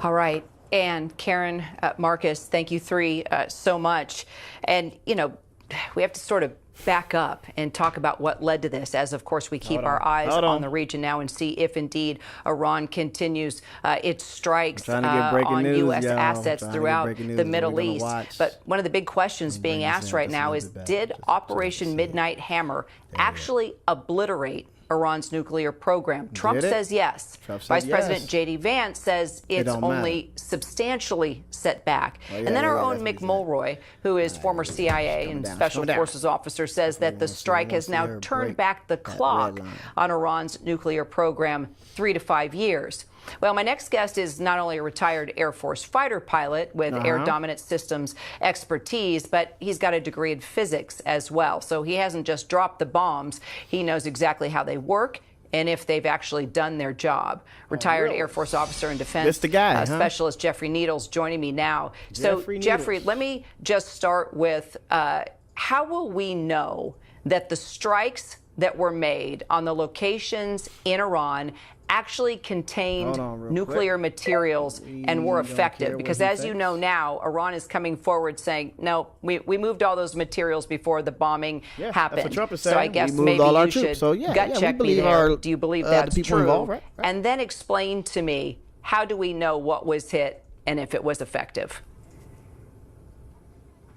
All right. Ann, Karen, Marcus, thank you three so much. And, we have to sort of back up and talk about what led to this, as, of course, we keep our eyes on the region now and see if indeed Iran continues its strikes on U.S. assets throughout the Middle East. But one of the big questions being asked right now is, did Operation Midnight Hammer actually obliterate Iran's nuclear program? Trump says yes. Vice President J.D. Vance says it's only substantially set back. And then our own Mick Mulroy, who is former CIA and Special Forces officer, says that the strike has now turned back the clock on Iran's nuclear program 3 to 5 years. Well, my next guest is not only a retired Air Force fighter pilot with air dominant systems expertise, but he's got a degree in physics as well. So he hasn't just dropped the bombs. He knows exactly how they work and if they've actually done their job. Retired Air Force officer and defense specialist Jeffrey Needles joining me now. Jeffrey, let me just start with how will we know that the strikes that were made on the locations in Iran actually contained nuclear materials and were effective? Because as you know now, Iran is coming forward saying, no, we moved all those materials before the bombing happened. That's what Trump is saying. So I guess maybe you should should gut check me there. Do you believe that's true? Involved, right? And then explain to me, how do we know what was hit and if it was effective?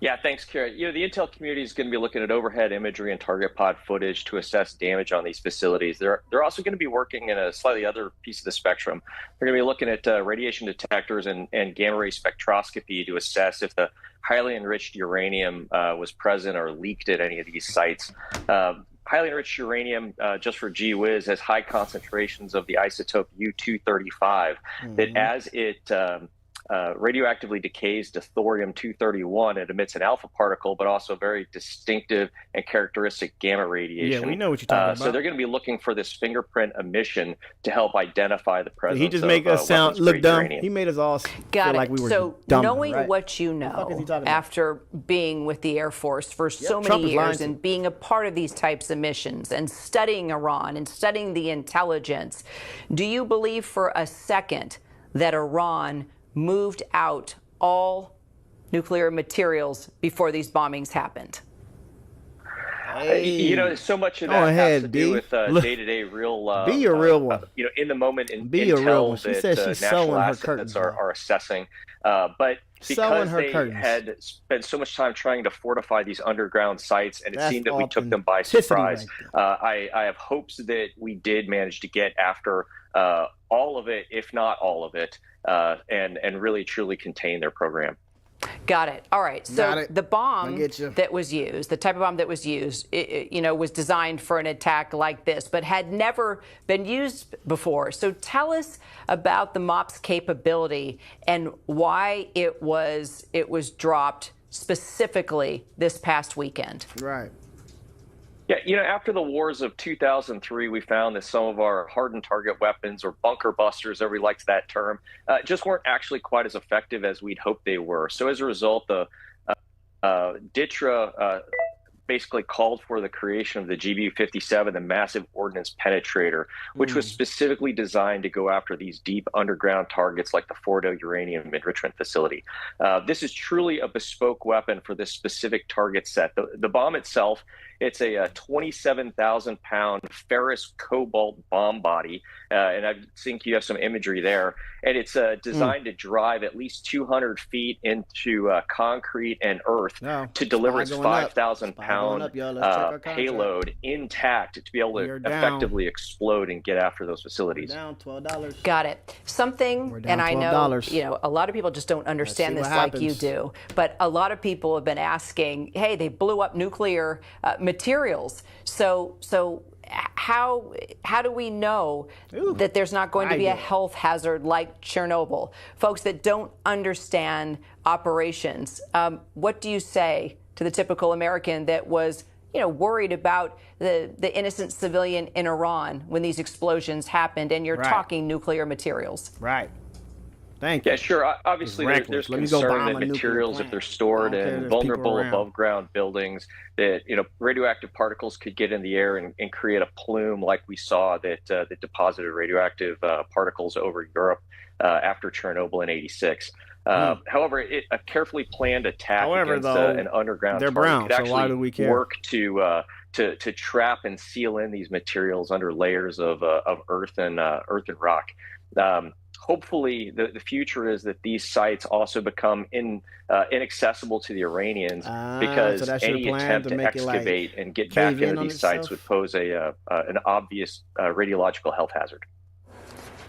Yeah, thanks, Kara. The intel community is going to be looking at overhead imagery and target pod footage to assess damage on these facilities. They're also going to be working in a slightly other piece of the spectrum. They're going to be looking at radiation detectors and gamma ray spectroscopy to assess if the highly enriched uranium was present or leaked at any of these sites. Highly enriched uranium, just for gee whiz, has high concentrations of the isotope U-235 that as it radioactively decays to thorium-231, it emits an alpha particle, but also very distinctive and characteristic gamma radiation. Yeah, we know what you're talking about. So they're going to be looking for this fingerprint emission to help identify the presence. He just make us look dumb. Uranium. He made us all Got feel it. like we were so dumb. knowing right? what you know after being with the Air Force for so Trump many is lying years and being a part of these types of missions and studying Iran and studying the intelligence, do you believe for a second that Iran moved out all nuclear materials before these bombings happened? So much of that has to do with day-to-day real. Be a real one. In the moment, Be a real one. She that said she's national sewing her assets curtains. are assessing, but because they had spent so much time trying to fortify these underground sites, and it seemed that we took them by surprise. I have hopes that we did manage to get after all of it, if not all of it, and really truly contain their program. Got it. All right. So the bomb that was used, the type of bomb that was used, was designed for an attack like this, but had never been used before. So tell us about the MOPS capability and why it was dropped specifically this past weekend. Right. Yeah, after the wars of 2003, we found that some of our hardened target weapons, or bunker busters, everybody likes that term, just weren't actually quite as effective as we'd hoped they were. So as a result, the DITRA basically called for the creation of the GBU-57, the massive ordnance penetrator, which was specifically designed to go after these deep underground targets like the Fordo uranium enrichment facility. This is truly a bespoke weapon for this specific target set. The bomb itself, it's a 27,000-pound ferrous cobalt bomb body, and I think you have some imagery there. And it's designed to drive at least 200 feet into concrete and earth to deliver its 5,000-pound payload intact to be able to effectively explode and get after those facilities. Down $12. Got it. Something, and I know, a lot of people just don't understand this like you do, but a lot of people have been asking, hey, they blew up nuclear materials. So how do we know that there's not going to be a health hazard like Chernobyl? Folks that don't understand operations, what do you say to the typical American that was worried about the innocent civilian in Iran when these explosions happened, and you're talking nuclear materials? Right. Thank you. Yeah, sure. Obviously, there's concern that materials, if they're stored in vulnerable above-ground buildings, that radioactive particles could get in the air and create a plume like we saw that deposited radioactive particles over Europe after Chernobyl in '86. However, a carefully planned attack against an underground target could actually work to trap and seal in these materials under layers of earth and rock. Hopefully, the future is that these sites also become inaccessible to the Iranians, because any attempt to excavate and get back into these sites would pose an obvious radiological health hazard.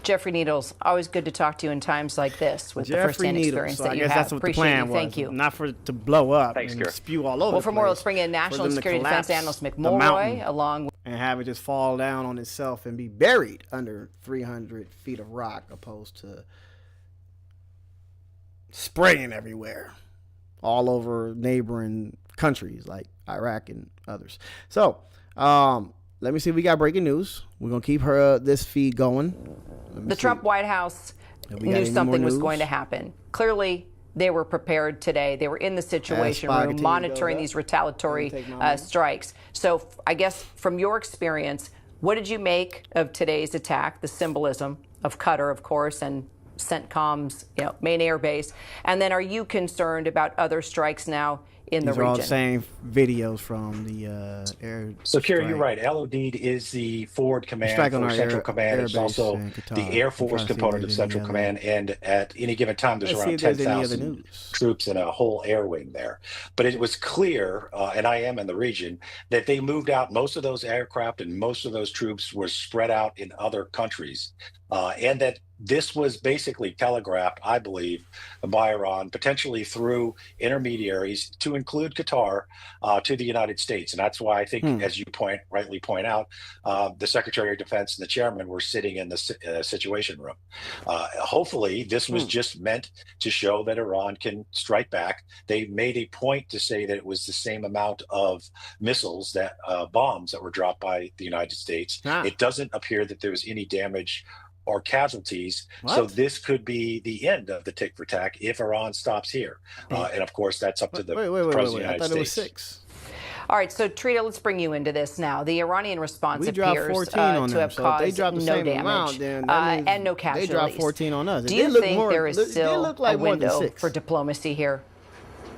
Jeffrey Needles, always good to talk to you in times like this with the firsthand experience that you have. That's what Appreciate the plan you. Thank you. Not for it to blow up and spew all over. Well, for the more, place, let's bring in National Security Defense Analyst the McMulroy mountain along with and have it just fall down on itself and be buried under 300 feet of rock, opposed to spraying everywhere, all over neighboring countries like Iraq and others. So, let me see. We got breaking news. We're gonna keep this feed going. The Trump White House knew something was going to happen. Clearly, they were prepared today. They were in the Situation Room monitoring these retaliatory strikes. So I guess from your experience, What did you make of today's attack, the symbolism of Qatar, of course, and CENTCOM's main air base? And then are you concerned about other strikes now in the region? These are all the same videos from the air So, Kira, strike. you're right. Al Udeid is the forward command for Central Command. It's also the Air Force component of Central Command. And at any given time, there's around 10,000 troops in a whole air wing there. But it was clear, and I am in the region, that they moved out most of those aircraft and most of those troops were spread out in other countries. And that this was basically telegraphed, I believe, by Iran, potentially through intermediaries, to include Qatar, to the United States. And that's why I think, as you rightly point out, the Secretary of Defense and the chairman were sitting in the Situation Room. Hopefully, this was just meant to show that Iran can strike back. They made a point to say that it was the same amount of missiles, that bombs that were dropped by the United States. It doesn't appear that there was any damage or casualties. So this could be the end of the tick for tack if Iran stops here. And of course, that's up to the President of the United States. I thought it was 6. All right, so Trita, let's bring you into this now. The Iranian response appears to have caused no damage and no casualties. They dropped 14 on us. Do you think there is still a window for diplomacy here?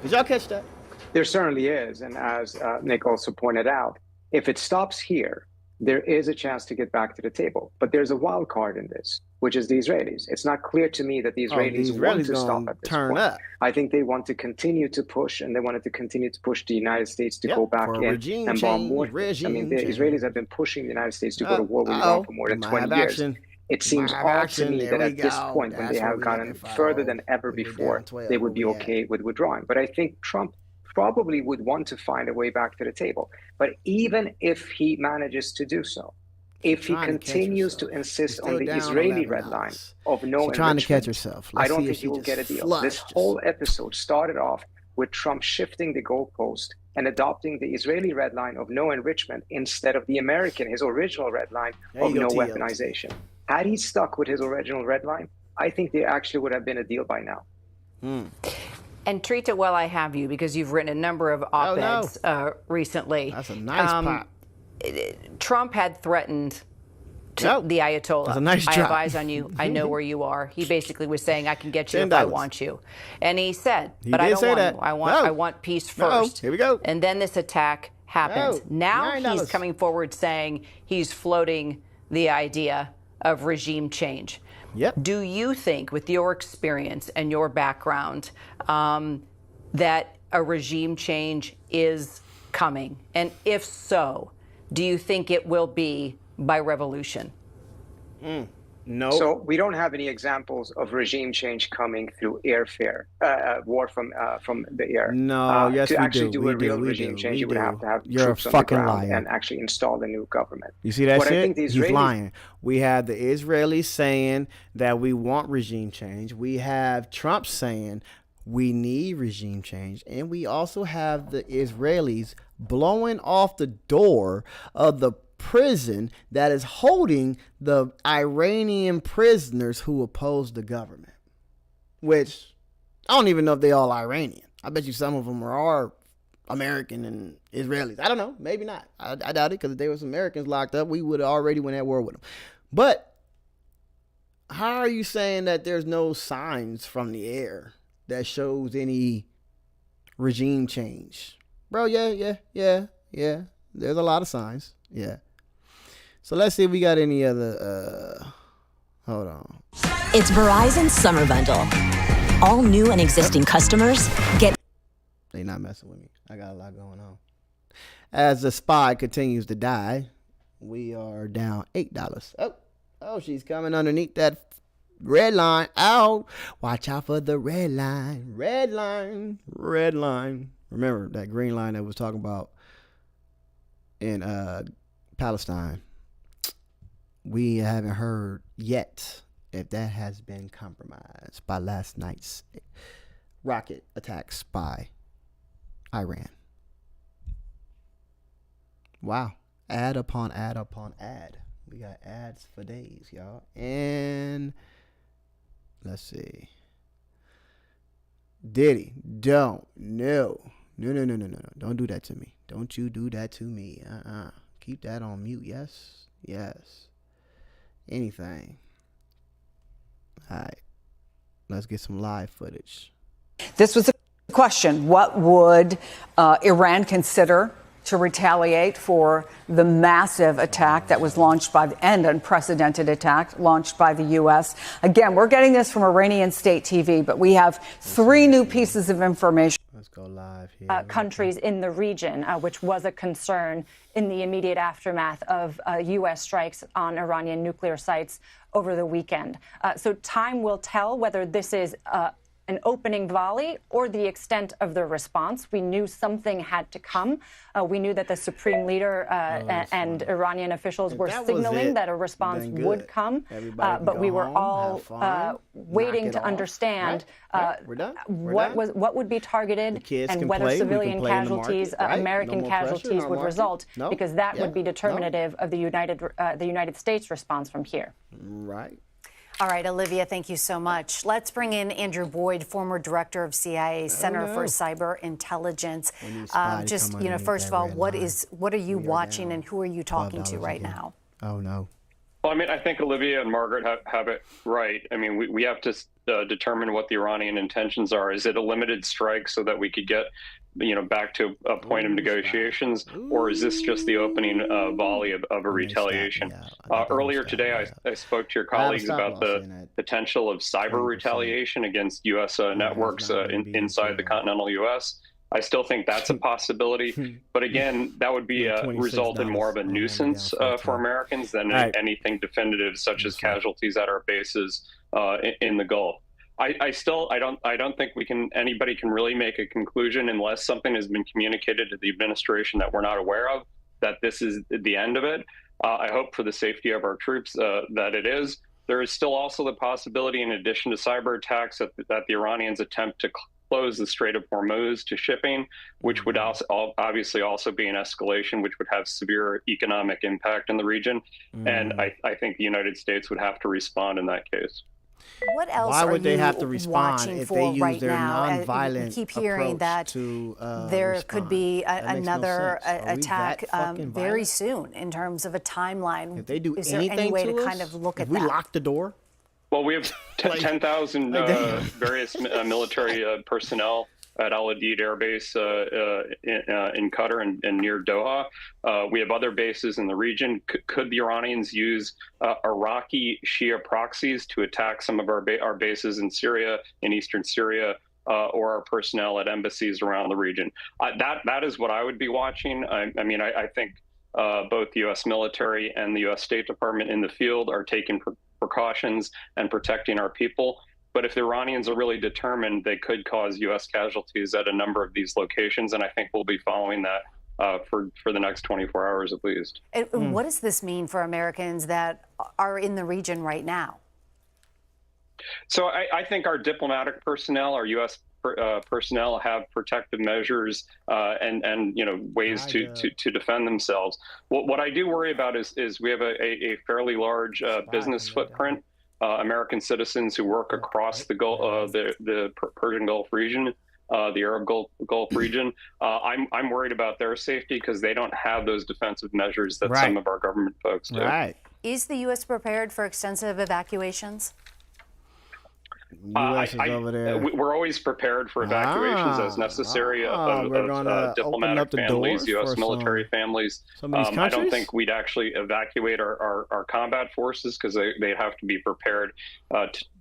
Did y'all catch that? There certainly is. And as Nick also pointed out, if it stops here, there is a chance to get back to the table. But there's a wild card in this, which is the Israelis. It's not clear to me that the Israelis want to stop at this point. I think they want to continue to push, and they wanted to continue to push the United States to go back in and bomb more. I mean, the Israelis have been pushing the United States to go to war with Iran for more than 20 years. It seems odd to me that at this point, when they have gotten further than ever before, they would be okay with withdrawing. But I think Trump probably would want to find a way back to the table. But even if he manages to do so, if he continues to insist on the Israeli red line of no enrichment, I don't think he will get a deal. This whole episode started off with Trump shifting the goalpost and adopting the Israeli red line of no enrichment instead of the American, his original red line of no weaponization. Had he stuck with his original red line, I think there actually would have been a deal by now. And Trita, while I have you, because you've written a number of op-eds recently. That's a nice pop. Trump had threatened the Ayatollah. That's a nice I job. have eyes on you. I know where you are. He basically was saying, I can get you if I want you. And he said, but I don't want you. I want peace first. Here we go. And then this attack happens. Now he's coming forward saying he's floating the idea of regime change. Do you think, with your experience and your background, that a regime change is coming? And if so, do you think it will be by revolution? No. So we don't have any examples of regime change coming through airfare, war from the air. No, yes, to we actually do. do a real regime change, you would have to have troops on the ground and actually install the new government. You see that what shit? I think the Israelis, He's lying. We have the Israelis saying that we want regime change. We have Trump saying we need regime change. And we also have the Israelis blowing off the door of the prison that is holding the Iranian prisoners who oppose the government, which I don't even know if they all Iranian. I bet you some of them are American and Israelis. I don't know. Maybe not. I doubt it, because if there was Americans locked up, we would have already went at war with them. But how are you saying that there's no signs from the air that shows any regime change? Bro, yeah. There's a lot of signs. Yeah. So let's see if we got any other, hold on. It's Verizon Summer Bundle. All new and existing customers get... They not messing with me. I got a lot going on. As the SPY continues to die, we are down $8. Oh, she's coming underneath that red line. Ow. Watch out for the red line. Red line. Remember that green line that was talking about in Palestine? We haven't heard yet if that has been compromised by last night's rocket attacks by Iran. Wow. Ad upon ad upon ad. We got ads for days, y'all. And let's see. Diddy, no. Don't do that to me. Don't you do that to me. Keep that on mute. Yes. Yes. Anything. All right. Let's get some live footage. This was a question. What would Iran consider to retaliate for the massive attack that was launched by and unprecedented attack launched by the U.S.? Again, we're getting this from Iranian state TV, but we have 3 new pieces of information. Let's go live here. Countries in the region, which was a concern in the immediate aftermath of U.S. strikes on Iranian nuclear sites over the weekend. So time will tell whether this is an opening volley or the extent of the response. We knew something had to come. We knew that the supreme leader and Iranian officials were signaling that a response would come, but we were all waiting to understand what would be targeted and whether civilian casualties, American casualties would result, because that would be determinative of the United States response from here. Right. All right, Olivia, thank you so much. Let's bring in Andrew Boyd, former director of CIA's Center for Cyber Intelligence. Just, first of all, what are you watching and who are you talking to right now? Oh, no. Well, I mean, I think Olivia and Margaret have it right. I mean, we have to determine what the Iranian intentions are. Is it a limited strike so that we could get back to a point of negotiations, or is this just the opening volley of a retaliation? Earlier today, I spoke to your colleagues about the potential of cyber retaliation against U.S. networks inside the continental U.S. I still think that's a possibility, but again, that would be result in more of a nuisance for Americans than anything definitive, such as casualties at our bases in the Gulf. I don't think anybody can really make a conclusion unless something has been communicated to the administration that we're not aware of, that this is the end of it. I hope for the safety of our troops that it is. There is still also the possibility, in addition to cyber attacks, that the Iranians attempt to close the Strait of Hormuz to shipping, which would obviously also be an escalation, which would have severe economic impact in the region. And I think the United States would have to respond in that case. What else Why would are they you have to respond watching if for they use right their now? nonviolent We keep hearing that there could be another attack very soon in terms of a timeline. If they do Is there anything any way to us, kind of look at if we that? lock the door? Well, we have 10,000 various military personnel at Al Udeid Air Base in Qatar and near Doha. We have other bases in the region. Could the Iranians use Iraqi Shia proxies to attack some of our bases in Syria, in eastern Syria, or our personnel at embassies around the region? That is what I would be watching. I think both the U.S. military and the U.S. State Department in the field are taking precautions and protecting our people. But if the Iranians are really determined, they could cause U.S. casualties at a number of these locations, and I think we'll be following that for the next 24 hours at least. And what does this mean for Americans that are in the region right now? So I think our diplomatic personnel, our U.S. personnel, have protective measures and ways to defend themselves. What I do worry about is we have a fairly large business footprint. American citizens who work across the Persian Gulf region, the Arab Gulf region. I'm worried about their safety because they don't have those defensive measures that some of our government folks do. Right. Is the U.S. prepared for extensive evacuations? We're always prepared for evacuations as necessary of diplomatic families, U.S. military families. I don't think we'd actually evacuate our combat forces because they have to be prepared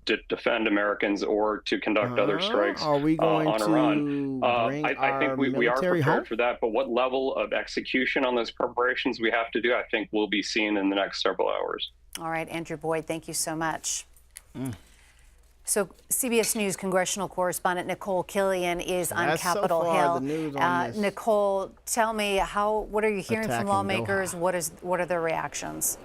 to defend Americans or to conduct other strikes are we going on to Iran. I think we are prepared home? for that, but what level of execution on those preparations we have to do, I think we'll be seeing in the next several hours. All right, Andrew Boyd, thank you so much. So CBS News congressional correspondent Nicole Killian is on Capitol Hill. Nicole, tell me, what are you hearing from lawmakers? What are their reactions?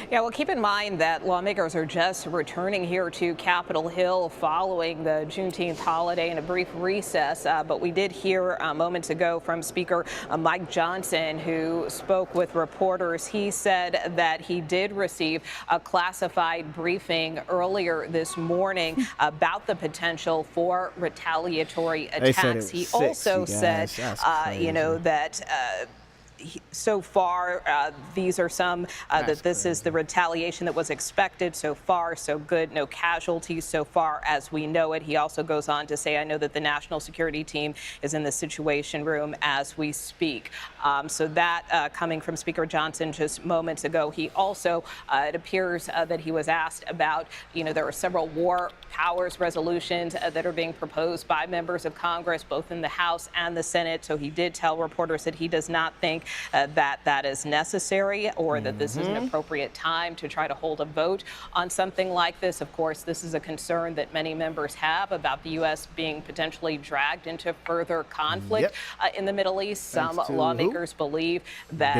Yeah, well, keep in mind that lawmakers are just returning here to Capitol Hill following the Juneteenth holiday and a brief recess. But we did hear moments ago from Speaker Mike Johnson, who spoke with reporters. He said that he did receive a classified briefing earlier this morning about the potential for retaliatory attacks. He also said, that so far, these are some that this is the retaliation that was expected. So far, so good. No casualties so far as we know it. He also goes on to say, I know that the national security team is in the Situation Room as we speak. So that coming from Speaker Johnson just moments ago. He also, it appears that he was asked about, there are several war powers resolutions that are being proposed by members of Congress, both in the House and the Senate. So he did tell reporters that he does not think that is necessary or that this is an appropriate time to try to hold a vote on something like this. Of course, this is a concern that many members have about the U.S. being potentially dragged into further conflict in the Middle East. Some lawmakers believe that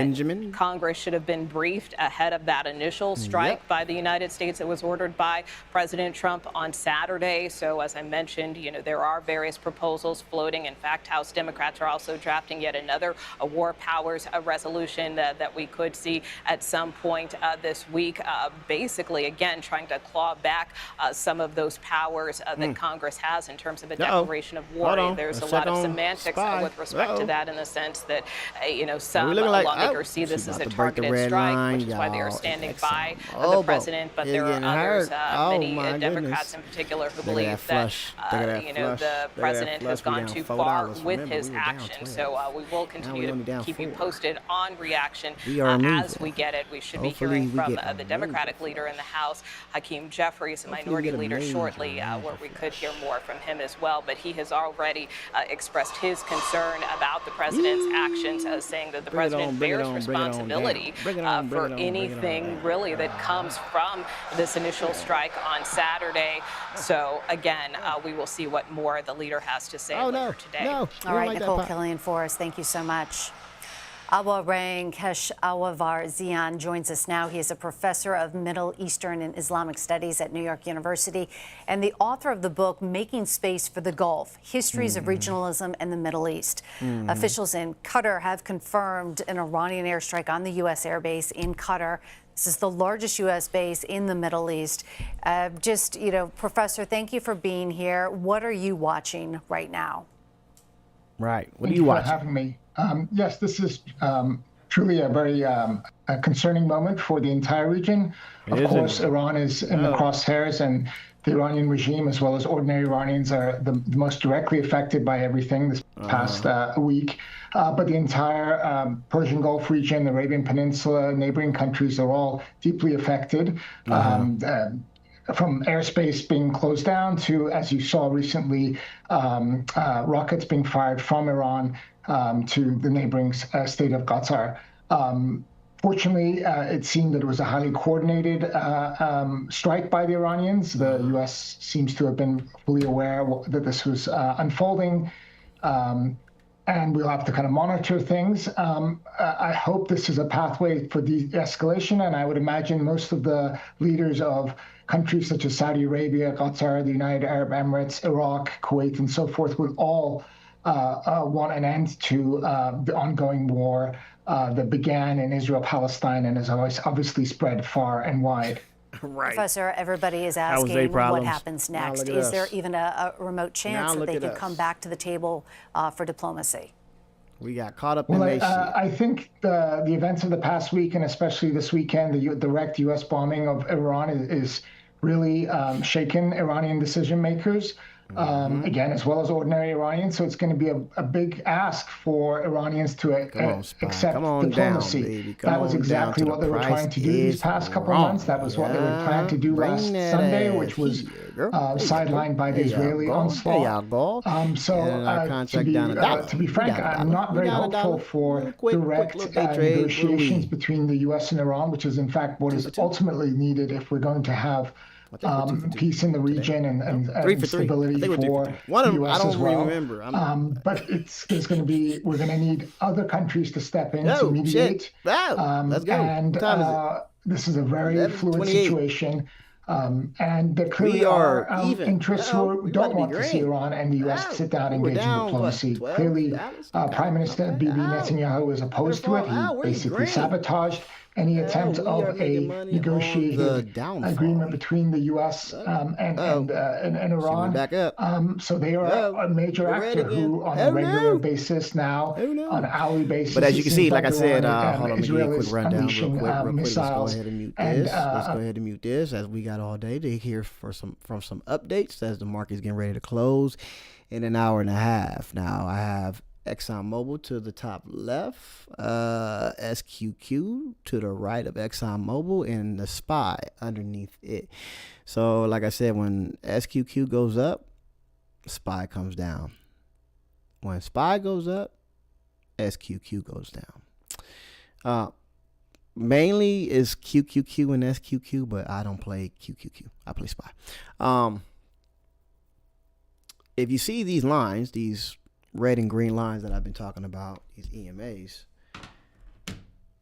Congress should have been briefed ahead of that initial strike by the United States that was ordered by President Trump on Saturday. So as I mentioned, there are various proposals floating. In fact, House Democrats are also drafting yet another war powers resolution that we could see at some point this week, basically, again, trying to claw back some of those powers that Congress has in terms of a declaration of war. There's a lot of semantics with respect to that, in the sense that, some lawmakers see this as a targeted strike, which is why they are standing by the president. But there are others, many Democrats in particular, who believe that, the president has gone too far with his action. So we will continue to keep you posted on reaction as we get it. We should be hearing from the Democratic leader in the House, Hakeem Jeffries, the minority leader, shortly, where we could hear more from him as well. But he has already expressed his concern about the president's actions, saying that the president bears responsibility for anything really that comes from this initial strike on Saturday. So again, we will see what more the leader has to say later today. All right, Nicole Killian for us. Thank you so much. Awarain Keshawar-Zian joins us now. He is a professor of Middle Eastern and Islamic Studies at New York University and the author of the book Making Space for the Gulf, Histories of Regionalism and the Middle East. Officials in Qatar have confirmed an Iranian airstrike on the U.S. airbase in Qatar. This is the largest U.S. base in the Middle East. Professor, thank you for being here. What are you watching right now? Right. What are you watching? Thank you for having me. Yes, this is truly a very concerning moment for the entire region. Of course, Iran is in the crosshairs, and the Iranian regime, as well as ordinary Iranians, are the most directly affected by everything this past week. But the entire Persian Gulf region, the Arabian Peninsula, neighboring countries are all deeply affected. From airspace being closed down to, as you saw recently, rockets being fired from Iran to the neighboring state of Qatar. Fortunately, it seemed that it was a highly coordinated strike by the Iranians. The U.S. seems to have been fully aware that this was unfolding, and we'll have to kind of monitor things. I hope this is a pathway for de-escalation, and I would imagine most of the leaders of countries such as Saudi Arabia, Qatar, the United Arab Emirates, Iraq, Kuwait, and so forth would all want an end to the ongoing war that began in Israel-Palestine and has obviously spread far and wide. Right. Professor, everybody is asking what happens next. Is there even a remote chance that they can come back to the table for diplomacy? We got caught up in this. I think the events of the past week, and especially this weekend, the direct U.S. bombing of Iran is really shaken Iranian decision makers. Again, as well as ordinary Iranians. So it's going to be a big ask for Iranians to accept diplomacy. That was exactly what they were trying to do these past couple of months. That was what they were trying to do last Sunday, which was sidelined by the Israeli onslaught. To be frank, I'm not very hopeful for direct negotiations between the U.S. and Iran, which is in fact what is ultimately needed if we're going to have peace in the region and stability for the U.S. as well. But we're going to need other countries to step in to mediate. Let's go. And this is a very fluid situation. And there clearly are interests who don't want to see Iran and the U.S. sit down and engage in diplomacy. Clearly, Prime Minister Bibi Netanyahu is opposed to it. He basically sabotaged any attempt of a negotiated agreement between the U.S. and Iran. So they are a major actor who, on a regular basis now, on an hourly basis. But as you can see, like I said, hold on, let me give you a quick rundown real quick. Let's go ahead and mute this. Let's go ahead and mute this, as we got all day to hear from some updates as the market's getting ready to close in an hour and a half. Now I have ExxonMobil to the top left, SQQ to the right of ExxonMobil, and the SPY underneath it. So like I said, when SQQ goes up, SPY comes down. When SPY goes up, SQQ goes down. Mainly is QQQ and SQQ, but I don't play QQQ. I play SPY. If you see these lines, these red and green lines that I've been talking about, these EMAs,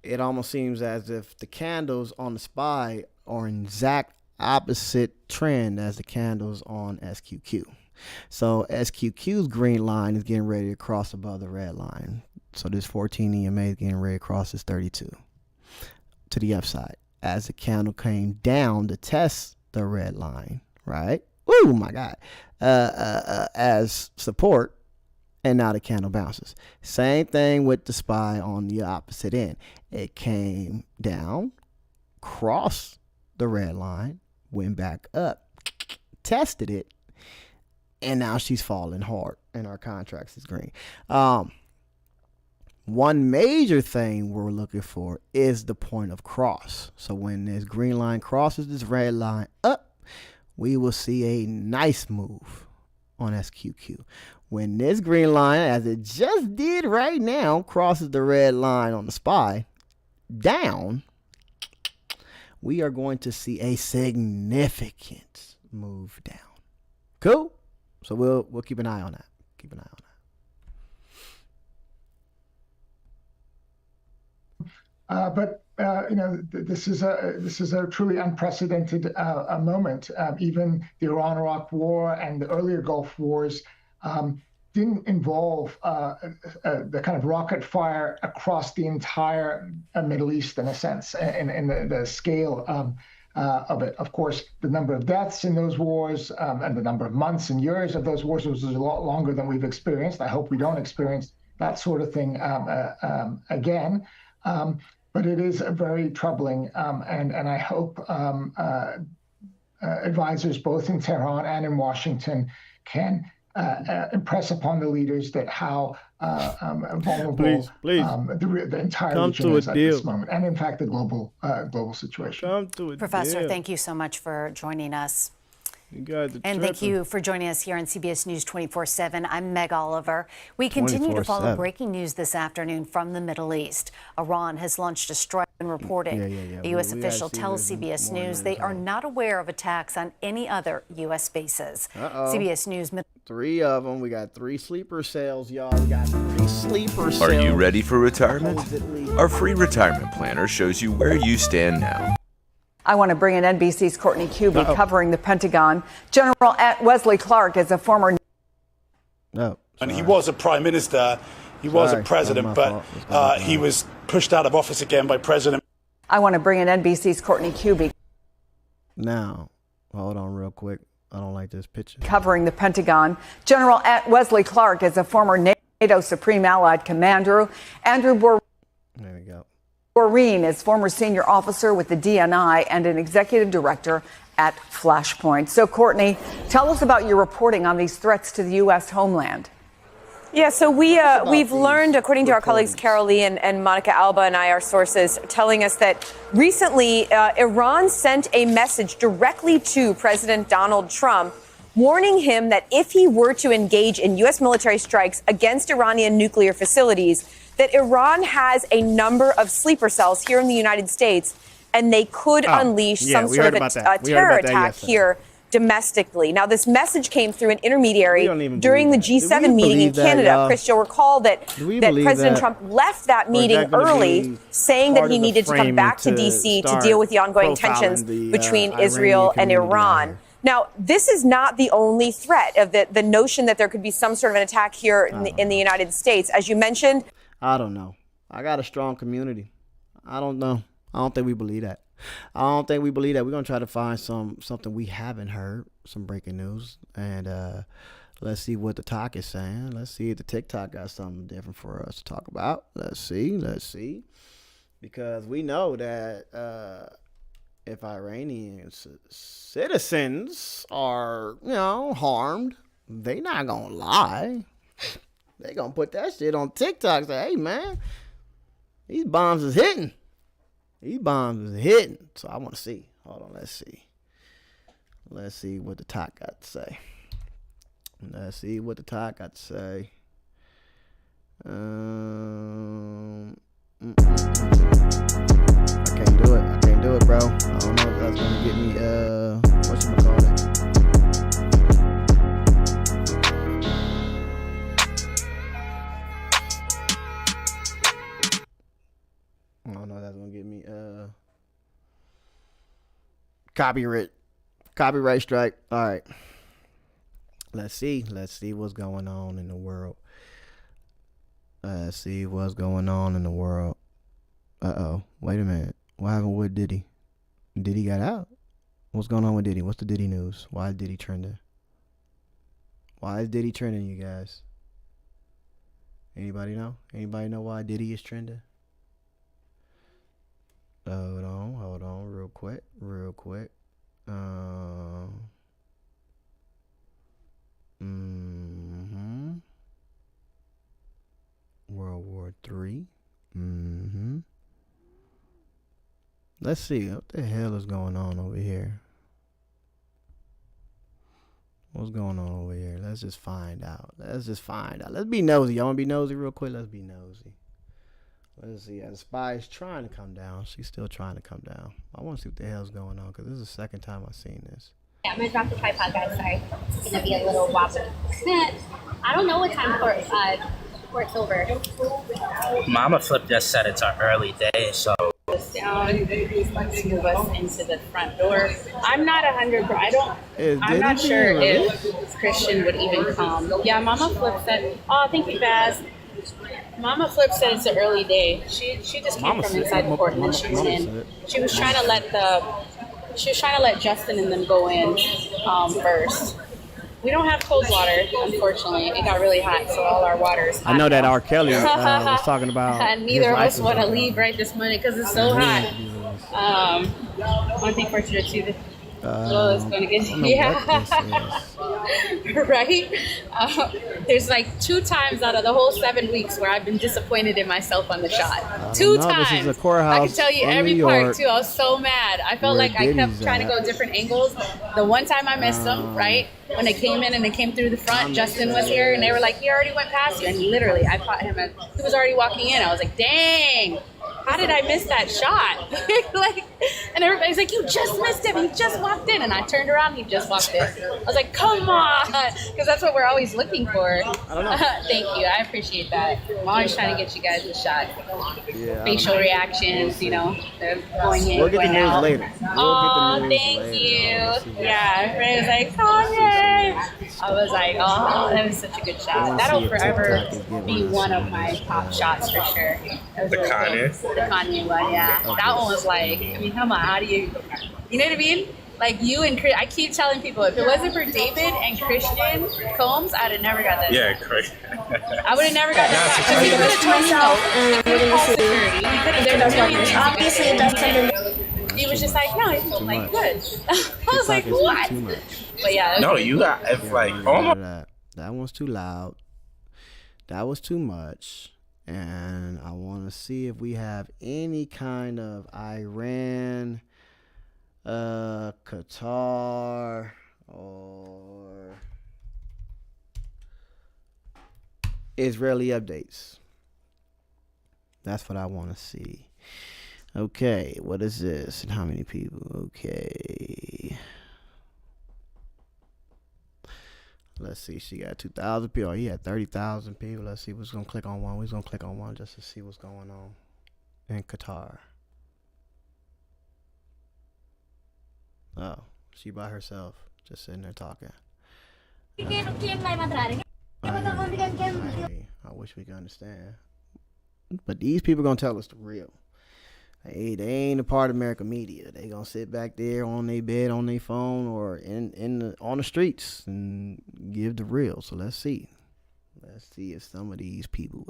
it almost seems as if the candles on the SPY are in exact opposite trend as the candles on SQQ. So SQQ's green line is getting ready to cross above the red line. So this 14 EMA is getting ready to cross this 32 to the upside as the candle came down to test the red line, right? Oh my God. As support. And now the candle bounces. Same thing with the SPY on the opposite end. It came down, crossed the red line, went back up, tested it, and now she's falling hard, and our contracts is green. One major thing we're looking for is the point of cross. So when this green line crosses this red line up, we will see a nice move on SQQ. When this green line, as it just did right now, crosses the red line on the SPY down, we are going to see a significant move down. Cool? So we'll keep an eye on that. Keep an eye on that. This is a truly unprecedented moment. Even the Iran-Iraq War and the earlier Gulf Wars didn't involve the kind of rocket fire across the entire Middle East, in a sense, in the scale of it. Of course, the number of deaths in those wars and the number of months and years of those wars was a lot longer than we've experienced. I hope we don't experience that sort of thing again. But it is very troubling, and I hope advisors both in Tehran and in Washington can impress upon the leaders that how vulnerable the entire region is at this moment, and in fact the global situation. Professor, thank you so much for joining us. And thank you for joining us here on CBS News 24/7. I'm Meg Oliver. We continue to follow breaking news this afternoon from the Middle East. Iran has launched a strike in reporting. A U.S. official tells CBS News they are not aware of attacks on any other U.S. bases. CBS News. 3 of them. We got 3 sleeper cells, y'all. We got 3 sleeper cells. Are you ready for retirement? Our free retirement planner shows you where you stand now. I want to bring in NBC's Courtney Kuby covering the Pentagon. General Wesley Clark is a former... And he was a prime minister, he was a president, but he was pushed out of office again by President... I want to bring in NBC's Courtney Kuby. Now, hold on real quick. I don't like this picture. Covering the Pentagon. General Wesley Clark is a former NATO Supreme Allied Commander. Andrew There we go. Boreen is former senior officer with the DNI and an executive director at Flashpoint. So, Courtney, tell us about your reporting on these threats to the U.S. homeland. Yeah, so we've learned, according to our colleagues Carol Lee and Monica Alba and I, our sources, telling us that recently Iran sent a message directly to President Donald Trump, warning him that if he were to engage in U.S. military strikes against Iranian nuclear facilities, that Iran has a number of sleeper cells here in the United States, and they could unleash some sort of a terror attack here domestically. Now, this message came through an intermediary during the G7 meeting in Canada. Chris, you'll recall that President Trump left that meeting early, saying that he needed to come back to D.C. to deal with the ongoing tensions between Israel and Iran. Now, this is not the only threat of the notion that there could be some sort of an attack here in the United States. As you mentioned, I don't know. I got a strong community. I don't know. I don't think we believe that. I don't think we believe that. We're gonna try to find something we haven't heard, some breaking news, and let's see what the talk is saying. Let's see if the TikTok got something different for us to talk about. Let's see, because we know that if Iranian citizens are, harmed, they not gonna lie. They gonna put that shit on TikTok. Say, hey man, these bombs is hitting. So I want to see. Hold on, let's see. Let's see what the talk got to say. I can't do it, bro. I don't know if that's gonna get me whatchamacallit. I don't know if that's gonna get me copyright strike. All right. Let's see what's going on in the world. Uh-oh. Wait a minute. What happened with Diddy? Diddy got out? What's going on with Diddy? What's the Diddy news? Why is Diddy trending? You guys? Anybody know? Anybody know why Diddy is trending? Hold on, real quick. World War III. Let's see what the hell is going on over here. What's going on over here? Let's just find out. Let's be nosy. Y'all want to be nosy real quick? Let's be nosy. Let's see. The spy is trying to come down. She's still trying to come down. I want to see what the hell's going on, because this is the second time I've seen this. Yeah, I'm going to drop the tripod, guys. Sorry. It's going to be a little wobbly. I don't know what time court's over. Mama Flip just said it's our early day, so. Down, move us into the front door. I'm not 100%. I'm not sure if Christian would even come. Yeah, Mama Flip said, oh, thank you, Baz. Mama Flip said it's an early day. She just came from inside the court and then she was in. She was trying to let Justin and them go in first. We don't have cold water, unfortunately. It got really hot, so all our water is hot. I know that R. Kelly was talking about. And neither of us want to leave right this minute because it's so hot. One thing for sure too. It's going to get right. There's like 2 times out of the whole 7 weeks where I've been disappointed in myself on the shot. 2 times. This is a courthouse. I can tell you every part too. I was so mad. I felt like I kept trying to go different angles. The one time I missed them, right? When they came in and they came through the front, Justin was here and they were like, he already went past you. And literally, I caught him. He was already walking in. I was like, dang. How did I miss that shot? And everybody's like, you just missed him. He just walked in. And I turned around and he just walked in. I was like, come on. Because that's what we're always looking for. Thank you. I appreciate that. I'm always trying to get you guys a shot. Yeah, facial reactions, they're going in, going out. Later. Oh, thank you. Yeah, Ray was like, Kanye. I was like, oh, that was such a good shot. That'll forever be one of my top shots for sure. The Kanye? The Kanye one, yeah. Okay. That one was like, come on, how do you know what I mean? Like you and Chris, I keep telling people, if it wasn't for David and Christian Combs, I'd have never got that. Yeah, Christian. I would have never got that. Because he could have told me no. He could have called security. Obviously, it doesn't. He was just like, no, he's like, good. I was like, what? But yeah. No, you got, it's like, that one's too loud. That was too much. And I want to see if we have any kind of Iran, Qatar, or Israeli updates. That's what I want to see. Okay, what is this? And how many people? Okay. Let's see. She got 2,000 people. He had 30,000 people. Let's see. We're going to click on one. We're going to click on one just to see what's going on in Qatar. Oh, she by herself, just sitting there talking. I wish we could understand. But these people are going to tell us the real. Hey, they ain't a part of American media. They gonna sit back there on their bed, on their phone, or on the streets and give the real. So let's see. Let's see if some of these people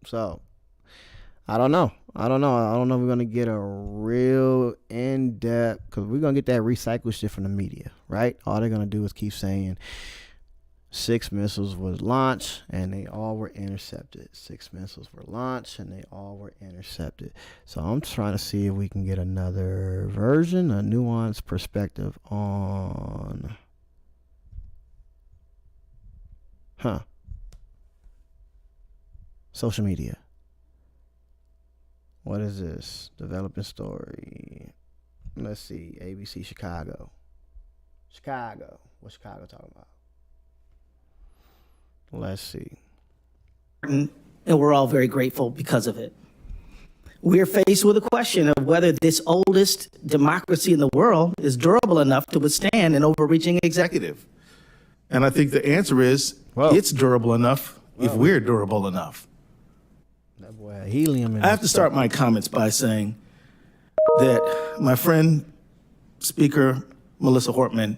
so I don't know if we're gonna get a real in-depth, because we're gonna get that recycled shit from the media, right? All they're gonna do is keep saying 6 missiles was launched and they all were intercepted. 6 missiles were launched and they all were intercepted. So I'm trying to see if we can get another version, a nuanced perspective on social media. What is this? Developing story. Let's see. ABC Chicago. What's Chicago talking about? Let's see. And we're all very grateful because of it. We're faced with a question of whether this oldest democracy in the world is durable enough to withstand an overreaching executive. And I think the answer is it's durable enough if we're durable enough. That boy helium. I have to start my comments by saying that my friend, Speaker Melissa Hortman,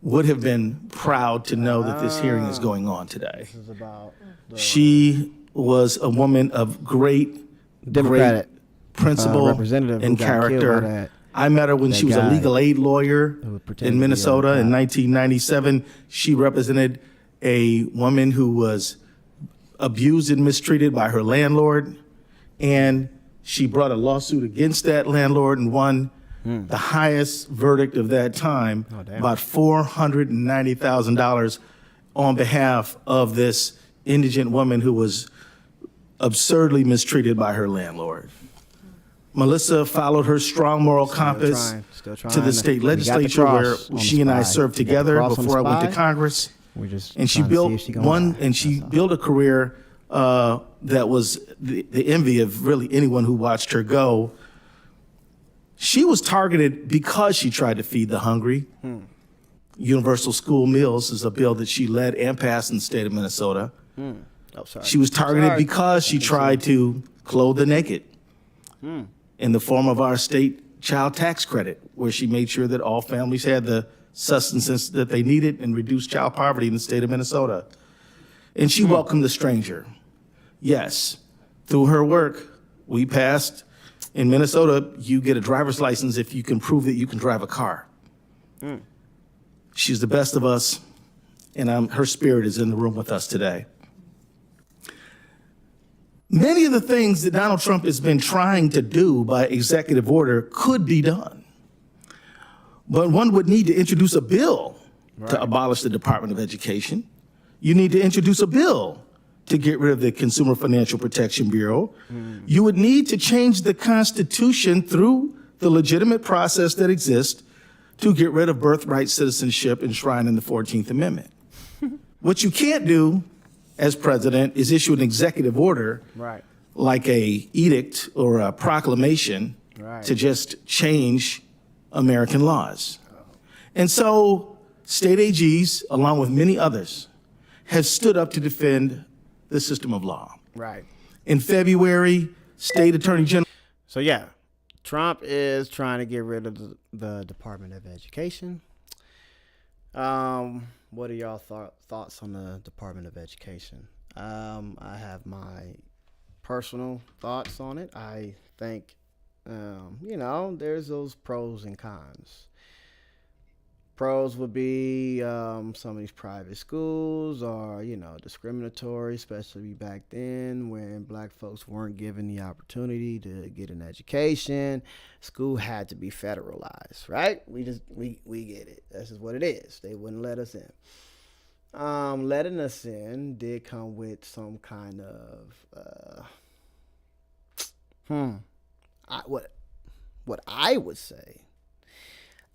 would have been proud to know that this hearing is going on today. This is about she was a woman of great principle and character. I met her when she was a legal aid lawyer in Minnesota in 1997. She represented a woman who was abused and mistreated by her landlord, and she brought a lawsuit against that landlord and won the highest verdict of that time, about $490,000 on behalf of this indigent woman who was absurdly mistreated by her landlord. Melissa followed her strong moral compass to the state legislature, where she and I served together before I went to Congress. And she built a career that was the envy of really anyone who watched her go. She was targeted because she tried to feed the hungry. Universal school meals is a bill that she led and passed in the state of Minnesota. She was targeted because she tried to clothe the naked in the form of our state child tax credit, where she made sure that all families had the sustenance that they needed and reduced child poverty in the state of Minnesota. And she welcomed the stranger. Yes, through her work, we passed. In Minnesota, you get a driver's license if you can prove that you can drive a car. She's the best of us, and her spirit is in the room with us today. Many of the things that Donald Trump has been trying to do by executive order could be done. But one would need to introduce a bill to abolish the Department of Education. You need to introduce a bill to get rid of the Consumer Financial Protection Bureau. You would need to change the Constitution through the legitimate process that exists to get rid of birthright citizenship enshrined in the 14th Amendment. What you can't do as president is issue an executive order like a edict or a proclamation to just change American laws. And so state AGs, along with many others, have stood up to defend the system of law. In February, State Attorney General. So yeah, Trump is trying to get rid of the Department of Education. What are y'all thoughts on the Department of Education? I have my personal thoughts on it. I think, there's those pros and cons. Pros would be some of these private schools are, discriminatory, especially back then when black folks weren't given the opportunity to get an education. School had to be federalized, right? We get it. This is what it is. They wouldn't let us in. Letting us in did come with some kind of what I would say,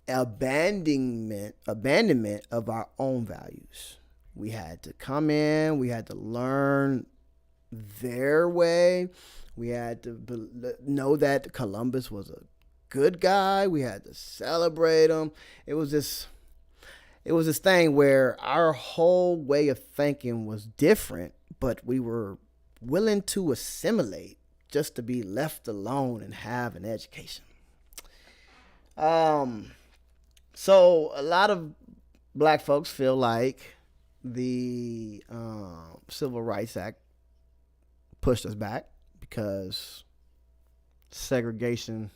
abandonment of our own values. We had to come in, we had to learn their way. We had to know that Columbus was a good guy. We had to celebrate him. It was this thing where our whole way of thinking was different, but we were willing to assimilate just to be left alone and have an education. So a lot of black folks feel like the Civil Rights Act pushed us back because segregation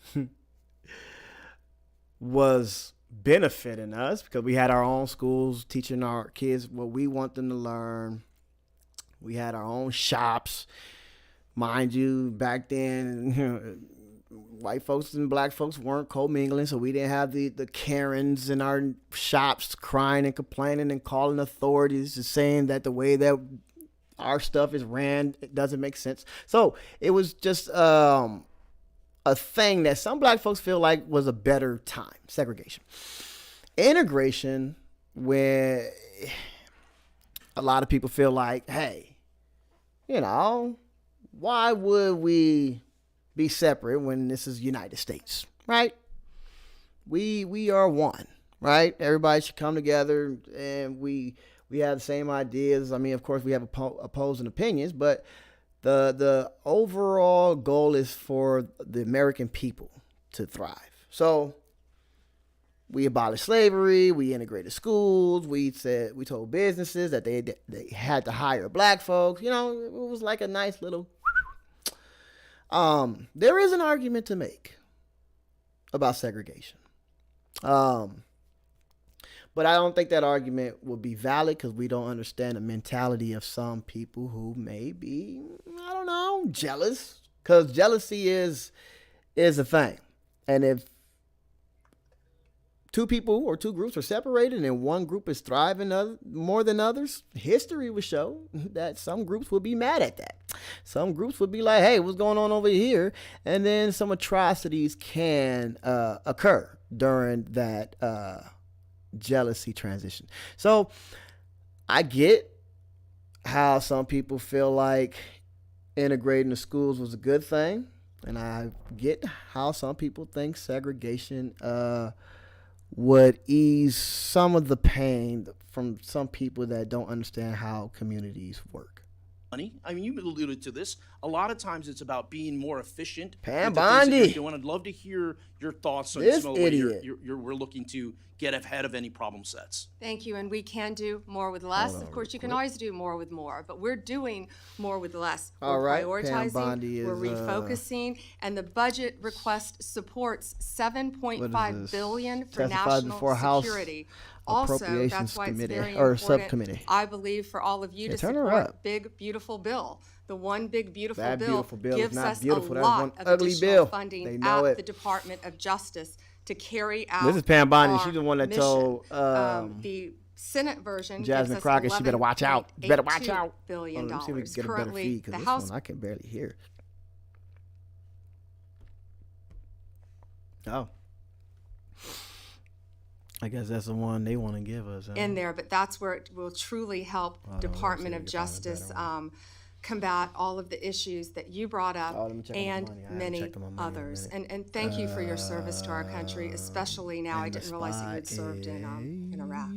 was benefiting us because we had our own schools teaching our kids what we want them to learn. We had our own shops. Mind you, back then, white folks and black folks weren't commingling, so we didn't have the Karens in our shops crying and complaining and calling authorities and saying that the way that our stuff is ran, it doesn't make sense. So it was just a thing that some black folks feel like was a better time, segregation. Integration, where a lot of people feel like, hey, why would we be separate when this is United States, right? We are one, right? Everybody should come together, and we have the same ideas. I mean, of course, we have opposing opinions, but the overall goal is for the American people to thrive. So we abolished slavery. We integrated schools. We told businesses that they had to hire black folks. It was like a nice little. There is an argument to make about segregation. But I don't think that argument will be valid because we don't understand the mentality of some people who may be, jealous. Because jealousy is a thing. And if two people or two groups are separated and one group is thriving more than others, history would show that some groups would be mad at that. Some groups would be like, hey, what's going on over here? And then some atrocities can occur during that jealousy transition. So I get how some people feel like integrating the schools was a good thing. And I get how some people think segregation would ease some of the pain from some people that don't understand how communities work. Money. I mean, you alluded to this. A lot of times it's about being more efficient. Pam Bondi. I'd love to hear your thoughts on this some of the way we're looking to get ahead of any problem sets. Thank you, and we can do more with less. Of course, you can always do more with more, but we're doing more with less. All we're right, prioritizing, we're refocusing, and the budget request supports $7.5 billion for national security. Also, that's why it's very important, subcommittee. I believe, for all of you to support Big Beautiful Bill. The One Big Beautiful Bill gives us a lot of additional funding at the Department of Justice to carry out. This is Pam Bondi. She's the one that told the Senate version. Jasmine Crockett, she better watch out. You better watch out. $1.82 billion. Let me see if we can get a better feed because this one I can barely hear. Oh. I guess that's the one they want to give us. In there, but that's where it will truly help Department of Justice combat all of the issues that you brought up and many others. And thank you for your service to our country, especially now. I didn't realize that you had served in Iraq.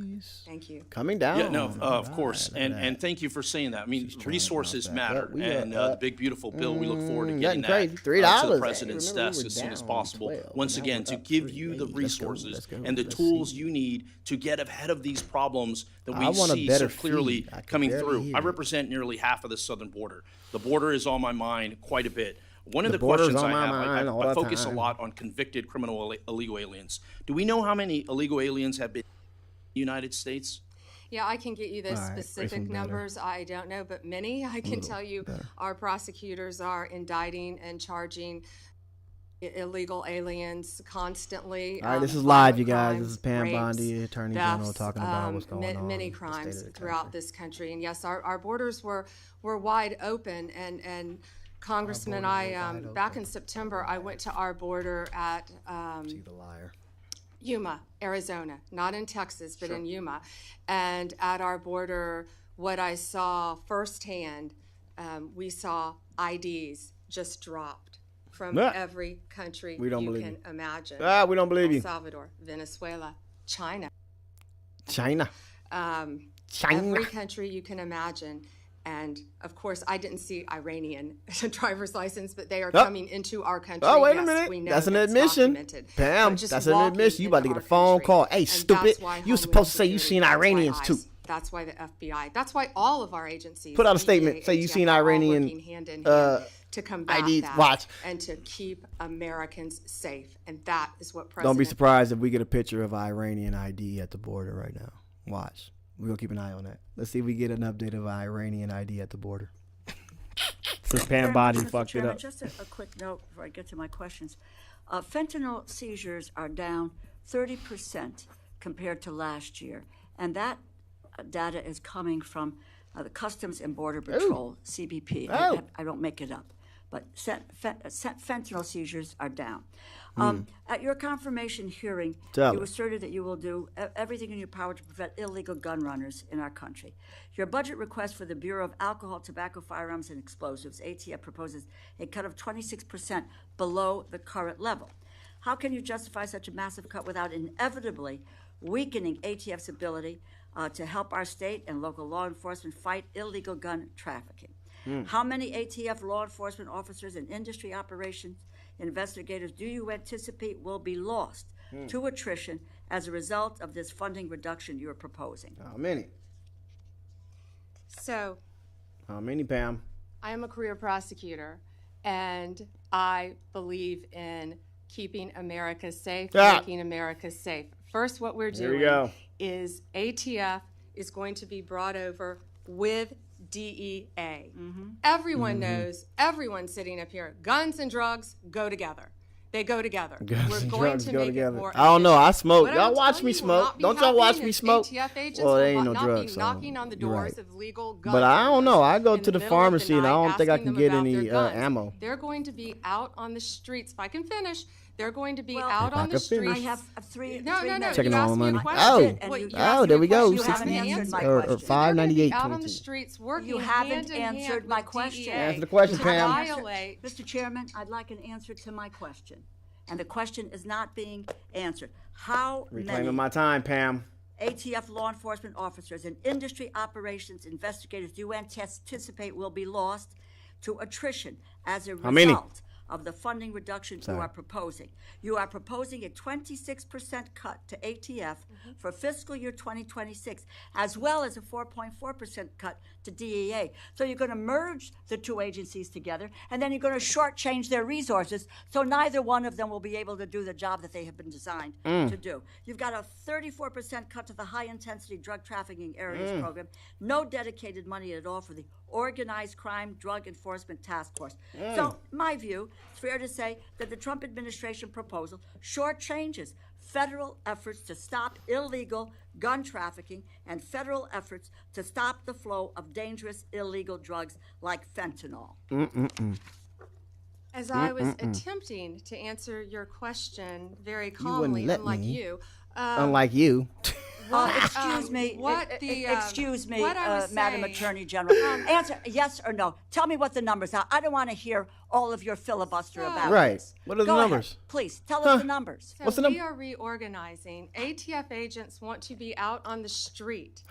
Thank you. Coming down. Yeah, no, of course. And thank you for saying that. I mean, resources matter. And the Big Beautiful Bill, we look forward to getting that to the president's desk as soon as possible. Once again, to give you the resources and the tools you need to get ahead of these problems that we see so clearly coming through. I represent nearly half of the southern border. The border is on my mind quite a bit. One of the questions I have, I focus a lot on convicted criminal illegal aliens. Do we know how many illegal aliens have been in the United States? Yeah, I can get you the specific numbers. I don't know, but many. I can tell you our prosecutors are indicting and charging illegal aliens constantly. All right, this is live, you guys. This is Pam Bondi, Attorney General, talking about what's going on. Many crimes throughout this country. And yes, our borders were wide open. And Congressman, back in September, I went to our border at Yuma, Arizona, not in Texas, but in Yuma. And at our border, what I saw firsthand, we saw IDs just dropped from every country you can imagine. We don't believe you. El Salvador, Venezuela, China. Every country you can imagine. And, of course, I didn't see Iranian driver's license, but they are coming into our country. Oh, wait a minute. That's an admission. Pam, that's an admission. You about to get a phone call. Hey, stupid. You supposed to say you seen Iranians, too. That's why the FBI, that's why all of our agencies put out a statement. Say you seen Iranian hand in hand to combat IDs. that Watch. and to keep Americans safe. And that is what Don't be surprised if we get a picture of Iranian ID at the border right now. Watch. We're going to keep an eye on that. Let's see if we get an update of Iranian ID at the border. Since Pam Body fucked it up. Just a quick note before I get to my questions. Fentanyl seizures are down 30% compared to last year. And that data is coming from the Customs and Border Patrol, CBP. I don't make it up. But fentanyl seizures are down. At your confirmation hearing, you asserted that you will do everything in your power to prevent illegal gun runners in our country. Your budget request for the Bureau of Alcohol, Tobacco, Firearms, and Explosives, ATF, proposes a cut of 26% below the current level. How can you justify such a massive cut without inevitably weakening ATF's ability to help our state and local law enforcement fight illegal gun trafficking? How many ATF law enforcement officers and industry operations investigators do you anticipate will be lost to attrition as a result of this funding reduction you're proposing? How many? So, how many, Pam? I am a career prosecutor, and I believe in keeping America safe, making America safe. First, what we're doing is ATF is going to be brought over with DEA. Everyone knows, everyone sitting up here, guns and drugs go together. They go together. Guns and drugs go together. I don't know. I smoke. Y'all watch me smoke. Don't y'all watch me smoke? Well, there ain't no drugs. Knocking on the doors of legal guns. But I don't know. I go to the pharmacy and I don't think I can get any ammo. They're going to be out on the streets. If I can finish. They're going to be out on the streets. I have three. No. Checking all my money. There we go. 60 or 598. Out on the streets working. You haven't answered my question. Answer the question, Pam. Mr. Chairman, I'd like an answer to my question, and the question is not being answered. How reclaiming many my time, Pam? ATF law enforcement officers and industry operations investigators do you anticipate will be lost to attrition as a result of the funding reduction you are proposing? You are proposing a 26% cut to ATF for fiscal year 2026, as well as a 4.4% cut to DEA. So you're going to merge the two agencies together, and then you're going to shortchange their resources, so neither one of them will be able to do the job that they have been designed to do. You've got a 34% cut to the high-intensity drug trafficking areas program, no dedicated money at all for the Organized Crime Drug Enforcement Task Force. So, my view, it's fair to say that the Trump administration proposal shortchanges federal efforts to stop illegal gun trafficking and federal efforts to stop the flow of dangerous illegal drugs like fentanyl. As I was attempting to answer your question very calmly, unlike you. Unlike you. Excuse me, Madam Attorney General. Answer yes or no. Tell me what the numbers are. I don't want to hear all of your filibuster about this. What are the numbers? Ahead. Please, tell us the numbers. So What's the number? We are reorganizing. ATF agents want to be out on the street.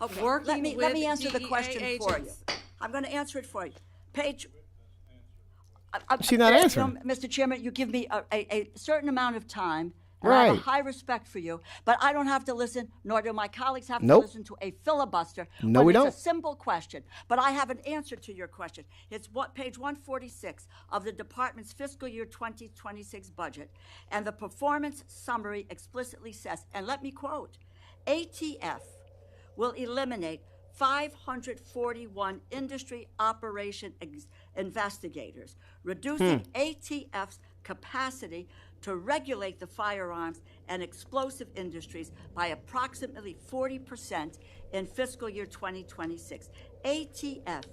Okay, working let me answer DEA the question agents. for you. I'm going to answer it for you. Page. She's not answering. Mr. Chairman, you give me a certain amount of time. And I have a high respect for you, but I don't have to listen, nor do my colleagues have to listen to a filibuster. No, we don't. It's a simple question, but I have an answer to your question. It's page 146 of the department's fiscal year 2026 budget, and the performance summary explicitly says, and let me quote, ATF will eliminate 541 industry operation investigators, reducing ATF's capacity to regulate the firearms and explosive industries by approximately 40% in fiscal year 2026. ATF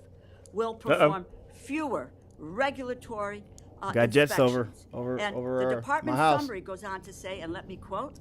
will perform fewer regulatory got jets over the department my house. Summary goes on to say, and let me quote,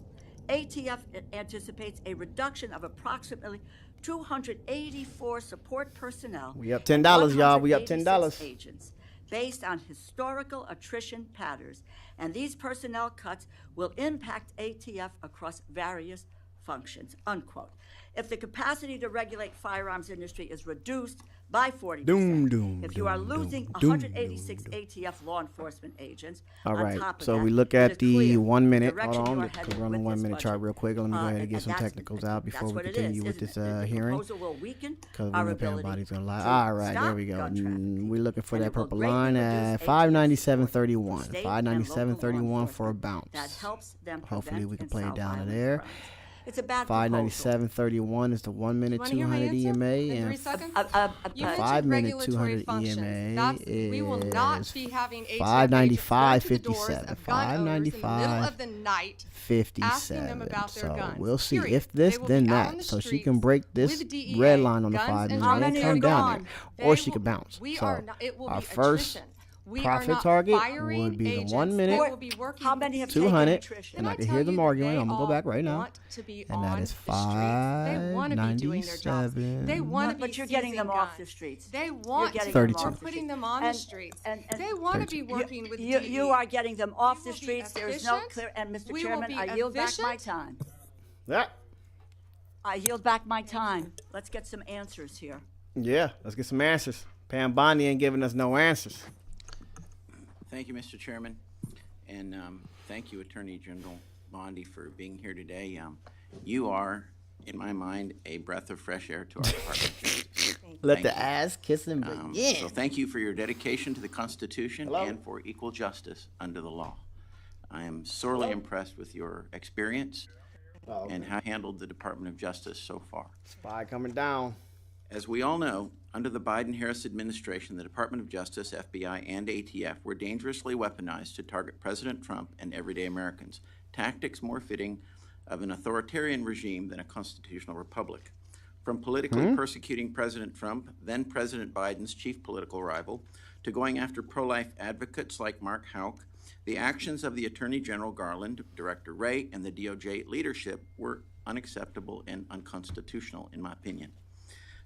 ATF anticipates a reduction of approximately 284 support personnel. We up $10, y'all. We up $10. Agents. based on historical attrition patterns, and these personnel cuts will impact ATF across various functions, unquote. If the capacity to regulate firearms industry is reduced by 40%, if you are losing 186 ATF law enforcement agents, all right, on top of so that, we look at the 1 minute. direction Hold you on, are because headed we're on the with 1 this minute chart budget. real quick. Let me go ahead and And get some that's- technicals out before we what it continue is, with this isn't it? The hearing. proposal will weaken Because our we're the ability body's gonna lie. to All right, there stop we go. gun trafficking. We're looking for And that it will purple greatly line reduce at ATF 597.31. support for state and local 597.31 for a law bounce. that helps them Hopefully we prevent can and play it solve down to violent there. crimes. It's a bad 597.31 is the 1 minute wanna hear my 200 answer EMA in 3 and seconds? You 5 mentioned minute regulatory 200 functions. EMA We will not be having ATF 595.57. of gun owners in the middle of the night asking them 595.57. about their So guns. we'll see Period. if this They will then be out on that. the So she streets can break this with DEA, red line on the guns 5 and minute and drugs come are down gone. there, or They she could will- bounce. we So are not- it will our be first attrition. We are profit not target firing would be the agents. 1 They minute will be working How many have 200, taken attrition? and I I can tell hear them you that arguing. they I'm gonna go back all right now, want to be and that on is the streets. They want to be doing their jobs. They want to be But you're getting seizing them guns. off the streets. They want getting to. them 32. off We're the putting streets. them on the And- streets. and They want to 32. be working with You DEA. are getting them off the will be streets. There is no efficient. clear. And Mr. We will Chairman, be I yield back my efficient. time. Yeah, I yield back my time. Let's get some answers here. yeah. Let's get some answers. Pam Bondi ain't giving us no answers. Thank you, Mr. Chairman, and thank you, Attorney General Bondi, for being here today. You are, in my mind, a breath of fresh air to our Department of Justice. Let Thank the you. ass kiss and begin. So thank you for your dedication to the Constitution and for equal justice under the law. I am sorely impressed with your experience and how you handled the Department of Justice so far. Spy coming down. As we all know, under the Biden-Harris administration, the Department of Justice, FBI, and ATF were dangerously weaponized to target President Trump and everyday Americans, tactics more fitting of an authoritarian regime than a constitutional republic. From politically persecuting President Trump, then President Biden's chief political rival, to going after pro-life advocates like Mark Houck, the actions of the Attorney General Garland, Director Wray, and the DOJ leadership were unacceptable and unconstitutional, in my opinion.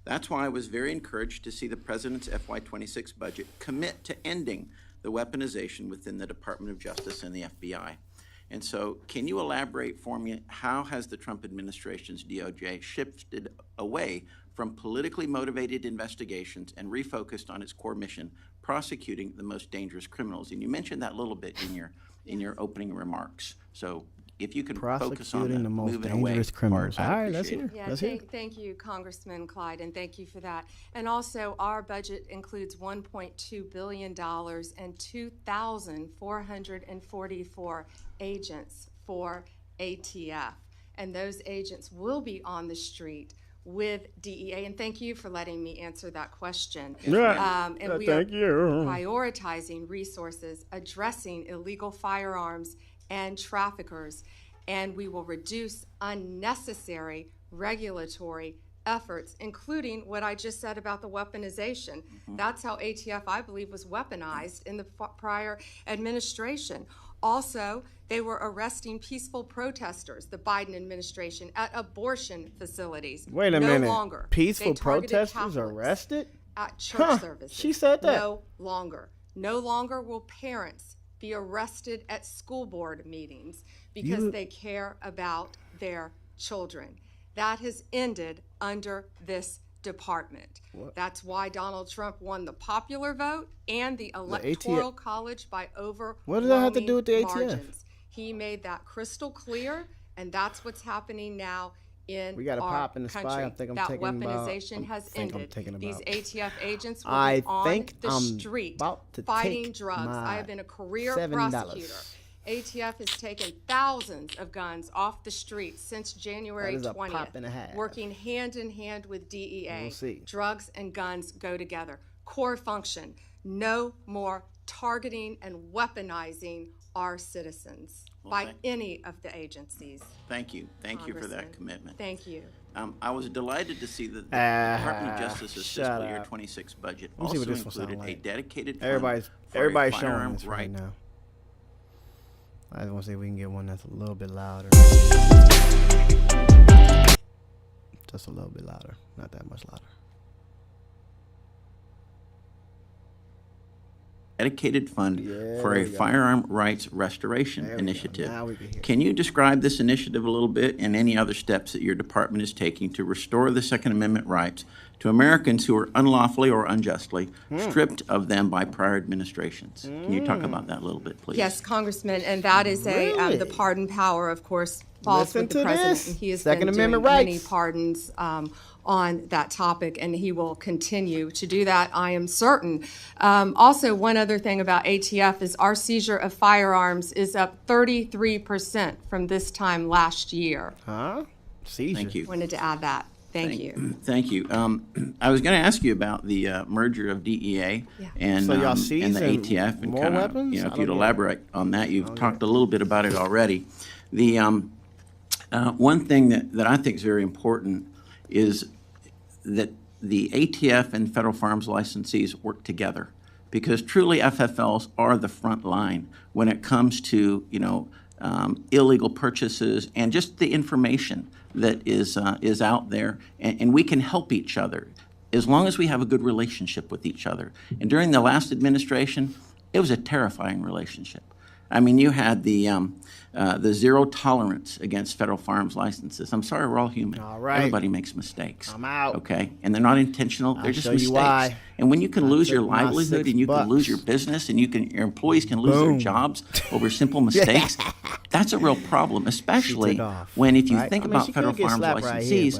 That's why I was very encouraged to see the President's FY26 budget commit to ending the weaponization within the Department of Justice and the FBI. And so, can you elaborate for me, how has the Trump administration's DOJ shifted away from politically motivated investigations and refocused on its core mission, prosecuting the most dangerous criminals? And you mentioned that a little bit in your opening remarks. So if you could focus on Prosecuting the most moving away dangerous criminals. part, All I'd right, let's appreciate hear. it. Yeah, Let's hear. thank you, Congressman Clyde, and thank you for that. And also, our budget includes $1.2 billion and 2,444 agents for ATF. And those agents will be on the street with DEA. And thank you for letting me answer that question. Yeah, and we thank are you. prioritizing resources, addressing illegal firearms and traffickers, and we will reduce unnecessary regulatory efforts, including what I just said about the weaponization. That's how ATF, I believe, was weaponized in the prior administration. Also, they were arresting peaceful protesters, the Biden administration, at abortion facilities. Wait a no minute. longer. Peaceful They targeted protesters Catholics arrested? at church services. She said that. No longer. No longer will parents be arrested at school board meetings because they care about their children. That has ended under this department. That's why Donald Trump won the popular vote and the Electoral College by overwhelming What does that have to do with the ATF? margins. He made that crystal clear, and that's what's happening now in We got a our pop in the country. spy. I think I'm that taking about. weaponization has think I'm ended. taking These about. ATF agents will I be on think the I'm street about to fighting take drugs. my I have been a career $7. prosecutor. ATF has taken thousands of guns off the streets since January That is a pop 20th, and a half. working hand in hand with DEA. We'll see. Drugs and guns go together. Core function, no more targeting and weaponizing our citizens by any of the agencies. Thank you. Thank you for that Congressman. commitment. Thank you. I was delighted to see that the Department of Justice's shut fiscal year up. 26 budget Let me see also what this one sound included a like. dedicated fund Everybody's for a showing firearm this right now. I just want to see if we can get one that's a little bit louder. Just a little bit louder, not that much louder. dedicated fund for a firearm rights restoration initiative. Can you describe this initiative a little bit and any other steps that your department is taking to restore the Second Amendment rights to Americans who are unlawfully or unjustly stripped of them by prior administrations? Can you talk about that a little bit, please? Yes, Congressman, and that is the pardon power, of course, falls with the president. And he has been doing many pardons on that topic, and he will continue to do that, I am certain. Also, one other thing about ATF is our seizure of firearms is up 33% from this time last year. Seizure. Thank you. Wanted to add that. Thank you. Thank you. I was going to ask you about the merger of DEA and the ATF, and kind of, if you'd elaborate on that. You've talked a little bit about it already. The one thing that I think is very important is that the ATF and federal firearms licensees work together, because truly FFLs are the front line when it comes to illegal purchases and just the information that is out there, and we can help each other as long as we have a good relationship with each other. And during the last administration, it was a terrifying relationship. I mean, you had the zero tolerance against federal firearms licenses. I'm sorry, we're all human. All right. Everybody makes mistakes. I'm out. Okay, and they're not intentional. They're just mistakes. Why. And when you can lose your livelihood, and you can lose your business, and your employees can lose their jobs over simple mistakes, that's a real problem. Especially when, if you think about federal firearms licensees,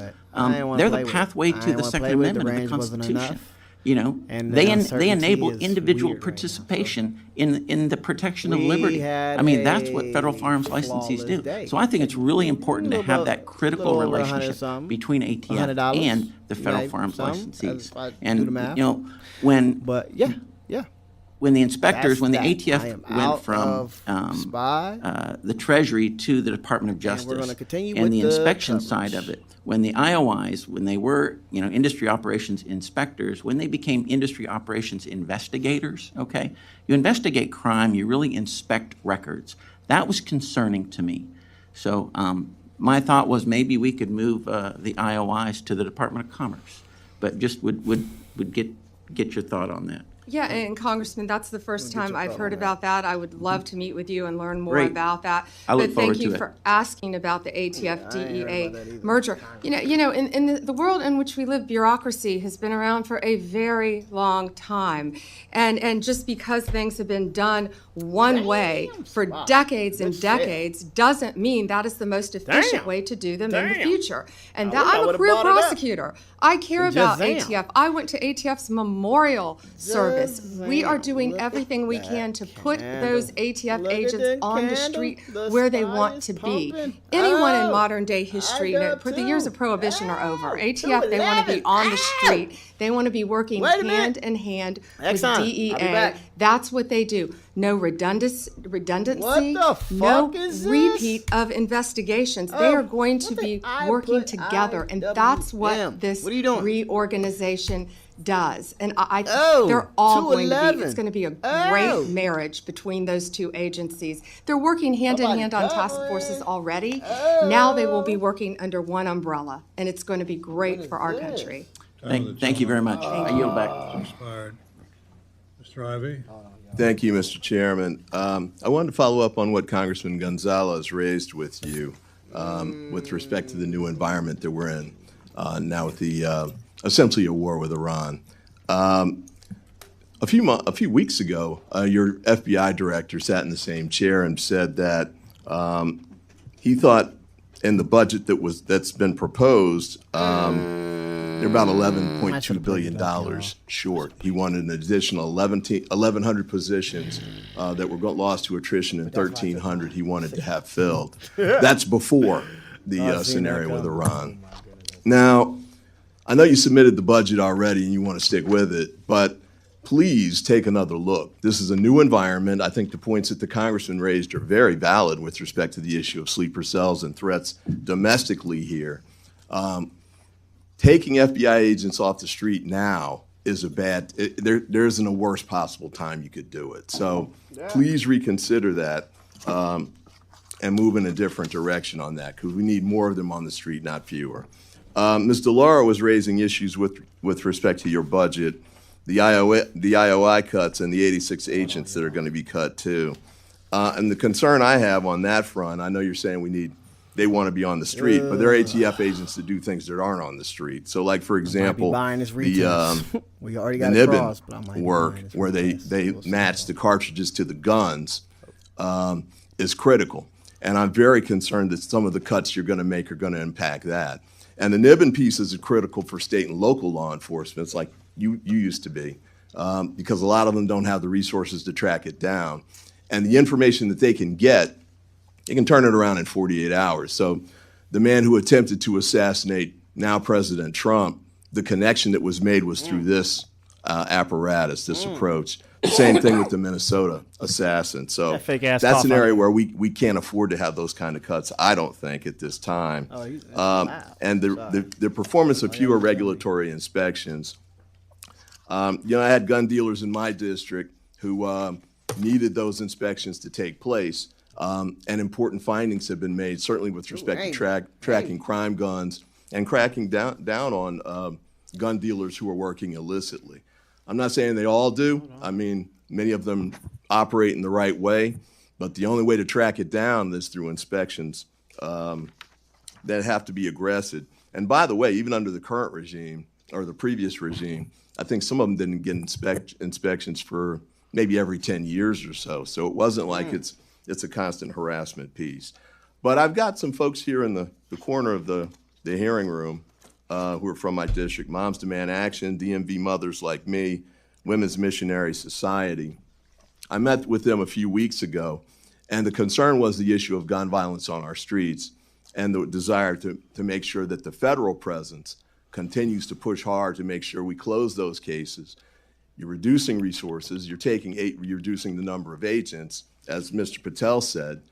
they're the pathway to the Second Amendment of the Constitution. They enable individual participation in the protection of liberty. I mean, that's what federal firearms licensees do. So I think it's really important to have that critical relationship between ATF and the federal firearms licensees. And when the inspectors, when the ATF went from the Treasury to the Department of Justice and the inspection side of it, when the IOIs, when they were industry operations inspectors, when they became industry operations investigators, okay, you investigate crime, you really inspect records. That was concerning to me. So my thought was maybe we could move the IOIs to the Department of Commerce, but just would get your thought on that. Yeah, and Congressman, that's the first time I've heard about that. I would love to meet with you and learn more about that. But thank you for asking about the ATF-DEA merger. In the world in which we live, bureaucracy has been around for a very long time. And just because things have been done one way for decades and decades doesn't mean that is the most efficient way to do them in the future. And I'm a career prosecutor. I care about ATF. I went to ATF's memorial service. We are doing everything we can to put those ATF agents on the street where they want to be. Anyone in modern day history, the years of prohibition are over. ATF, they want to be on the street. They want to be working hand in hand with DEA. That's what they do. No redundancy, no repeat of investigations. They are going to be working together, and that's what this reorganization does. And they're all going to be, it's going to be a great marriage between those two agencies. They're working hand in hand on task forces already. Now they will be working under one umbrella, and it's going to be great for our country. Thank you very much. I yield back. Mr. Ivey. Thank you, Mr. Chairman. I wanted to follow up on what Congressman Gonzalez raised with you with respect to the new environment that we're in now with the essentially a war with Iran. A few weeks ago, your FBI director sat in the same chair and said that he thought in the budget that's been proposed, they're about $11.2 billion short. He wanted an additional 1,100 positions that were lost to attrition and 1,300 he wanted to have filled. That's before the scenario with Iran. Now, I know you submitted the budget already and you want to stick with it, but please take another look. This is a new environment. I think the points that the congressman raised are very valid with respect to the issue of sleeper cells and threats domestically here. Taking FBI agents off the street now is there isn't a worst possible time you could do it. So please reconsider that and move in a different direction on that, because we need more of them on the street, not fewer. Ms. DeLauro was raising issues with respect to your budget the IOI cuts and the 86 agents that are going to be cut too. And the concern I have on that front, I know you're saying they want to be on the street, but they're ATF agents that do things that aren't on the street. So, like for example, the we already got Nibbin work where they match the cartridges to the guns is critical. And I'm very concerned that some of the cuts you're going to make are going to impact that. And the Nibbin pieces are critical for state and local law enforcement. It's like you used to be, because a lot of them don't have the resources to track it down. And the information that they can get, they can turn it around in 48 hours. So the man who attempted to assassinate now President Trump, the connection that was made was through this apparatus, this approach. Same thing with the Minnesota assassin. So that's an area where we can't afford to have those kind of cuts, I don't think, at this time. And the performance of fewer regulatory inspections. I had gun dealers in my district who needed those inspections to take place. And important findings have been made, certainly with respect to tracking crime guns and cracking down on gun dealers who are working illicitly. I'm not saying they all do. I mean, many of them operate in the right way, but the only way to track it down is through inspections that have to be aggressive. And by the way, even under the current regime or the previous regime, I think some of them didn't get inspections for maybe every 10 years or so. So it wasn't like it's a constant harassment piece. But I've got some folks here in the corner of the hearing room who are from my district. Moms Demand Action, DMV Mothers Like Me, Women's Missionary Society. I met with them a few weeks ago, and the concern was the issue of gun violence on our streets and the desire to make sure that the federal presence continues to push hard to make sure we close those cases. You're reducing resources, you're reducing the number of agents, as Mr. Patel said.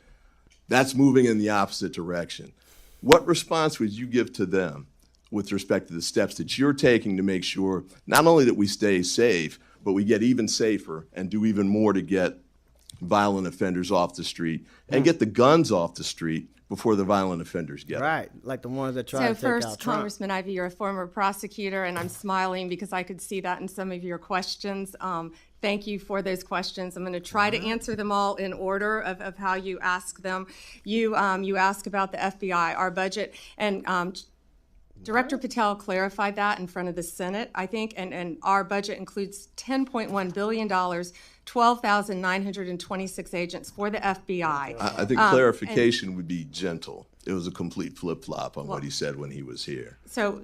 That's moving in the opposite direction. What response would you give to them with respect to the steps that you're taking to make sure not only that we stay safe, but we get even safer and do even more to get violent offenders off the street and get the guns off the street before the violent offenders get them? Right, like the ones that try to take out Trump. So first, Congressman Ivey, you're a former prosecutor, and I'm smiling because I could see that in some of your questions. Thank you for those questions. I'm going to try to answer them all in order of how you ask them. You ask about the FBI, our budget, and Director Patel clarified that in front of the Senate, I think, and our budget includes $10.1 billion, 12,926 agents for the FBI. I think clarification would be gentle. It was a complete flip-flop on what he said when he was here. So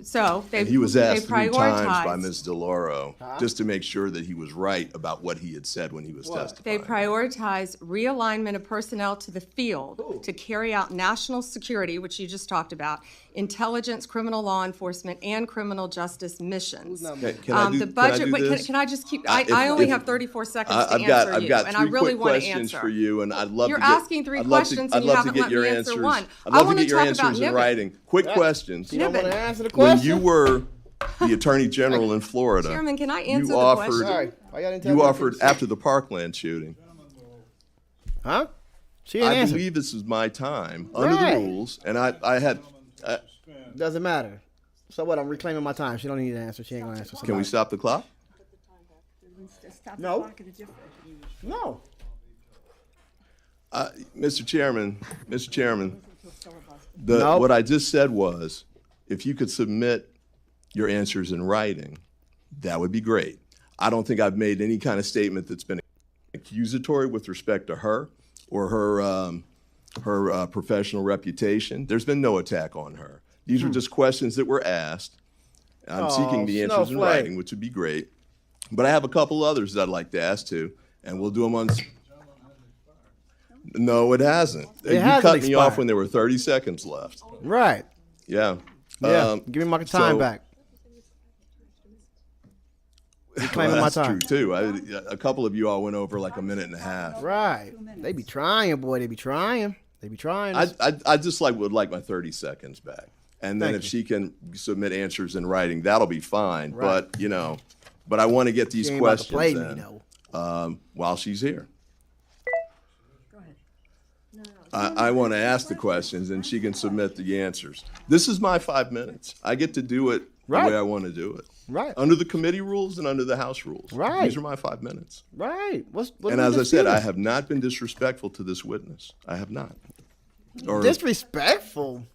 he was asked 3 times by Ms. DeLauro just to make sure that he was right about what he had said when he was testifying. They prioritize realignment of personnel to the field to carry out national security, which you just talked about, intelligence, criminal law enforcement, and criminal justice missions. Can I do this? Can I just keep? I only have 34 seconds to answer you, and I really want to answer. For you, and I'd love You're to get, asking 3 questions, and you haven't let me answer one. I'd love to get your answers in writing. Quick questions. You don't want to answer the question? When you were the Attorney General in Florida, Chairman, can I answer the question? You offered after the Parkland shooting. Huh? I believe this is my time under the rules, and I had. Doesn't matter. So what? I'm reclaiming my time. She don't need to answer. She ain't gonna answer. Can we stop the clock? No. No. Mr. Chairman, what I just said was, if you could submit your answers in writing, that would be great. I don't think I've made any kind of statement that's been accusatory with respect to her or her professional reputation. There's been no attack on her. These were just questions that were asked. I'm seeking the answers in writing, which would be great. But I have a couple others that I'd like to ask too, and we'll do them on. No, it hasn't. You cut me off when there were 30 seconds left. Right. Yeah. Give me my time back. Reclaiming my time. That's true too. A couple of you all went over like a minute and a half. Right. They be trying, boy. They be trying. I just would like my 30 seconds back. And then if she can submit answers in writing, that'll be fine. Right. But I want to get these questions in while she's here. Go I ahead. want to ask the questions, and she can submit the answers. This is my 5 minutes. I get to do it the way I want to do it. Right. Under the committee rules and under the House rules. Right. These are my 5 minutes. Right. And as I said, I have not been disrespectful to this witness. I have not. Disrespectful?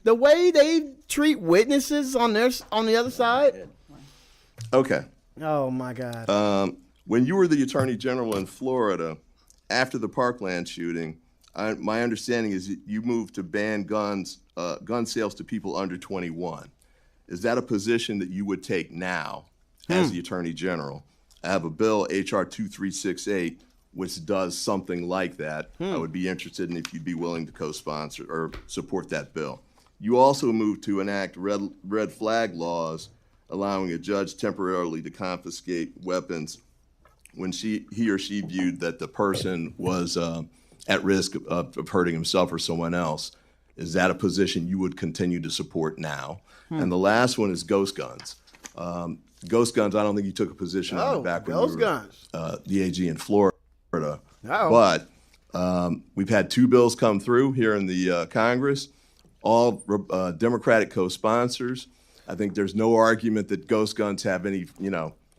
The way they treat witnesses on the other side? Okay. Oh, my God. When you were the Attorney General in Florida, after the Parkland shooting, my understanding is that you moved to ban gun sales to people under 21. Is that a position that you would take now as the Attorney General? I have a bill, H.R. 2368, which does something like that. I would be interested in if you'd be willing to co-sponsor or support that bill. You also moved to enact red flag laws, allowing a judge temporarily to confiscate weapons when he or she viewed that the person was at risk of hurting himself or someone else. Is that a position you would continue to support now? And the last one is ghost guns. Ghost guns, I don't think you took a position on it back when you were the AG in Florida. But we've had 2 bills come through here in the Congress, all Democratic co-sponsors. I think there's no argument that ghost guns have any,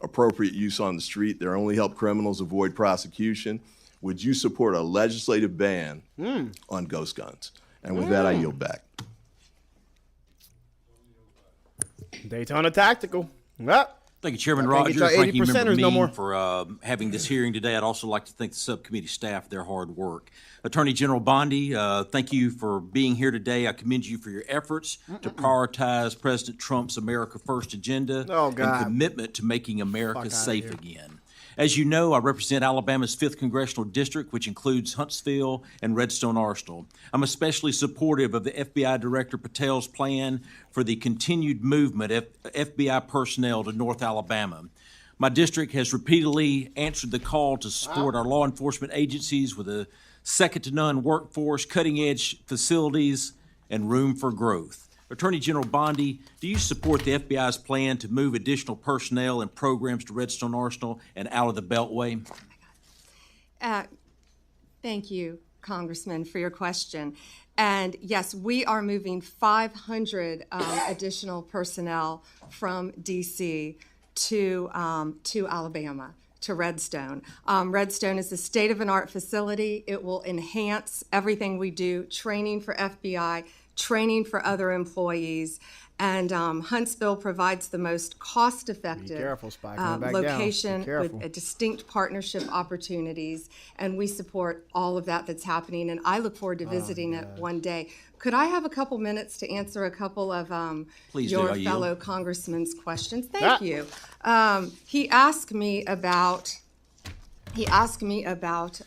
appropriate use on the street. They only help criminals avoid prosecution. Would you support a legislative ban on ghost guns? And with that, I yield back. Daytona Tactical. Yep. Thank you, Chairman Rogers. Ranking Member Mean for having this hearing today. I'd also like to thank the subcommittee staff for their hard work. Attorney General Bondi, thank you for being here today. I commend you for your efforts to prioritize President Trump's America First agenda and commitment to making America safe again. As you know, I represent Alabama's 5th Congressional District, which includes Huntsville and Redstone Arsenal. I'm especially supportive of the FBI Director Patel's plan for the continued movement of FBI personnel to North Alabama. My district has repeatedly answered the call to support our law enforcement agencies with a second-to-none workforce, cutting-edge facilities, and room for growth. Attorney General Bondi, do you support the FBI's plan to move additional personnel and programs to Redstone Arsenal and out of the Beltway? Thank you, Congressman, for your question. And yes, we are moving 500 additional personnel from D.C. to Alabama, to Redstone. Redstone is a state-of-the-art facility. It will enhance everything we do, training for FBI, training for other employees, and Huntsville provides the most cost-effective location with a distinct partnership opportunities, and we support all of that that's happening, and I look forward to visiting it one day. Could I have a couple minutes to answer a couple of your fellow congressman's questions? Thank you. He asked me about NIBIN,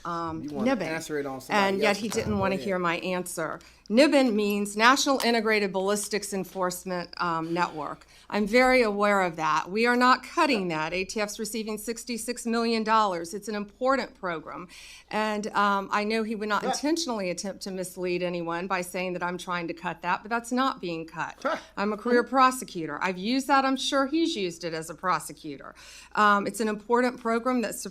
and yet he didn't want to hear my answer. NIBIN means National Integrated Ballistics Enforcement Network. I'm very aware of that. We are not cutting that. ATF's receiving $66 million. It's an important program. And I know he would not intentionally attempt to mislead anyone by saying that I'm trying to cut that, but that's not being cut. I'm a career prosecutor. I've used that. I'm sure he's used it as a prosecutor. It's an important program that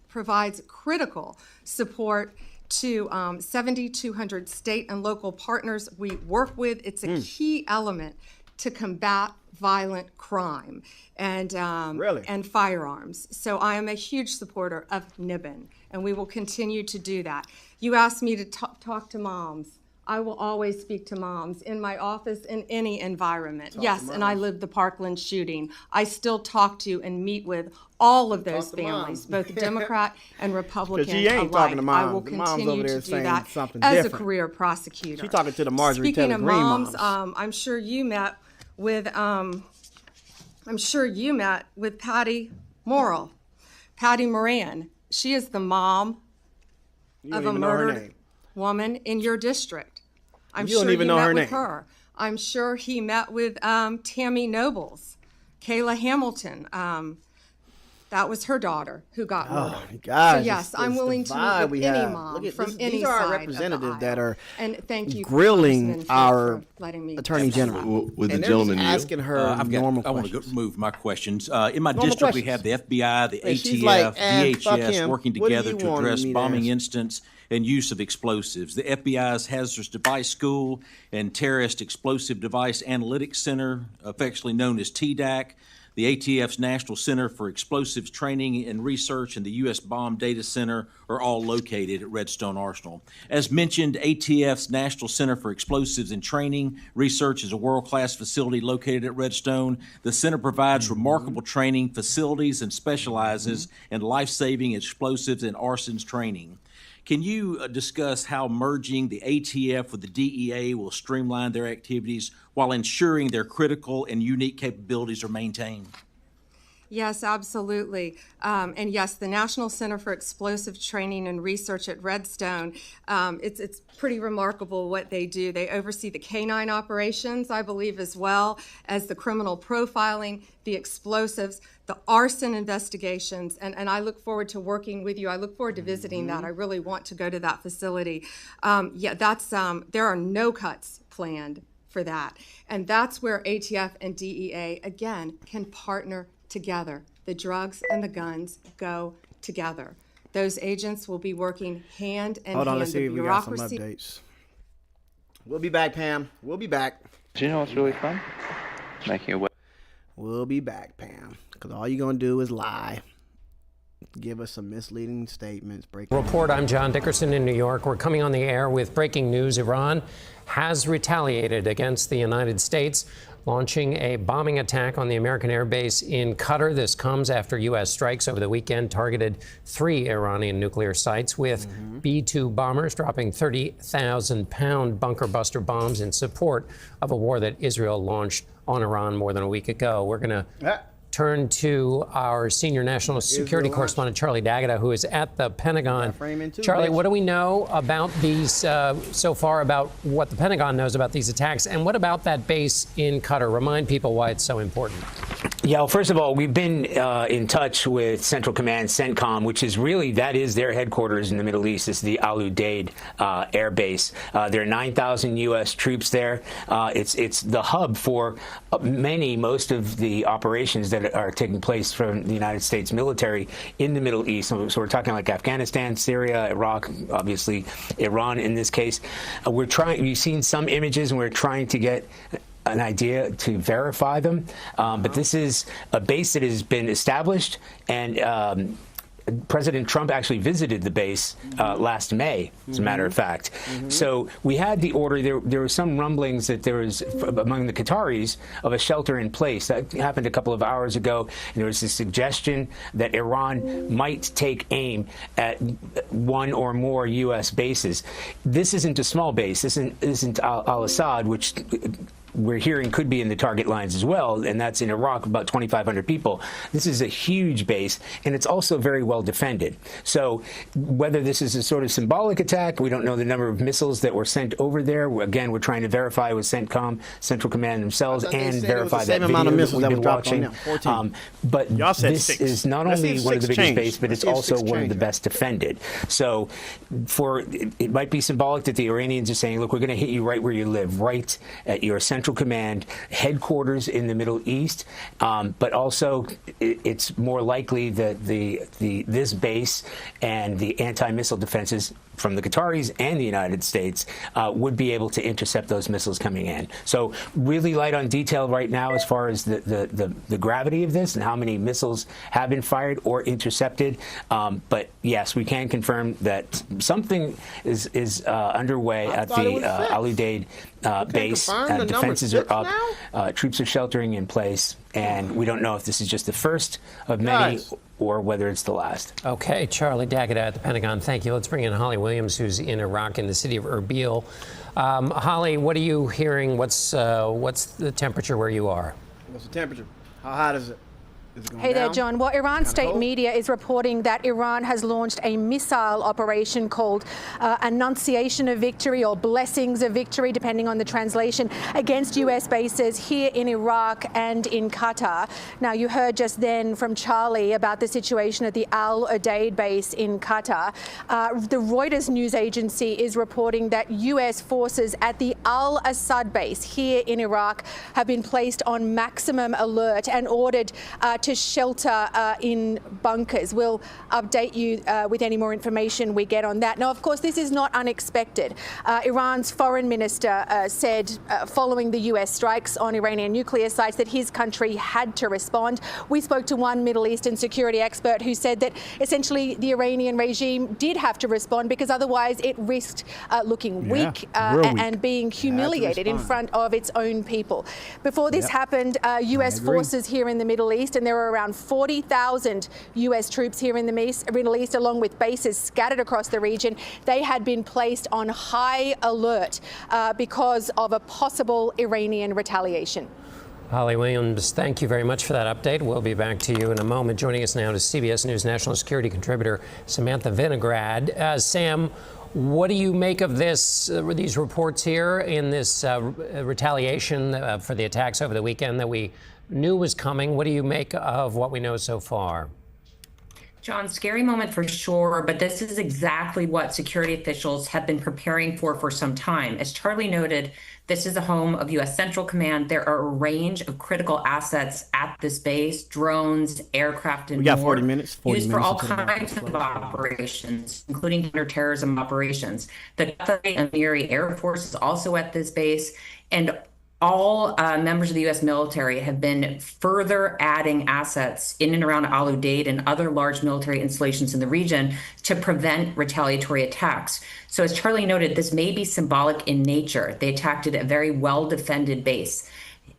provides critical support to 7,200 state and local partners we work with. It's a key element to combat violent crime and firearms. So I am a huge supporter of NIBIN, and we will continue to do that. You asked me to talk to moms. I will always speak to moms in my office, in any environment. Yes, and I lived the Parkland shooting. I still talk to and meet with all of those families, both Democrat and Republican alike. I will continue to do that as a career prosecutor. She's talking to the Marjorie Taylor Greene moms. I'm sure you met with Patty Morrill, Patty Moran. She is the mom of a murdered woman in your district. I'm sure you met with her. I'm sure he met with Tammy Nobles, Kayla Hamilton. That was her daughter who got murdered. Oh, gosh, so yes, I'm willing to meet with any mom from any these are side our representatives that are and thank you, grilling our for letting me Attorney General. With the and gentleman asking her normal questions. I want to move my questions. In my district, we have the FBI, the And she's ATF, like, fuck DHS him. working What do together you to want address me to bombing answer? incidents and use of explosives. The FBI's Hazardous Device School and Terrorist Explosive Device Analytics Center, affectionately known as TDAC, the ATF's National Center for Explosives Training and Research, and the U.S. Bomb Data Center are all located at Redstone Arsenal. As mentioned, ATF's National Center for Explosives and Training Research is a world-class facility located at Redstone. The center provides remarkable training facilities and specializes in life-saving explosives and arsons training. Can you discuss how merging the ATF with the DEA will streamline their activities while ensuring their critical and unique capabilities are maintained? Yes, absolutely. And yes, the National Center for Explosive Training and Research at Redstone, it's pretty remarkable what they do. They oversee the canine operations, I believe, as well as the criminal profiling, the explosives, the arson investigations, and I look forward to working with you. I look forward to visiting that. I really want to go to that facility. There are no cuts planned for that. And that's where ATF and DEA, again, can partner together. The drugs and the guns go together. Those agents will be working hand in hand. Hold on, let's see if we got some bureaucracy. updates. We'll be back, Pam. We'll be back. Do you know what's really fun? Making a web. We'll be back, Pam. Because all you're going to do is lie. Give us some misleading statements. Report, I'm John Dickerson in New York. We're coming on the air with breaking news. Iran has retaliated against the United States, launching a bombing attack on the American air base in Qatar. This comes after U.S. strikes over the weekend targeted 3 Iranian nuclear sites, with B-2 bombers dropping 30,000-pound bunker buster bombs in support of a war that Israel launched on Iran more than a week ago. We're going to turn to our senior national security correspondent, Charlie D'Agata, who is at the Pentagon. Charlie, what do we know about these so far, about what the Pentagon knows about these attacks, and what about that base in Qatar? Remind people why it's so important. Yeah, well, first of all, we've been in touch with Central Command, CENTCOM, which is really, that is their headquarters in the Middle East. It's the Al Udeid Air Base. There are 9,000 U.S. troops there. It's the hub for most of the operations that are taking place from the United States military in the Middle East. So we're talking like Afghanistan, Syria, Iraq, obviously Iran in this case. We've seen some images, and we're trying to get an idea to verify them. But this is a base that has been established, and President Trump actually visited the base last May, as a matter of fact. So we had the order. There were some rumblings that there was, among the Qataris, of a shelter in place. That happened a couple of hours ago. And there was a suggestion that Iran might take aim at one or more U.S. bases. This isn't a small base. This isn't Al-Assad, which we're hearing could be in the target lines as well, and that's in Iraq, about 2,500 people. This is a huge base, and it's also very well defended. So whether this is a sort of symbolic attack, we don't know the number of missiles that were sent over there. Again, we're trying to verify with CENTCOM, Central Command themselves, and verify that video that we've been watching. But this is not only one of the biggest bases, but it's also one of the best defended. So it might be symbolic that the Iranians are saying, look, we're going to hit you right where you live, right at your Central Command headquarters in the Middle East, but also it's more likely that this base and the anti-missile defenses from the Qataris and the United States would be able to intercept those missiles coming in. So really light on detail right now as far as the gravity of this and how many missiles have been fired or intercepted. But yes, we can confirm that something is underway at the Al Udeid base. Defenses are up. Troops are sheltering in place. And we don't know if this is just the first of many or whether it's the last. Okay, Charlie D'Agata at the Pentagon, thank you. Let's bring in Holly Williams, who's in Iraq, in the city of Erbil. Holly, what are you hearing? What's the temperature where you are? What's the temperature? How hot is it? Hey there, John. Well, Iran state media is reporting that Iran has launched a missile operation called Annunciation of Victory or Blessings of Victory, depending on the translation, against U.S. bases here in Iraq and in Qatar. Now, you heard just then from Charlie about the situation at the Al Udeid base in Qatar. The Reuters news agency is reporting that U.S. forces at the Al-Assad base here in Iraq have been placed on maximum alert and ordered to shelter in bunkers. We'll update you with any more information we get on that. Now, of course, this is not unexpected. Iran's foreign minister said following the US strikes on Iranian nuclear sites that his country had to respond. We spoke to one Middle Eastern security expert who said that essentially the Iranian regime did have to respond because otherwise it risked looking weak and being humiliated in front of its own people. Before this happened, US forces here in the Middle East, and there were around 40,000 US troops here in the Middle East, along with bases scattered across the region. They had been placed on high alert because of a possible Iranian retaliation. Holly Williams, thank you very much for that update. We'll be back to you in a moment. Joining us now is CBS News national security contributor Samantha Vinograd. Sam, what do you make of these reports here in this retaliation for the attacks over the weekend that we knew was coming? What do you make of what we know so far? John, scary moment for sure, but this is exactly what security officials have been preparing for some time. As Charlie noted, this is the home of U.S. Central Command. There are a range of critical assets at this base, drones, aircraft, and more. 40 minutes. Used for all kinds of operations, including counterterrorism operations. The Qatar and Emiri Air Force is also at this base, and all members of the U.S. military have been further adding assets in and around Al Udeid and other large military installations in the region to prevent retaliatory attacks. So as Charlie noted, this may be symbolic in nature. They attacked at a very well-defended base.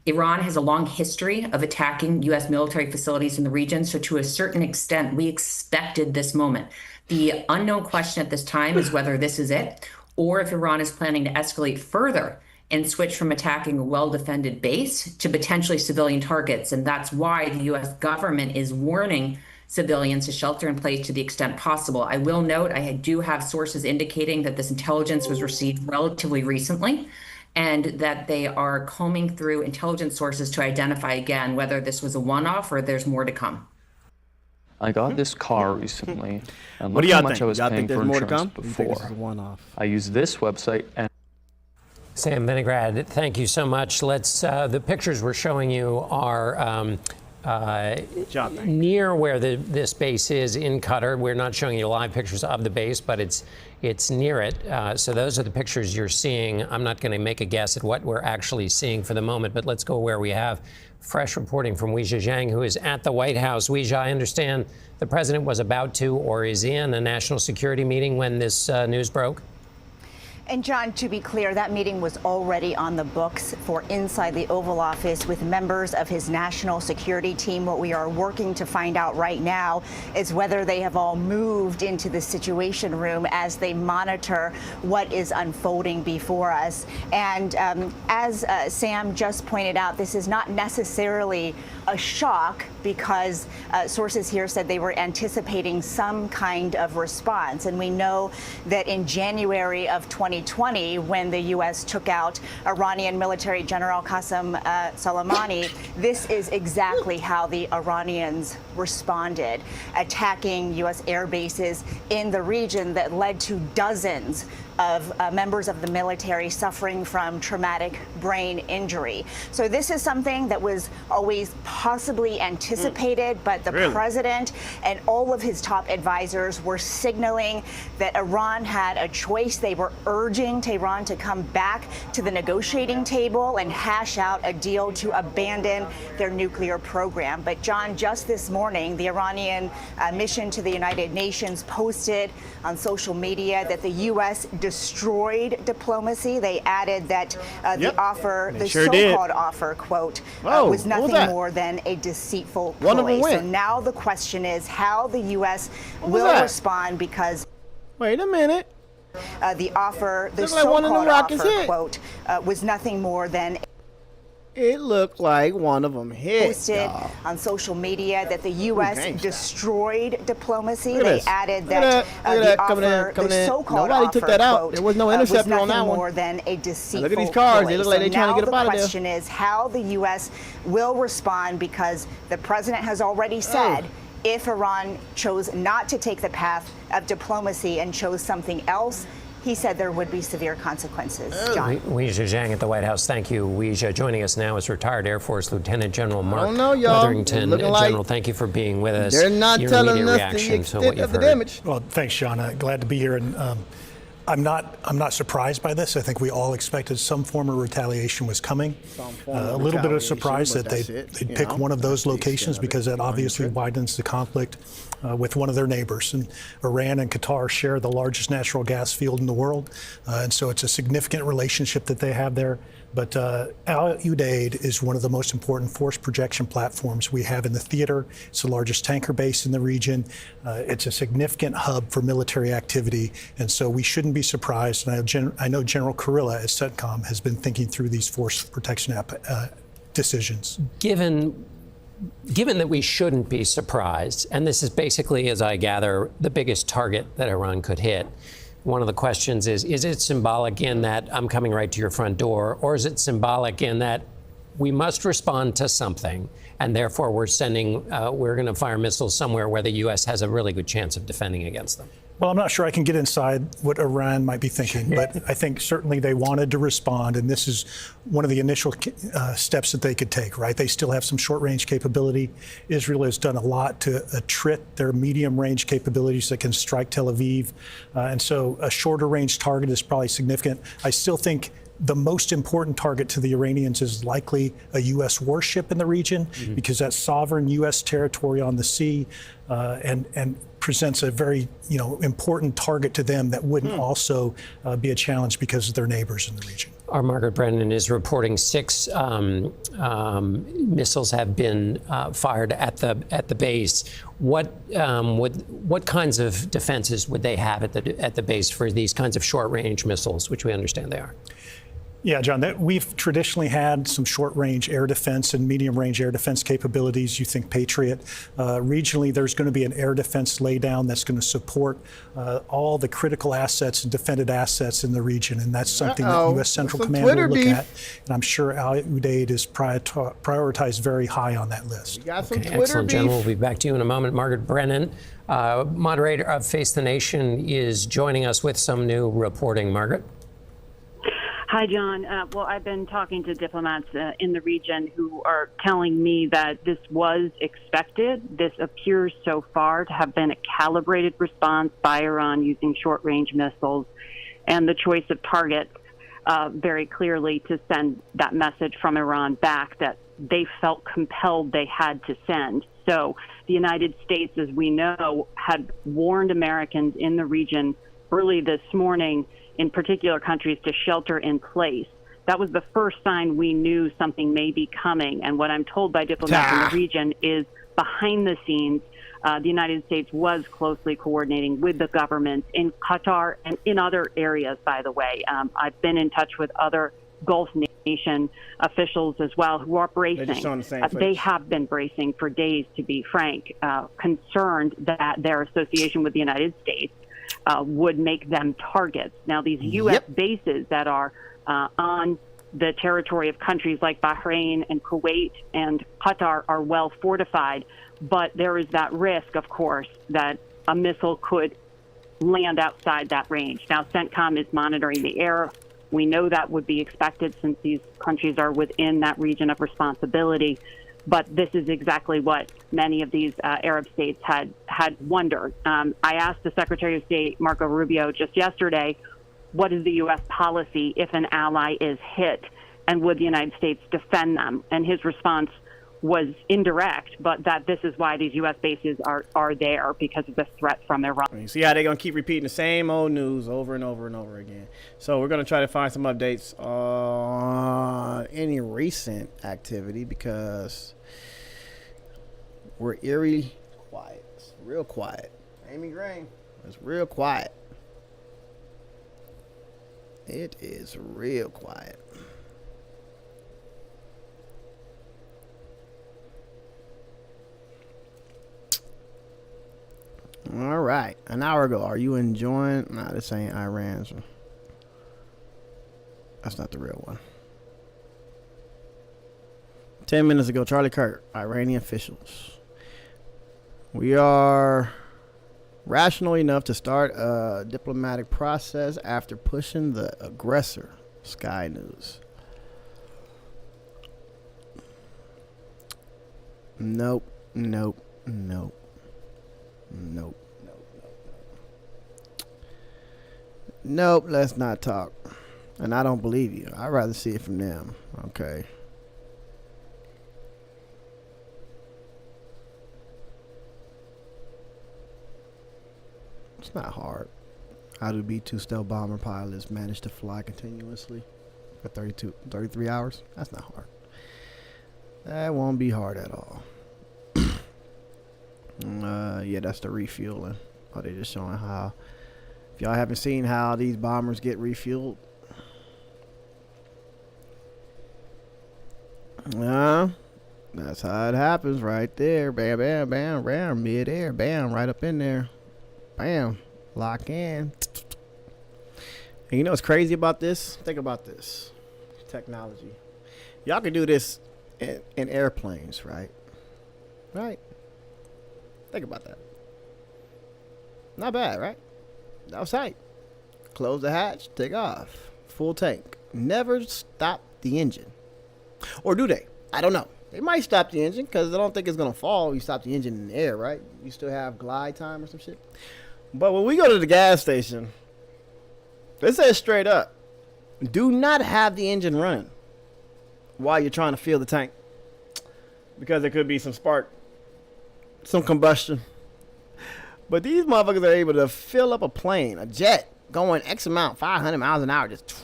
Iran has a long history of attacking U.S. military facilities in the region, so to a certain extent, we expected this moment. The unknown question at this time is whether this is it, or if Iran is planning to escalate further and switch from attacking a well-defended base to potentially civilian targets. And that's why the U.S. government is warning civilians to shelter in place to the extent possible. I will note, I do have sources indicating that this intelligence was received relatively recently, and that they are combing through intelligence sources to identify again whether this was a one-off or there's more to come. I got this car recently, and What do look how y'all much think? I was Y'all paying think for there's more to insurance come? You think this before. is a one-off? I used this website and Sam Vinograd, thank you so much. Let's. The pictures we're showing you are near where this base is in Qatar. We're not showing you live pictures of the base, but it's near it. So those are the pictures you're seeing. I'm not going to make a guess at what we're actually seeing for the moment, but let's go where we have fresh reporting from Weijia Zhang, who is at the White House. Weijia, I understand the president was about to or is in a national security meeting when this news broke. And John, to be clear, that meeting was already on the books for inside the Oval Office with members of his national security team. What we are working to find out right now is whether they have all moved into the Situation Room as they monitor what is unfolding before us. And as Sam just pointed out, this is not necessarily a shock because sources here said they were anticipating some kind of response. And we know that in January of 2020, when the U.S. took out Iranian military general Qasem Soleimani, this is exactly how the Iranians responded, attacking U.S. air bases in the region that led to dozens of members of the military suffering from traumatic brain injury. So this is something that was always possibly anticipated, but the president and all of his top advisors were signaling that Iran had a choice. They were urging Tehran to come back to the negotiating table and hash out a deal to abandon their nuclear program. But John, just this morning, the Iranian mission to the United Nations posted on social media that the U.S. destroyed diplomacy. They added that the offer, the so-called offer, quote, was nothing more than a deceitful ploy. So now the question is how the U.S. will respond because... Wait a minute. The offer, the so-called offer, quote, was nothing more than... It looked like one of them hit. Posted on social media that the U.S. destroyed diplomacy. They added that the offer, the so-called offer, took that out. There was no interceptor on that one. Was nothing more than a deceitful look at these cars. They look like they're trying to get up out of there. The question is how the U.S. will respond because the president has already said if Iran chose not to take the path of diplomacy and chose something else, he said there would be severe consequences. John. Weijia Zhang at the White House. Thank you, Weijia. Joining us now is retired Air Force Lieutenant General Mark Weatherington. General, thank you for being with us. They're not telling us the extent of the damage. Well, thanks, John. Glad to be here. And I'm not surprised by this. I think we all expected some form of retaliation was coming. A little bit of surprise that they'd pick one of those locations because that obviously widens the conflict with one of their neighbors. And Iran and Qatar share the largest natural gas field in the world. And so it's a significant relationship that they have there. But Al Udeid is one of the most important force projection platforms we have in the theater. It's the largest tanker base in the region. It's a significant hub for military activity. And so we shouldn't be surprised. And I know General Kurilla at CENTCOM has been thinking through these force protection decisions. Given that we shouldn't be surprised, and this is basically, as I gather, the biggest target that Iran could hit, one of the questions is it symbolic in that I'm coming right to your front door, or is it symbolic in that we must respond to something, and therefore we're going to fire missiles somewhere where the U.S. has a really good chance of defending against them? Well, I'm not sure I can get inside what Iran might be thinking, but I think certainly they wanted to respond, and this is one of the initial steps that they could take, right? They still have some short-range capability. Israel has done a lot to attrit their medium-range capabilities that can strike Tel Aviv, and so a shorter-range target is probably significant. I still think the most important target to the Iranians is likely a U.S. warship in the region, because that's sovereign U.S. territory on the sea, and presents a very important target to them that wouldn't also be a challenge because of their neighbors in the region. Our Margaret Brennan is reporting 6 missiles have been fired at the base. What kinds of defenses would they have at the base for these kinds of short-range missiles, which we understand they are? Yeah, John, we've traditionally had some short-range air defense and medium-range air defense capabilities. You think Patriot. Regionally, there's going to be an air defense laydown that's going to support all the critical assets and defended assets in the region, and that's something that U.S. Central Command will look at. And I'm sure Al Udeid is prioritized very high on that list. We got some okay, Twitter excellent, beef. General. We'll be back to you in a moment. Margaret Brennan, moderator of Face the Nation, is joining us with some new reporting. Margaret. Hi, John. Well, I've been talking to diplomats in the region who are telling me that this was expected. This appears so far to have been a calibrated response by Iran using short-range missiles, and the choice of targets very clearly to send that message from Iran back that they felt compelled they had to send. So the United States, as we know, had warned Americans in the region early this morning in particular countries to shelter in place. That was the first sign we knew something may be coming. And what I'm told by diplomats in the region is behind the scenes, the United States was closely coordinating with the government in Qatar and in other areas, by the way. I've been in touch with other Gulf nation officials as well who are bracing. They have been bracing for days, to be frank, concerned that their association with the United States would make them targets. Now, these U.S. bases that are on the territory of countries like Bahrain and Kuwait and Qatar are well fortified, but there is that risk, of course, that a missile could land outside that range. Now, CENTCOM is monitoring the air. We know that would be expected since these countries are within that region of responsibility. But this is exactly what many of these Arab states had wondered. I asked the Secretary of State, Marco Rubio, just yesterday, what is the U.S. policy if an ally is hit, and would the United States defend them? And his response was indirect, but that this is why these U.S. bases are there, because of the threat from Iran. You see how they're going to keep repeating the same old news over and over and over again. So we're going to try to find some updates on any recent activity, because we're eerily quiet. It's real quiet. Amy Green, it's real quiet. It is real quiet. All right. An hour ago, are you enjoying? Nah, this ain't Iran's. That's not the real one. 10 minutes ago, Charlie Kirk, Iranian officials. We are rational enough to start a diplomatic process after pushing the aggressor. Sky News. Nope. Nope, let's not talk. And I don't believe you. I'd rather see it from them. Okay. It's not hard. How do B-2 stealth bomber pilots manage to fly continuously for 33 hours? That's not hard. That won't be hard at all. Yeah, that's the refueling. Oh, they're just showing how. If y'all haven't seen how these bombers get refueled, that's how it happens right there. Bam, bam, bam, bam, mid-air, bam, right up in there. Bam, lock in. And you know what's crazy about this? Think about this. Technology. Y'all can do this in airplanes, right? Right? Think about that. Not bad, right? Outside. Close the hatch, take off. Full tank. Never stop the engine. Or do they? I don't know. They might stop the engine because I don't think it's going to fall. You stop the engine in the air, right? You still have glide time or some shit. But when we go to the gas station, it says straight up, do not have the engine running while you're trying to fill the tank. Because there could be some spark, some combustion. But these motherfuckers are able to fill up a plane, a jet, going X amount, 500 miles an hour, just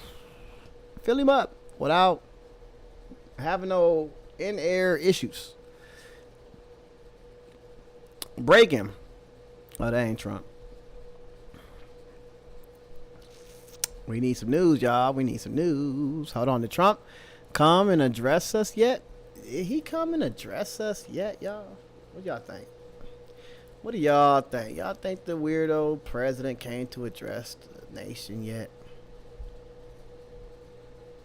fill him up without having no in-air issues. Break him. Oh, that ain't Trump. We need some news, y'all. We need some news. Hold on. Did Trump come and address us yet? Did he come and address us yet, y'all? What y'all think? What do y'all think? Y'all think the weirdo president came to address the nation yet?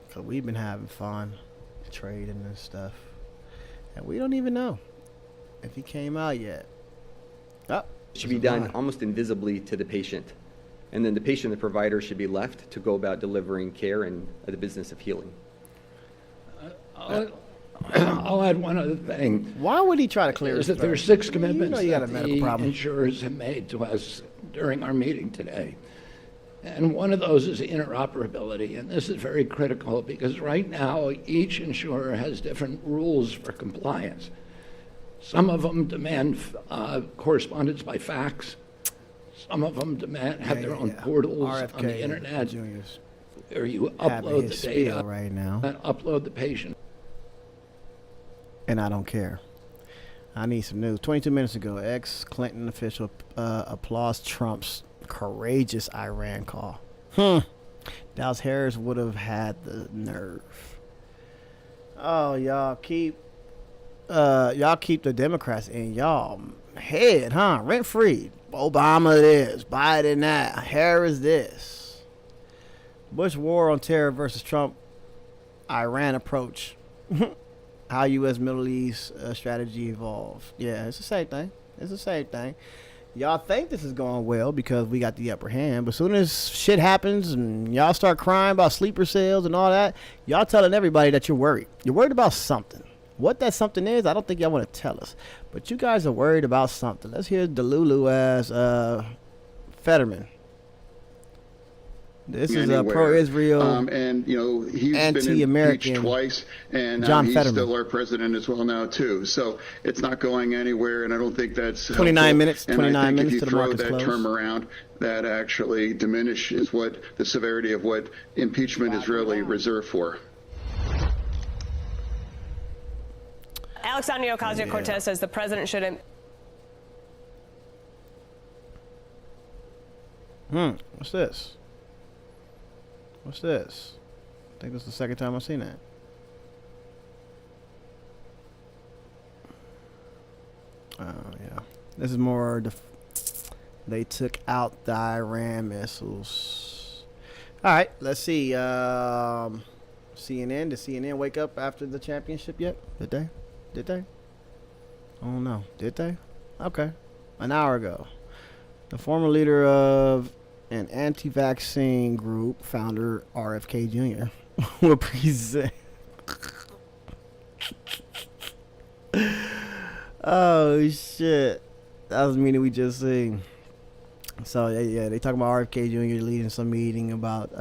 Because we've been having fun trading and stuff. And we don't even know if he came out yet. Oh, it should be done almost invisibly to the patient. And then the patient and the provider should be left to go about delivering care and the business of healing. I'll add one other thing. Why would he try to clear his throat? There are 6 commitments you got a that medical the problem. insurers have made to us during our meeting today. And one of those is interoperability. And this is very critical because right now each insurer has different rules for compliance. Some of them demand correspondence by fax. Some of them have their own portals RFK on the internet Junior's where you upload the data right now. and upload the patient. And I don't care. I need some news. 22 minutes ago, ex-Clinton official applauds Trump's courageous Iran call. Dallas Harris would have had the nerve. Oh, y'all keep the Democrats in y'all head, huh? Rent free. Obama this, Biden that, Harris this. Bush war on terror versus Trump Iran approach. How U.S. Middle East strategy evolved. Yeah, it's the same thing. It's the same thing. Y'all think this is going well because we got the upper hand, but as soon as shit happens and y'all start crying about sleeper cells and all that, y'all telling everybody that you're worried. You're worried about something. What that something is, I don't think y'all want to tell us. But you guys are worried about something. Let's hear Delulu as Fetterman. This is a pro-Israel, and he's anti-American been impeached twice, and John he's Fetterman. still our president as well now too. So it's not going anywhere, and I don't think that's 29 helpful. minutes. And 29 I think minutes if to you the throw market's that close. term around, that actually diminishes what the severity of what impeachment is really reserved for. Alexandria Ocasio-Cortez says the president shouldn't. What's this? What's this? I think this is the second time I've seen that. Yeah. This is more they took out the Iran missiles. All right, let's see. CNN. Did CNN wake up after the championship yet? Did they? I don't know. Did they? Okay. An hour ago. The former leader of an anti-vaccine group, founder RFK Jr., will present. Oh shit! That was the meeting we just seen. So yeah, they talking about RFK Jr. leading some meeting about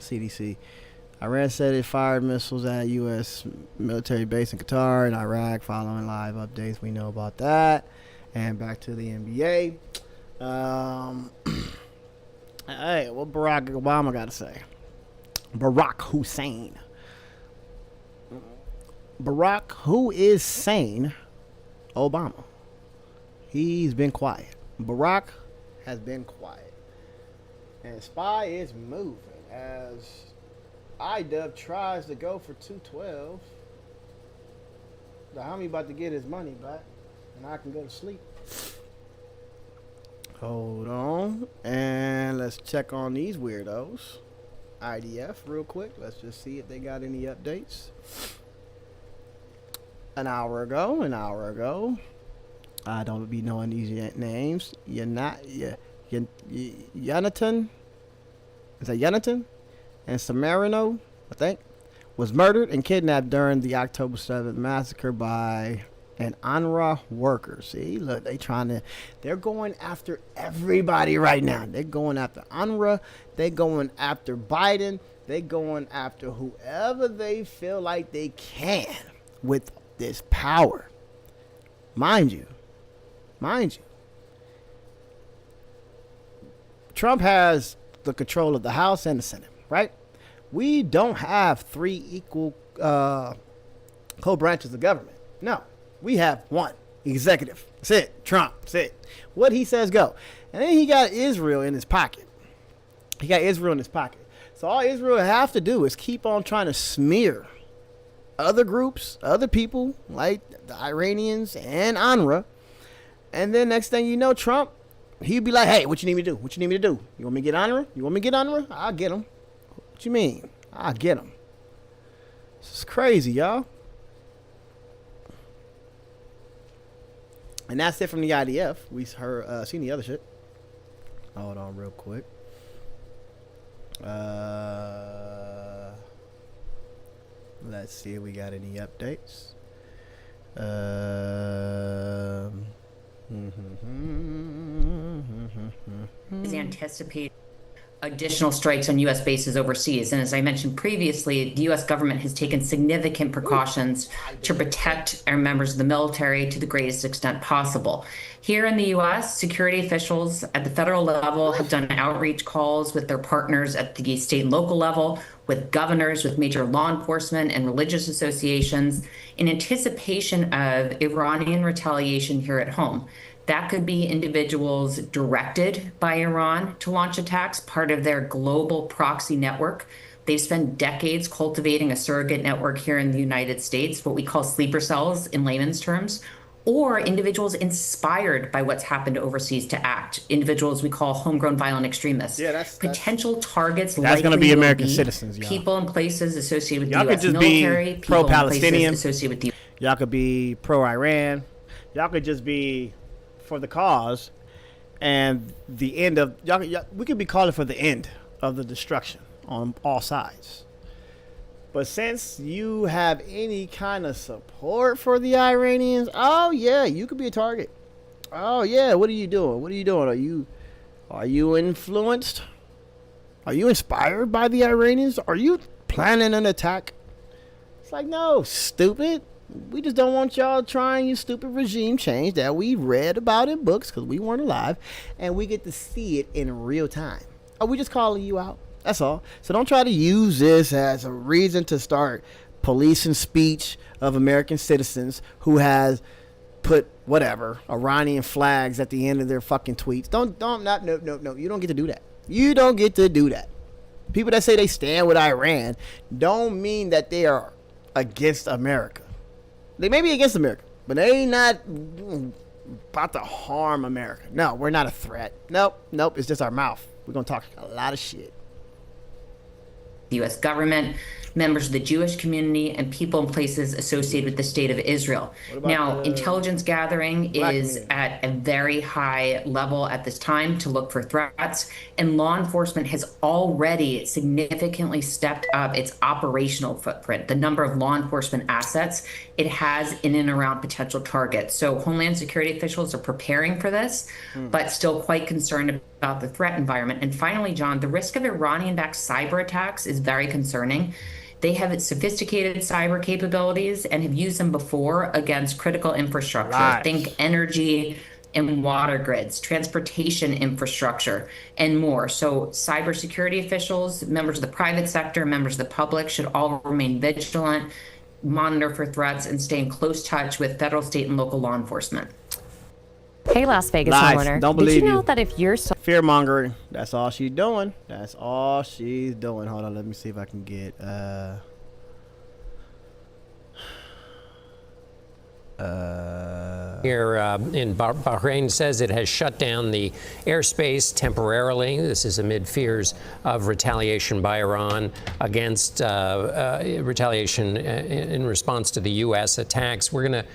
CDC. Iran said it fired missiles at U.S. military base in Qatar and Iraq. Following live updates, we know about that. And back to the NBA. Hey, what Barack Obama got to say? Barack Hussein. Barack, who is sane, Obama. He's been quiet. Barack has been quiet. And SPY is moving as IDub tries to go for 212. The homie about to get his money back, and I can go to sleep. Hold on, and let's check on these weirdos. IDF real quick. Let's just see if they got any updates. An hour ago. I don't be knowing these names. Yonatan? Is that Yonatan? And Samarino, I think, was murdered and kidnapped during the October 7th massacre by an UNRWA worker. See, look, they're going after everybody right now. They're going after UNRWA. They're going after Biden. They're going after whoever they feel like they can with this power. Mind you, Trump has the control of the House and the Senate, right? We don't have three equal co-branches of government. No, we have one executive. That's it. Trump. That's it. What he says, go. And then he got Israel in his pocket. So all Israel have to do is keep on trying to smear other groups, other people, like the Iranians and UNRWA. And then next thing you know, Trump, he'd be like, hey, what you need me to do? You want me to get UNRWA? I'll get them. What you mean? I'll get them. This is crazy, y'all. And that's it from the IDF. We seen the other shit. Hold on real quick. Let's see if we got any updates. Is anticipate additional strikes on U.S. bases overseas. And as I mentioned previously, the U.S. government has taken significant precautions to protect our members of the military to the greatest extent possible. Here in the U.S., security officials at the federal level have done outreach calls with their partners at the state and local level, with governors, with major law enforcement and religious associations in anticipation of Iranian retaliation here at home. That could be individuals directed by Iran to launch attacks, part of their global proxy network. They've spent decades cultivating a surrogate network here in the United States, what we call sleeper cells in layman's terms, or individuals inspired by what's happened overseas to act. Individuals we call homegrown violent extremists. Yeah, that's potential targets. That's going to be American citizens, y'all. People in places associated with y'all the U.S. military. Be pro-Palestinian. Associated with the. Y'all could be pro-Iran. Y'all could just be for the cause, and the end of we could be calling for the end of the destruction on all sides. But since you have any kind of support for the Iranians, oh yeah, you could be a target. Oh yeah, what are you doing? Are you influenced? Are you inspired by the Iranians? Are you planning an attack? It's like, no, stupid. We just don't want y'all trying your stupid regime change that we read about in books because we weren't alive, and we get to see it in real time. Are we just calling you out? That's all. So don't try to use this as a reason to start policing speech of American citizens who has put whatever Iranian flags at the end of their fucking tweets. No. You don't get to do that. You don't get to do that. People that say they stand with Iran don't mean that they are against America. They may be against America, but they ain't not about to harm America. No, we're not a threat. Nope. It's just our mouth. We're going to talk a lot of shit. The U.S. government members of the Jewish community, and people in places associated with the State of Israel. Now, intelligence gathering is at a very high level at this time to look for threats, and law enforcement has already significantly stepped up its operational footprint, the number of law enforcement assets it has in and around potential targets. So Homeland Security officials are preparing for this, but still quite concerned about the threat environment. And finally, John, the risk of Iranian-backed cyber attacks is very concerning. They have sophisticated cyber capabilities and have used them before against critical infrastructure. Right. Think energy and water grids, transportation infrastructure, and more. So cybersecurity officials, members of the private sector, members of the public should all remain vigilant, monitor for threats, and stay in close touch with federal, state, and local law enforcement. Hey, Las Vegas homeowner. Don't believe Did you know that if you're fear mongering, that's all she's doing. That's all she's doing. Hold on, let me see if I can get Here in Bahrain says it has shut down the airspace temporarily. This is amid fears of retaliation by Iran against retaliation in response to the U.S. attacks. We're going to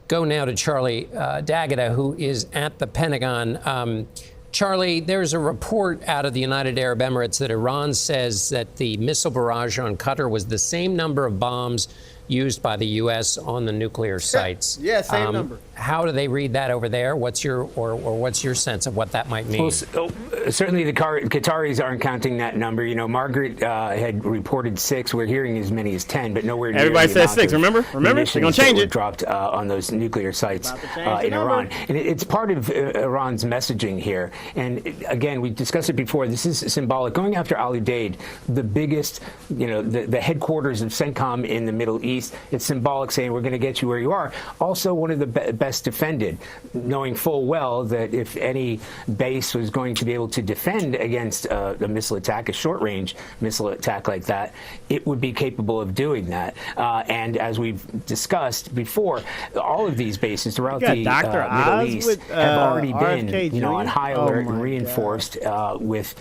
go now to Charlie D'Agata, who is at the Pentagon. Charlie, there's a report out of the United Arab Emirates that Iran says that the missile barrage on Qatar was the same number of bombs used by the U.S. on the nuclear sites. Yeah, same number. How do they read that over there? What's your what's your sense of what that might mean? Well, certainly the Qataris aren't counting that number. You know, Margaret had reported 6. We're hearing as many as 10, but nowhere near. Everybody says 6. Remember? They're gonna change it. Dropped on those nuclear sites in Iran, and it's part of Iran's messaging here. And again, we discussed it before. This is symbolic. Going after Al Udeid, the biggest, the headquarters of CENTCOM in the Middle East. It's symbolic, saying we're going to get you where you are. Also, one of the best defended, knowing full well that if any base was going to be able to defend against a missile attack, a short-range missile attack like that, it would be capable of doing that. And as we've discussed before, all of these bases throughout the Middle East have already been, on high alert and reinforced with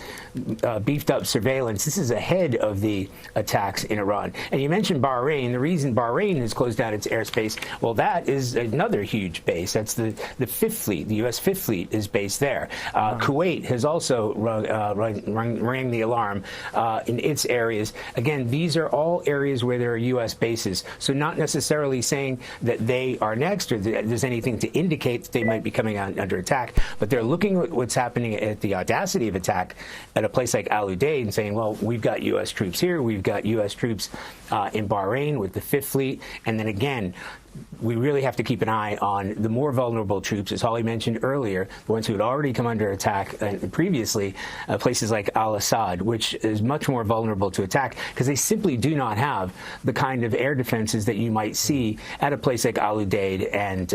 beefed up surveillance. This is ahead of the attacks in Iran. And you mentioned Bahrain. The reason Bahrain has closed down its airspace, well, that is another huge base. That's the Fifth Fleet. The U.S. Fifth Fleet is based there. Kuwait has also rang the alarm in its areas. Again, these are all areas where there are U.S. bases. So not necessarily saying that they are next or that there's anything to indicate that they might be coming out under attack, but they're looking at what's happening at the audacity of attack at a place like Al Udeid and saying, well, we've got U.S. troops here. We've got U.S. troops in Bahrain with the Fifth Fleet. And then again, we really have to keep an eye on the more vulnerable troops, as Holly mentioned earlier, the ones who had already come under attack previously, places like Al-Assad, which is much more vulnerable to attack because they simply do not have the kind of air defenses that you might see at a place like Al Udeid and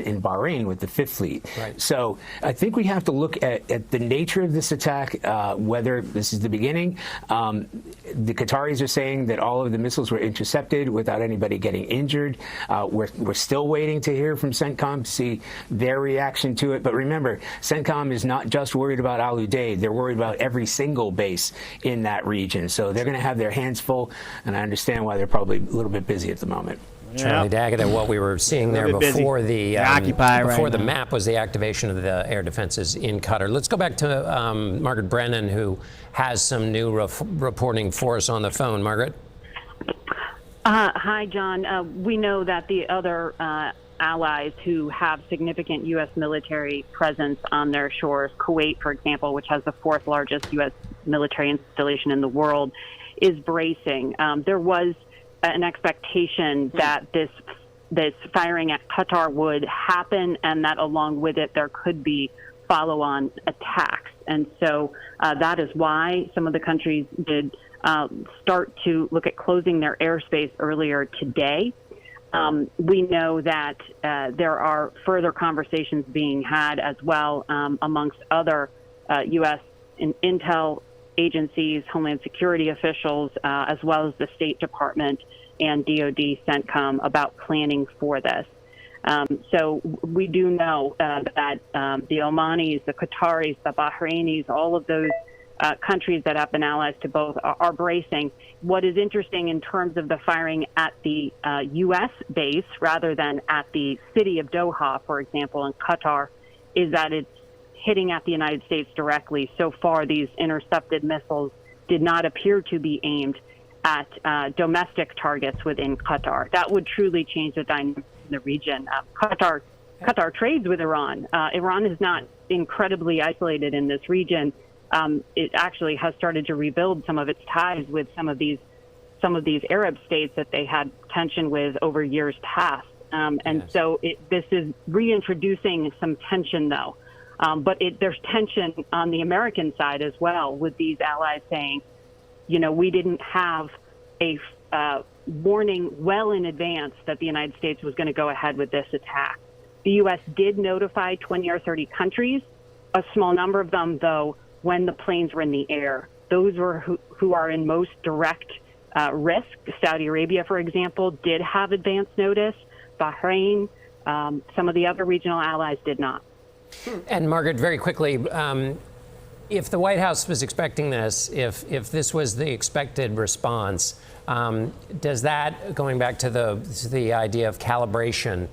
in Bahrain with the Fifth Fleet. Right. So I think we have to look at the nature of this attack, whether this is the beginning. The Qataris are saying that all of the missiles were intercepted without anybody getting injured. We're still waiting to hear from CENTCOM to see their reaction to it. But remember, CENTCOM is not just worried about Al Udeid. They're worried about every single base in that region. So they're going to have their hands full, and I understand why they're probably a little bit busy at the moment. Charlie D'Agata, what we were seeing there before the map was the activation of the air defenses in Qatar. Let's go back to Margaret Brennan, who has some new reporting for us on the phone. Margaret? Hi, John. We know that the other allies who have significant U.S. military presence on their shores, Kuwait, for example, which has the 4th largest U.S. military installation in the world, is bracing. There was an expectation that this firing at Qatar would happen, and that along with it there could be follow-on attacks. And so that is why some of the countries did start to look at closing their airspace earlier today. We know that there are further conversations being had as well amongst other U.S. intel agencies, Homeland Security officials, as well as the State Department and DoD CENTCOM about planning for this. So we do know that the Omanis, the Qataris, the Bahrainis, all of those countries that have been allies to both are bracing. What is interesting in terms of the firing at the U.S. base rather than at the city of Doha, for example, in Qatar, is that it's hitting at the United States directly. So far, these intercepted missiles did not appear to be aimed at domestic targets within Qatar. That would truly change the dynamic in the region. Qatar trades with Iran. Iran is not incredibly isolated in this region. It actually has started to rebuild some of its ties with some of these Arab states that they had tension with over years past. So this is reintroducing some tension, though. But there's tension on the American side as well, with these allies saying, we didn't have a warning well in advance that the United States was going to go ahead with this attack. The U.S. did notify 20 or 30 countries, a small number of them, though, when the planes were in the air. Those were who are in most direct risk. Saudi Arabia, for example, did have advance notice. Bahrain, some of the other regional allies did not. And Margaret, very quickly, if the White House was expecting this, if this was the expected response, does that, going back to the idea of calibration,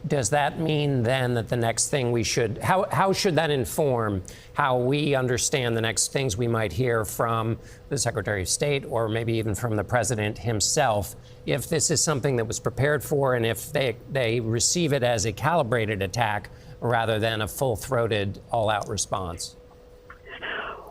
does that mean then that the next thing we should, how should that inform how we understand the next things we might hear from the Secretary of State or maybe even from the President himself, if this is something that was prepared for and if they receive it as a calibrated attack rather than a full-throated, all-out response?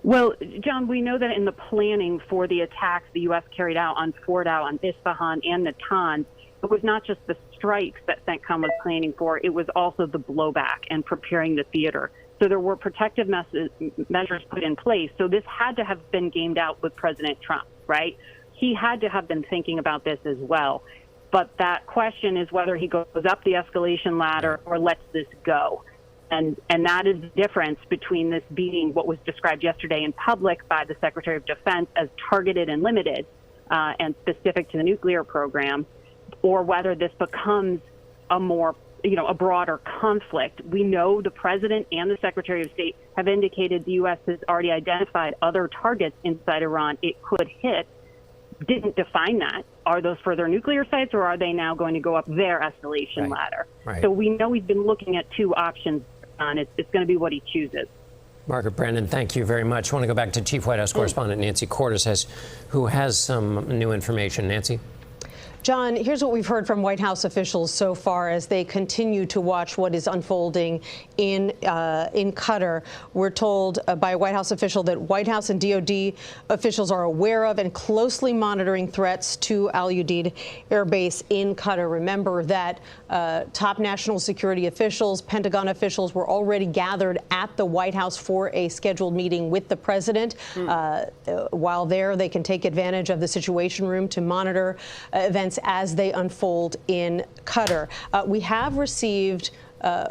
Well, John, we know that in the planning for the attacks the U.S. carried out on Fordow, on Isfahan, and Natanz, it was not just the strikes that CENTCOM was planning for, it was also the blowback and preparing the theater. So there were protective measures put in place. So this had to have been gamed out with President Trump, right? He had to have been thinking about this as well. But that question is whether he goes up the escalation ladder or lets this go. And that is the difference between this being what was described yesterday in public by the Secretary of Defense as targeted and limited and specific to the nuclear program, or whether this becomes a broader conflict. We know the President and the Secretary of State have indicated the U.S. has already identified other targets inside Iran it could hit. Didn't define that. Are those further nuclear sites, or are they now going to go up their escalation ladder? Right. So we know he's been looking at two options, and it's going to be what he chooses. Margaret Brennan, thank you very much. I want to go back to Chief White House Correspondent Nancy Cordes, who has some new information. Nancy? John, here's what we've heard from White House officials so far as they continue to watch what is unfolding in Qatar. We're told by a White House official that White House and DOD officials are aware of and closely monitoring threats to Al Udeid Air Base in Qatar. Remember that top national security officials, Pentagon officials were already gathered at the White House for a scheduled meeting with the president. While there, they can take advantage of the Situation Room to monitor events as they unfold in Qatar. We have received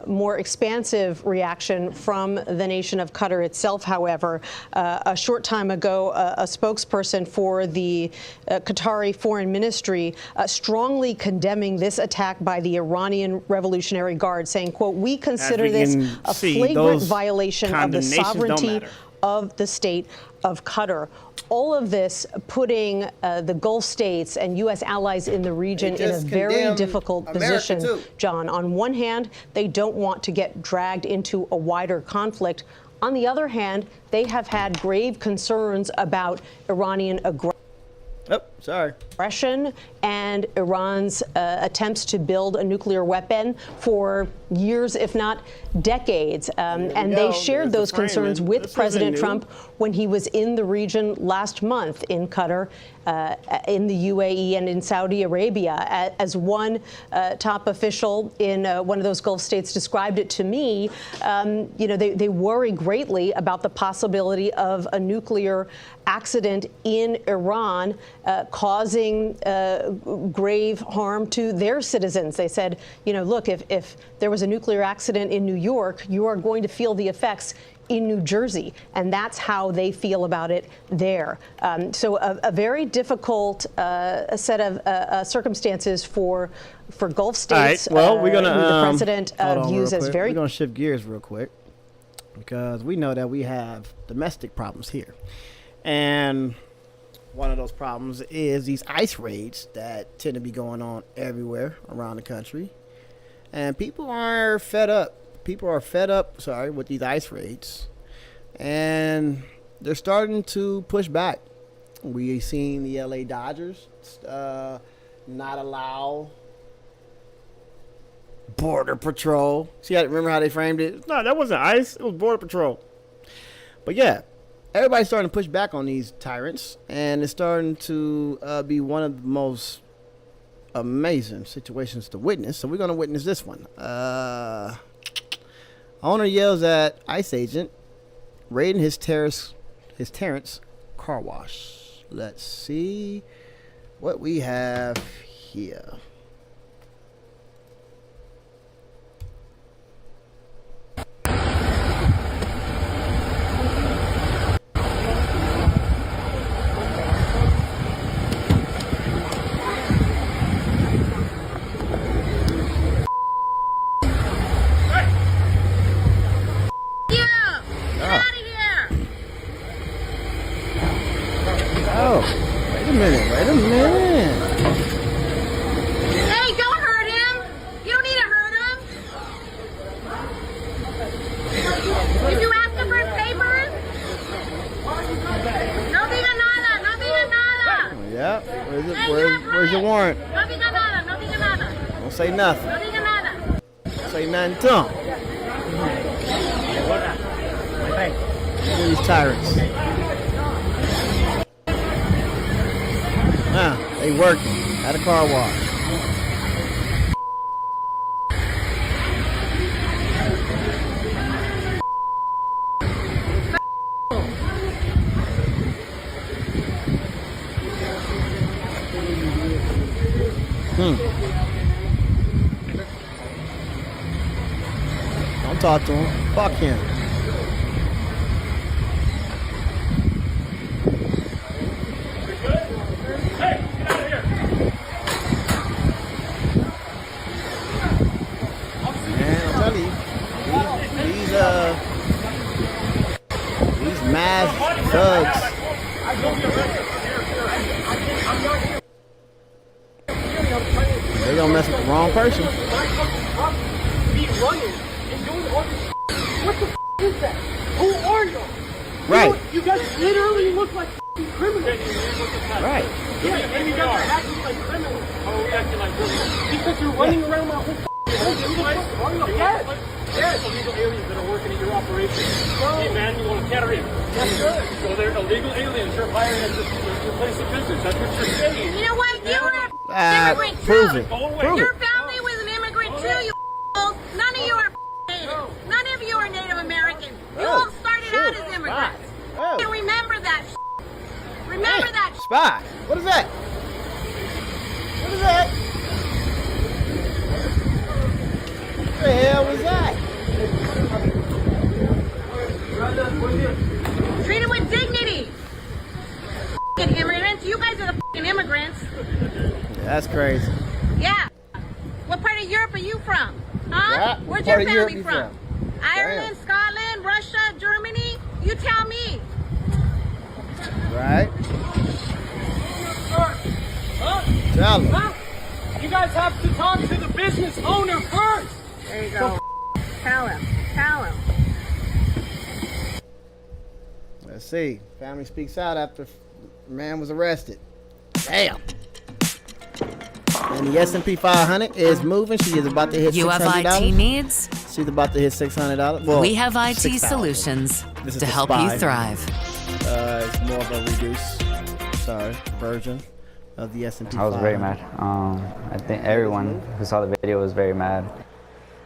more expansive reaction from the nation of Qatar itself, however. A short time ago, a spokesperson for the Qatari Foreign Ministry strongly condemning this attack by the Iranian Revolutionary Guard, saying, quote, "We consider this a flagrant violation of the sovereignty of the state of Qatar." All of this putting the Gulf states and U.S. allies in the region in a very difficult position, John. On one hand, they don't want to get dragged into a wider conflict. On the other hand, they have had grave concerns about Iranian aggression and Iran's attempts to build a nuclear weapon for years, if not decades. And they shared those concerns with President Trump when he was in the region last month in Qatar, in the UAE and in Saudi Arabia. As one top official in one of those Gulf states described it to me, they worry greatly about the possibility of a nuclear accident in Iran causing grave harm to their citizens. They said, look, if there was a nuclear accident in New York, you are going to feel the effects in New Jersey, and that's how they feel about it there. So a very difficult set of circumstances for Gulf states. All right. Well, we're gonna the president views as very. We're gonna shift gears real quick. because we know that we have domestic problems here. And one of those problems is these ICE raids that tend to be going on everywhere around the country. And people are fed up. With these ICE raids. And they're starting to push back. We've seen the LA Dodgers not allow Border Patrol. See, remember how they framed it? No, that wasn't ICE. It was Border Patrol. But yeah, everybody's starting to push back on these tyrants, and it's starting to be one of the most amazing situations to witness. So we're going to witness this one. Owner yells at ICE agent raiding his Terrence car wash. Let's see what we have here. Wait a minute. Hey, don't hurt him. You don't need to hurt him. Did you ask him for his papers? No diga nada. Yeah. Where's your warrant? No diga nada. Don't say nothing. No diga nada. Don't say nothing to him. Look at these tyrants. They working at a car wash. Don't talk to him. Fuck him. These masked thugs. They gonna mess with the wrong person. What the is that? Who are you? Right. You guys literally look like criminals. Right. Yeah, and you guys are acting like criminals. How are we acting like criminals? Because you're running around my whole Yes. Illegal aliens that are working at your operation. Hey man, you want to carry? Yes, sir. So they're illegal aliens you're hiring at your place of business. That's what you're saying. You know what? You were an immigrant prove too. it. Prove Your it. family was an immigrant too, you None of you are native. None of you are Native American. You all started out as immigrants. And remember that. Remember that. Spy. What is that? What is that? What the hell was that? Treat it with dignity. Immigrants. You guys are the immigrants. That's crazy. Yeah. What part of Europe are you from? Huh? Yeah. Where's your family from? Ireland, Scotland, Russia, Germany? You tell me. Right. Huh? Tell him. Huh? You guys have to talk to the business owner first. There you go. Tell him. Tell him. Let's see. Family speaks out after man was arrested. Damn. And the S&P 500 is moving. She is about to hit $600. You have IT needs? She's about to hit $600. Well, we have IT 6,000. solutions to help SPY. you thrive. It's more of a reduced, version of the S&P 500. I was very mad. I think everyone who saw the video was very mad.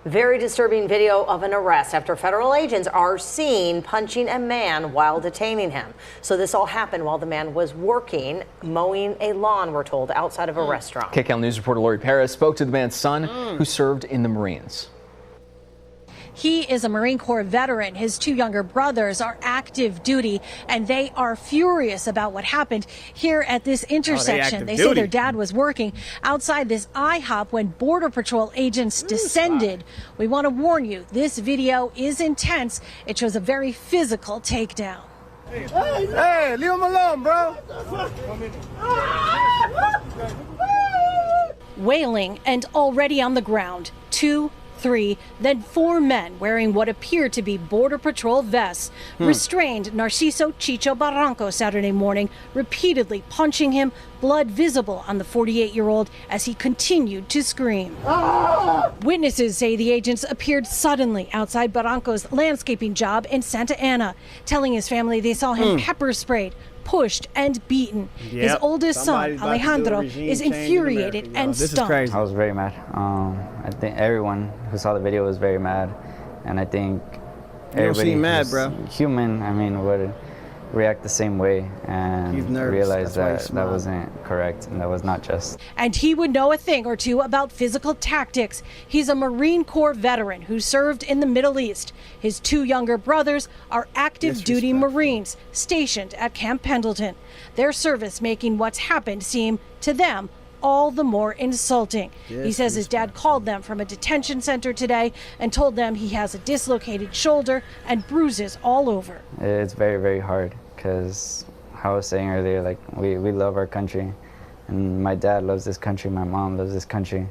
Very disturbing video of an arrest after federal agents are seen punching a man while detaining him. So this all happened while the man was working, mowing a lawn, we're told, outside of a restaurant. KCAL News reporter Lori Paris spoke to the man's son who served in the Marines. He is a Marine Corps veteran. His two younger brothers are active duty, and they are furious about what happened here at this intersection. They say their dad was working outside this IHOP when Border Patrol agents descended. We want to warn you, this video is intense. It shows a very physical takedown. Hey, leave him alone, bro. Wailing and already on the ground. 2, 3, then 4 men wearing what appear to be Border Patrol vests restrained Narciso Chicho Barranco Saturday morning, repeatedly punching him, blood visible on the 48-year-old as he continued to scream. Witnesses say the agents appeared suddenly outside Barranco's landscaping job in Santa Ana, telling his family they saw him pepper sprayed, pushed and beaten. His oldest son, Alejandro, is infuriated and stunned. I was very mad. I think everyone who saw the video was very mad, and I think everybody who's human, I mean, would react the same way and realize that wasn't correct and that was not just. And he would know a thing or two about physical tactics. He's a Marine Corps veteran who served in the Middle East. His two younger brothers are active duty Marines stationed at Camp Pendleton. Their service making what's happened seem, to them, all the more insulting. He says his dad called them from a detention center today and told them he has a dislocated shoulder and bruises all over. It's very, very hard because how I was saying earlier, like we love our country, and my dad loves this country, my mom loves this country.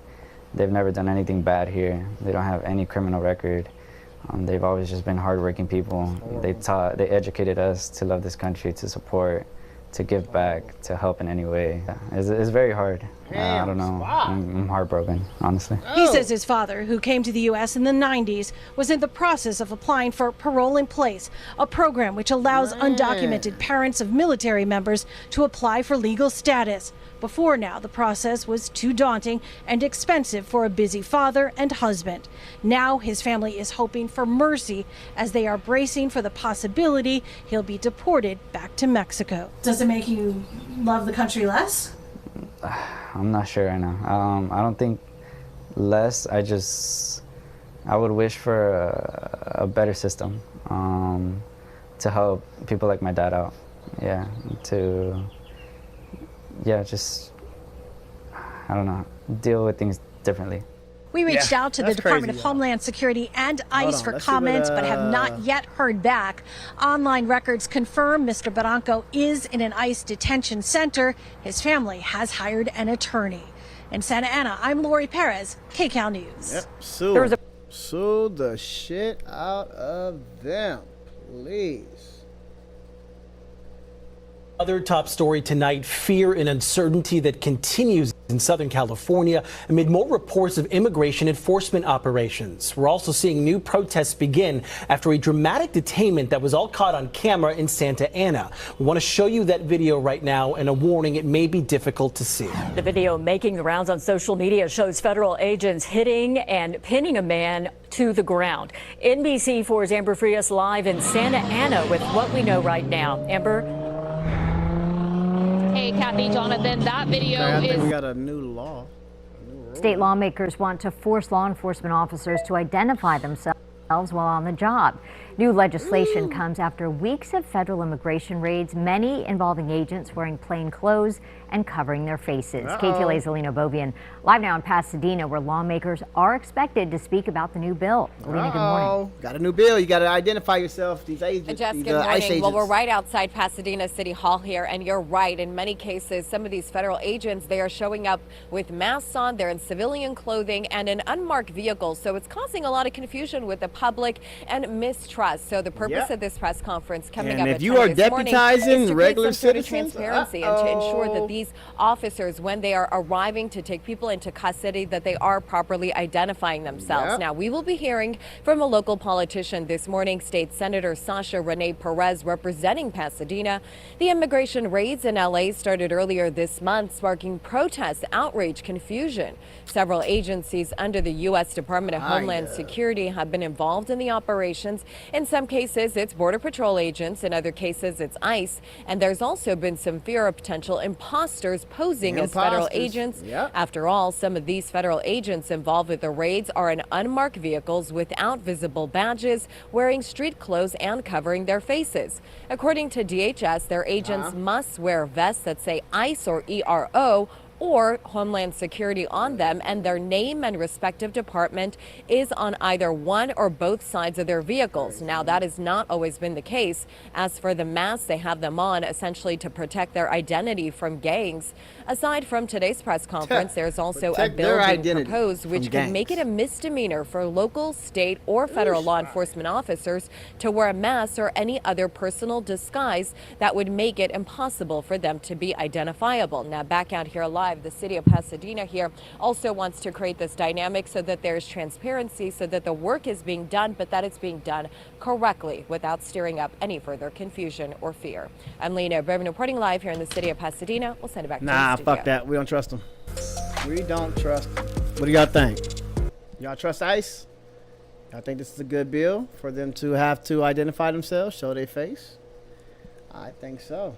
They've never done anything bad here. They don't have any criminal record. They've always just been hardworking people. They educated us to love this country, to support, to give back, to help in any way. It's very hard. I don't know. I'm heartbroken, honestly. He says his father, who came to the U.S. in the 90s, was in the process of applying for Parole in Place, a program which allows undocumented parents of military members to apply for legal status. Before now, the process was too daunting and expensive for a busy father and husband. Now his family is hoping for mercy as they are bracing for the possibility he'll be deported back to Mexico. Does it make you love the country less? I'm not sure right now. I don't think less. I would wish for a better system to help people like my dad out. Just, I don't know, deal with things differently. We reached out to the Department of Homeland Security and ICE for comment, but have not yet heard back. Online records confirm Mr. Barranco is in an ICE detention center. His family has hired an attorney. In Santa Ana, I'm Lori Perez, KCAL News. Yep, sue the shit out of them, please. Other top story tonight, fear and uncertainty that continues in Southern California amid more reports of immigration enforcement operations. We're also seeing new protests begin after a dramatic detainment that was all caught on camera in Santa Ana. We want to show you that video right now, and a warning, it may be difficult to see. The video making the rounds on social media shows federal agents hitting and pinning a man to the ground. NBC4's Amber Frias live in Santa Ana with what we know right now. Amber? Hey, Kathy, Jonathan, that video I think we got a new law. State lawmakers want to force law enforcement officers to identify themselves while on the job. New legislation comes after weeks of federal immigration raids, many involving agents wearing plain clothes and covering their faces. KTLA's Alina Bovian live now in Pasadena, where lawmakers are expected to speak about the new bill. Alina, good morning. Got a new bill. You got to identify yourself. These agents. Jess, good morning. Well, we're right outside Pasadena City Hall here, and you're right. In many cases, some of these federal agents, they are showing up with masks on. They're in civilian clothing and in unmarked vehicles. So it's causing a lot of confusion with the public and mistrust. So the purpose of this press conference coming up if at you are 10 this morning deputizing is to regular create some sort of citizens, transparency and to ensure that these officers, when they are arriving to take people into custody, that they are properly identifying themselves. Now, we will be hearing from a local politician this morning, State Senator Sasha Renee Perez, representing Pasadena. The immigration raids in LA started earlier this month, sparking protests, outrage, confusion. Several agencies under the U.S. Department of Homeland Security have been involved in the operations, In some cases, it's Border Patrol agents. In other cases, it's ICE. And there's also been some fear of potential imposters posing as federal agents. Yep. After all, some of these federal agents involved with the raids are in unmarked vehicles without visible badges, wearing street clothes and covering their faces. According to DHS, their agents must wear vests that say ICE or ERO or Homeland Security on them, and their name and respective department is on either one or both sides of their vehicles. Now, that has not always been the case. As for the masks, they have them on essentially to protect their identity from gangs. Aside from today's press conference, there's also a bill being proposed which could make it a misdemeanor for local, state, or federal law enforcement officers to wear a mask or any other personal disguise that would make it impossible for them to be identifiable. Now, back out here live, the city of Pasadena here also wants to create this dynamic so that there's transparency, so that the work is being done, but that it's being done correctly without stirring up any further confusion or fear. I'm Lena Brevin reporting live here in the city of Pasadena. We'll send it back to the studio. Fuck that. We don't trust them. We don't trust them. What do y'all think? Y'all trust ICE? Y'all think this is a good bill for them to have to identify themselves, show their face? I think so.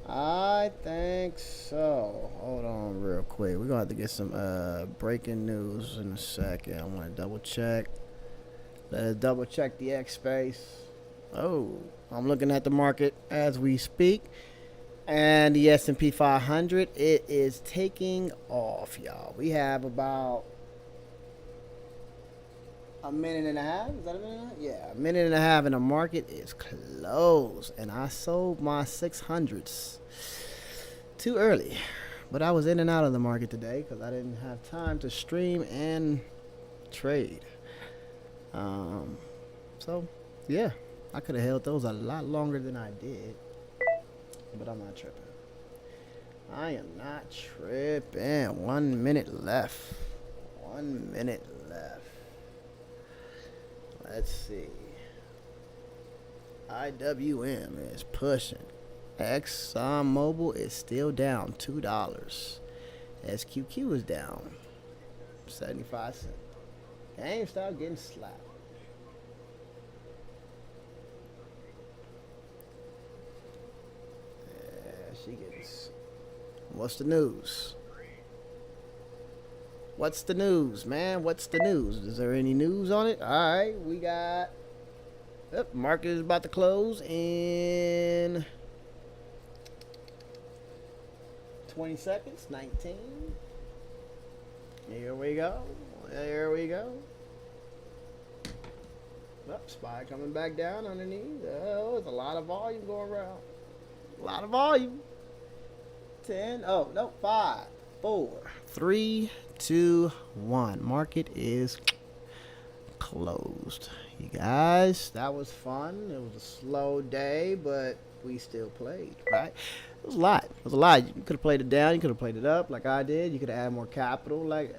I think so. Hold on real quick. We're going to have to get some breaking news in a second. I want to double check. Let's double check the X space. Oh, I'm looking at the market as we speak. And the S&P 500, it is taking off, y'all. We have about a minute and a half. Is that a minute and a half? Yeah, a minute and a half, and the market is closed. And I sold my 600s too early. But I was in and out of the market today because I didn't have time to stream and trade. So, yeah, I could have held those a lot longer than I did. But I'm not tripping. I am not tripping. 1 minute left. 1 minute left. Let's see. IWM is pushing. ExxonMobil is still down $2. SQQ is down 75 cents. GameStop getting slapped. Yeah, she gets. What's the news? What's the news, man? What's the news? Is there any news on it? All right, we got. Yep, market is about to close in 20 seconds. 19. Here we go. There we go. Oh, SPY coming back down underneath. Oh, there's a lot of volume going around. A lot of volume. 10. Oh, no. 5, 4, 3, 2, 1. Market is closed. You guys, that was fun. It was a slow day, but we still played, right? It was a lot. It was a lot. You could have played it down. You could have played it up like I did. You could have added more capital, like,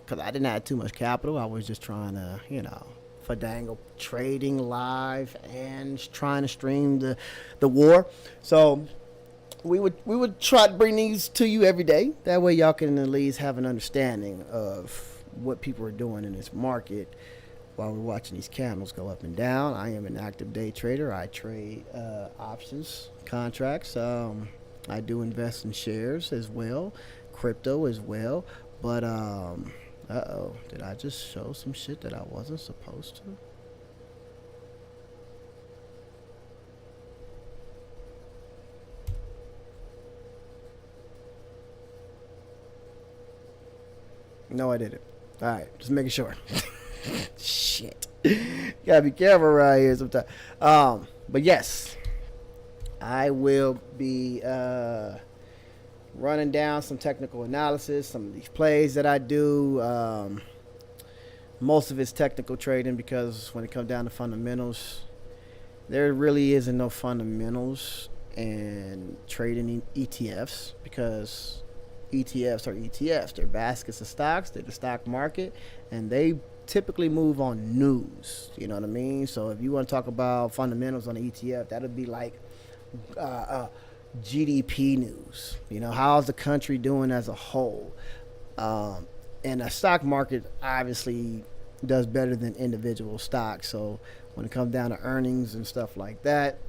because I didn't add too much capital. I was just trying to, fandangle trading live and trying to stream the war. So we would try to bring these to you every day. That way y'all can at least have an understanding of what people are doing in this market while we're watching these candles go up and down. I am an active day trader. I trade options contracts. I do invest in shares as well, crypto as well. But did I just show some shit that I wasn't supposed to? No, I didn't. All right, just making sure. Shit. Gotta be careful around here sometimes. But yes, I will be running down some technical analysis, some of these plays that I do. Most of it's technical trading because when it comes down to fundamentals, there really isn't no fundamentals in trading ETFs because ETFs are ETFs. They're baskets of stocks. They're the stock market, and they typically move on news. You know what I mean? So if you want to talk about fundamentals on the ETF, that would be like GDP news. How's the country doing as a whole? And the stock market obviously does better than individual stocks. So when it comes down to earnings and stuff like that,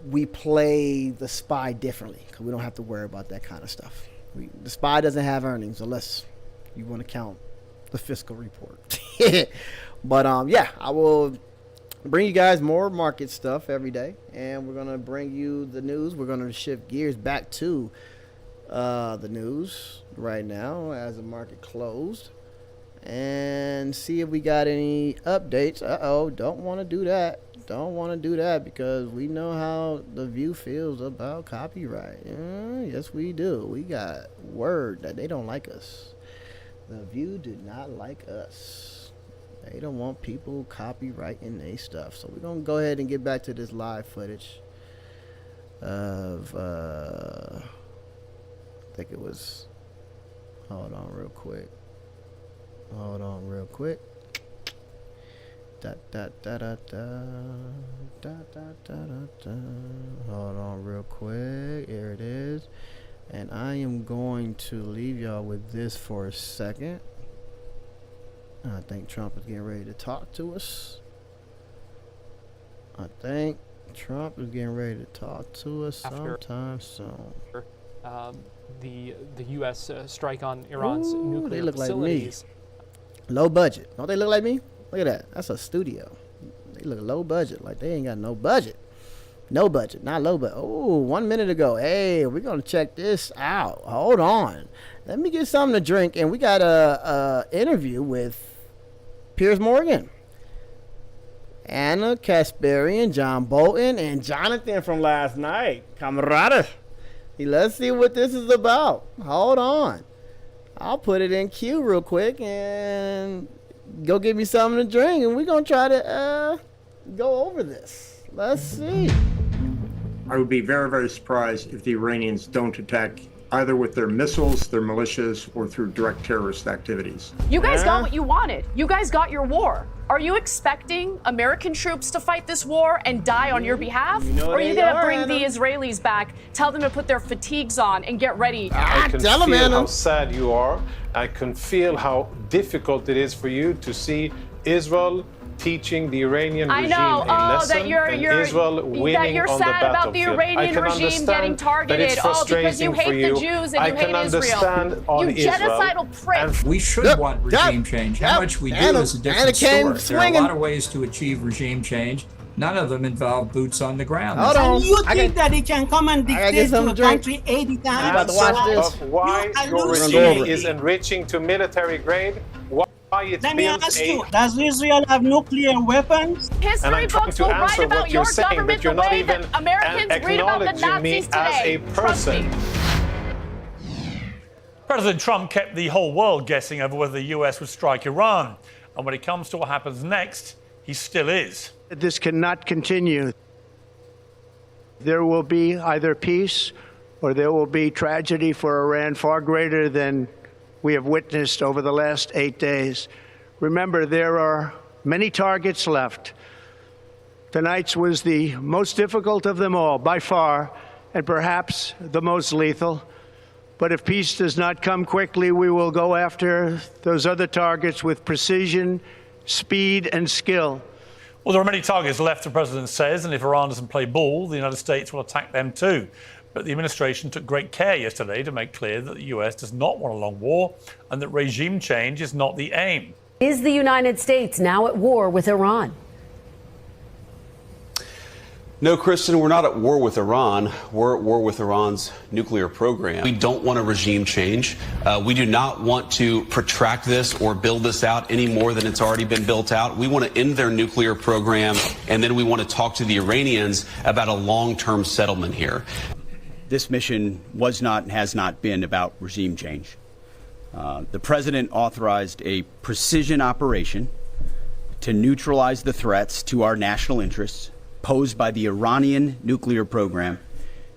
we play the SPY differently because we don't have to worry about that kind of stuff. The SPY doesn't have earnings unless you want to count the fiscal report. But yeah, I will bring you guys more market stuff every day, and we're gonna bring you the news. We're gonna shift gears back to the news right now as the market closed, and see if we got any updates. Don't want to do that. Don't want to do that because we know how the View feels about copyright. Yes, we do. We got word that they don't like us. The View did not like us. They don't want people copyrighting their stuff. So we're going to go ahead and get back to this live footage of, I think it was, hold on real quick. Hold on real quick. Here it is. And I am going to leave y'all with this for a second. I think Trump is getting ready to talk to us. sometime soon. The U.S. strike on Iran's nuclear facilities. Like me. Low budget. Don't they look like me? Look at that. That's a studio. They look low budget. Like they ain't got no budget. No budget. Not low budget. Oh, 1 minute ago. Hey, we're going to check this out. Hold on. Let me get something to drink. And we got a interview with Piers Morgan, Anna Kasparian, John Bolton, and Jonathan from last night. Camarada. Let's see what this is about. Hold on. I'll put it in queue real quick and go get me something to drink, and we're going to try to go over this. Let's see. I would be very, very surprised if the Iranians don't attack either with their missiles, their militias, or through direct terrorist activities. You guys got what you wanted. You guys got your war. Are you expecting American troops to fight this war and die on your behalf? Or are you going to bring the Israelis back, tell them to put their fatigues on and get ready? I can feel how sad you are. I can feel how difficult it is for you to see Israel teaching the Iranian regime a lesson, and Israel winning on the battlefield. About the Iranian regime getting targeted, because you hate the Jews and you hate Israel. You genocidal prick. We should want regime change. How much we do is a different story. There are a lot of ways to achieve regime change. None of them involve boots on the ground. Hold on. You think that he can come and dictate to a country 80 times? I'm about to watch this. Of why your regime is enriching to military grade. Let me ask you, does Israel have nuclear weapons? History books will write about your government the way that Americans read about the Nazis today. Trust me. President Trump kept the whole world guessing over whether the US would strike Iran. And when it comes to what happens next, he still is. This cannot continue. There will be either peace or there will be tragedy for Iran far greater than we have witnessed over the last 8 days. Remember, there are many targets left. Tonight's was the most difficult of them all, by far, and perhaps the most lethal. But if peace does not come quickly, we will go after those other targets with precision, speed, and skill. Well, there are many targets left, the president says, and if Iran doesn't play ball, the United States will attack them too. But the administration took great care yesterday to make clear that the US does not want a long war and that regime change is not the aim. Is the United States now at war with Iran? No, Kristen, we're not at war with Iran. We're at war with Iran's nuclear program. We don't want a regime change. We do not want to protract this or build this out any more than it's already been built out. We want to end their nuclear program, and then we want to talk to the Iranians about a long-term settlement here. This mission was not and has not been about regime change. The president authorized a precision operation to neutralize the threats to our national interests posed by the Iranian nuclear program.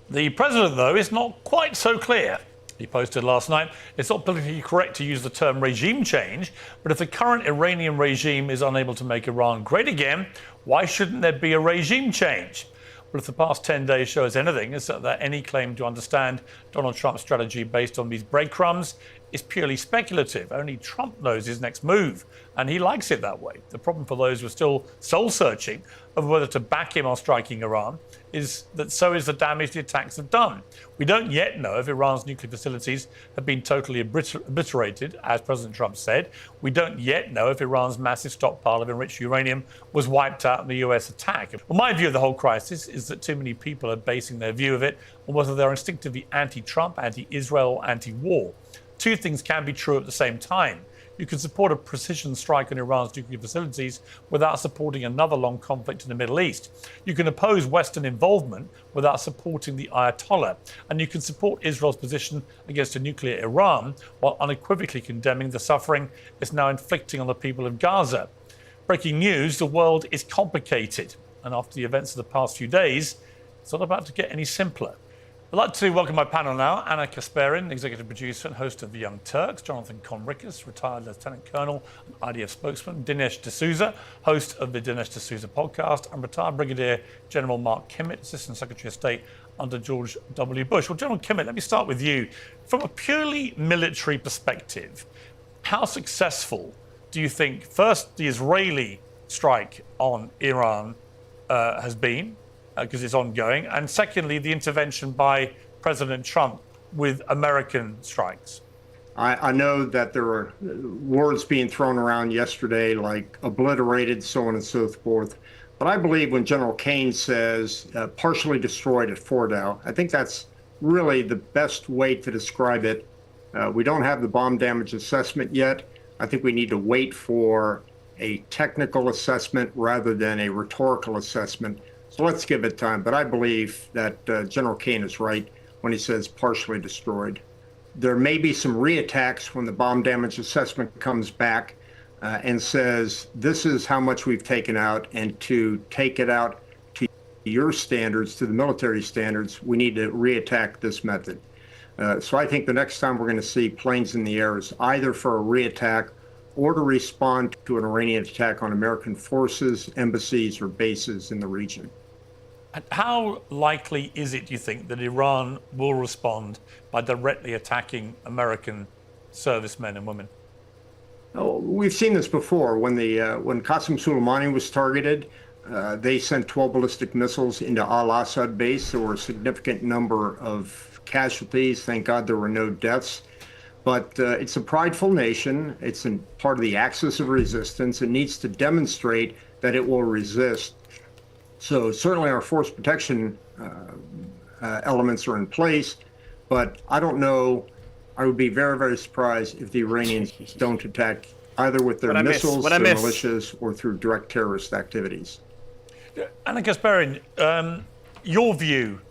The president, though, is not quite so clear. He posted last night, it's not politically correct to use the term regime change, but if the current Iranian regime is unable to make Iran great again, why shouldn't there be a regime change? But if the past 10 days show us anything, it's that any claim to understand Donald Trump's strategy based on these breadcrumbs is purely speculative. Only Trump knows his next move, and he likes it that way. The problem for those who are still soul-searching of whether to back him on striking Iran is that so is the damage the attacks have done. We don't yet know if Iran's nuclear facilities have been totally obliterated, as President Trump said. We don't yet know if Iran's massive stockpile of enriched uranium was wiped out in the US attack. Well, my view of the whole crisis is that too many people are basing their view of it on whether they're instinctively anti-Trump, anti-Israel, or anti-war. Two things can be true at the same time. You can support a precision strike on Iran's nuclear facilities without supporting another long conflict in the Middle East. You can oppose Western involvement without supporting the Ayatollah. And you can support Israel's position against a nuclear Iran while unequivocally condemning the suffering it's now inflicting on the people of Gaza. Breaking news, the world is complicated. And after the events of the past few days, it's not about to get any simpler. I'd like to welcome my panel now, Anna Kasperin, executive producer and host of The Young Turks, Jonathan Conricus, retired lieutenant colonel and IDF spokesman, Dinesh D'Souza, host of the Dinesh D'Souza podcast, and retired Brigadier General Mark Kimmitt, assistant secretary of state under George W. Bush. Well, General Kimmitt, let me start with you. From a purely military perspective, how successful do you think, first, the Israeli strike on Iran has been? Because it's ongoing, and secondly, the intervention by President Trump with American strikes? I know that there were words being thrown around yesterday like obliterated, so on and so forth, but I believe when General Kane says partially destroyed at Fordow, I think that's really the best way to describe it. We don't have the bomb damage assessment yet. I think we need to wait for a technical assessment rather than a rhetorical assessment. So let's give it time. But I believe that General Kane is right when he says partially destroyed. There may be some reattacks when the bomb damage assessment comes back and says, this is how much we've taken out. And to take it out to your standards, to the military standards, we need to reattack this method. So I think the next time we're going to see planes in the air is either for a reattack or to respond to an Iranian attack on American forces, embassies, or bases in the region. How likely is it, do you think, that Iran will respond by directly attacking American servicemen and women? Oh, we've seen this before. When Qasem Soleimani was targeted, they sent 12 ballistic missiles into Al-Assad base. There were a significant number of casualties. Thank God there were no deaths. But it's a prideful nation. It's part of the axis of resistance. It needs to demonstrate that it will resist. So certainly our force protection elements are in place, but I don't know. I would be very, very surprised if the Iranians don't attack either with their missiles, their militias, or through direct terrorist activities. Anna Kasperin, your view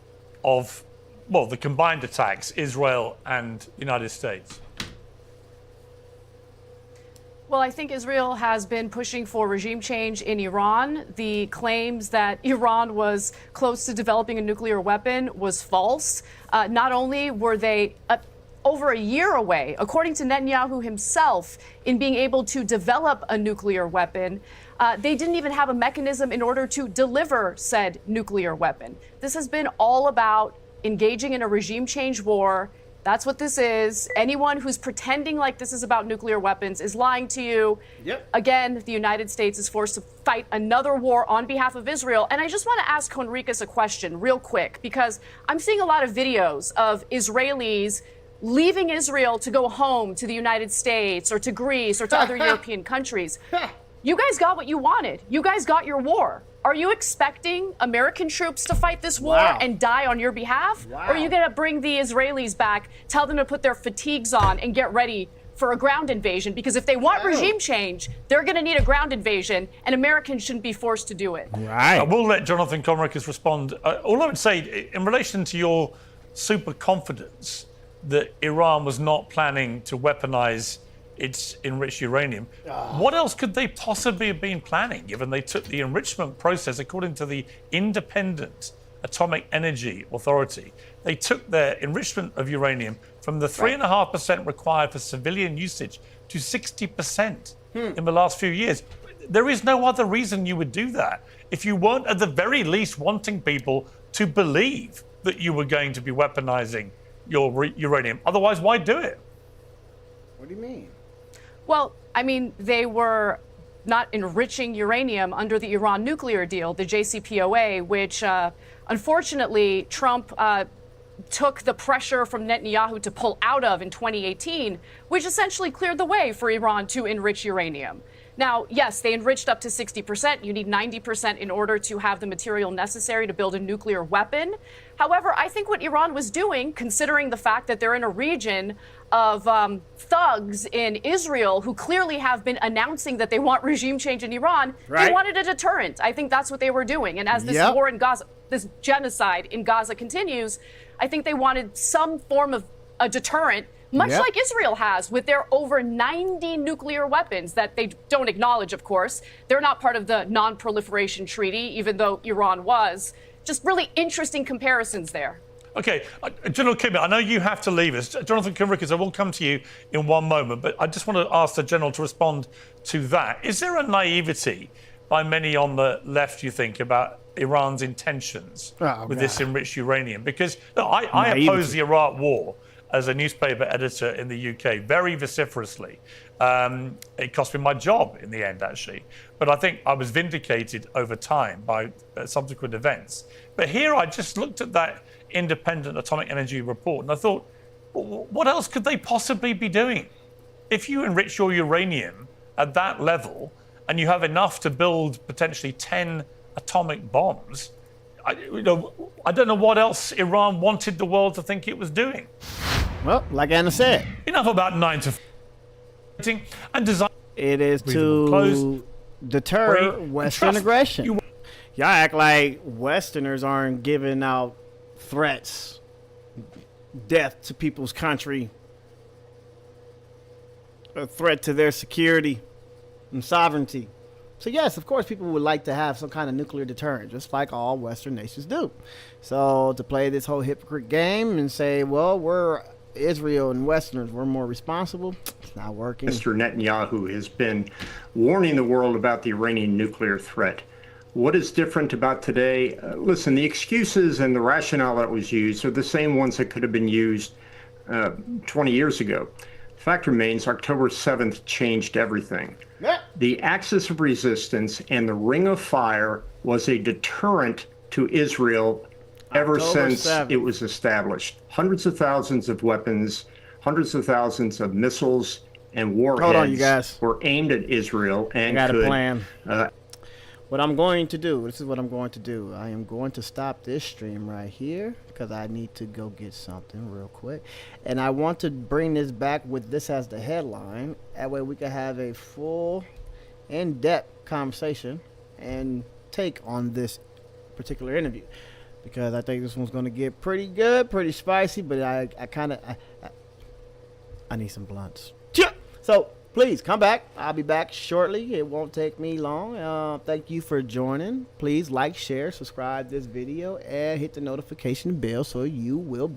of, well, the combined attacks, Israel and the United States? Well, I think Israel has been pushing for regime change in Iran. The claims that Iran was close to developing a nuclear weapon was false. Not only were they over a year away, according to Netanyahu himself, in being able to develop a nuclear weapon, they didn't even have a mechanism in order to deliver said nuclear weapon. This has been all about engaging in a regime change war. That's what this is. Anyone who's pretending like this is about nuclear weapons is lying to you. Yep. Again, the United States is forced to fight another war on behalf of Israel. And I just want to ask Conricus a question real quick, because I'm seeing a lot of videos of Israelis leaving Israel to go home to the United States or to Greece or to other European countries. You guys got what you wanted. You guys got your war. Are you expecting American troops to fight this war and die on your behalf? Or are you going to bring the Israelis back, tell them to put their fatigues on and get ready for a ground invasion? Because if they want regime change, they're going to need a ground invasion, and Americans shouldn't be forced to do it. Right. I will let Jonathan Conricus respond. All I would say, in relation to your super confidence that Iran was not planning to weaponize its enriched uranium, what else could they possibly have been planning, given they took the enrichment process, according to the Independent Atomic Energy Authority, they took their enrichment of uranium from the 3.5% required for civilian usage to 60% in the last few years. There is no other reason you would do that if you weren't at the very least wanting people to believe that you were going to be weaponizing your uranium. Otherwise, why do it? What do you mean? Well, I mean, they were not enriching uranium under the Iran nuclear deal, the JCPOA, which unfortunately Trump took the pressure from Netanyahu to pull out of in 2018, which essentially cleared the way for Iran to enrich uranium. Now, yes, they enriched up to 60%. You need 90% in order to have the material necessary to build a nuclear weapon. However, I think what Iran was doing, considering the fact that they're in a region of thugs in Israel who clearly have been announcing that they want regime change in Iran, they wanted a deterrent. I think that's what they were doing. And as this war in Gaza, this genocide in Gaza continues, I think they wanted some form of a deterrent, much like Israel has with their over 90 nuclear weapons that they don't acknowledge, of course. They're not part of the non-proliferation treaty, even though Iran was. Just really interesting comparisons there. Okay, General Kimmy, I know you have to leave us. Jonathan Conricus, I will come to you in one moment, but I just want to ask the General to respond to that. Is there a naivety by many on the left, you think, about Iran's intentions with this enriched uranium? Because look, I oppose the Iraq war as a newspaper editor in the UK very vociferously. It cost me my job in the end, actually. But I think I was vindicated over time by subsequent events. But here I just looked at that independent atomic energy report and I thought, what else could they possibly be doing? If you enrich your uranium at that level and you have enough to build potentially 10 atomic bombs, I don't know what else Iran wanted the world to think it was doing. Well, like Anna said, enough about 9 to 5 and design. It is to deter Western aggression. Y'all act like Westerners aren't giving out threats, death to people's country, a threat to their security and sovereignty. So yes, of course, people would like to have some kind of nuclear deterrent, just like all Western nations do. So to play this whole hypocrite game and say, well, we're Israel and Westerners, we're more responsible, it's not working. Mr. Netanyahu has been warning the world about the Iranian nuclear threat. What is different about today? Listen, the excuses and the rationale that was used are the same ones that could have been used 20 years ago. The fact remains, October 7th changed everything. The axis of resistance and the ring of fire was a deterrent to Israel ever since it was established. Hundreds of thousands of weapons, hundreds of thousands of missiles and warheads were aimed at Israel and I got a plan. What I'm going to do, this is what I'm going to do. I am going to stop this stream right here because I need to go get something real quick. And I want to bring this back with this as the headline. That way we can have a full, in-depth conversation and take on this particular interview. Because I think this one's going to get pretty good, pretty spicy, but I need some blunts. So please come back. I'll be back shortly. It won't take me long. Thank you for joining. Please like, share, subscribe this video, and hit the notification bell so you will be